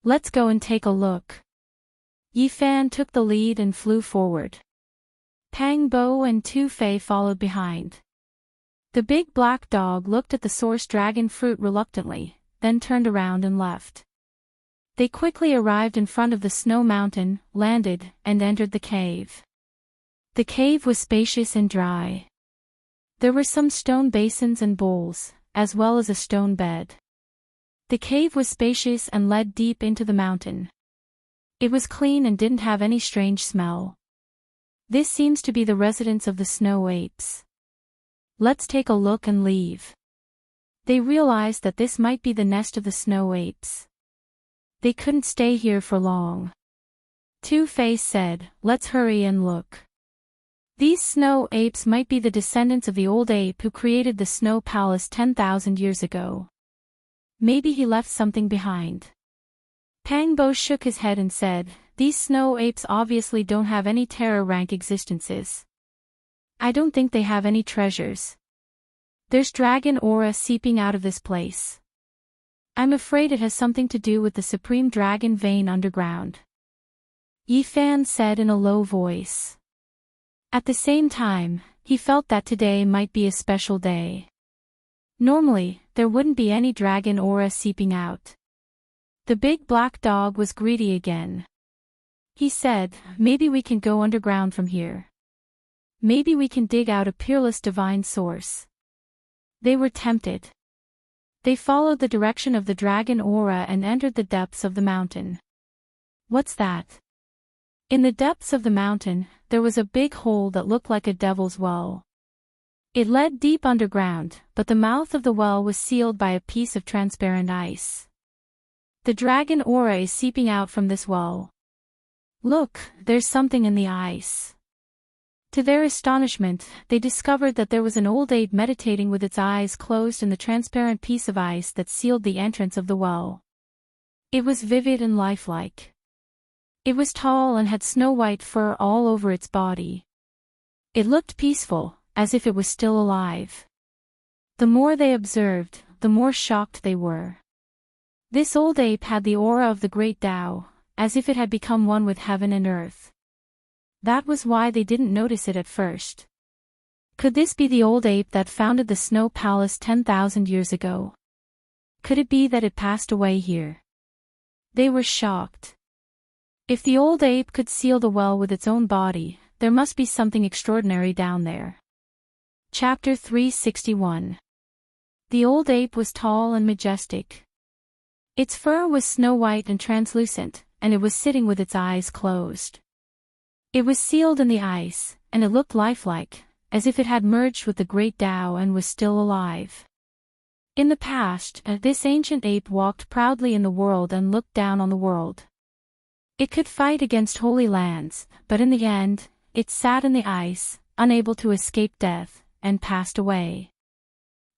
Let's go and take a look. Yi Fan took the lead and flew forward. Pang Bo and Tu-Fei followed behind. The big black dog looked at the source dragon fruit reluctantly, then turned around and left. They quickly arrived in front of the snow mountain, landed, and entered the cave. The cave was spacious and dry. There were some stone basins and bowls, as well as a stone bed. The cave was spacious and led deep into the mountain. It was clean and didn't have any strange smell. This seems to be the residence of the snow apes. Let's take a look and leave. They realized that this might be the nest of the snow apes. They couldn't stay here for long. Tu-Fei said, let's hurry and look. These snow apes might be the descendants of the old ape who created the snow palace 10,000 years ago. Maybe he left something behind. Pang Bo shook his head and said, these snow apes obviously don't have any terror rank existences. I don't think they have any treasures. There's dragon aura seeping out of this place. I'm afraid it has something to do with the supreme dragon vein underground. Yi Fan said in a low voice. At the same time, he felt that today might be a special day. Normally, there wouldn't be any dragon aura seeping out. The big black dog was greedy again. He said, maybe we can go underground from here. Maybe we can dig out a peerless divine source. They were tempted. They followed the direction of the dragon aura and entered the depths of the mountain. What's that? In the depths of the mountain, there was a big hole that looked like a devil's well. It led deep underground, but the mouth of the well was sealed by a piece of transparent ice. The dragon aura is seeping out from this well. Look, there's something in the ice. To their astonishment, they discovered that there was an old ape meditating with its eyes closed in the transparent piece of ice that sealed the entrance of the well. It was vivid and lifelike. It was tall and had snow-white fur all over its body. It looked peaceful, as if it was still alive. The more they observed, the more shocked they were. This old ape had the aura of the great Tao, as if it had become one with heaven and earth. That was why they didn't notice it at first. Could this be the old ape that founded the Snow Palace 10,000 years ago? Could it be that it passed away here? They were shocked. If the old ape could seal the well with its own body, there must be something extraordinary down there. Chapter 361. The old ape was tall and majestic. Its fur was snow-white and translucent, and it was sitting with its eyes closed. It was sealed in the ice, and it looked lifelike, as if it had merged with the great Tao and was still alive. In the past, this ancient ape walked proudly in the world and looked down on the world. It could fight against holy lands, but in the end, it sat in the ice, unable to escape death, and passed away.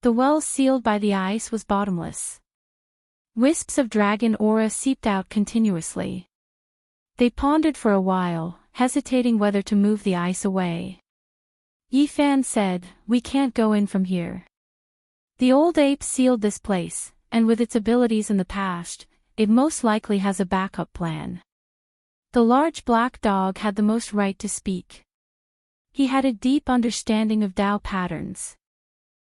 The well sealed by the ice was bottomless. Wisps of dragon aura seeped out continuously. They pondered for a while, hesitating whether to move the ice away. Yifan said, "We can't go in from here." The old ape sealed this place, and with its abilities in the past, it most likely has a backup plan. The large black dog had the most right to speak. He had a deep understanding of Tao patterns.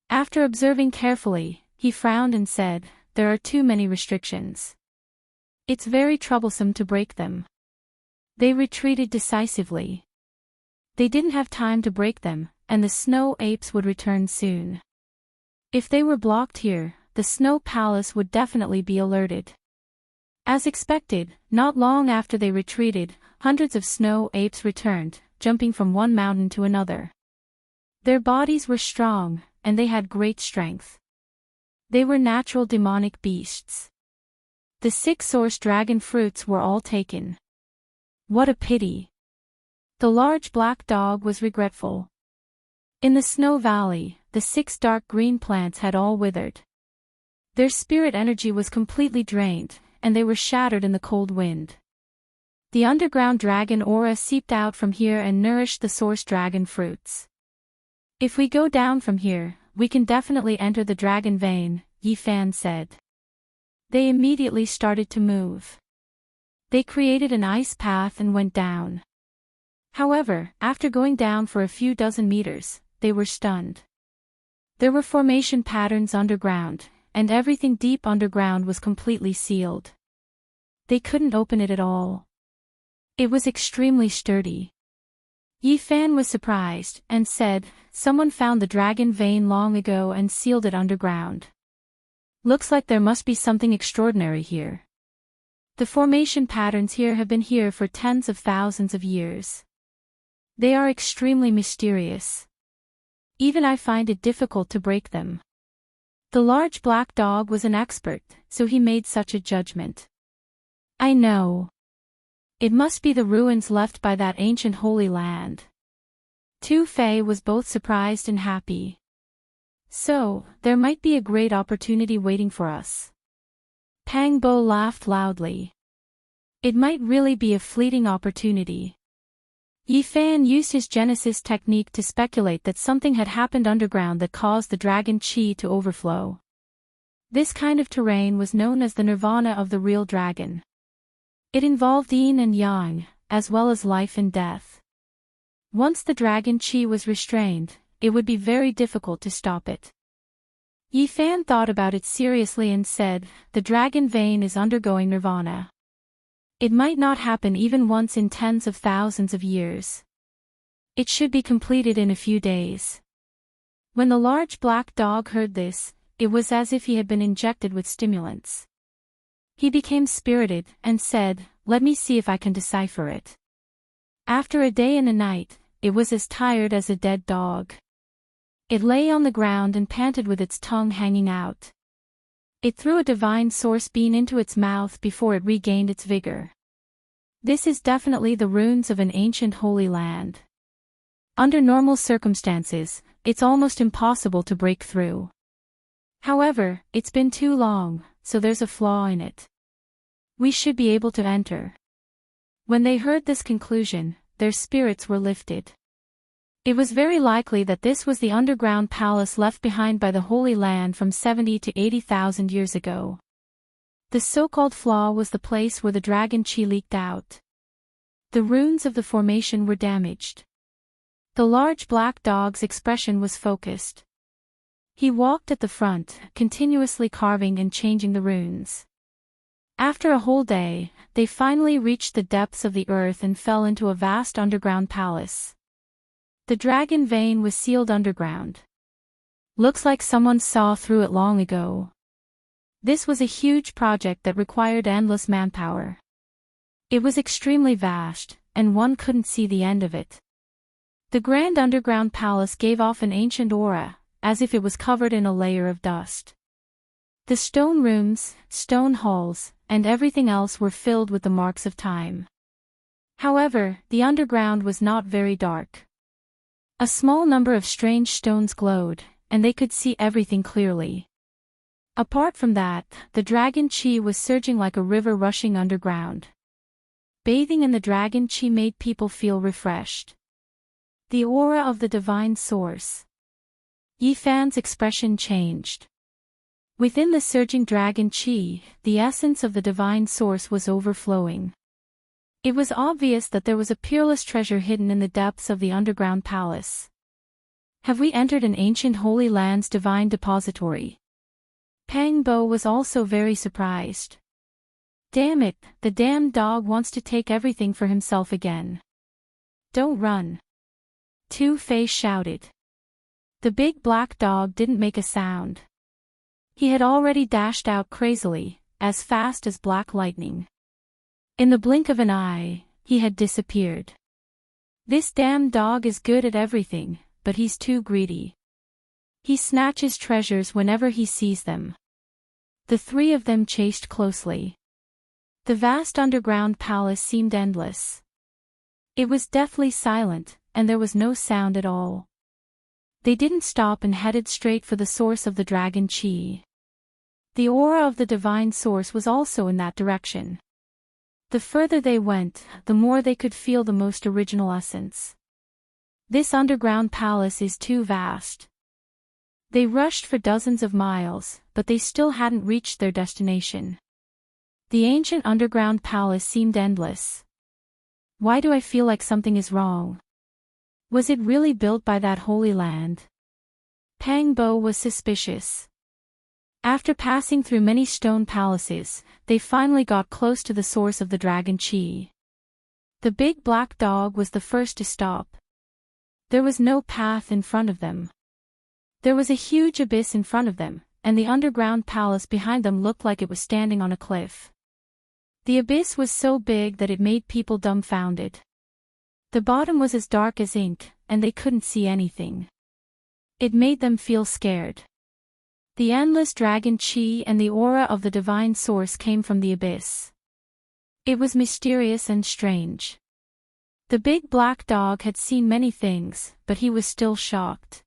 After observing carefully, he frowned and said, "There are too many restrictions. It's very troublesome to break them." They retreated decisively. They didn't have time to break them, and the snow apes would return soon. If they were blocked here, the Snow Palace would definitely be alerted. As expected, not long after they retreated, hundreds of snow apes returned, jumping from one mountain to another. Their bodies were strong, and they had great strength. They were natural demonic beasts. The 6 source dragon fruits were all taken. What a pity. The large black dog was regretful. In the snow valley, the 6 dark green plants had all withered. Their spirit energy was completely drained, and they were shattered in the cold wind. The underground dragon aura seeped out from here and nourished the source dragon fruits. If we go down from here, we can definitely enter the dragon vein, Yifan said. They immediately started to move. They created an ice path and went down. However, after going down for a few dozen meters, they were stunned. There were formation patterns underground, and everything deep underground was completely sealed. They couldn't open it at all. It was extremely sturdy. Yifan was surprised, and said, "Someone found the dragon vein long ago and sealed it underground. Looks like there must be something extraordinary here. The formation patterns here have been here for tens of thousands of years. They are extremely mysterious. Even I find it difficult to break them." The large black dog was an expert, so he made such a judgment. "I know. It must be the ruins left by that ancient holy land." Tu Fei was both surprised and happy. So, there might be a great opportunity waiting for us. Pang Bo laughed loudly. It might really be a fleeting opportunity. Yifan used his Genesis technique to speculate that something had happened underground that caused the dragon chi to overflow. This kind of terrain was known as the nirvana of the real dragon. It involved yin and yang, as well as life and death. Once the dragon chi was restrained, it would be very difficult to stop it. Yifan thought about it seriously and said, "The dragon vein is undergoing nirvana. It might not happen even once in tens of thousands of years. It should be completed in a few days." When the large black dog heard this, it was as if he had been injected with stimulants. He became spirited, and said, "Let me see if I can decipher it." After a day and a night, it was as tired as a dead dog. It lay on the ground and panted with its tongue hanging out. It threw a divine source bean into its mouth before it regained its vigor. This is definitely the ruins of an ancient holy land. Under normal circumstances, it's almost impossible to break through. However, it's been too long, so there's a flaw in it. We should be able to enter. When they heard this conclusion, their spirits were lifted. It was very likely that this was the underground palace left behind by the Holy Land from 70 to 80,000 years ago. The so-called flaw was the place where the dragon chi leaked out. The runes of the formation were damaged. The large black dog's expression was focused. He walked at the front, continuously carving and changing the runes. After a whole day, they finally reached the depths of the earth and fell into a vast underground palace. The dragon vein was sealed underground. Looks like someone saw through it long ago. This was a huge project that required endless manpower. It was extremely vast, and one couldn't see the end of it. The grand underground palace gave off an ancient aura, as if it was covered in a layer of dust. The stone rooms, stone halls, and everything else were filled with the marks of time. However, the underground was not very dark. A small number of strange stones glowed, and they could see everything clearly. Apart from that, the dragon chi was surging like a river rushing underground. Bathing in the dragon chi made people feel refreshed. The aura of the divine source. Yi Fan's expression changed. Within the surging dragon chi, the essence of the divine source was overflowing. It was obvious that there was a peerless treasure hidden in the depths of the underground palace. Have we entered an ancient holy land's divine depository? Pang Bo was also very surprised. Damn it, the damned dog wants to take everything for himself again. Don't run. Two-Face shouted. The big black dog didn't make a sound. He had already dashed out crazily, as fast as black lightning. In the blink of an eye, he had disappeared. This damn dog is good at everything, but he's too greedy. He snatches treasures whenever he sees them. The three of them chased closely. The vast underground palace seemed endless. It was deathly silent, and there was no sound at all. They didn't stop and headed straight for the source of the dragon chi. The aura of the divine source was also in that direction. The further they went, the more they could feel the most original essence. This underground palace is too vast. They rushed for dozens of miles, but they still hadn't reached their destination. The ancient underground palace seemed endless. Why do I feel like something is wrong? Was it really built by that holy land? Pang Bo was suspicious. After passing through many stone palaces, they finally got close to the source of the dragon chi. The big black dog was the first to stop. There was no path in front of them. There was a huge abyss in front of them, and the underground palace behind them looked like it was standing on a cliff. The abyss was so big that it made people dumbfounded. The bottom was as dark as ink, and they couldn't see anything. It made them feel scared. The endless dragon chi and the aura of the divine source came from the abyss. It was mysterious and strange. The big black dog had seen many things, but he was still shocked.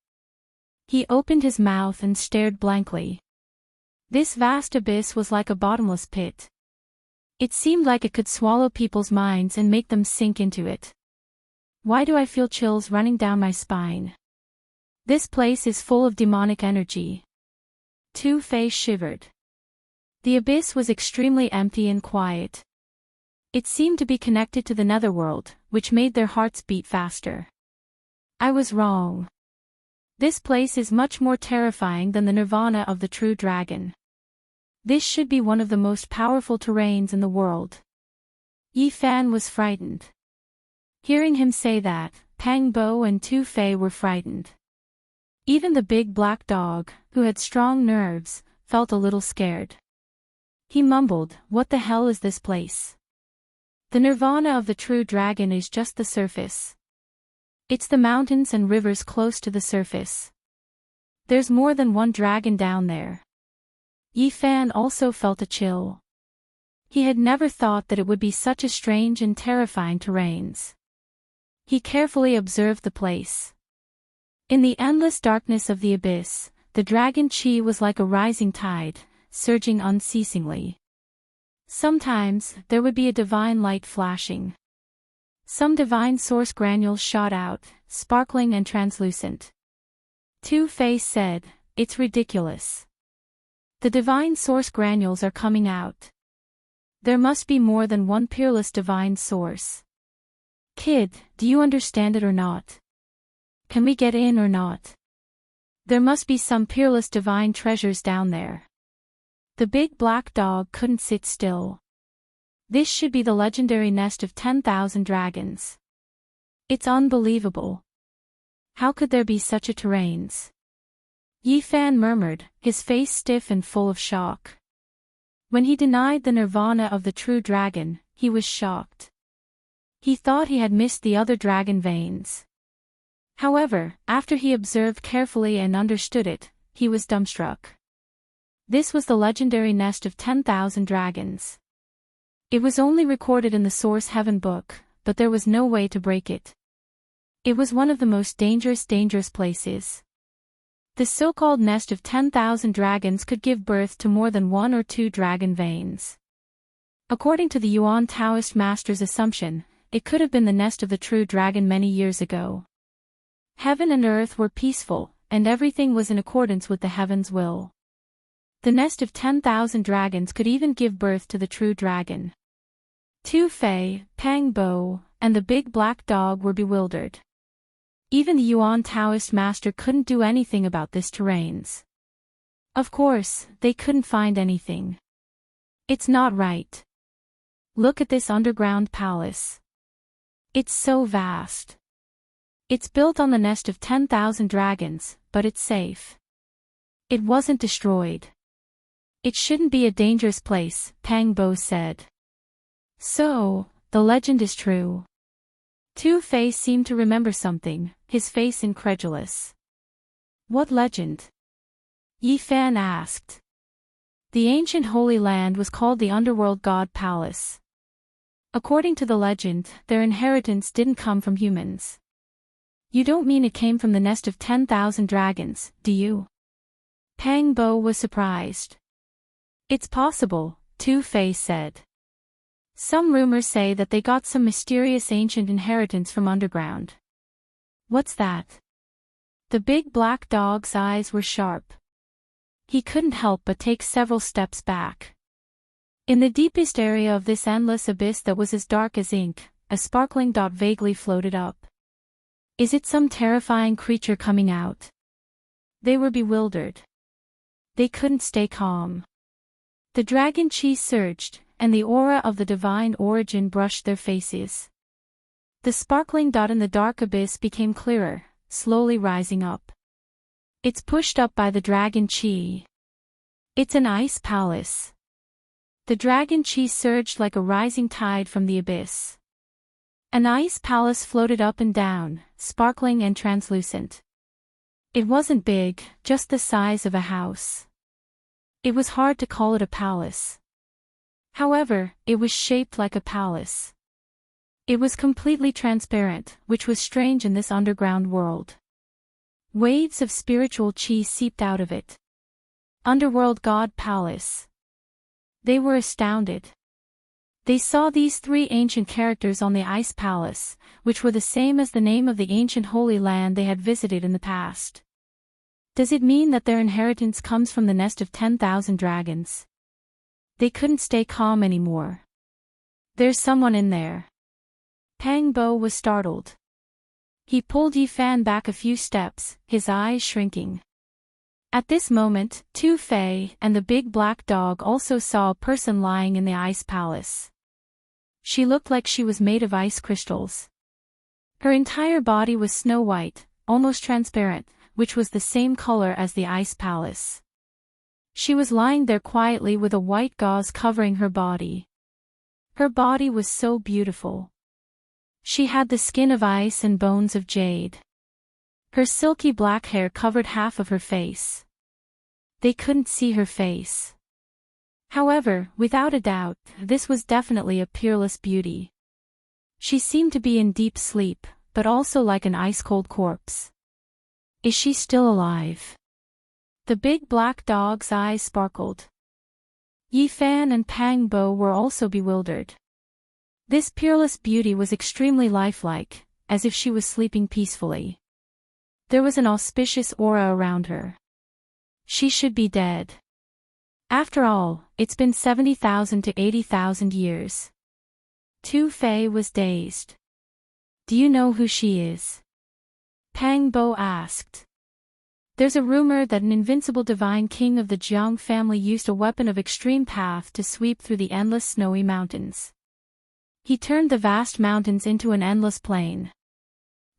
He opened his mouth and stared blankly. This vast abyss was like a bottomless pit. It seemed like it could swallow people's minds and make them sink into it. Why do I feel chills running down my spine? This place is full of demonic energy. Two-Face shivered. The abyss was extremely empty and quiet. It seemed to be connected to the netherworld, which made their hearts beat faster. I was wrong. This place is much more terrifying than the nirvana of the true dragon. This should be one of the most powerful terrains in the world. Yi Fan was frightened. Hearing him say that, Pang Bo and Two-Face were frightened. Even the big black dog, who had strong nerves, felt a little scared. He mumbled, "What the hell is this place? The nirvana of the true dragon is just the surface. It's the mountains and rivers close to the surface. There's more than one dragon down there." Yifan also felt a chill. He had never thought that it would be such a strange and terrifying terrains. He carefully observed the place. In the endless darkness of the abyss, the dragon chi was like a rising tide, surging unceasingly. Sometimes, there would be a divine light flashing. Some divine source granules shot out, sparkling and translucent. Two-Face said, "It's ridiculous. The divine source granules are coming out. There must be more than one peerless divine source. Kid, do you understand it or not? Can we get in or not? There must be some peerless divine treasures down there." The big black dog couldn't sit still. This should be the legendary nest of 10,000 dragons. It's unbelievable. How could there be such a terrains? Yifan murmured, his face stiff and full of shock. When he denied the nirvana of the true dragon, he was shocked. He thought he had missed the other dragon veins. However, after he observed carefully and understood it, he was dumbstruck. This was the legendary nest of 10,000 dragons. It was only recorded in the Source Heaven book, but there was no way to break it. It was one of the most dangerous places. The so-called nest of 10,000 dragons could give birth to more than one or two dragon veins. According to the Yuan Taoist master's assumption, it could have been the nest of the true dragon many years ago. Heaven and earth were peaceful, and everything was in accordance with the heaven's will. The nest of 10,000 dragons could even give birth to the true dragon. Tu Fei, Pang Bo, and the big black dog were bewildered. Even the Yuan Taoist master couldn't do anything about this terrains. Of course, they couldn't find anything. It's not right. Look at this underground palace. It's so vast. It's built on the nest of 10,000 dragons, but it's safe. It wasn't destroyed. It shouldn't be a dangerous place, Pang Bo said. So, the legend is true. Two-Face seemed to remember something, his face incredulous. What legend? Yifan asked. The ancient Holy Land was called the Underworld God Palace. According to the legend, their inheritance didn't come from humans. You don't mean it came from the nest of 10,000 dragons, do you? Pang Bo was surprised. It's possible, Two-Face said. Some rumors say that they got some mysterious ancient inheritance from underground. What's that? The big black dog's eyes were sharp. He couldn't help but take several steps back. In the deepest area of this endless abyss that was as dark as ink, a sparkling dot vaguely floated up. Is it some terrifying creature coming out? They were bewildered. They couldn't stay calm. The dragon chi surged, and the aura of the divine origin brushed their faces. The sparkling dot in the dark abyss became clearer, slowly rising up. It's pushed up by the dragon chi. It's an ice palace. The dragon chi surged like a rising tide from the abyss. An ice palace floated up and down, sparkling and translucent. It wasn't big, just the size of a house. It was hard to call it a palace. However, it was shaped like a palace. It was completely transparent, which was strange in this underground world. Waves of spiritual chi seeped out of it. Underworld God Palace. They were astounded. They saw these three ancient characters on the ice palace, which were the same as the name of the ancient Holy Land they had visited in the past. Does it mean that their inheritance comes from the nest of 10,000 dragons? They couldn't stay calm anymore. There's someone in there. Pang Bo was startled. He pulled Yifan back a few steps, his eyes shrinking. At this moment, Tu Fei and the big black dog also saw a person lying in the ice palace. She looked like she was made of ice crystals. Her entire body was snow white, almost transparent, which was the same color as the ice palace. She was lying there quietly with a white gauze covering her body. Her body was so beautiful. She had the skin of ice and bones of jade. Her silky black hair covered half of her face. They couldn't see her face. However, without a doubt, this was definitely a peerless beauty. She seemed to be in deep sleep, but also like an ice-cold corpse. Is she still alive? The big black dog's eyes sparkled. Yi Fan and Pang Bo were also bewildered. This peerless beauty was extremely lifelike, as if she was sleeping peacefully. There was an auspicious aura around her. She should be dead. After all, it's been 70,000 to 80,000 years. Tu Fei was dazed. Do you know who she is? Pang Bo asked. There's a rumor that an invincible divine king of the Jiang family used a weapon of extreme path to sweep through the endless snowy mountains. He turned the vast mountains into an endless plain.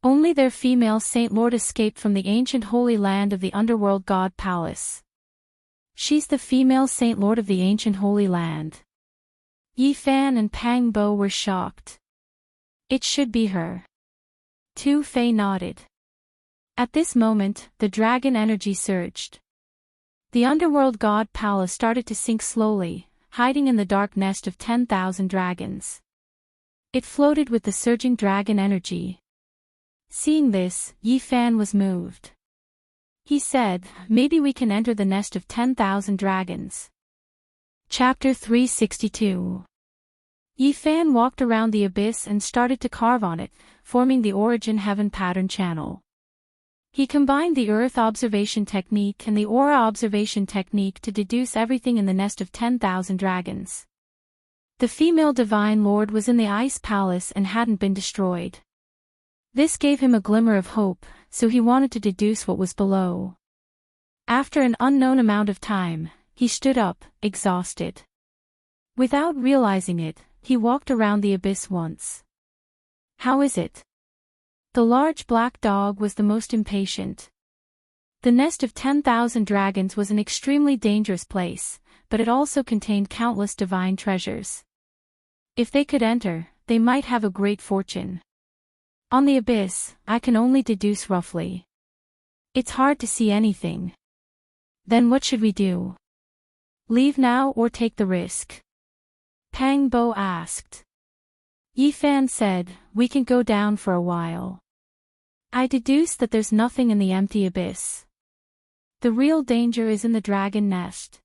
Only their female Saint Lord escaped from the ancient holy land of the underworld god palace. She's the female Saint Lord of the ancient holy land. Yi Fan and Pang Bo were shocked. It should be her. Tu Fei nodded. At this moment, the dragon energy surged. The underworld god palace started to sink slowly, hiding in the dark nest of 10,000 dragons. It floated with the surging dragon energy. Seeing this, Yi Fan was moved. He said, maybe we can enter the nest of 10,000 dragons. Chapter 362. Yi Fan walked around the abyss and started to carve on it, forming the origin heaven pattern channel. He combined the earth observation technique and the aura observation technique to deduce everything in the nest of 10,000 dragons. The female divine lord was in the ice palace and hadn't been destroyed. This gave him a glimmer of hope, so he wanted to deduce what was below. After an unknown amount of time, he stood up, exhausted. Without realizing it, he walked around the abyss once. How is it? The large black dog was the most impatient. The nest of 10,000 dragons was an extremely dangerous place, but it also contained countless divine treasures. If they could enter, they might have a great fortune. On the abyss, I can only deduce roughly. It's hard to see anything. Then what should we do? Leave now or take the risk? Pang Bo asked. Yi Fan said, we can go down for a while. I deduce that there's nothing in the empty abyss. The real danger is in the dragon nest.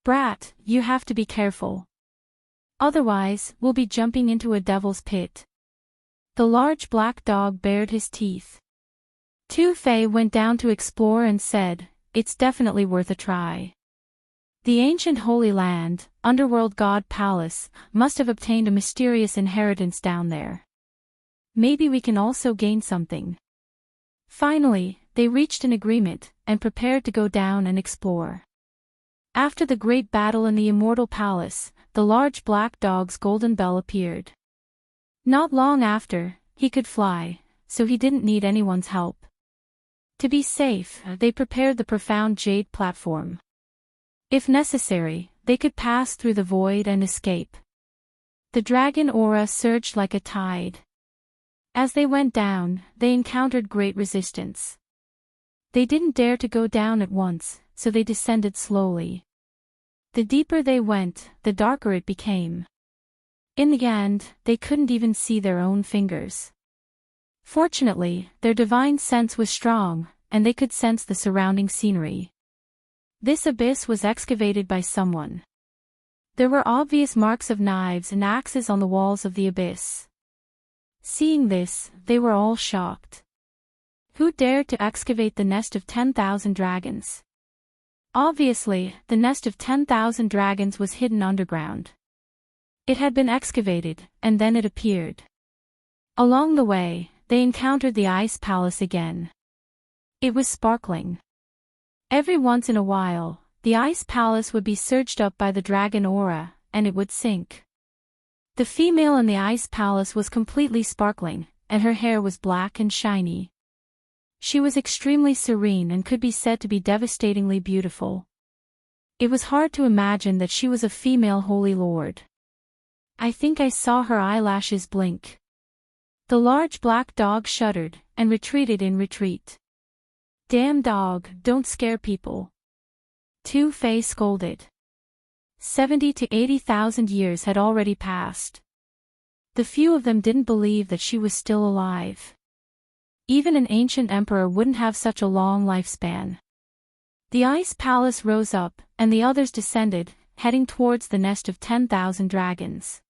Brat, you have to be careful. Otherwise, we'll be jumping into a devil's pit. The large black dog bared his teeth. Tu Fei went down to explore and said, it's definitely worth a try. The ancient Holy Land, underworld god palace, must have obtained a mysterious inheritance down there. Maybe we can also gain something. Finally, they reached an agreement, and prepared to go down and explore. After the great battle in the immortal palace, the large black dog's golden bell appeared. Not long after, he could fly, so he didn't need anyone's help. To be safe, they prepared the profound jade platform. If necessary, they could pass through the void and escape. The dragon aura surged like a tide. As they went down, they encountered great resistance. They didn't dare to go down at once, so they descended slowly. The deeper they went, the darker it became. In the end, they couldn't even see their own fingers. Fortunately, their divine sense was strong, and they could sense the surrounding scenery. This abyss was excavated by someone. There were obvious marks of knives and axes on the walls of the abyss. Seeing this, they were all shocked. Who dared to excavate the nest of 10,000 dragons? Obviously, the nest of 10,000 dragons was hidden underground. It had been excavated, and then it appeared. Along the way, they encountered the ice palace again. It was sparkling. Every once in a while, the ice palace would be surged up by the dragon aura, and it would sink. The female in the ice palace was completely sparkling, and her hair was black and shiny. She was extremely serene and could be said to be devastatingly beautiful. It was hard to imagine that she was a female holy lord. I think I saw her eyelashes blink. The large black dog shuddered, and retreated in retreat. Damn dog, don't scare people. Fei scolded. 70 to 80,000 years had already passed. The few of them didn't believe that she was still alive. Even an ancient emperor wouldn't have such a long lifespan. The ice palace rose up, and the others descended, heading towards the nest of 10,000 dragons.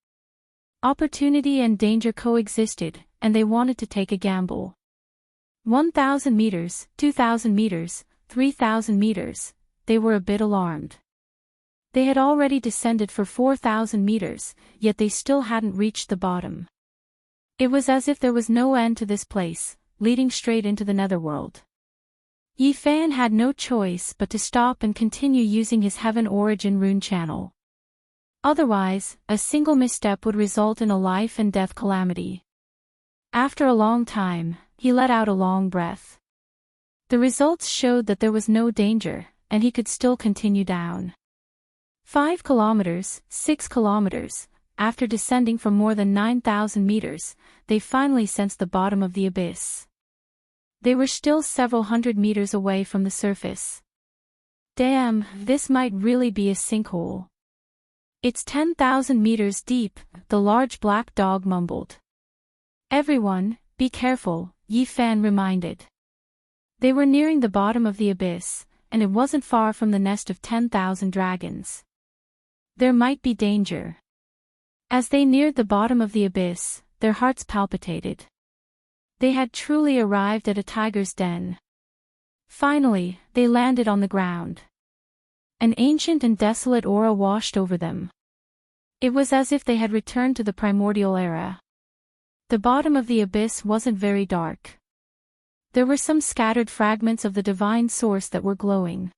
Opportunity and danger coexisted, and they wanted to take a gamble. 1,000 meters, 2,000 meters, 3,000 meters, they were a bit alarmed. They had already descended for 4,000 meters, yet they still hadn't reached the bottom. It was as if there was no end to this place, leading straight into the netherworld. Yi Fan had no choice but to stop and continue using his Heaven Origin rune channel. Otherwise, a single misstep would result in a life and death calamity. After a long time, he let out a long breath. The results showed that there was no danger, and he could still continue down. 5 kilometers, 6 kilometers, after descending for more than 9,000 meters, they finally sensed the bottom of the abyss. They were still several hundred meters away from the surface. Damn, this might really be a sinkhole. It's 10,000 meters deep, the large black dog mumbled. Everyone, be careful, Yi Fan reminded. They were nearing the bottom of the abyss, and it wasn't far from the nest of 10,000 dragons. There might be danger. As they neared the bottom of the abyss, their hearts palpitated. They had truly arrived at a tiger's den. Finally, they landed on the ground. An ancient and desolate aura washed over them. It was as if they had returned to the primordial era. The bottom of the abyss wasn't very dark. There were some scattered fragments of the divine source that were glowing.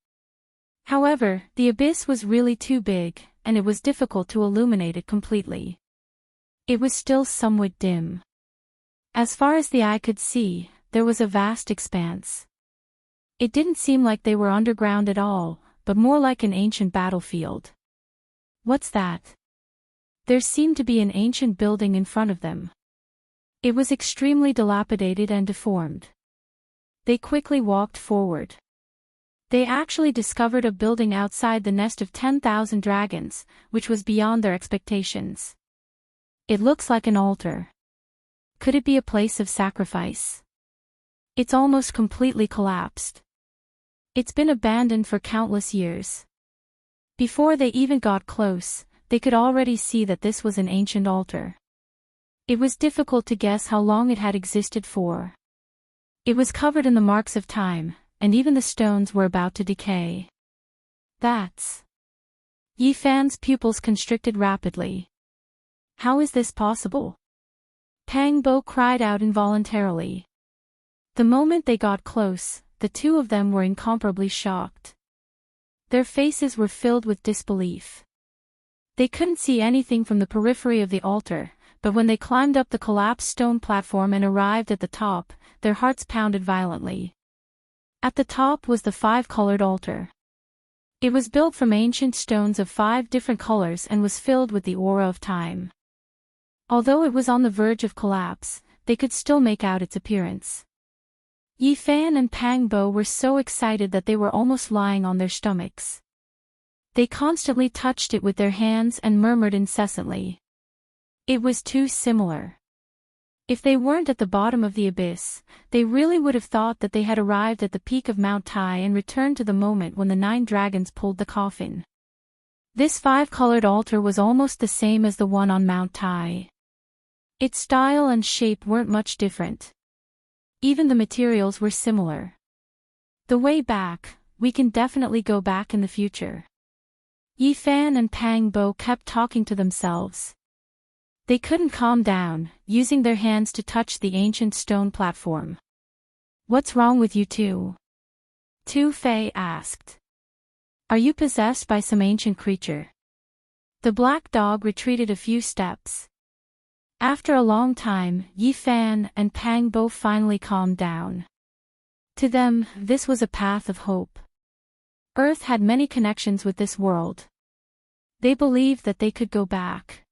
However, the abyss was really too big, and it was difficult to illuminate it completely. It was still somewhat dim. As far as the eye could see, there was a vast expanse. It didn't seem like they were underground at all, but more like an ancient battlefield. What's that? There seemed to be an ancient building in front of them. It was extremely dilapidated and deformed. They quickly walked forward. They actually discovered a building outside the nest of 10,000 dragons, which was beyond their expectations. It looks like an altar. Could it be a place of sacrifice? It's almost completely collapsed. It's been abandoned for countless years. Before they even got close, they could already see that this was an ancient altar. It was difficult to guess how long it had existed for. It was covered in the marks of time, and even the stones were about to decay. That's... Yi Fan's pupils constricted rapidly. How is this possible? Pang Bo cried out involuntarily. The moment they got close, the two of them were incomparably shocked. Their faces were filled with disbelief. They couldn't see anything from the periphery of the altar, but when they climbed up the collapsed stone platform and arrived at the top, their hearts pounded violently. At the top was the 5-colored altar. It was built from ancient stones of 5 different colors and was filled with the aura of time. Although it was on the verge of collapse, they could still make out its appearance. Yi Fan and Pang Bo were so excited that they were almost lying on their stomachs. They constantly touched it with their hands and murmured incessantly. It was too similar. If they weren't at the bottom of the abyss, they really would have thought that they had arrived at the peak of Mount Tai and returned to the moment when the 9 dragons pulled the coffin. This 5-colored altar was almost the same as the one on Mount Tai. Its style and shape weren't much different. Even the materials were similar. The way back, we can definitely go back in the future. Yi Fan and Pang Bo kept talking to themselves. They couldn't calm down, using their hands to touch the ancient stone platform. What's wrong with you two? Tu Fei asked. Are you possessed by some ancient creature? The black dog retreated a few steps. After a long time, Yi Fan and Pang Bo finally calmed down. To them, this was a path of hope. Earth had many connections with this world. They believed that they could go back.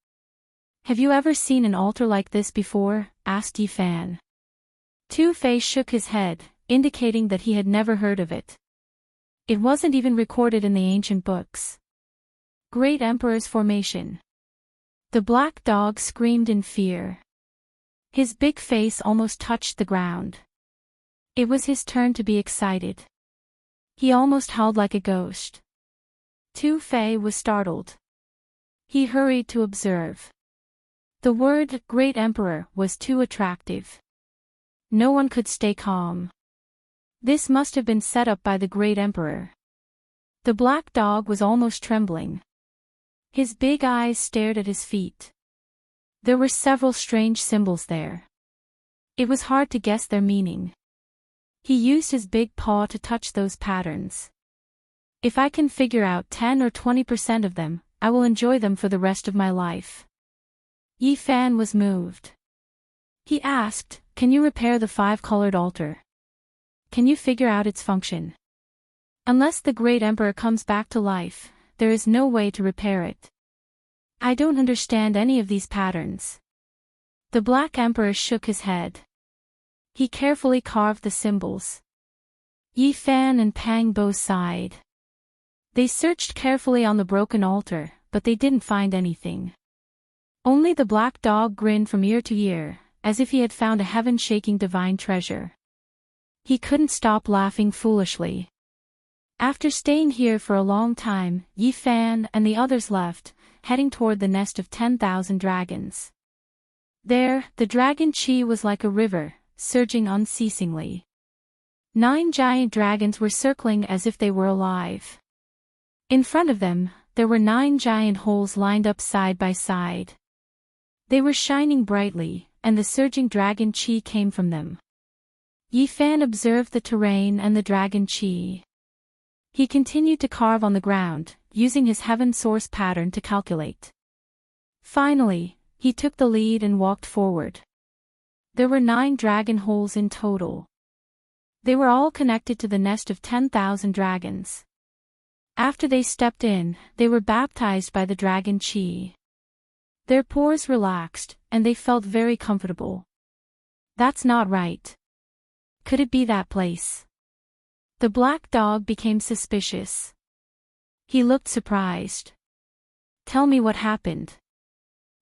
"Have you ever seen an altar like this before?" asked Yifan. Two-Face shook his head, indicating that he had never heard of it. It wasn't even recorded in the ancient books. Great Emperor's formation. The black dog screamed in fear. His big face almost touched the ground. It was his turn to be excited. He almost howled like a ghost. Two-Face was startled. He hurried to observe. The word Great Emperor was too attractive. No one could stay calm. This must have been set up by the Great Emperor. The black dog was almost trembling. His big eyes stared at his feet. There were several strange symbols there. It was hard to guess their meaning. He used his big paw to touch those patterns. "If I can figure out 10 or 20% of them, I will enjoy them for the rest of my life." Yifan was moved. He asked, "Can you repair the 5-colored altar? Can you figure out its function? Unless the Great Emperor comes back to life, there is no way to repair it. I don't understand any of these patterns." The Black Emperor shook his head. He carefully carved the symbols. Yifan and Pang both sighed. They searched carefully on the broken altar, but they didn't find anything. Only the black dog grinned from ear to ear, as if he had found a heaven-shaking divine treasure. He couldn't stop laughing foolishly. After staying here for a long time, Yifan and the others left, heading toward the nest of 10,000 dragons. There, the dragon chi was like a river, surging unceasingly. 9 giant dragons were circling as if they were alive. In front of them, there were 9 giant holes lined up side by side. They were shining brightly, and the surging dragon chi came from them. Yifan observed the terrain and the dragon chi. He continued to carve on the ground, using his heaven source pattern to calculate. Finally, he took the lead and walked forward. There were 9 dragon holes in total. They were all connected to the nest of 10,000 dragons. After they stepped in, they were baptized by the dragon chi. Their pores relaxed, and they felt very comfortable. "That's not right. Could it be that place?" The black dog became suspicious. He looked surprised. "Tell me what happened,"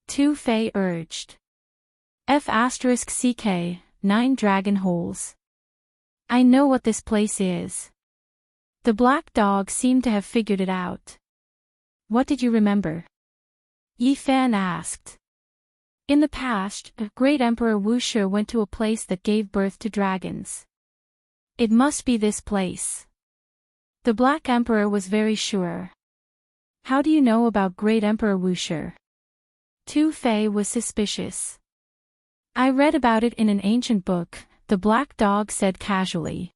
Two-Face urged. F*CK, 9 dragon holes. "I know what this place is." The black dog seemed to have figured it out. "What did you remember?" Yifan asked. "In the past, Great Emperor Wuxia went to a place that gave birth to dragons. It must be this place." The Black Emperor was very sure. "How do you know about Great Emperor Wuxia?" Two-Face was suspicious. "I read about it in an ancient book," the black dog said casually.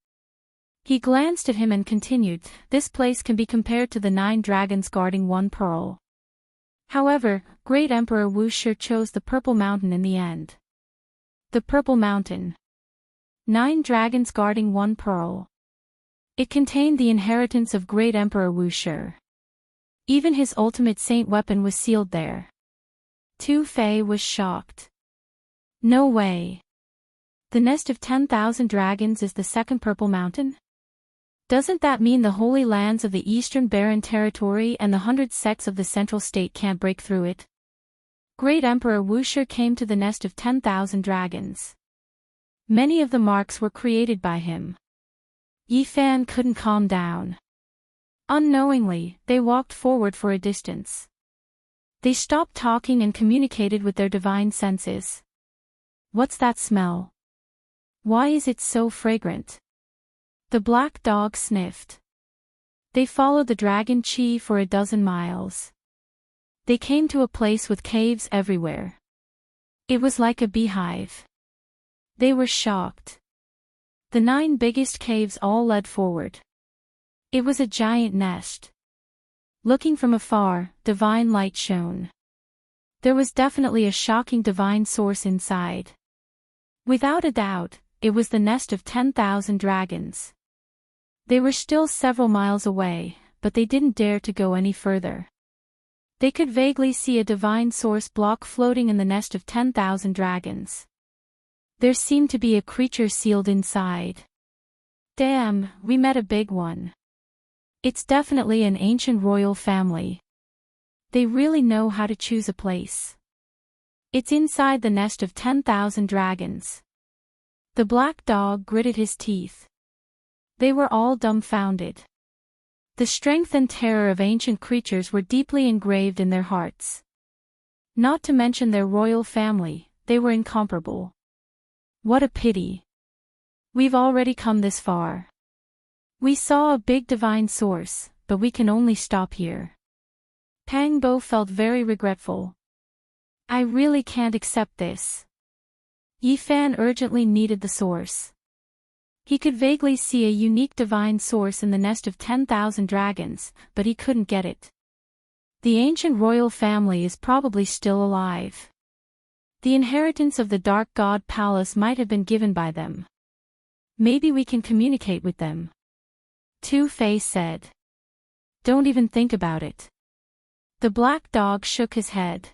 He glanced at him and continued, "This place can be compared to the 9 dragons guarding one pearl. However, Great Emperor Wuxia chose the Purple Mountain in the end." The Purple Mountain. 9 dragons guarding one pearl. It contained the inheritance of Great Emperor Wuxia. Even his ultimate saint weapon was sealed there. Two-Face was shocked. "No way. The nest of 10,000 dragons is the second Purple Mountain? Doesn't that mean the Holy Lands of the Eastern Barren Territory and the 100 sects of the Central State can't break through it?" Great Emperor Wuxia came to the nest of 10,000 dragons. Many of the marks were created by him. Yifan couldn't calm down. Unknowingly, they walked forward for a distance. They stopped talking and communicated with their divine senses. "What's that smell? Why is it so fragrant?" The black dog sniffed. They followed the dragon chi for a dozen miles. They came to a place with caves everywhere. It was like a beehive. They were shocked. The 9 biggest caves all led forward. It was a giant nest. Looking from afar, divine light shone. There was definitely a shocking divine source inside. Without a doubt, it was the nest of 10,000 dragons. They were still several miles away, but they didn't dare to go any further. They could vaguely see a divine source block floating in the nest of 10,000 dragons. There seemed to be a creature sealed inside. Damn, we met a big one. It's definitely an ancient royal family. They really know how to choose a place. It's inside the nest of 10,000 dragons. The black dog gritted his teeth. They were all dumbfounded. The strength and terror of ancient creatures were deeply engraved in their hearts. Not to mention their royal family, they were incomparable. What a pity. We've already come this far. We saw a big divine source, but we can only stop here. Pangbo felt very regretful. I really can't accept this. Yifan urgently needed the source. He could vaguely see a unique divine source in the nest of 10,000 dragons, but he couldn't get it. The ancient royal family is probably still alive. The inheritance of the Dark God Palace might have been given by them. Maybe we can communicate with them. Two-Face said. Don't even think about it. The black dog shook his head.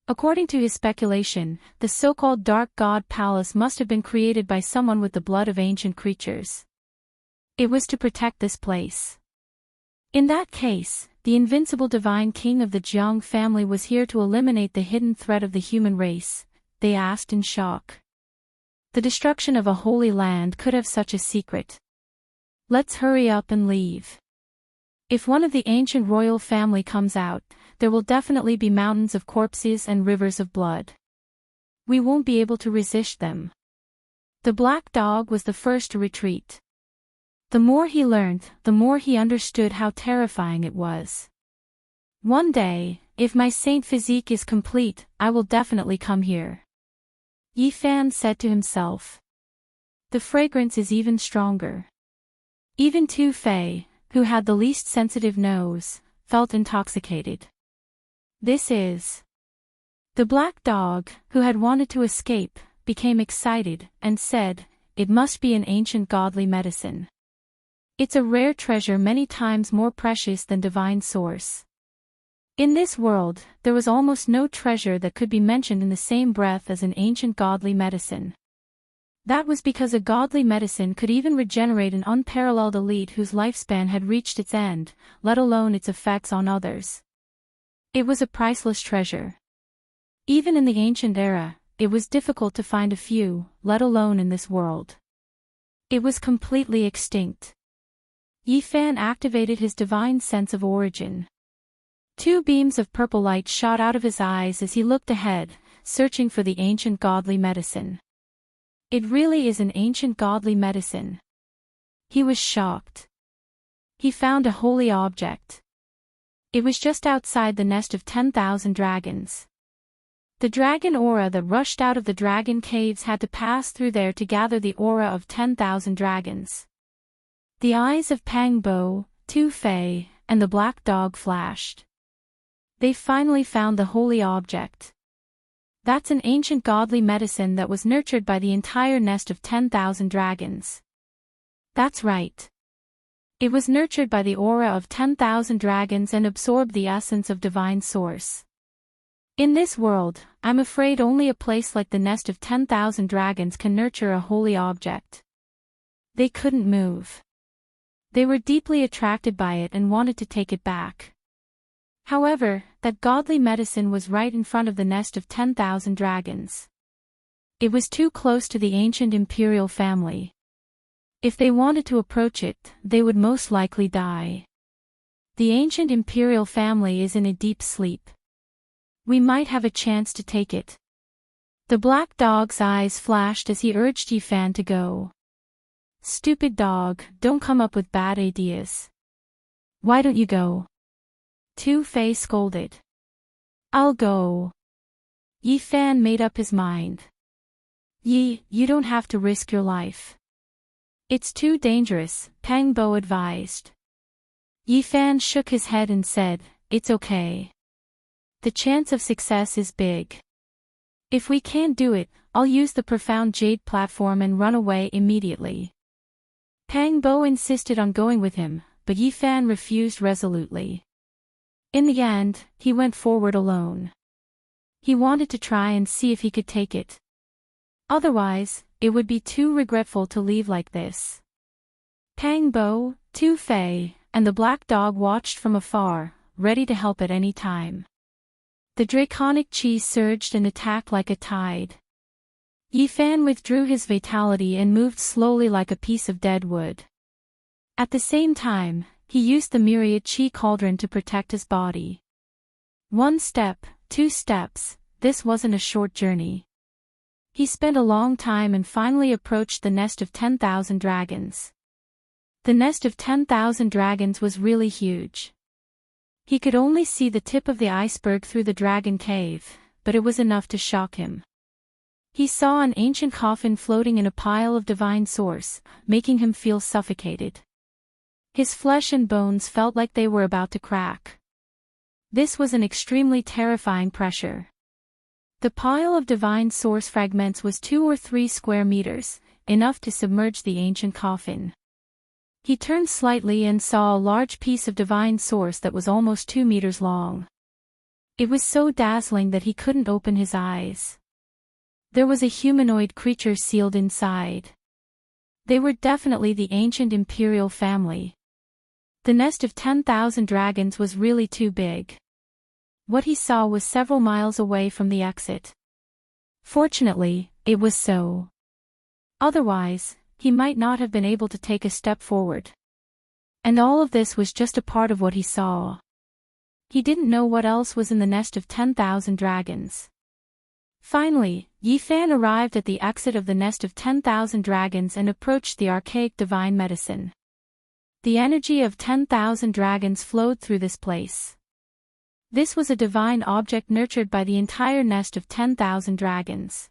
According to his speculation, the so-called Dark God Palace must have been created by someone with the blood of ancient creatures. It was to protect this place. In that case, the invincible divine king of the Jiang family was here to eliminate the hidden threat of the human race, they asked in shock. The destruction of a holy land could have such a secret. Let's hurry up and leave. If one of the ancient royal family comes out, there will definitely be mountains of corpses and rivers of blood. We won't be able to resist them. The black dog was the first to retreat. The more he learned, the more he understood how terrifying it was. One day, if my saint physique is complete, I will definitely come here. Yifan said to himself. The fragrance is even stronger. Even Two-Fei, who had the least sensitive nose, felt intoxicated. This is. The black dog, who had wanted to escape, became excited, and said, it must be an ancient godly medicine. It's a rare treasure many times more precious than divine source. In this world, there was almost no treasure that could be mentioned in the same breath as an ancient godly medicine. That was because a godly medicine could even regenerate an unparalleled elite whose lifespan had reached its end, let alone its effects on others. It was a priceless treasure. Even in the ancient era, it was difficult to find a few, let alone in this world. It was completely extinct. Yifan activated his divine sense of origin. Two beams of purple light shot out of his eyes as he looked ahead, searching for the ancient godly medicine. It really is an ancient godly medicine. He was shocked. He found a holy object. It was just outside the nest of 10,000 dragons. The dragon aura that rushed out of the dragon caves had to pass through there to gather the aura of 10,000 dragons. The eyes of Pangbo, Two-Fei, and the black dog flashed. They finally found the holy object. That's an ancient godly medicine that was nurtured by the entire nest of 10,000 dragons. That's right. It was nurtured by the aura of 10,000 dragons and absorbed the essence of divine source. In this world, I'm afraid only a place like the nest of 10,000 dragons can nurture a holy object. They couldn't move. They were deeply attracted by it and wanted to take it back. However, that godly medicine was right in front of the nest of 10,000 dragons. It was too close to the ancient imperial family. If they wanted to approach it, they would most likely die. The ancient imperial family is in a deep sleep. We might have a chance to take it. The black dog's eyes flashed as he urged Yifan to go. Stupid dog, don't come up with bad ideas. Why don't you go? Two-Fei scolded. I'll go. Yifan made up his mind. You don't have to risk your life. It's too dangerous, Pangbo advised. Yifan shook his head and said, it's okay. The chance of success is big. If we can't do it, I'll use the profound jade platform and run away immediately. Pang Bo insisted on going with him, but Yi Fan refused resolutely. In the end, he went forward alone. He wanted to try and see if he could take it. Otherwise, it would be too regretful to leave like this. Pang Bo, Tu Fei, and the black dog watched from afar, ready to help at any time. The draconic chi surged and attacked like a tide. Yi Fan withdrew his vitality and moved slowly like a piece of dead wood. At the same time, he used the myriad chi cauldron to protect his body. 1 step, 2 steps, this wasn't a short journey. He spent a long time and finally approached the nest of 10,000 dragons. The nest of 10,000 dragons was really huge. He could only see the tip of the iceberg through the dragon cave, but it was enough to shock him. He saw an ancient coffin floating in a pile of divine source, making him feel suffocated. His flesh and bones felt like they were about to crack. This was an extremely terrifying pressure. The pile of divine source fragments was 2 or 3 square meters, enough to submerge the ancient coffin. He turned slightly and saw a large piece of divine source that was almost 2 meters long. It was so dazzling that he couldn't open his eyes. There was a humanoid creature sealed inside. They were definitely the ancient imperial family. The nest of 10,000 dragons was really too big. What he saw was several miles away from the exit. Fortunately, it was so. Otherwise, he might not have been able to take a step forward. And all of this was just a part of what he saw. He didn't know what else was in the nest of 10,000 dragons. Finally, Yi Fan arrived at the exit of the nest of 10,000 dragons and approached the archaic divine medicine. The energy of 10,000 dragons flowed through this place. This was a divine object nurtured by the entire nest of 10,000 dragons.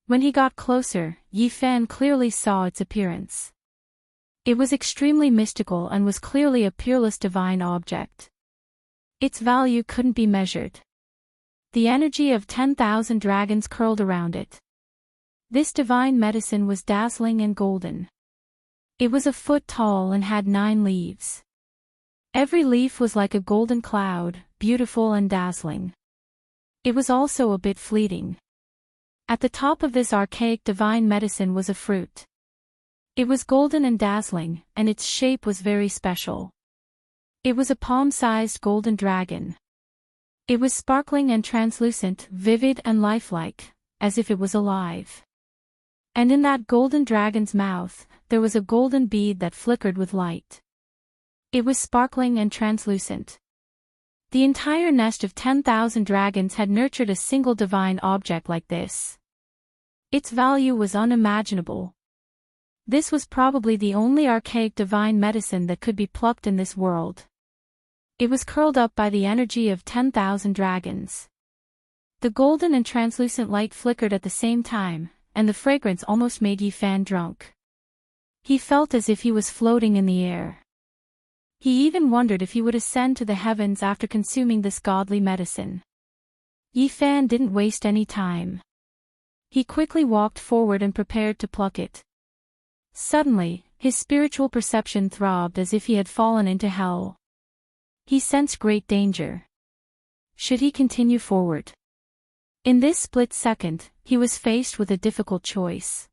When he got closer, Yi Fan clearly saw its appearance. It was extremely mystical and was clearly a peerless divine object. Its value couldn't be measured. The energy of 10,000 dragons curled around it. This divine medicine was dazzling and golden. It was a foot tall and had 9 leaves. Every leaf was like a golden cloud, beautiful and dazzling. It was also a bit fleeting. At the top of this archaic divine medicine was a fruit. It was golden and dazzling, and its shape was very special. It was a palm-sized golden dragon. It was sparkling and translucent, vivid and lifelike, as if it was alive. And in that golden dragon's mouth, there was a golden bead that flickered with light. It was sparkling and translucent. The entire nest of 10,000 dragons had nurtured a single divine object like this. Its value was unimaginable. This was probably the only archaic divine medicine that could be plucked in this world. It was curled up by the energy of 10,000 dragons. The golden and translucent light flickered at the same time, and the fragrance almost made Yi Fan drunk. He felt as if he was floating in the air. He even wondered if he would ascend to the heavens after consuming this godly medicine. Yi Fan didn't waste any time. He quickly walked forward and prepared to pluck it. Suddenly, his spiritual perception throbbed as if he had fallen into hell. He sensed great danger. Should he continue forward? In this split second, he was faced with a difficult choice.